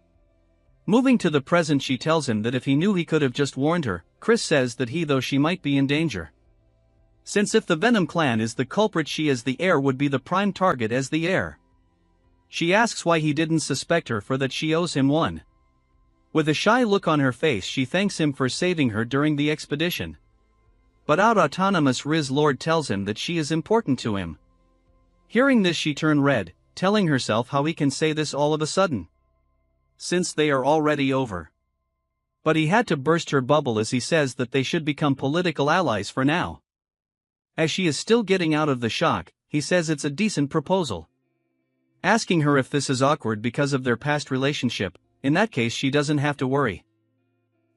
Moving to the present, she tells him that if he knew he could have just warned her. Chris says that though she might be in danger. Since if the Venom clan is the culprit, she as the heir would be the prime target as the heir. She asks why he didn't suspect her, for that she owes him one. With a shy look on her face, she thanks him for saving her during the expedition. But out autonomous Riz Lord tells him that she is important to him. Hearing this, she turns red, telling herself how he can say this all of a sudden, since they are already over. But he had to burst her bubble as he says that they should become political allies for now. As she is still getting out of the shock, he says it's a decent proposal. Asking her if this is awkward because of their past relationship. In that case she doesn't have to worry.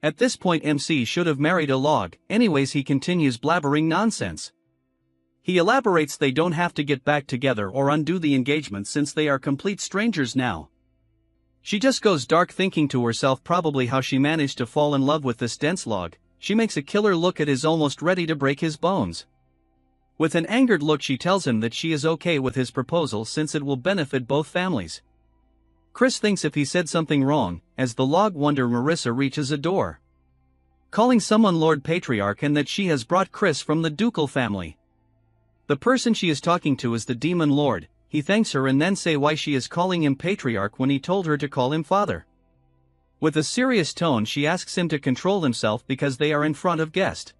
At this point MC should have married a log. Anyways, he continues blabbering nonsense. He elaborates they don't have to get back together or undo the engagement since they are complete strangers now. She just goes dark, thinking to herself probably how she managed to fall in love with this dense log. She makes a killer look at his, almost ready to break his bones. With an angered look she tells him that she is okay with his proposal since it will benefit both families. Chris thinks if he said something wrong, as the log wonder Marissa reaches a door. Calling someone Lord Patriarch and that she has brought Chris from the ducal family. The person she is talking to is the demon lord. He thanks her and then say why she is calling him Patriarch when he told her to call him father. With a serious tone she asks him to control himself because they are in front of guest.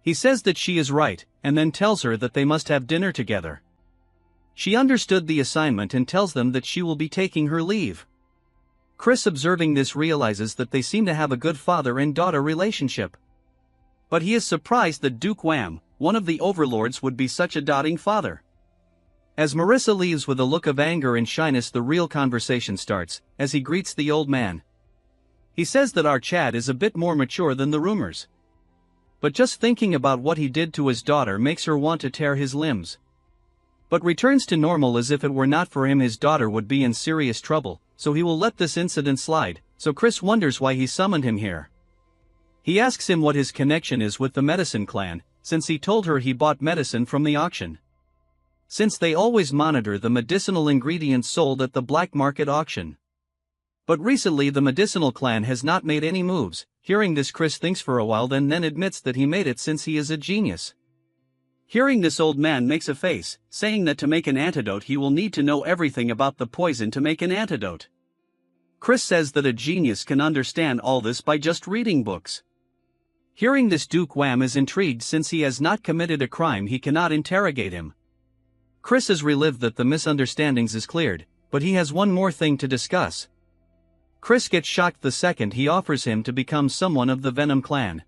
He says that she is right, and then tells her that they must have dinner together. She understood the assignment and tells them that she will be taking her leave. Chris, observing this, realizes that they seem to have a good father and daughter relationship. But he is surprised that Duke Wham, one of the overlords, would be such a doting father. As Marissa leaves with a look of anger and shyness, the real conversation starts, as he greets the old man. He says that our Chad is a bit more mature than the rumors. But just thinking about what he did to his daughter makes her want to tear his limbs. But returns to normal as if it were not for him his daughter would be in serious trouble, so he will let this incident slide. So Chris wonders why he summoned him here. He asks him what his connection is with the medicine clan, since he told her he bought medicine from the auction. Since they always monitor the medicinal ingredients sold at the black market auction. But recently the medicinal clan has not made any moves. Hearing this, Chris thinks for a while, then admits that he made it since he is a genius. Hearing this, old man makes a face, saying that to make an antidote he will need to know everything about the poison to make an antidote. Chris says that a genius can understand all this by just reading books. Hearing this, Duke Wham is intrigued since he has not committed a crime he cannot interrogate him. Chris is relieved that the misunderstandings is cleared, but he has one more thing to discuss. Chris gets shocked the second he offers him to become someone of the Venom clan.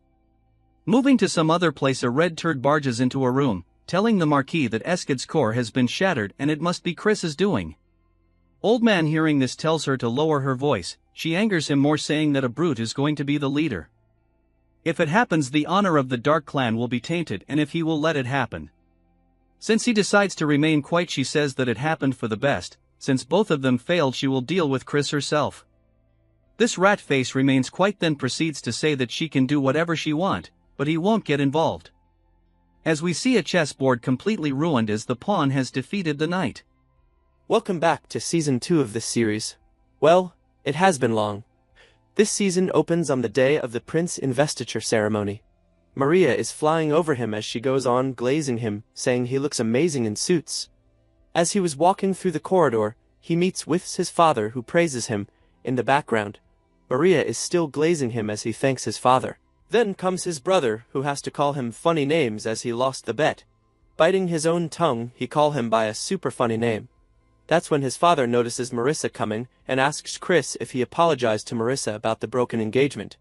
Moving to some other place, a red turd barges into a room, telling the Marquis that Eskid's core has been shattered and it must be Chris's doing. Old man hearing this tells her to lower her voice. She angers him more, saying that a brute is going to be the leader. If it happens, the honor of the Dark Clan will be tainted, and if he will let it happen. Since he decides to remain quiet, she says that it happened for the best. Since both of them failed, she will deal with Chris herself. This rat face remains quiet, then proceeds to say that she can do whatever she wants, but he won't get involved. As we see a chessboard completely ruined as the pawn has defeated the knight. Welcome back to Season 2 of this series. Well, it has been long. This season opens on the day of the Prince Investiture ceremony. Maria is flying over him as she goes on glazing him, saying he looks amazing in suits. As he was walking through the corridor, he meets with his father, who praises him. In the background, Maria is still glazing him as he thanks his father. Then comes his brother, who has to call him funny names as he lost the bet. Biting his own tongue, he calls him by a super funny name. That's when his father notices Marissa coming and asks Chris if he apologized to Marissa about the broken engagement.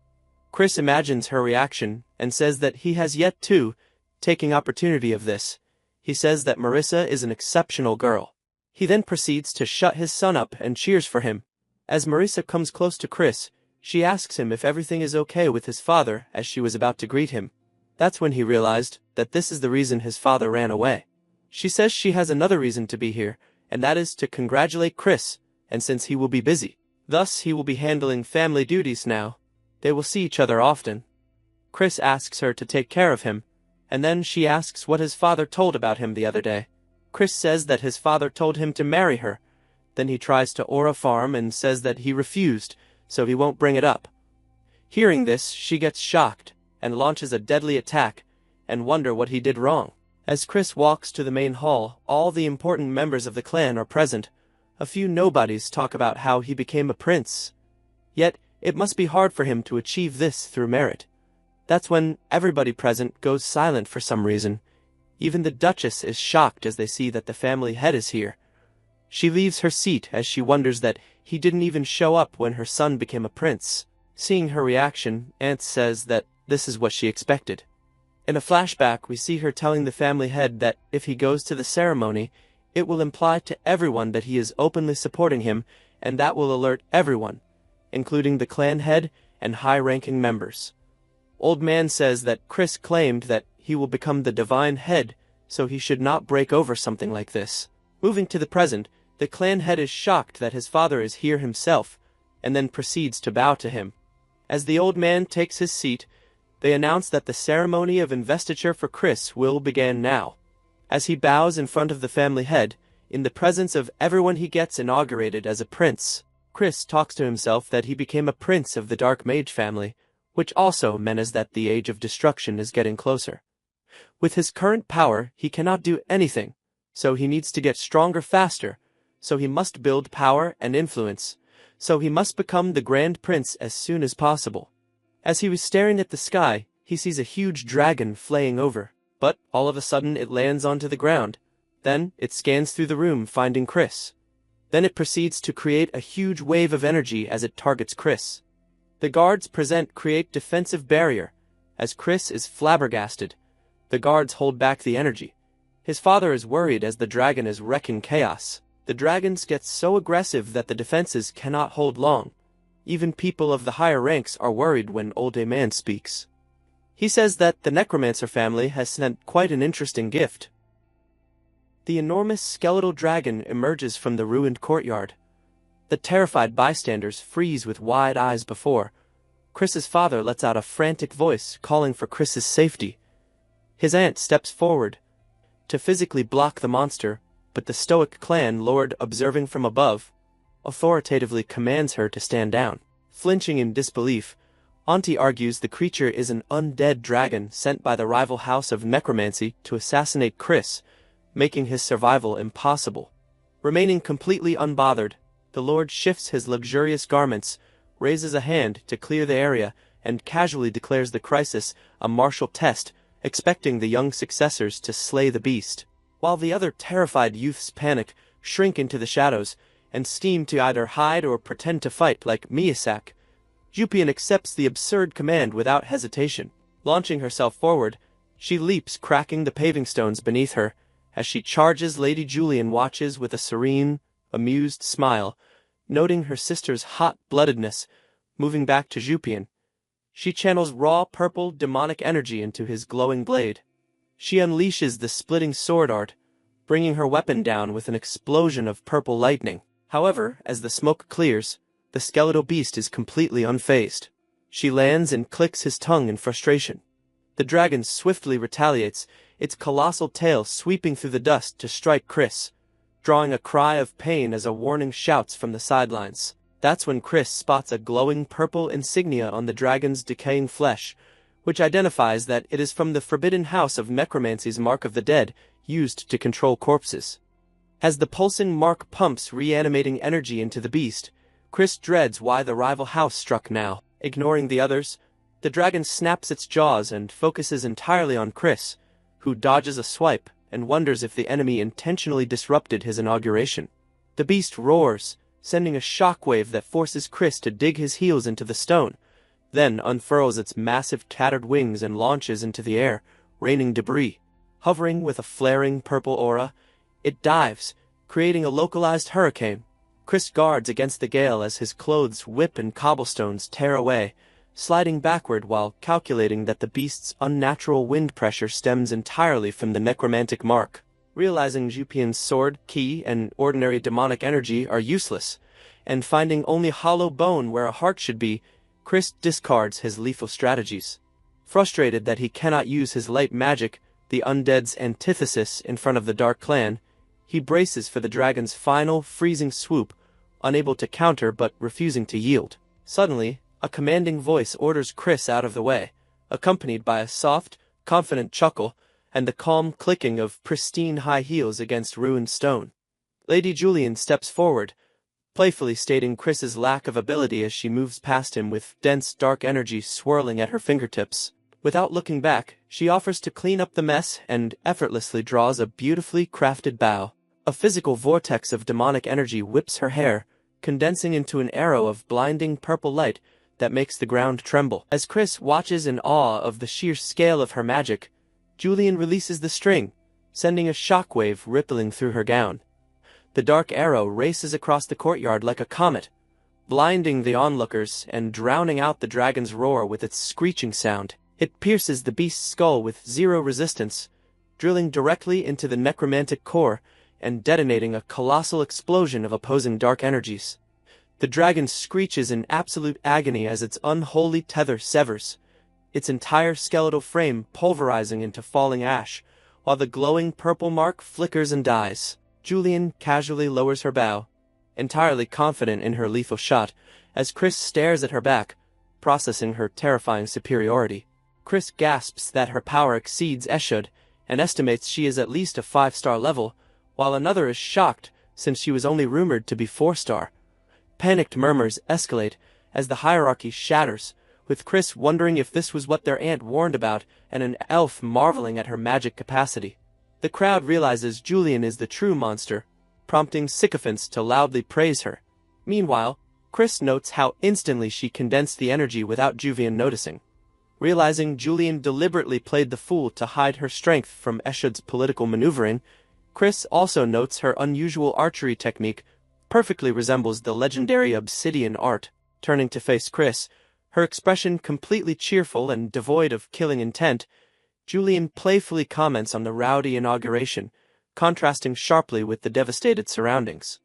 Chris imagines her reaction and says that he has yet to, taking opportunity of this. He says that Marissa is an exceptional girl. He then proceeds to shut his son up and cheers for him. As Marissa comes close to Chris, she asks him if everything is okay with his father as she was about to greet him. That's when he realized that this is the reason his father ran away. She says she has another reason to be here, and that is to congratulate Chris, and since he will be busy. Thus he will be handling family duties now. They will see each other often. Chris asks her to take care of him, and then she asks what his father told about him the other day. Chris says that his father told him to marry her. Then he tries to aura farm and says that he refused, so he won't bring it up. Hearing this, she gets shocked, and launches a deadly attack, and wonder what he did wrong. As Chris walks to the main hall, all the important members of the clan are present. A few nobodies talk about how he became a prince. Yet, it must be hard for him to achieve this through merit. That's when everybody present goes silent for some reason. Even the Duchess is shocked as they see that the family head is here. She leaves her seat as she wonders that he didn't even show up when her son became a prince. Seeing her reaction, Aunt says that this is what she expected. In a flashback, we see her telling the family head that if he goes to the ceremony, it will imply to everyone that he is openly supporting him, and that will alert everyone, including the clan head and high-ranking members. Old man says that Chris claimed that he will become the divine head, so he should not break over something like this. Moving to the present, the clan head is shocked that his father is here himself, and then proceeds to bow to him. As the old man takes his seat, they announce that the ceremony of investiture for Chris will begin now. As he bows in front of the family head, in the presence of everyone, he gets inaugurated as a prince. Chris talks to himself that he became a prince of the Dark Mage family, which also means that the age of destruction is getting closer. With his current power, he cannot do anything, so he needs to get stronger faster, so he must build power and influence, so he must become the Grand Prince as soon as possible. As he was staring at the sky, he sees a huge dragon flying over, but all of a sudden it lands onto the ground. Then it scans through the room, finding Chris. Then it proceeds to create a huge wave of energy as it targets Chris. The guards present create defensive barrier. As Chris is flabbergasted, the guards hold back the energy. His father is worried as the dragon is wrecking chaos. The dragons get so aggressive that the defenses cannot hold long. Even people of the higher ranks are worried when old man speaks. He says that the necromancer family has sent quite an interesting gift. The enormous skeletal dragon emerges from the ruined courtyard. The terrified bystanders freeze with wide eyes before. Chris's father lets out a frantic voice calling for Chris's safety. His aunt steps forward to physically block the monster, but the stoic clan lord, observing from above, authoritatively commands her to stand down. Flinching in disbelief, Auntie argues the creature is an undead dragon sent by the rival house of necromancy to assassinate Chris, making his survival impossible. Remaining completely unbothered, the Lord shifts his luxurious garments, raises a hand to clear the area, and casually declares the crisis a martial test, expecting the young successors to slay the beast. While the other terrified youths panic, shrink into the shadows, and steam to either hide or pretend to fight like Miyazaki, Jupian accepts the absurd command without hesitation. Launching herself forward, she leaps, cracking the paving stones beneath her. As she charges, Lady Julian watches with a serene, amused smile, noting her sister's hot-bloodedness. Moving back to Jupian, she channels raw purple demonic energy into his glowing blade. She unleashes the splitting sword art, bringing her weapon down with an explosion of purple lightning. However, as the smoke clears, the skeletal beast is completely unfazed. She lands and clicks his tongue in frustration. The dragon swiftly retaliates, its colossal tail sweeping through the dust to strike Chris, drawing a cry of pain as a warning shouts from the sidelines. That's when Chris spots a glowing purple insignia on the dragon's decaying flesh, which identifies that it is from the forbidden house of necromancy's Mark of the Dead, used to control corpses. As the pulsing mark pumps reanimating energy into the beast, Chris dreads why the rival house struck now. Ignoring the others, the dragon snaps its jaws and focuses entirely on Chris, who dodges a swipe and wonders if the enemy intentionally disrupted his inauguration. The beast roars, sending a shockwave that forces Chris to dig his heels into the stone, then unfurls its massive tattered wings and launches into the air, raining debris. Hovering with a flaring purple aura, it dives, creating a localized hurricane. Chris guards against the gale as his clothes whip and cobblestones tear away, sliding backward while calculating that the beast's unnatural wind pressure stems entirely from the necromantic mark. Realizing Jupian's sword, ki, and ordinary demonic energy are useless, and finding only hollow bone where a heart should be, Chris discards his lethal strategies. Frustrated that he cannot use his light magic, the undead's antithesis, in front of the Dark Clan, he braces for the dragon's final, freezing swoop, unable to counter but refusing to yield. Suddenly, a commanding voice orders Chris out of the way, accompanied by a soft, confident chuckle and the calm clicking of pristine high heels against ruined stone. Lady Julian steps forward, playfully stating Chris's lack of ability as she moves past him with dense dark energy swirling at her fingertips. Without looking back, she offers to clean up the mess and effortlessly draws a beautifully crafted bow. A physical vortex of demonic energy whips her hair, condensing into an arrow of blinding purple light that makes the ground tremble. As Chris watches in awe of the sheer scale of her magic, Julian releases the string, sending a shockwave rippling through her gown. The dark arrow races across the courtyard like a comet, blinding the onlookers and drowning out the dragon's roar with its screeching sound. It pierces the beast's skull with zero resistance, drilling directly into the necromantic core and detonating a colossal explosion of opposing dark energies. The dragon screeches in absolute agony as its unholy tether severs, its entire skeletal frame pulverizing into falling ash, while the glowing purple mark flickers and dies. Julian casually lowers her bow, entirely confident in her lethal shot, as Chris stares at her back, processing her terrifying superiority. Chris gasps that her power exceeds Eshud, and estimates she is at least a 5-star level, while another is shocked since she was only rumored to be 4-star. Panicked murmurs escalate as the hierarchy shatters, with Chris wondering if this was what their aunt warned about and an elf marveling at her magic capacity. The crowd realizes Julian is the true monster, prompting sycophants to loudly praise her. Meanwhile, Chris notes how instantly she condensed the energy without Julian noticing. Realizing Julian deliberately played the fool to hide her strength from Eshud's political maneuvering, Chris also notes her unusual archery technique perfectly resembles the legendary obsidian art. Turning to face Chris, her expression completely cheerful and devoid of killing intent, Julian playfully comments on the rowdy inauguration, contrasting sharply with the devastated surroundings.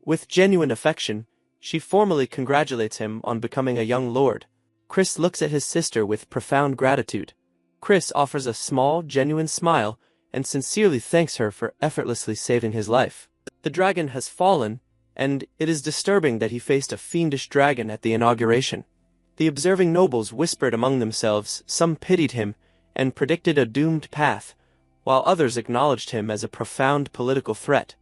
With genuine affection, she formally congratulates him on becoming a young lord. Chris looks at his sister with profound gratitude. Chris offers a small, genuine smile and sincerely thanks her for effortlessly saving his life. The dragon has fallen, and it is disturbing that he faced a fiendish dragon at the inauguration. The observing nobles whispered among themselves, some pitied him, and predicted a doomed path, while others acknowledged him as a profound political threat.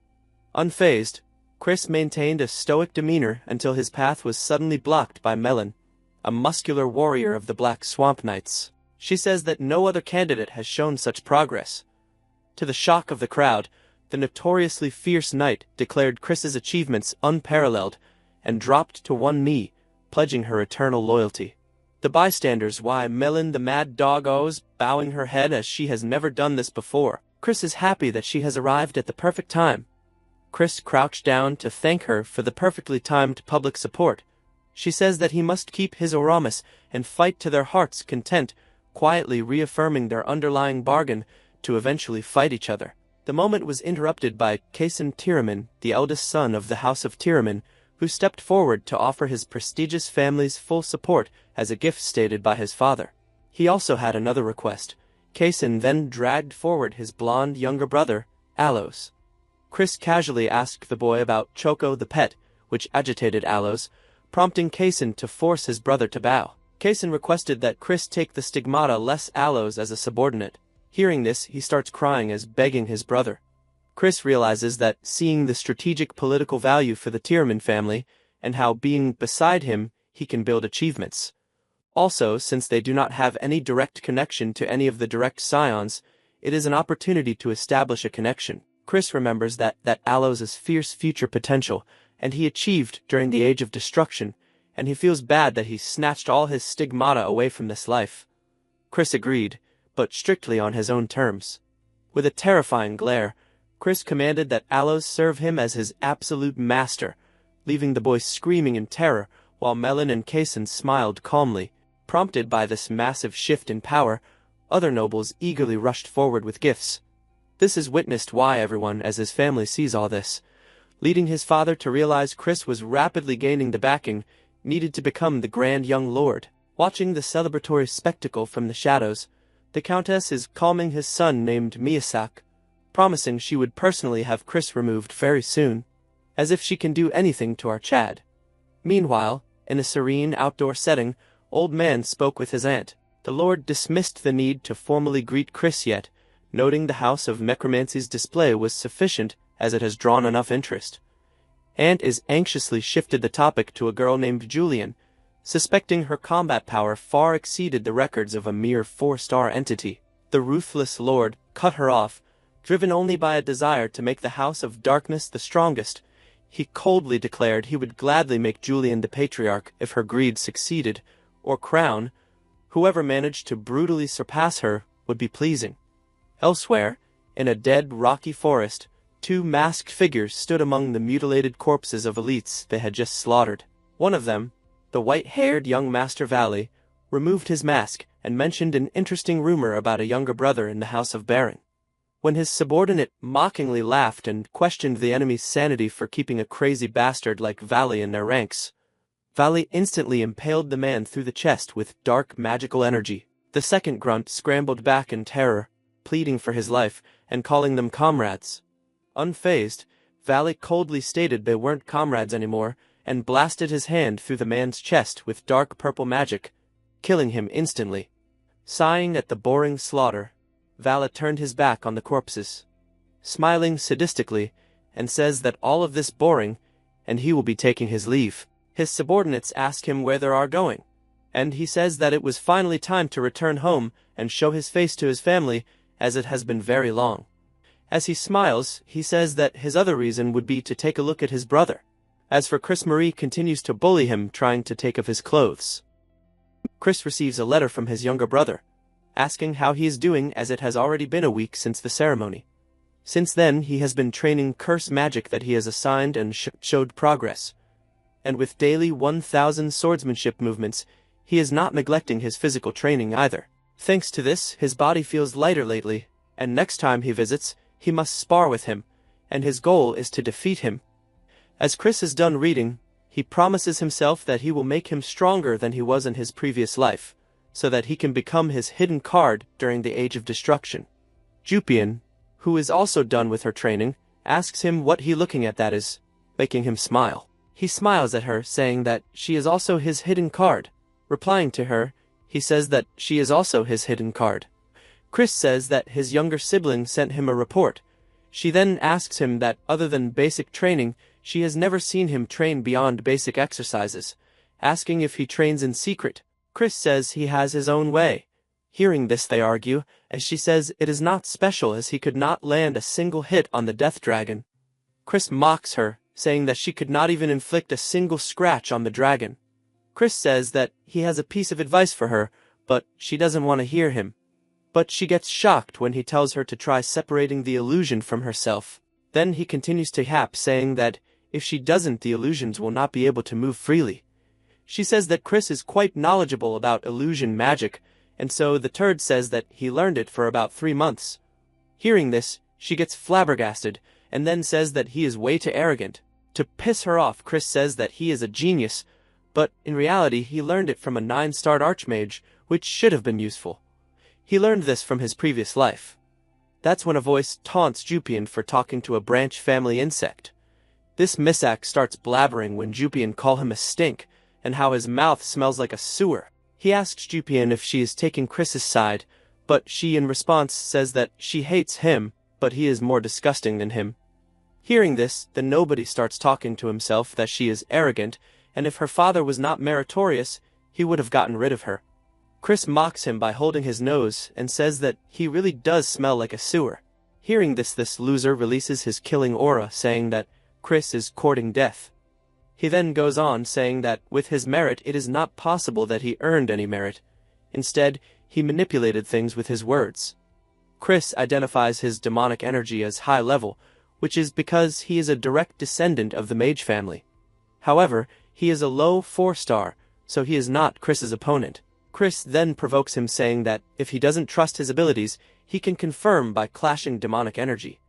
Unfazed, Chris maintained a stoic demeanor until his path was suddenly blocked by Melon, a muscular warrior of the Black Swamp Knights. She says that no other candidate has shown such progress. To the shock of the crowd, the notoriously fierce knight declared Chris's achievements unparalleled and dropped to one knee, pledging her eternal loyalty. The bystanders why Melon the mad dog owes, bowing her head as she has never done this before. Chris is happy that she has arrived at the perfect time. Chris crouched down to thank her for the perfectly timed public support. She says that he must keep his Oramus and fight to their heart's content, quietly reaffirming their underlying bargain to eventually fight each other. The moment was interrupted by Kaysen Tiraman, the eldest son of the House of Tiraman, who stepped forward to offer his prestigious family's full support as a gift stated by his father. He also had another request. Kaysen then dragged forward his blonde younger brother, Aloes. Chris casually asked the boy about Choco the pet, which agitated Aloes, prompting Kaysen to force his brother to bow. Kaysen requested that Chris take the stigmata less Aloes as a subordinate. Hearing this, he starts crying as begging his brother. Chris realizes that seeing the strategic political value for the Tiraman family, and how being beside him, he can build achievements. Also, since they do not have any direct connection to any of the direct scions, it is an opportunity to establish a connection. Chris remembers that Aloes' fierce future potential, and he achieved during the Age of Destruction, and he feels bad that he snatched all his stigmata away from this life. Chris agreed, but strictly on his own terms. With a terrifying glare, Chris commanded that Aloes serve him as his absolute master, leaving the boy screaming in terror while Melon and Kaysen smiled calmly. Prompted by this massive shift in power, other nobles eagerly rushed forward with gifts. This is witnessed by everyone as his family sees all this, leading his father to realize Chris was rapidly gaining the backing needed to become the Grand Young Lord. Watching the celebratory spectacle from the shadows, the Countess is calming his son named Miyasak, promising she would personally have Chris removed very soon, as if she can do anything to our Chad. Meanwhile, in a serene outdoor setting, Old Man spoke with his aunt. The Lord dismissed the need to formally greet Chris yet, noting the House of Necromancy's display was sufficient as it has drawn enough interest. Aunt is anxiously shifted the topic to a girl named Julian, suspecting her combat power far exceeded the records of a mere 4-star entity. The ruthless Lord cut her off, driven only by a desire to make the House of Darkness the strongest. He coldly declared he would gladly make Julian the Patriarch if her greed succeeded, or crown, whoever managed to brutally surpass her would be pleasing. Elsewhere, in a dead rocky forest, 2 masked figures stood among the mutilated corpses of elites they had just slaughtered. One of them, the white-haired young Master Valley, removed his mask and mentioned an interesting rumor about a younger brother in the House of Baron. When his subordinate mockingly laughed and questioned the enemy's sanity for keeping a crazy bastard like Valley in their ranks, Valley instantly impaled the man through the chest with dark magical energy. The second grunt scrambled back in terror, pleading for his life and calling them comrades. Unfazed, Valley coldly stated they weren't comrades anymore and blasted his hand through the man's chest with dark purple magic, killing him instantly. Sighing at the boring slaughter, Valley turned his back on the corpses, smiling sadistically, and says that all of this boring, and he will be taking his leave. His subordinates ask him where they are going, and he says that it was finally time to return home and show his face to his family, as it has been very long. As he smiles, he says that his other reason would be to take a look at his brother. As for Chris, Marie continues to bully him, trying to take off his clothes. Chris receives a letter from his younger brother, asking how he is doing as it has already been a week since the ceremony. Since then he has been training curse magic that he has assigned and showed progress. And with daily 1,000 swordsmanship movements, he is not neglecting his physical training either. Thanks to this, his body feels lighter lately, and next time he visits, he must spar with him, and his goal is to defeat him. As Chris is done reading, he promises himself that he will make him stronger than he was in his previous life, so that he can become his hidden card during the Age of Destruction. Jupian, who is also done with her training, asks him what he looking at that is, making him smile. He smiles at her, saying that she is also his hidden card, Replying to her, he says that she is also his hidden card. Chris says that his younger sibling sent him a report. She then asks him that other than basic training, she has never seen him train beyond basic exercises, asking if he trains in secret. Chris says he has his own way. Hearing this they argue, as she says it is not special as he could not land a single hit on the death dragon. Chris mocks her, saying that she could not even inflict a single scratch on the dragon. Chris says that he has a piece of advice for her, but she doesn't want to hear him. But she gets shocked when he tells her to try separating the illusion from herself. Then he continues to yap, saying that if she doesn't, the illusions will not be able to move freely. She says that Chris is quite knowledgeable about illusion magic, and so the turd says that he learned it for about 3 months. Hearing this, she gets flabbergasted, and then says that he is way too arrogant. To piss her off, Chris says that he is a genius, but in reality he learned it from a 9-star archmage, which should have been useful. He learned this from his previous life. That's when a voice taunts Jupian for talking to a branch family insect. This Misak starts blabbering when Jupian call him a stink, and how his mouth smells like a sewer. He asks Jupian if she is taking Chris's side, but she in response says that she hates him, but he is more disgusting than him. Hearing this, the nobody starts talking to himself that she is arrogant, and if her father was not meritorious, he would have gotten rid of her. Chris mocks him by holding his nose and says that he really does smell like a sewer. Hearing this loser releases his killing aura, saying that Chris is courting death. He then goes on saying that with his merit it is not possible that he earned any merit. Instead, he manipulated things with his words. Chris identifies his demonic energy as high level, which is because he is a direct descendant of the mage family. However, he is a low 4-star, so he is not Chris's opponent. Chris then provokes him, saying that if he doesn't trust his abilities, he can confirm by clashing demonic energy.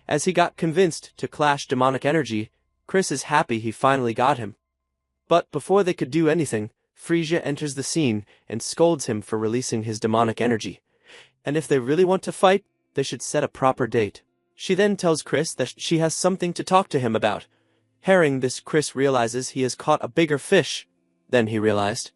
As he got convinced to clash demonic energy, Chris is happy he finally got him. But before they could do anything, Frisia enters the scene and scolds him for releasing his demonic energy. And if they really want to fight, they should set a proper date. She then tells Chris that she has something to talk to him about. Hearing this, Chris realizes he has caught a bigger fish than he realized.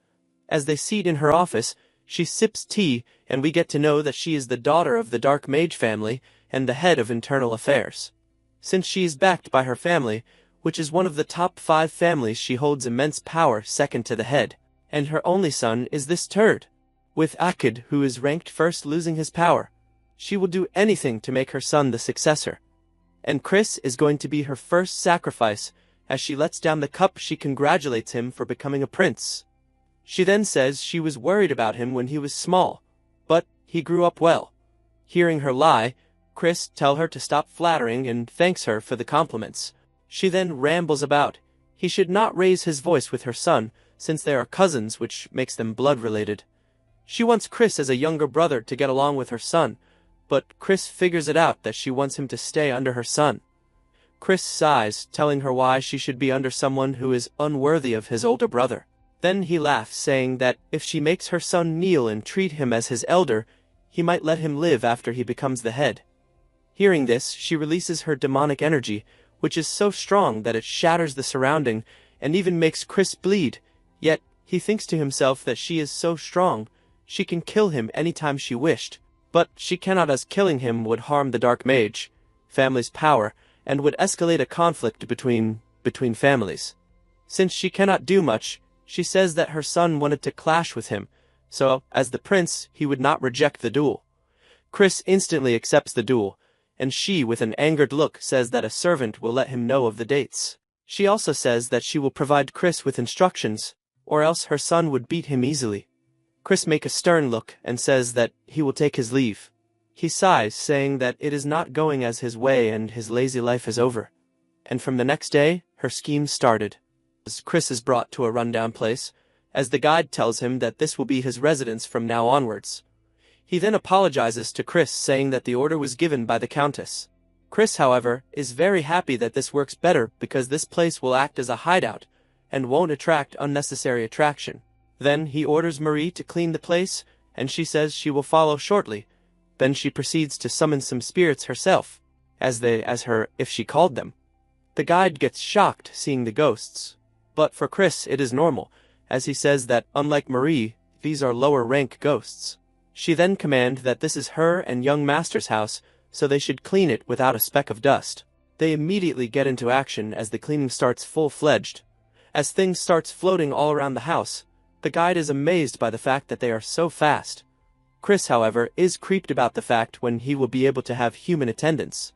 As they seat in her office, she sips tea, and we get to know that she is the daughter of the Dark Mage family and the head of internal affairs. Since she is backed by her family, which is one of the top 5 families, she holds immense power second to the head, and her only son is this turd. With Akid, who is ranked first, losing his power, she will do anything to make her son the successor. And Chris is going to be her first sacrifice. As she lets down the cup, she congratulates him for becoming a prince. She then says she was worried about him when he was small, but he grew up well. Hearing her lie, Chris tells her to stop flattering and thanks her for the compliments. She then rambles about. He should not raise his voice with her son, since they are cousins, which makes them blood-related. She wants Chris as a younger brother to get along with her son, but Chris figures it out that she wants him to stay under her son. Chris sighs, telling her why she should be under someone who is unworthy of his older brother. Then he laughs, saying that if she makes her son kneel and treat him as his elder, he might let him live after he becomes the head. Hearing this, she releases her demonic energy, which is so strong that it shatters the surrounding and even makes Chris bleed. Yet, he thinks to himself that she is so strong, she can kill him anytime she wished. But she cannot, as killing him would harm the Dark Mage family's power and would escalate a conflict between families. Since she cannot do much, she says that her son wanted to clash with him, so, as the prince, he would not reject the duel. Chris instantly accepts the duel, and she, with an angered look, says that a servant will let him know of the dates. She also says that she will provide Chris with instructions, or else her son would beat him easily. Chris makes a stern look and says that he will take his leave. He sighs, saying that it is not going as his way and his lazy life is over. And from the next day, her scheme started. As Chris is brought to a rundown place, as the guide tells him that this will be his residence from now onwards. He then apologizes to Chris, saying that the order was given by the Countess. Chris, however, is very happy that this works better because this place will act as a hideout and won't attract unnecessary attraction. Then he orders Marie to clean the place, and she says she will follow shortly. Then she proceeds to summon some spirits herself, as her if she called them. The guide gets shocked seeing the ghosts. But for Chris it is normal, as he says that, unlike Marie, these are lower-rank ghosts. She then commands that this is her and young master's house, so they should clean it without a speck of dust. They immediately get into action as the cleaning starts full-fledged. As things starts floating all around the house, the guide is amazed by the fact that they are so fast. Chris, however, is creeped about the fact when he will be able to have human attendants.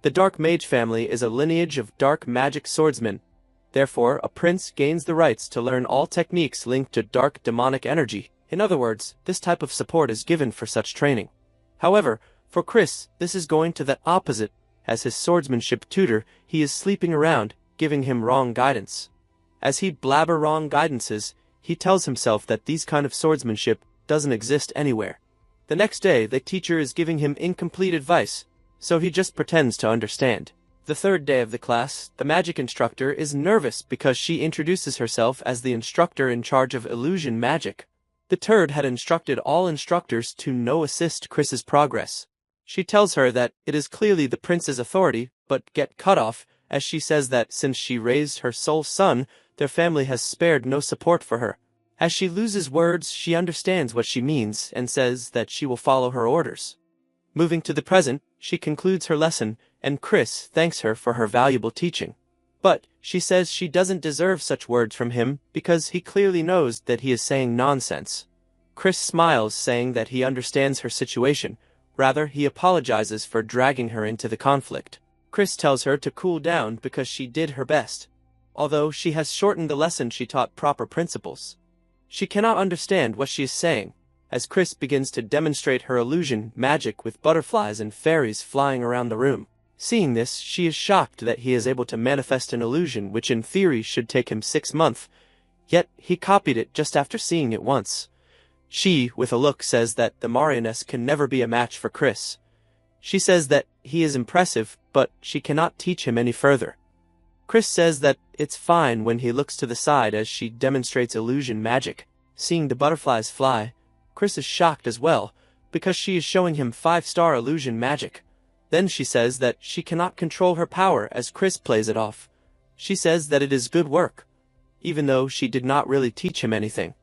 The Dark Mage family is a lineage of dark magic swordsmen. Therefore, a prince gains the rights to learn all techniques linked to dark demonic energy. In other words, this type of support is given for such training. However, for Chris, this is going to the opposite. As his swordsmanship tutor, he is sleeping around, giving him wrong guidance. As he blabber wrong guidances, he tells himself that these kind of swordsmanship doesn't exist anywhere. The next day, the teacher is giving him incomplete advice, so he just pretends to understand. The third day of the class, the magic instructor is nervous because she introduces herself as the instructor in charge of illusion magic. The turd had instructed all instructors to no assist Chris's progress. She tells her that it is clearly the prince's authority, but get cut off, as she says that since she raised her sole son, their family has spared no support for her. As she loses words, she understands what she means and says that she will follow her orders. Moving to the present, she concludes her lesson, and Chris thanks her for her valuable teaching. But she says she doesn't deserve such words from him because he clearly knows that he is saying nonsense. Chris smiles, saying that he understands her situation. Rather, he apologizes for dragging her into the conflict. Chris tells her to cool down because she did her best. Although she has shortened the lesson, she taught proper principles. She cannot understand what she is saying, as Chris begins to demonstrate her illusion magic with butterflies and fairies flying around the room. Seeing this, she is shocked that he is able to manifest an illusion which in theory should take him 6 months, yet he copied it just after seeing it once. She, with a look, says that the marioness can never be a match for Chris. She says that he is impressive, but she cannot teach him any further. Chris says that it's fine when he looks to the side as she demonstrates illusion magic. Seeing the butterflies fly, Chris is shocked as well, because she is showing him 5-star illusion magic. Then she says that she cannot control her power as Chris plays it off. She says that it is good work, even though she did not really teach him anything.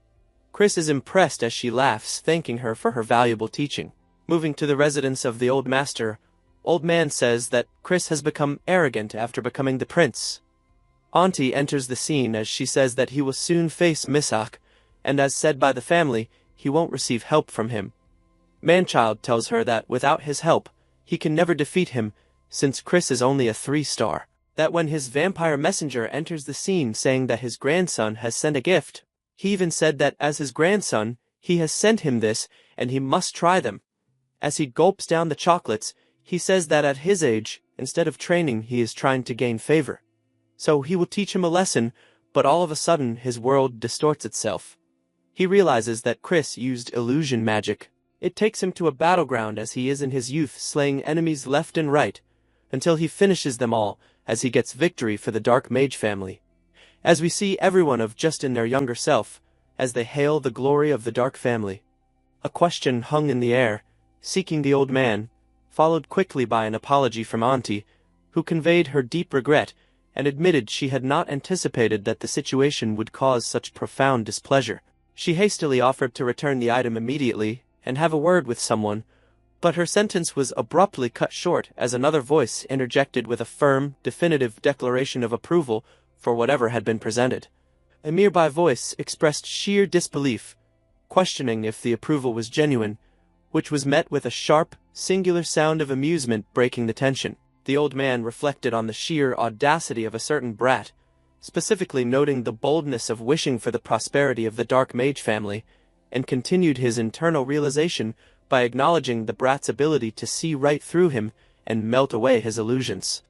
Chris is impressed as she laughs, thanking her for her valuable teaching. Moving to the residence of the old master, Old Man says that Chris has become arrogant after becoming the prince. Auntie enters the scene as she says that he will soon face Misak, and as said by the family, he won't receive help from him. Manchild tells her that without his help, he can never defeat him, since Chris is only a 3-star. That when his vampire messenger enters the scene saying that his grandson has sent a gift, he even said that as his grandson, he has sent him this, and he must try them. As he gulps down the chocolates, he says that at his age, instead of training, he is trying to gain favor. So he will teach him a lesson, but all of a sudden his world distorts itself. He realizes that Chris used illusion magic. It takes him to a battleground as he is in his youth slaying enemies left and right, until he finishes them all, as he gets victory for the Dark Mage family. As we see everyone of just in their younger self, as they hail the glory of the Dark family. A question hung in the air, seeking the old man, followed quickly by an apology from Auntie, who conveyed her deep regret and admitted she had not anticipated that the situation would cause such profound displeasure. She hastily offered to return the item immediately and have a word with someone, but her sentence was abruptly cut short as another voice interjected with a firm, definitive declaration of approval for whatever had been presented. A nearby voice expressed sheer disbelief, questioning if the approval was genuine, which was met with a sharp, singular sound of amusement breaking the tension. The old man reflected on the sheer audacity of a certain brat, specifically noting the boldness of wishing for the prosperity of the Dark Mage family, and continued his internal realization by acknowledging the brat's ability to see right through him and melt away his illusions.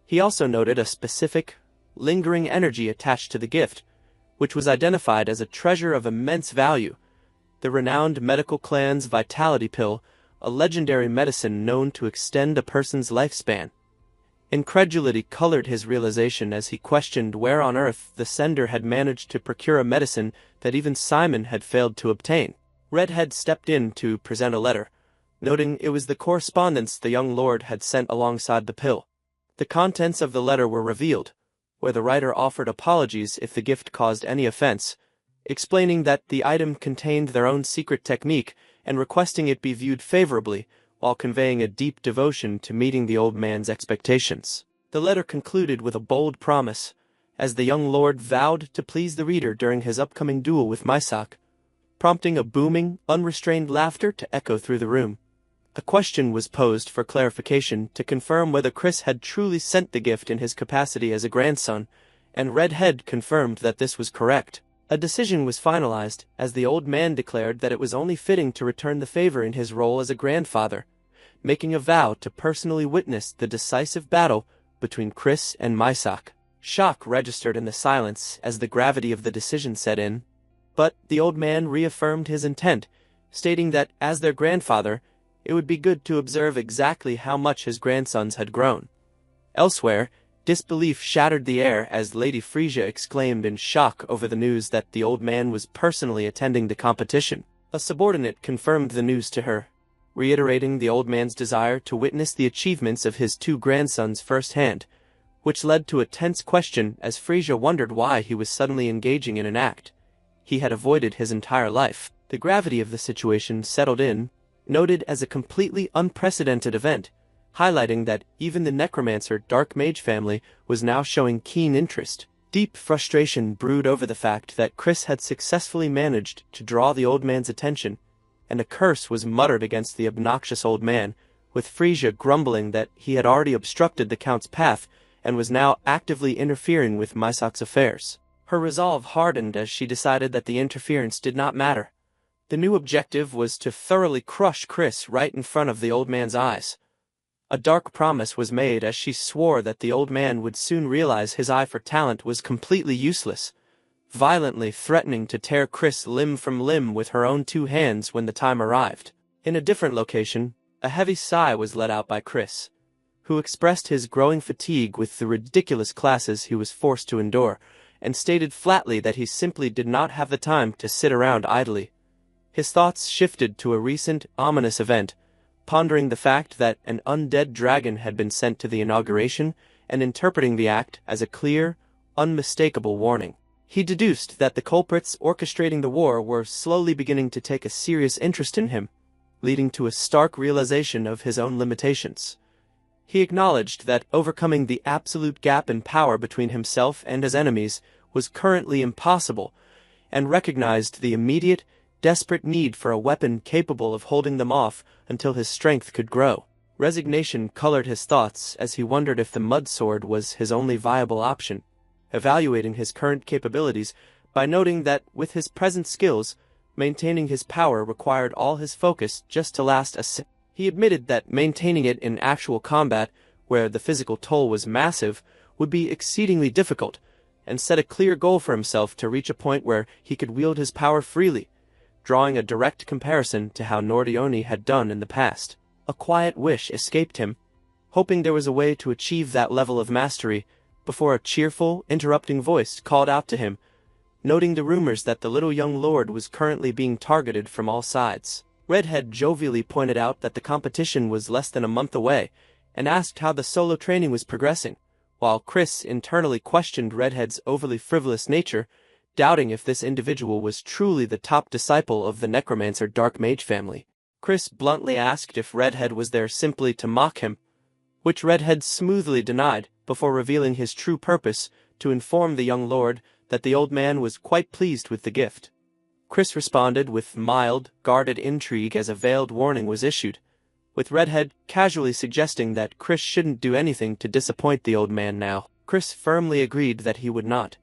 He also noted a specific, lingering energy attached to the gift, which was identified as a treasure of immense value, the renowned medical clan's vitality pill, a legendary medicine known to extend a person's lifespan. Incredulity colored his realization as he questioned where on earth the sender had managed to procure a medicine that even Simon had failed to obtain. Redhead stepped in to present a letter, noting it was the correspondence the young lord had sent alongside the pill. The contents of the letter were revealed, where the writer offered apologies if the gift caused any offense, explaining that the item contained their own secret technique and requesting it be viewed favorably, while conveying a deep devotion to meeting the old man's expectations. The letter concluded with a bold promise, as the young lord vowed to please the reader during his upcoming duel with Misak, prompting a booming, unrestrained laughter to echo through the room. A question was posed for clarification to confirm whether Chris had truly sent the gift in his capacity as a grandson, and Redhead confirmed that this was correct. A decision was finalized, as the old man declared that it was only fitting to return the favor in his role as a grandfather, making a vow to personally witness the decisive battle between Chris and Misak. Shock registered in the silence as the gravity of the decision set in, but the old man reaffirmed his intent, stating that as their grandfather, it would be good to observe exactly how much his grandsons had grown. Elsewhere, disbelief shattered the air as Lady Frisia exclaimed in shock over the news that the old man was personally attending the competition. A subordinate confirmed the news to her, reiterating the old man's desire to witness the achievements of his two grandsons firsthand, which led to a tense question as Frisia wondered why he was suddenly engaging in an act he had avoided his entire life. The gravity of the situation settled in, noted as a completely unprecedented event, highlighting that even the necromancer Dark Mage family was now showing keen interest. Deep frustration brewed over the fact that Chris had successfully managed to draw the old man's attention, and a curse was muttered against the obnoxious old man, with Frisia grumbling that he had already obstructed the Count's path and was now actively interfering with Misak's affairs. Her resolve hardened as she decided that the interference did not matter. The new objective was to thoroughly crush Chris right in front of the old man's eyes. A dark promise was made as she swore that the old man would soon realize his eye for talent was completely useless, violently threatening to tear Chris limb from limb with her own two hands when the time arrived. In a different location, a heavy sigh was let out by Chris, who expressed his growing fatigue with the ridiculous classes he was forced to endure, and stated flatly that he simply did not have the time to sit around idly. His thoughts shifted to a recent, ominous event, pondering the fact that an undead dragon had been sent to the inauguration and interpreting the act as a clear, unmistakable warning. He deduced that the culprits orchestrating the war were slowly beginning to take a serious interest in him, leading to a stark realization of his own limitations. He acknowledged that overcoming the absolute gap in power between himself and his enemies was currently impossible, and recognized the immediate, desperate need for a weapon capable of holding them off until his strength could grow. Resignation colored his thoughts as he wondered if the mud sword was his only viable option, evaluating his current capabilities by noting that with his present skills, maintaining his power required all his focus just to last a He admitted that maintaining it in actual combat, where the physical toll was massive, would be exceedingly difficult, and set a clear goal for himself to reach a point where he could wield his power freely, drawing a direct comparison to how Nordione had done in the past. A quiet wish escaped him, hoping there was a way to achieve that level of mastery, before a cheerful, interrupting voice called out to him, noting the rumors that the little young lord was currently being targeted from all sides. Redhead jovially pointed out that the competition was less than a month away, and asked how the solo training was progressing, while Chris internally questioned Redhead's overly frivolous nature, doubting if this individual was truly the top disciple of the necromancer Dark Mage family. Chris bluntly asked if Redhead was there simply to mock him, which Redhead smoothly denied, before revealing his true purpose to inform the young lord that the old man was quite pleased with the gift. Chris responded with mild, guarded intrigue as a veiled warning was issued, with Redhead casually suggesting that Chris shouldn't do anything to disappoint the old man now. Chris firmly agreed that he would not,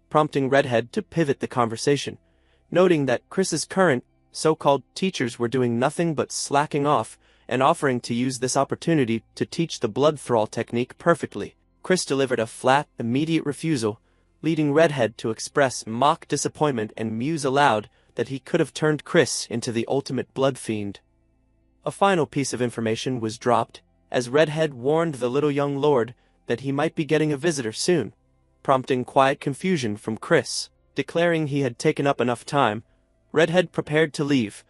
prompting Redhead to pivot the conversation, noting that Chris's current, so-called teachers were doing nothing but slacking off and offering to use this opportunity to teach the blood thrall technique perfectly. Chris delivered a flat, immediate refusal, leading Redhead to express mock disappointment and muse aloud that he could have turned Chris into the ultimate blood fiend. A final piece of information was dropped, as Redhead warned the little young lord that he might be getting a visitor soon, prompting quiet confusion from Chris. Declaring he had taken up enough time, Redhead prepared to leave,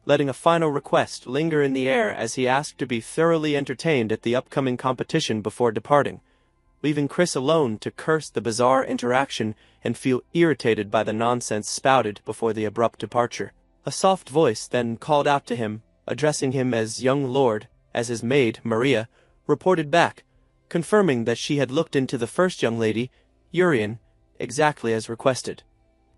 letting a final request linger in the air as he asked to be thoroughly entertained at the upcoming competition before departing, leaving Chris alone to curse the bizarre interaction and feel irritated by the nonsense spouted before the abrupt departure. A soft voice then called out to him, addressing him as young lord, as his maid, Maria, reported back, confirming that she had looked into the first young lady, Urian, exactly as requested.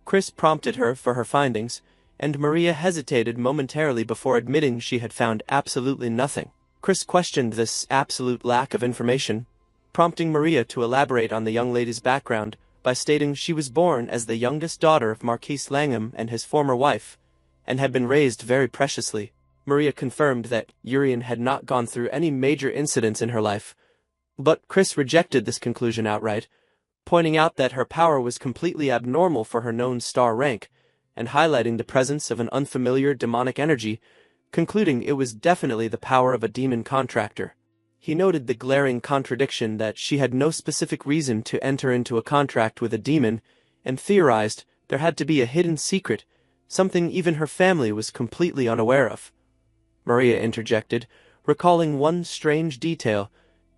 Chris prompted her for her findings, and Maria hesitated momentarily before admitting she had found absolutely nothing. Chris questioned this absolute lack of information, prompting Maria to elaborate on the young lady's background by stating she was born as the youngest daughter of Marquis Langham and his former wife, and had been raised very preciously. Maria confirmed that Urian had not gone through any major incidents in her life, but Chris rejected this conclusion outright, pointing out that her power was completely abnormal for her known star rank, and highlighting the presence of an unfamiliar demonic energy, concluding it was definitely the power of a demon contractor. He noted the glaring contradiction that she had no specific reason to enter into a contract with a demon, and theorized there had to be a hidden secret, something even her family was completely unaware of. Maria interjected, recalling one strange detail.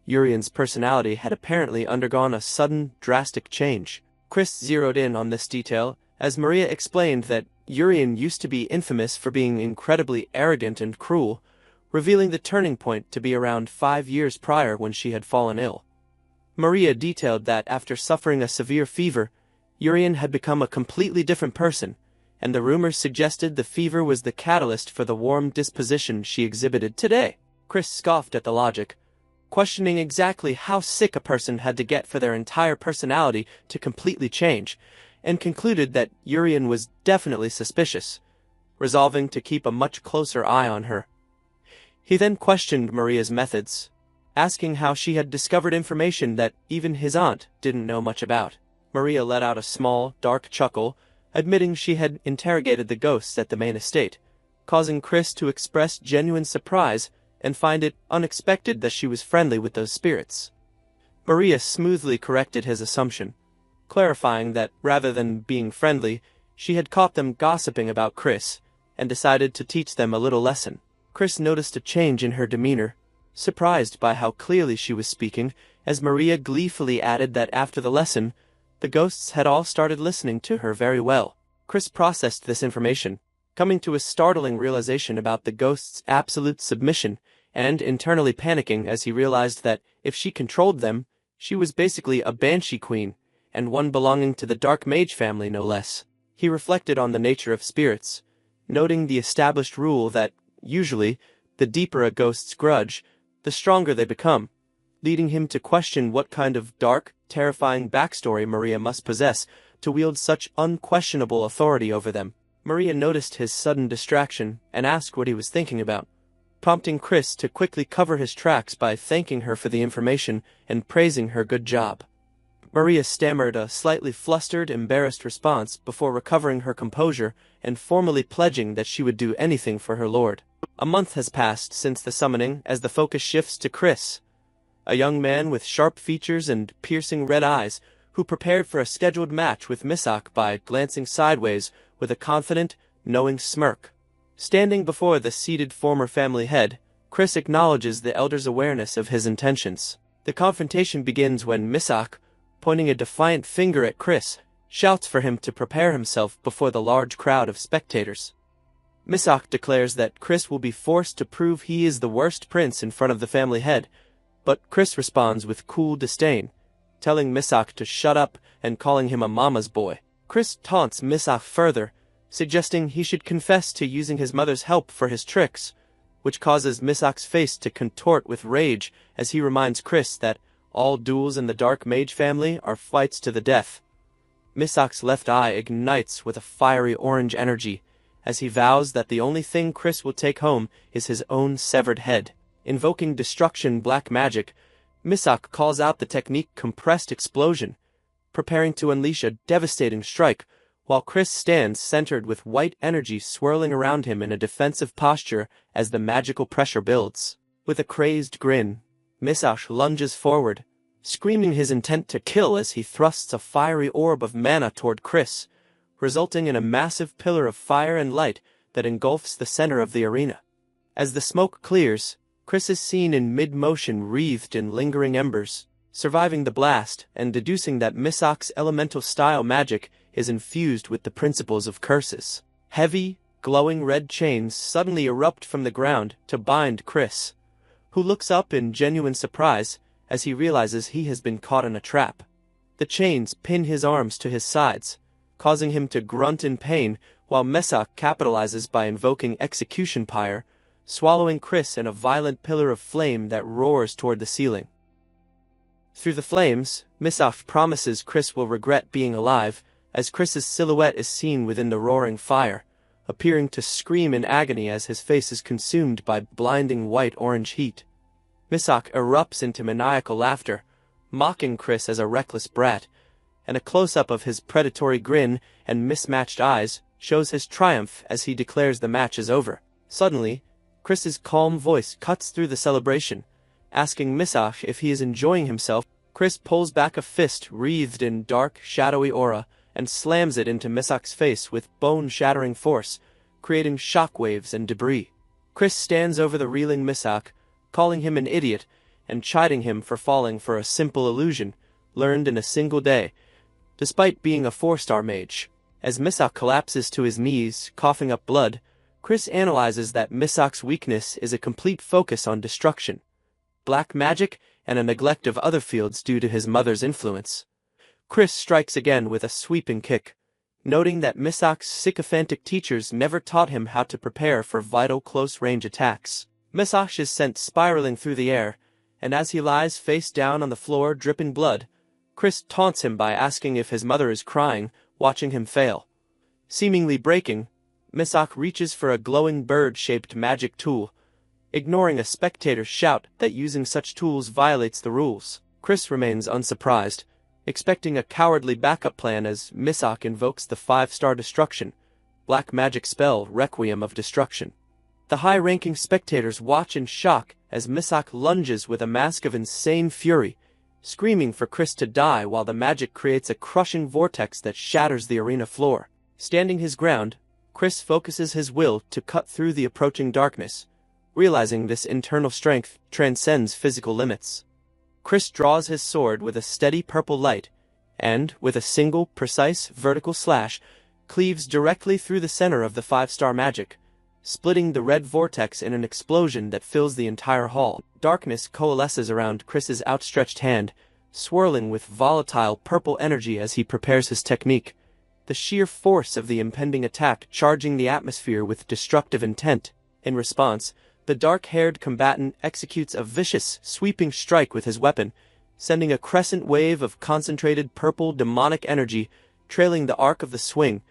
Urian's personality had apparently undergone a sudden, drastic change. Chris zeroed in on this detail, as Maria explained that Urian used to be infamous for being incredibly arrogant and cruel, revealing the turning point to be around 5 years prior when she had fallen ill. Maria detailed that after suffering a severe fever, Urian had become a completely different person, and the rumors suggested the fever was the catalyst for the warm disposition she exhibited today. Chris scoffed at the logic, questioning exactly how sick a person had to get for their entire personality to completely change, and concluded that Urian was definitely suspicious, resolving to keep a much closer eye on her. He then questioned Maria's methods, asking how she had discovered information that even his aunt didn't know much about. Maria let out a small, dark chuckle, admitting she had interrogated the ghosts at the main estate, causing Chris to express genuine surprise and find it unexpected that she was friendly with those spirits. Maria smoothly corrected his assumption, clarifying that rather than being friendly, she had caught them gossiping about Chris and decided to teach them a little lesson. Chris noticed a change in her demeanor, surprised by how clearly she was speaking, as Maria gleefully added that after the lesson, the ghosts had all started listening to her very well. Chris processed this information, coming to a startling realization about the ghosts' absolute submission, and internally panicking as he realized that if she controlled them, she was basically a banshee queen, and one belonging to the dark mage family no less. He reflected on the nature of spirits, noting the established rule that, usually, the deeper a ghost's grudge, the stronger they become, leading him to question what kind of dark, terrifying backstory Maria must possess to wield such unquestionable authority over them. Maria noticed his sudden distraction and asked what he was thinking about, prompting Chris to quickly cover his tracks by thanking her for the information and praising her good job. Maria stammered a slightly flustered, embarrassed response before recovering her composure and formally pledging that she would do anything for her lord. A month has passed since the summoning as the focus shifts to Chris, a young man with sharp features and piercing red eyes who prepared for a scheduled match with Misak by glancing sideways with a confident, knowing smirk. Standing before the seated former family head, Chris acknowledges the elder's awareness of his intentions. The confrontation begins when Misak, pointing a defiant finger at Chris, shouts for him to prepare himself before the large crowd of spectators. Misak declares that Chris will be forced to prove he is the worst prince in front of the family head, but Chris responds with cool disdain, telling Misak to shut up and calling him a mama's boy. Chris taunts Misak further, suggesting he should confess to using his mother's help for his tricks, which causes Misak's face to contort with rage as he reminds Chris that all duels in the Dark Mage family are fights to the death. Misak's left eye ignites with a fiery orange energy, as he vows that the only thing Chris will take home is his own severed head. Invoking destruction black magic, Misak calls out the technique compressed explosion, preparing to unleash a devastating strike, while Chris stands centered with white energy swirling around him in a defensive posture as the magical pressure builds. With a crazed grin, Misak lunges forward, screaming his intent to kill as he thrusts a fiery orb of mana toward Chris, resulting in a massive pillar of fire and light that engulfs the center of the arena. As the smoke clears, Chris is seen in mid-motion wreathed in lingering embers, surviving the blast and deducing that Misak's elemental-style magic is infused with the principles of curses. Heavy, glowing red chains suddenly erupt from the ground to bind Chris, who looks up in genuine surprise as he realizes he has been caught in a trap. The chains pin his arms to his sides, causing him to grunt in pain while Misak capitalizes by invoking Execution Pyre, swallowing Chris in a violent pillar of flame that roars toward the ceiling. Through the flames, Misak promises Chris will regret being alive, as Chris's silhouette is seen within the roaring fire, appearing to scream in agony as his face is consumed by blinding white-orange heat. Misak erupts into maniacal laughter, mocking Chris as a reckless brat, and a close-up of his predatory grin and mismatched eyes shows his triumph as he declares the match is over. Suddenly, Chris's calm voice cuts through the celebration, asking Misak if he is enjoying himself. Chris pulls back a fist wreathed in dark, shadowy aura and slams it into Misak's face with bone-shattering force, creating shockwaves and debris. Chris stands over the reeling Misak, calling him an idiot and chiding him for falling for a simple illusion learned in a single day, despite being a 4-star mage. As Misak collapses to his knees, coughing up blood, Chris analyzes that Misak's weakness is a complete focus on destruction, black magic, and a neglect of other fields due to his mother's influence. Chris strikes again with a sweeping kick, noting that Misak's sycophantic teachers never taught him how to prepare for vital close-range attacks. Misak is sent spiraling through the air, and as he lies face down on the floor dripping blood, Chris taunts him by asking if his mother is crying, watching him fail. Seemingly breaking, Misak reaches for a glowing bird-shaped magic tool, ignoring a spectator's shout that using such tools violates the rules. Chris remains unsurprised, expecting a cowardly backup plan as Misak invokes the 5-star destruction, black magic spell Requiem of Destruction. The high-ranking spectators watch in shock as Misak lunges with a mask of insane fury, screaming for Chris to die while the magic creates a crushing vortex that shatters the arena floor. Standing his ground, Chris focuses his will to cut through the approaching darkness, realizing this internal strength transcends physical limits. Chris draws his sword with a steady purple light, and, with a single, precise, vertical slash, cleaves directly through the center of the 5-star magic, splitting the red vortex in an explosion that fills the entire hall. Darkness coalesces around Chris's outstretched hand, swirling with volatile purple energy as he prepares his technique, the sheer force of the impending attack charging the atmosphere with destructive intent. In response, the dark-haired combatant executes a vicious, sweeping strike with his weapon, sending a crescent wave of concentrated purple demonic energy trailing the arc of the swing,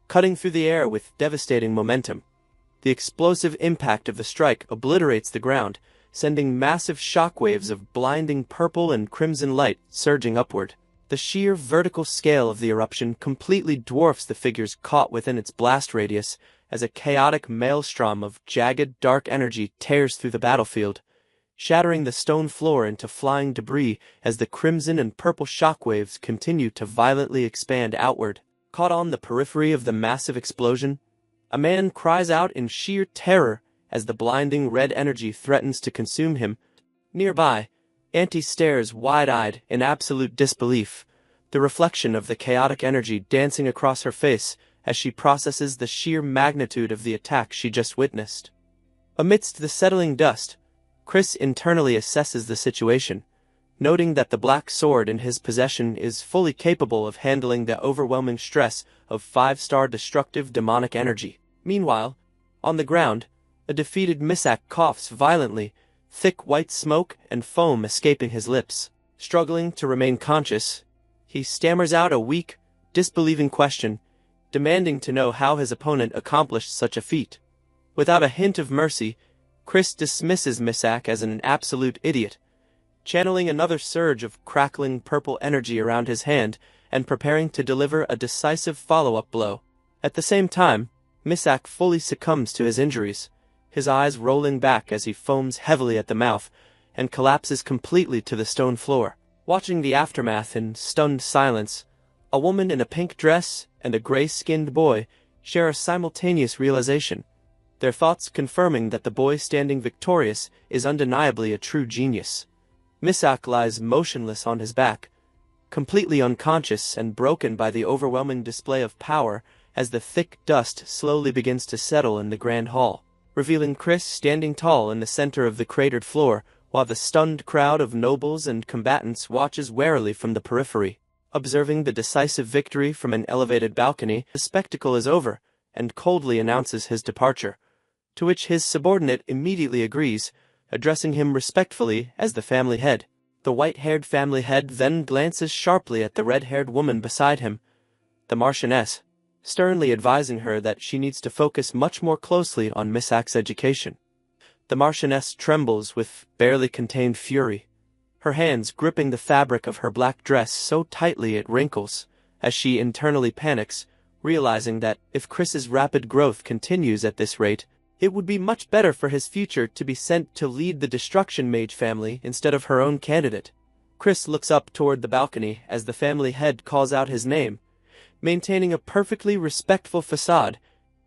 cutting through the air with devastating momentum. The explosive impact of the strike obliterates the ground, sending massive shockwaves of blinding purple and crimson light surging upward. The sheer vertical scale of the eruption completely dwarfs the figures caught within its blast radius, as a chaotic maelstrom of jagged, dark energy tears through the battlefield, shattering the stone floor into flying debris as the crimson and purple shockwaves continue to violently expand outward. Caught on the periphery of the massive explosion, a man cries out in sheer terror as the blinding red energy threatens to consume him. Nearby, Auntie stares wide-eyed in absolute disbelief, the reflection of the chaotic energy dancing across her face as she processes the sheer magnitude of the attack she just witnessed. Amidst the settling dust, Chris internally assesses the situation, noting that the black sword in his possession is fully capable of handling the overwhelming stress of 5-star destructive demonic energy. Meanwhile, on the ground, a defeated Misak coughs violently, thick white smoke and foam escaping his lips. Struggling to remain conscious, he stammers out a weak, disbelieving question, demanding to know how his opponent accomplished such a feat. Without a hint of mercy, Chris dismisses Misak as an absolute idiot, channeling another surge of crackling purple energy around his hand and preparing to deliver a decisive follow-up blow. At the same time, Misak fully succumbs to his injuries, his eyes rolling back as he foams heavily at the mouth and collapses completely to the stone floor. Watching the aftermath in stunned silence, a woman in a pink dress and a gray-skinned boy share a simultaneous realization, their thoughts confirming that the boy standing victorious is undeniably a true genius. Misak lies motionless on his back, completely unconscious and broken by the overwhelming display of power as the thick dust slowly begins to settle in the grand hall, revealing Chris standing tall in the center of the cratered floor, while the stunned crowd of nobles and combatants watches warily from the periphery. Observing the decisive victory from an elevated balcony, the spectacle is over, and coldly announces his departure, to which his subordinate immediately agrees, addressing him respectfully as the family head. The white-haired family head then glances sharply at the red-haired woman beside him, the Marchioness, sternly advising her that she needs to focus much more closely on Misak's education. The Marchioness trembles with barely contained fury, her hands gripping the fabric of her black dress so tightly it wrinkles, as she internally panics, realizing that if Chris's rapid growth continues at this rate, it would be much better for his future to be sent to lead the Destruction Mage family instead of her own candidate. Chris looks up toward the balcony as the family head calls out his name, maintaining a perfectly respectful facade,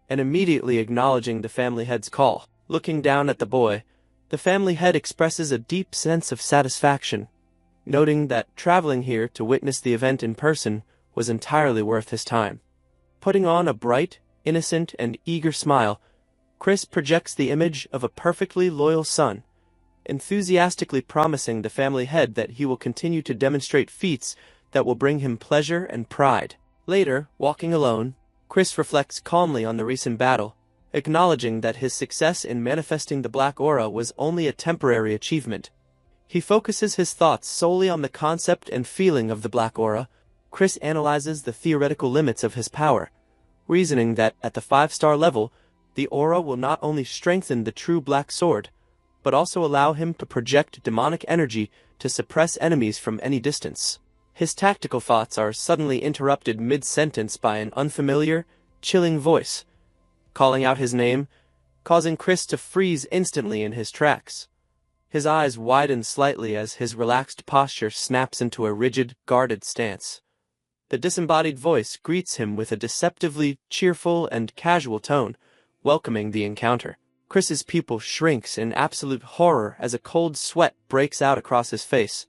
and immediately acknowledging the family head's call. Looking down at the boy, the family head expresses a deep sense of satisfaction, noting that traveling here to witness the event in person was entirely worth his time. Putting on a bright, innocent, and eager smile, Chris projects the image of a perfectly loyal son, enthusiastically promising the family head that he will continue to demonstrate feats that will bring him pleasure and pride. Later, walking alone, Chris reflects calmly on the recent battle, acknowledging that his success in manifesting the Black Aura was only a temporary achievement. He focuses his thoughts solely on the concept and feeling of the Black Aura. Chris analyzes the theoretical limits of his power, reasoning that at the 5-star level, the aura will not only strengthen the true Black Sword, but also allow him to project demonic energy to suppress enemies from any distance. His tactical thoughts are suddenly interrupted mid-sentence by an unfamiliar, chilling voice, calling out his name, causing Chris to freeze instantly in his tracks. His eyes widen slightly as his relaxed posture snaps into a rigid, guarded stance. The disembodied voice greets him with a deceptively cheerful and casual tone, welcoming the encounter. Chris's pupil shrinks in absolute horror as a cold sweat breaks out across his face,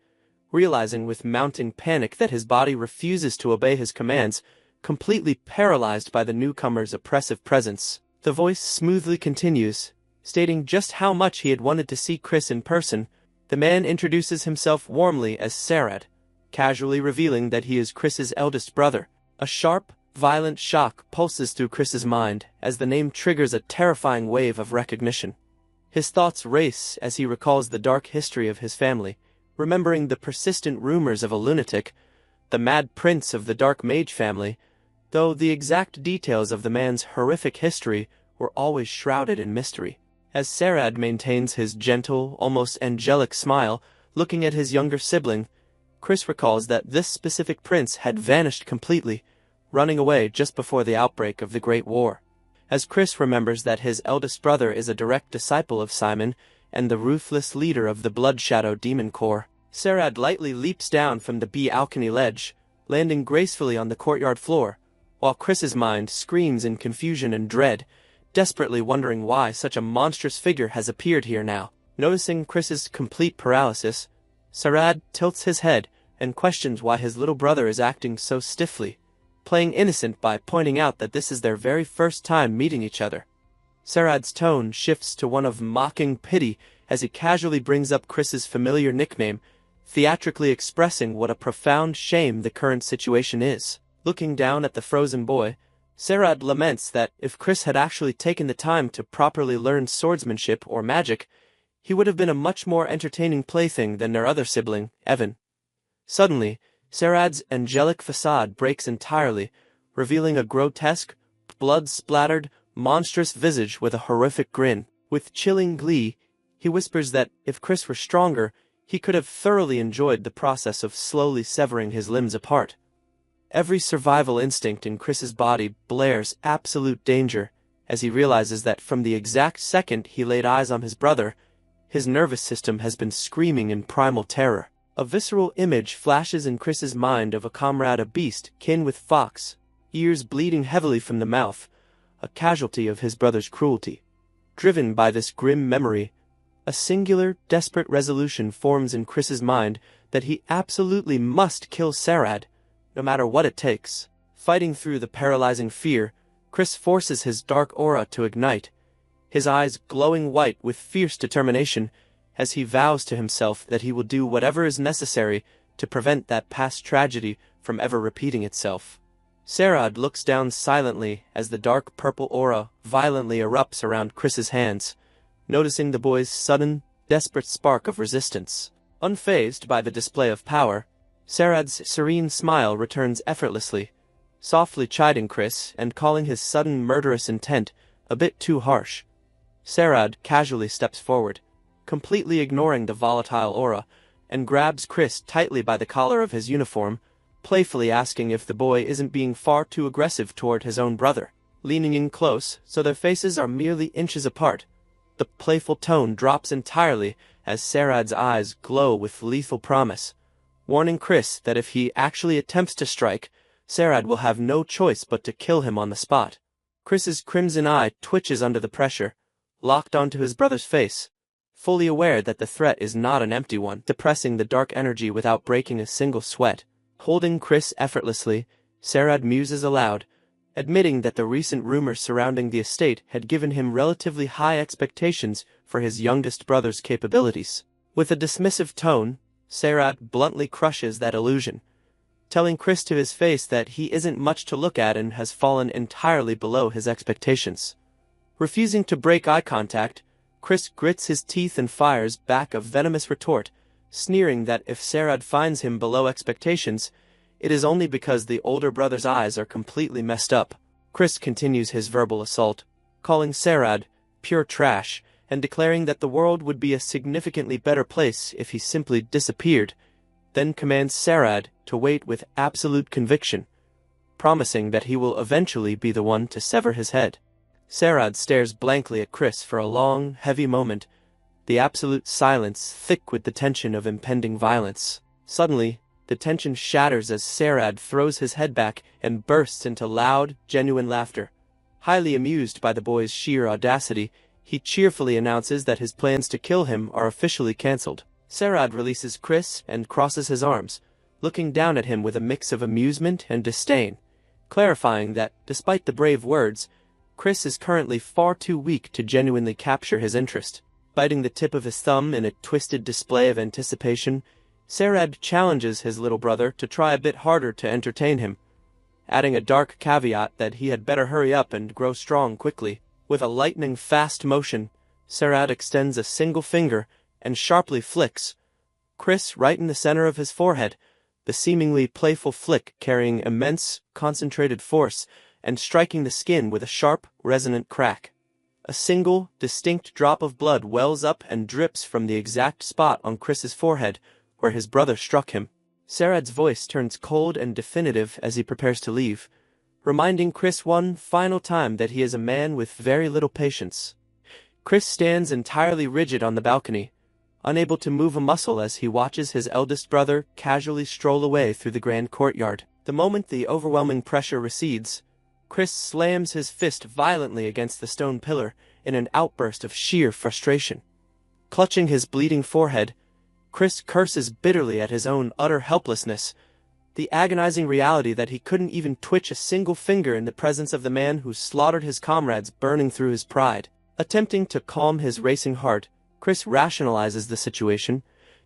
realizing with mounting panic that his body refuses to obey his commands, completely paralyzed by the newcomer's oppressive presence. The voice smoothly continues, stating just how much he had wanted to see Chris in person. The man introduces himself warmly as Sarad, casually revealing that he is Chris's eldest brother. A sharp, violent shock pulses through Chris's mind as the name triggers a terrifying wave of recognition. His thoughts race as he recalls the dark history of his family, remembering the persistent rumors of a lunatic, the mad prince of the Dark Mage family, though the exact details of the man's horrific history were always shrouded in mystery. As Sarad maintains his gentle, almost angelic smile, looking at his younger sibling, Chris recalls that this specific prince had vanished completely, running away just before the outbreak of the Great War. As Chris remembers that his eldest brother is a direct disciple of Simon and the ruthless leader of the Blood Shadow Demon Corps, Sarad lightly leaps down from the balcony ledge, landing gracefully on the courtyard floor, while Chris's mind screams in confusion and dread, desperately wondering why such a monstrous figure has appeared here now. Noticing Chris's complete paralysis, Sarad tilts his head and questions why his little brother is acting so stiffly, playing innocent by pointing out that this is their very first time meeting each other. Sarad's tone shifts to one of mocking pity as he casually brings up Chris's familiar nickname, theatrically expressing what a profound shame the current situation is. Looking down at the frozen boy, Sarad laments that if Chris had actually taken the time to properly learn swordsmanship or magic, he would have been a much more entertaining plaything than their other sibling, Evan. Suddenly, Sarad's angelic facade breaks entirely, revealing a grotesque, blood-splattered, monstrous visage with a horrific grin. With chilling glee, he whispers that if Chris were stronger, he could have thoroughly enjoyed the process of slowly severing his limbs apart. Every survival instinct in Chris's body blares absolute danger as he realizes that from the exact second he laid eyes on his brother, his nervous system has been screaming in primal terror. A visceral image flashes in Chris's mind of a comrade, a beast kin with Fox, ears bleeding heavily from the mouth, a casualty of his brother's cruelty. Driven by this grim memory, A singular, desperate resolution forms in Chris's mind that he absolutely must kill Sarad, no matter what it takes. Fighting through the paralyzing fear, Chris forces his dark aura to ignite, his eyes glowing white with fierce determination, as he vows to himself that he will do whatever is necessary to prevent that past tragedy from ever repeating itself. Sarad looks down silently as the dark purple aura violently erupts around Chris's hands, noticing the boy's sudden, desperate spark of resistance. Unfazed by the display of power, Sarad's serene smile returns effortlessly, softly chiding Chris and calling his sudden murderous intent a bit too harsh. Sarad casually steps forward, completely ignoring the volatile aura, and grabs Chris tightly by the collar of his uniform, playfully asking if the boy isn't being far too aggressive toward his own brother. Leaning in close so their faces are merely inches apart, the playful tone drops entirely as Sarad's eyes glow with lethal promise, warning Chris that if he actually attempts to strike, Sarad will have no choice but to kill him on the spot. Chris's crimson eye twitches under the pressure, locked onto his brother's face, fully aware that the threat is not an empty one, depressing the dark energy without breaking a single sweat. Holding Chris effortlessly, Sarad muses aloud, admitting that the recent rumors surrounding the estate had given him relatively high expectations for his youngest brother's capabilities. With a dismissive tone, Sarad bluntly crushes that illusion, telling Chris to his face that he isn't much to look at and has fallen entirely below his expectations. Refusing to break eye contact, Chris grits his teeth and fires back a venomous retort, sneering that if Sarad finds him below expectations, it is only because the older brother's eyes are completely messed up. Chris continues his verbal assault, calling Sarad pure trash and declaring that the world would be a significantly better place if he simply disappeared, then commands Sarad to wait with absolute conviction, promising that he will eventually be the one to sever his head. Sarad stares blankly at Chris for a long, heavy moment, the absolute silence thick with the tension of impending violence. Suddenly, the tension shatters as Sarad throws his head back and bursts into loud, genuine laughter. Highly amused by the boy's sheer audacity, he cheerfully announces that his plans to kill him are officially cancelled. Sarad releases Chris and crosses his arms, looking down at him with a mix of amusement and disdain, clarifying that, despite the brave words, Chris is currently far too weak to genuinely capture his interest. Biting the tip of his thumb in a twisted display of anticipation, Sarad challenges his little brother to try a bit harder to entertain him, adding a dark caveat that he had better hurry up and grow strong quickly. With a lightning-fast motion, Sarad extends a single finger and sharply flicks Chris right in the center of his forehead, the seemingly playful flick carrying immense, concentrated force and striking the skin with a sharp, resonant crack. A single, distinct drop of blood wells up and drips from the exact spot on Chris's forehead where his brother struck him. Sarad's voice turns cold and definitive as he prepares to leave, reminding Chris one final time that he is a man with very little patience. Chris stands entirely rigid on the balcony, unable to move a muscle as he watches his eldest brother casually stroll away through the grand courtyard. The moment the overwhelming pressure recedes, Chris slams his fist violently against the stone pillar in an outburst of sheer frustration. Clutching his bleeding forehead, Chris curses bitterly at his own utter helplessness, the agonizing reality that he couldn't even twitch a single finger in the presence of the man who slaughtered his comrades, burning through his pride. Attempting to calm his racing heart, Chris rationalizes the situation,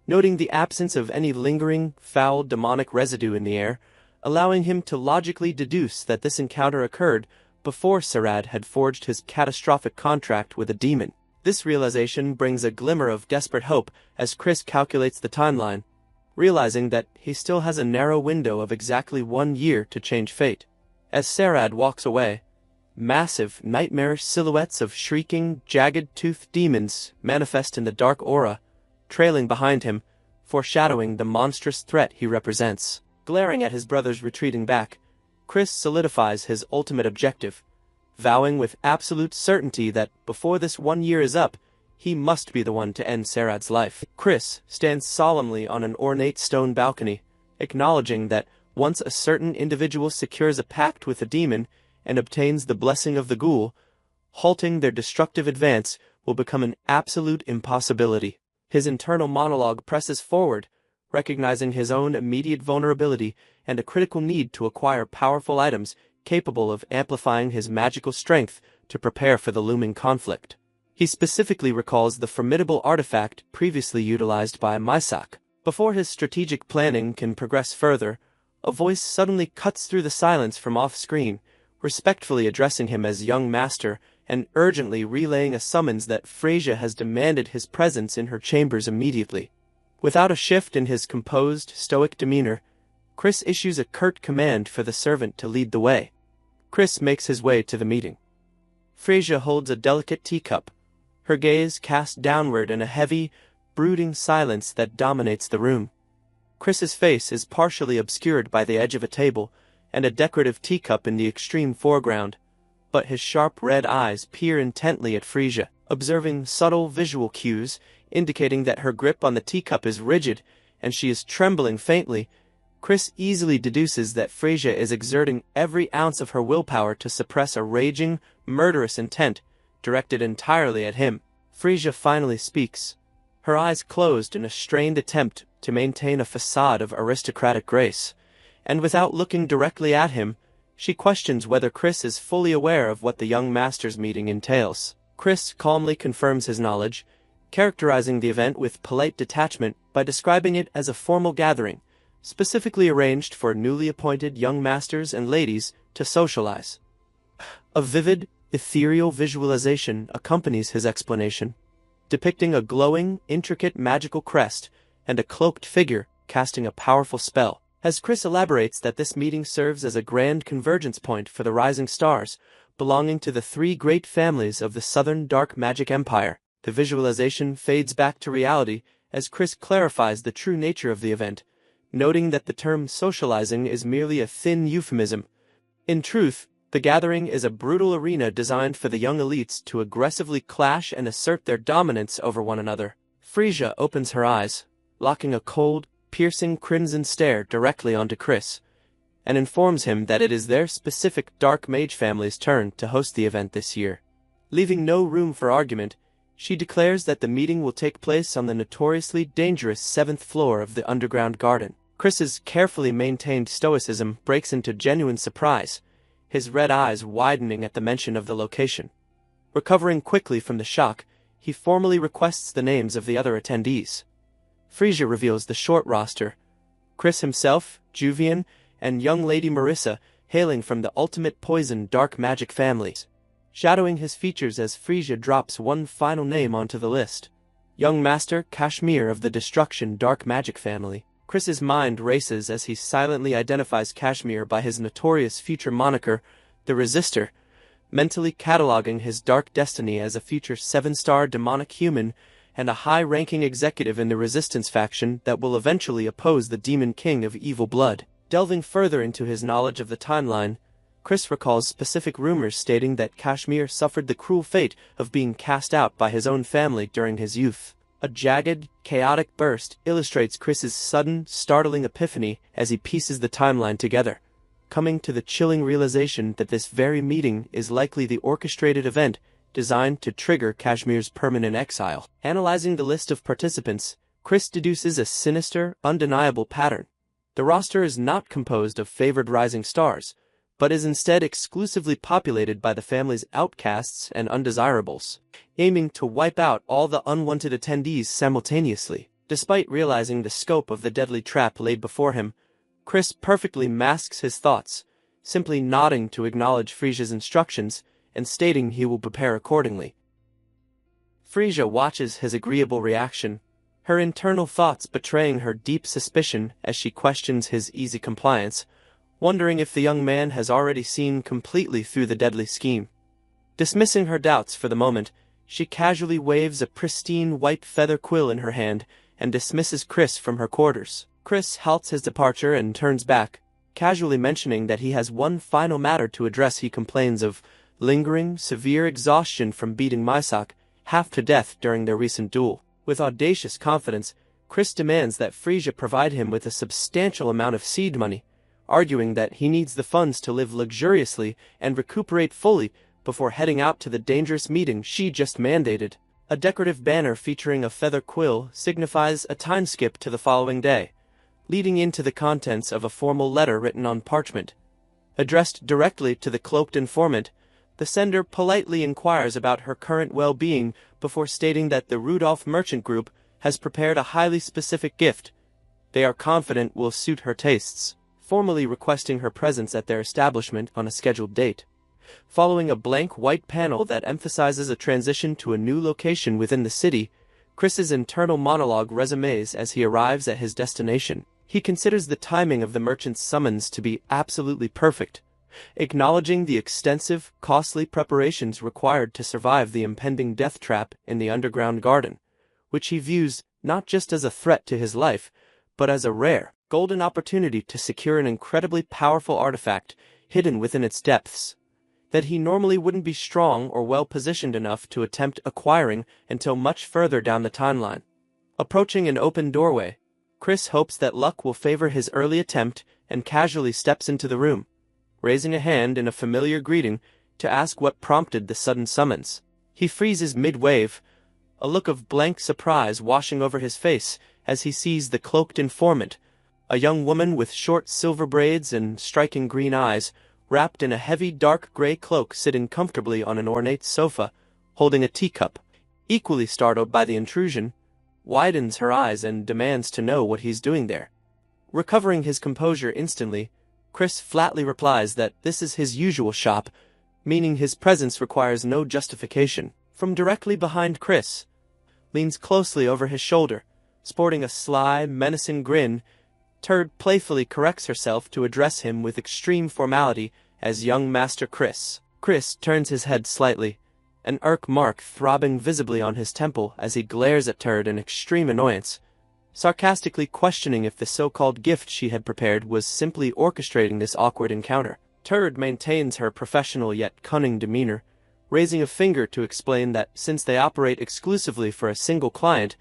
noting the absence of any lingering, foul, demonic residue in the air, allowing him to logically deduce that this encounter occurred before Sarad had forged his catastrophic contract with a demon. This realization brings a glimmer of desperate hope as Chris calculates the timeline, realizing that he still has a narrow window of exactly 1 year to change fate. As Sarad walks away, massive, nightmarish silhouettes of shrieking, jagged-toothed demons manifest in the dark aura, trailing behind him, foreshadowing the monstrous threat he represents. Glaring at his brother's retreating back, Chris solidifies his ultimate objective, vowing with absolute certainty that before this 1 year is up, he must be the one to end Sarad's life. Chris stands solemnly on an ornate stone balcony, acknowledging that once a certain individual secures a pact with a demon and obtains the blessing of the ghoul, halting their destructive advance will become an absolute impossibility. His internal monologue presses forward, recognizing his own immediate vulnerability and a critical need to acquire powerful items capable of amplifying his magical strength to prepare for the looming conflict. He specifically recalls the formidable artifact previously utilized by Maisak. Before his strategic planning can progress further, a voice suddenly cuts through the silence from off-screen, respectfully addressing him as young master and urgently relaying a summons that Freyja has demanded his presence in her chambers immediately. Without a shift in his composed, stoic demeanor, Chris issues a curt command for the servant to lead the way. Chris makes his way to the meeting. Freyja holds a delicate teacup, her gaze cast downward in a heavy, brooding silence that dominates the room. Chris's face is partially obscured by the edge of a table and a decorative teacup in the extreme foreground, but his sharp red eyes peer intently at Freyja, observing subtle visual cues indicating that her grip on the teacup is rigid and she is trembling faintly. Chris easily deduces that Freyja is exerting every ounce of her willpower to suppress a raging, murderous intent directed entirely at him. Freyja finally speaks, her eyes closed in a strained attempt to maintain a facade of aristocratic grace, and without looking directly at him, she questions whether Chris is fully aware of what the young master's meeting entails. Chris calmly confirms his knowledge, characterizing the event with polite detachment by describing it as a formal gathering, specifically arranged for newly appointed young masters and ladies to socialize. A vivid, ethereal visualization accompanies his explanation, depicting a glowing, intricate magical crest and a cloaked figure casting a powerful spell. As Chris elaborates that this meeting serves as a grand convergence point for the rising stars belonging to the three great families of the Southern Dark Magic Empire, the visualization fades back to reality as Chris clarifies the true nature of the event, noting that the term socializing is merely a thin euphemism. In truth, the gathering is a brutal arena designed for the young elites to aggressively clash and assert their dominance over one another. Freyja opens her eyes, locking a cold, piercing crimson stare directly onto Chris, and informs him that it is their specific Dark Mage family's turn to host the event this year. Leaving no room for argument, she declares that the meeting will take place on the notoriously dangerous 7th floor of the underground garden. Chris's carefully maintained stoicism breaks into genuine surprise, his red eyes widening at the mention of the location. Recovering quickly from the shock, he formally requests the names of the other attendees. Freyja reveals the short roster: Chris himself, Juvian, and young Lady Marissa, hailing from the Ultimate Poison Dark Magic families. Shadowing his features as Freyja drops one final name onto the list: young Master Kashmir of the Destruction Dark Magic family. Chris's mind races as he silently identifies Kashmir by his notorious future moniker, the Resistor, mentally cataloging his dark destiny as a future 7-star demonic human and a high-ranking executive in the Resistance faction that will eventually oppose the Demon King of Evil Blood. Delving further into his knowledge of the timeline, Chris recalls specific rumors stating that Kashmir suffered the cruel fate of being cast out by his own family during his youth. A jagged, chaotic burst illustrates Chris's sudden, startling epiphany as he pieces the timeline together, coming to the chilling realization that this very meeting is likely the orchestrated event designed to trigger Kashmir's permanent exile. Analyzing the list of participants, Chris deduces a sinister, undeniable pattern. The roster is not composed of favored rising stars, but is instead exclusively populated by the family's outcasts and undesirables, aiming to wipe out all the unwanted attendees simultaneously. Despite realizing the scope of the deadly trap laid before him, Chris perfectly masks his thoughts, simply nodding to acknowledge Freyja's instructions and stating he will prepare accordingly. Freyja watches his agreeable reaction, her internal thoughts betraying her deep suspicion as she questions his easy compliance, wondering if the young man has already seen completely through the deadly scheme. Dismissing her doubts for the moment, she casually waves a pristine white feather quill in her hand and dismisses Chris from her quarters. Chris halts his departure and turns back, casually mentioning that he has one final matter to address. He complains of lingering, severe exhaustion from beating Maisak half to death during their recent duel. With audacious confidence, Chris demands that Freyja provide him with a substantial amount of seed money, arguing that he needs the funds to live luxuriously and recuperate fully before heading out to the dangerous meeting she just mandated. A decorative banner featuring a feather quill signifies a time skip to the following day, leading into the contents of a formal letter written on parchment. Addressed directly to the cloaked informant, the sender politely inquires about her current well-being before stating that the Rudolph Merchant Group has prepared a highly specific gift they are confident will suit her tastes, formally requesting her presence at their establishment on a scheduled date. Following a blank white panel that emphasizes a transition to a new location within the city, Chris's internal monologue resumes as he arrives at his destination. He considers the timing of the merchant's summons to be absolutely perfect, acknowledging the extensive, costly preparations required to survive the impending death trap in the underground garden, which he views not just as a threat to his life, but as a rare, golden opportunity to secure an incredibly powerful artifact hidden within its depths, that he normally wouldn't be strong or well-positioned enough to attempt acquiring until much further down the timeline. Approaching an open doorway, Chris hopes that luck will favor his early attempt and casually steps into the room, raising a hand in a familiar greeting to ask what prompted the sudden summons. He freezes mid-wave, a look of blank surprise washing over his face as he sees the cloaked informant, a young woman with short silver braids and striking green eyes, wrapped in a heavy dark gray cloak sitting comfortably on an ornate sofa, holding a teacup. Equally startled by the intrusion, widens her eyes and demands to know what he's doing there. Recovering his composure instantly, Chris flatly replies that this is his usual shop, meaning his presence requires no justification. From directly behind Chris, leans closely over his shoulder, sporting a sly, menacing grin, Turd playfully corrects herself to address him with extreme formality as young Master Chris. Chris turns his head slightly, an irk mark throbbing visibly on his temple as he glares at Turd in extreme annoyance, sarcastically questioning if the so-called gift she had prepared was simply orchestrating this awkward encounter. Turd maintains her professional yet cunning demeanor, raising a finger to explain that since they operate exclusively for a single client,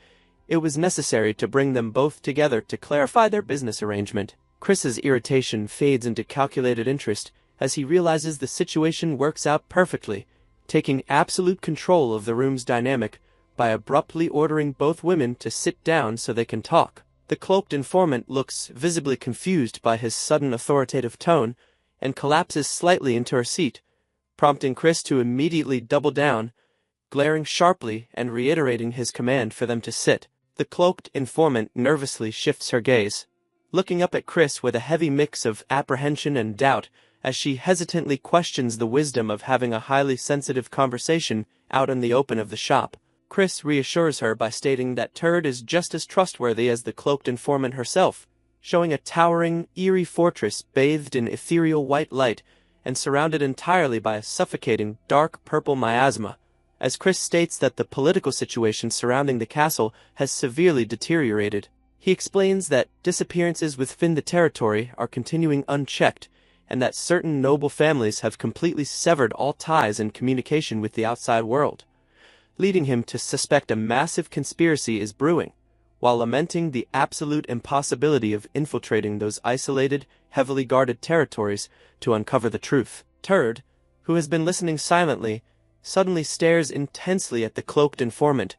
it was necessary to bring them both together to clarify their business arrangement. Chris's irritation fades into calculated interest as he realizes the situation works out perfectly, taking absolute control of the room's dynamic by abruptly ordering both women to sit down so they can talk. The cloaked informant looks visibly confused by his sudden authoritative tone and collapses slightly into her seat, prompting Chris to immediately double down, glaring sharply and reiterating his command for them to sit. The cloaked informant nervously shifts her gaze, looking up at Chris with a heavy mix of apprehension and doubt as she hesitantly questions the wisdom of having a highly sensitive conversation out in the open of the shop. Chris reassures her by stating that Turd is just as trustworthy as the cloaked informant herself, showing a towering, eerie fortress bathed in ethereal white light and surrounded entirely by a suffocating, dark purple miasma, as Chris states that the political situation surrounding the castle has severely deteriorated. He explains that disappearances within the territory are continuing unchecked, and that certain noble families have completely severed all ties and communication with the outside world, leading him to suspect a massive conspiracy is brewing, while lamenting the absolute impossibility of infiltrating those isolated, heavily guarded territories to uncover the truth. Turd, who has been listening silently, suddenly stares intensely at the cloaked informant,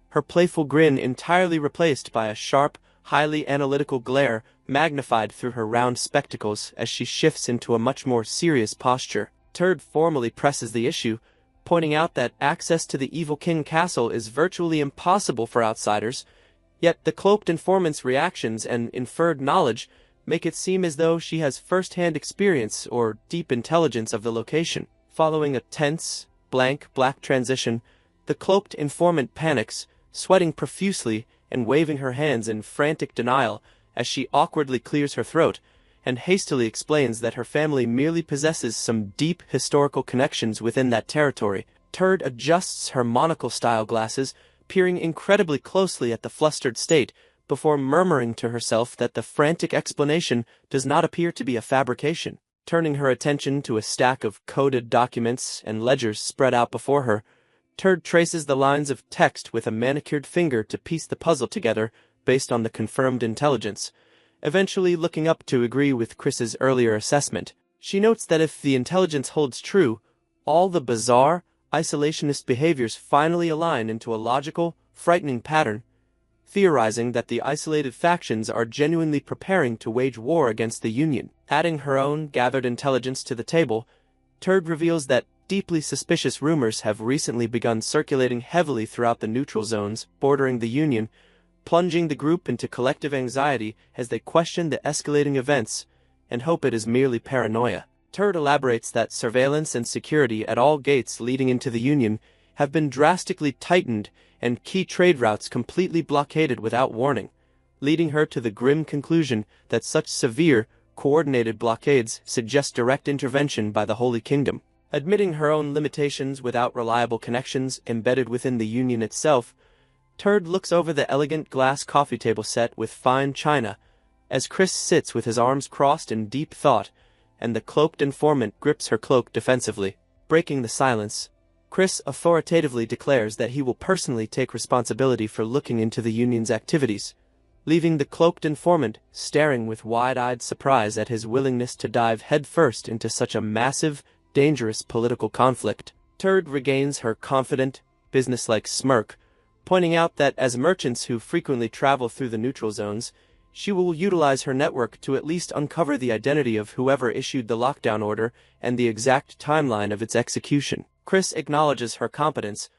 her playful grin entirely replaced by a sharp, highly analytical glare magnified through her round spectacles as she shifts into a much more serious posture. Turd formally presses the issue, pointing out that access to the Evil King Castle is virtually impossible for outsiders, yet the cloaked informant's reactions and inferred knowledge make it seem as though she has first-hand experience or deep intelligence of the location. Following a tense, blank black transition, the cloaked informant panics, sweating profusely and waving her hands in frantic denial as she awkwardly clears her throat and hastily explains that her family merely possesses some deep historical connections within that territory. Turd adjusts her monocle-style glasses, peering incredibly closely at the flustered state before murmuring to herself that the frantic explanation does not appear to be a fabrication. Turning her attention to a stack of coded documents and ledgers spread out before her, Turd traces the lines of text with a manicured finger to piece the puzzle together based on the confirmed intelligence, eventually looking up to agree with Chris's earlier assessment. She notes that if the intelligence holds true, all the bizarre, isolationist behaviors finally align into a logical, frightening pattern, theorizing that the isolated factions are genuinely preparing to wage war against the Union. Adding her own gathered intelligence to the table, Turd reveals that deeply suspicious rumors have recently begun circulating heavily throughout the neutral zones bordering the Union, plunging the group into collective anxiety as they question the escalating events and hope it is merely paranoia. Turd elaborates that surveillance and security at all gates leading into the Union have been drastically tightened and key trade routes completely blockaded without warning, leading her to the grim conclusion that such severe, coordinated blockades suggest direct intervention by the Holy Kingdom. Admitting her own limitations without reliable connections embedded within the Union itself, Turd looks over the elegant glass coffee table set with fine china as Chris sits with his arms crossed in deep thought, and the cloaked informant grips her cloak defensively. Breaking the silence, Chris authoritatively declares that he will personally take responsibility for looking into the Union's activities, leaving the cloaked informant staring with wide-eyed surprise at his willingness to dive headfirst into such a massive, dangerous political conflict. Turd regains her confident, businesslike smirk, pointing out that as merchants who frequently travel through the neutral zones, she will utilize her network to at least uncover the identity of whoever issued the lockdown order and the exact timeline of its execution. Chris acknowledges her competence,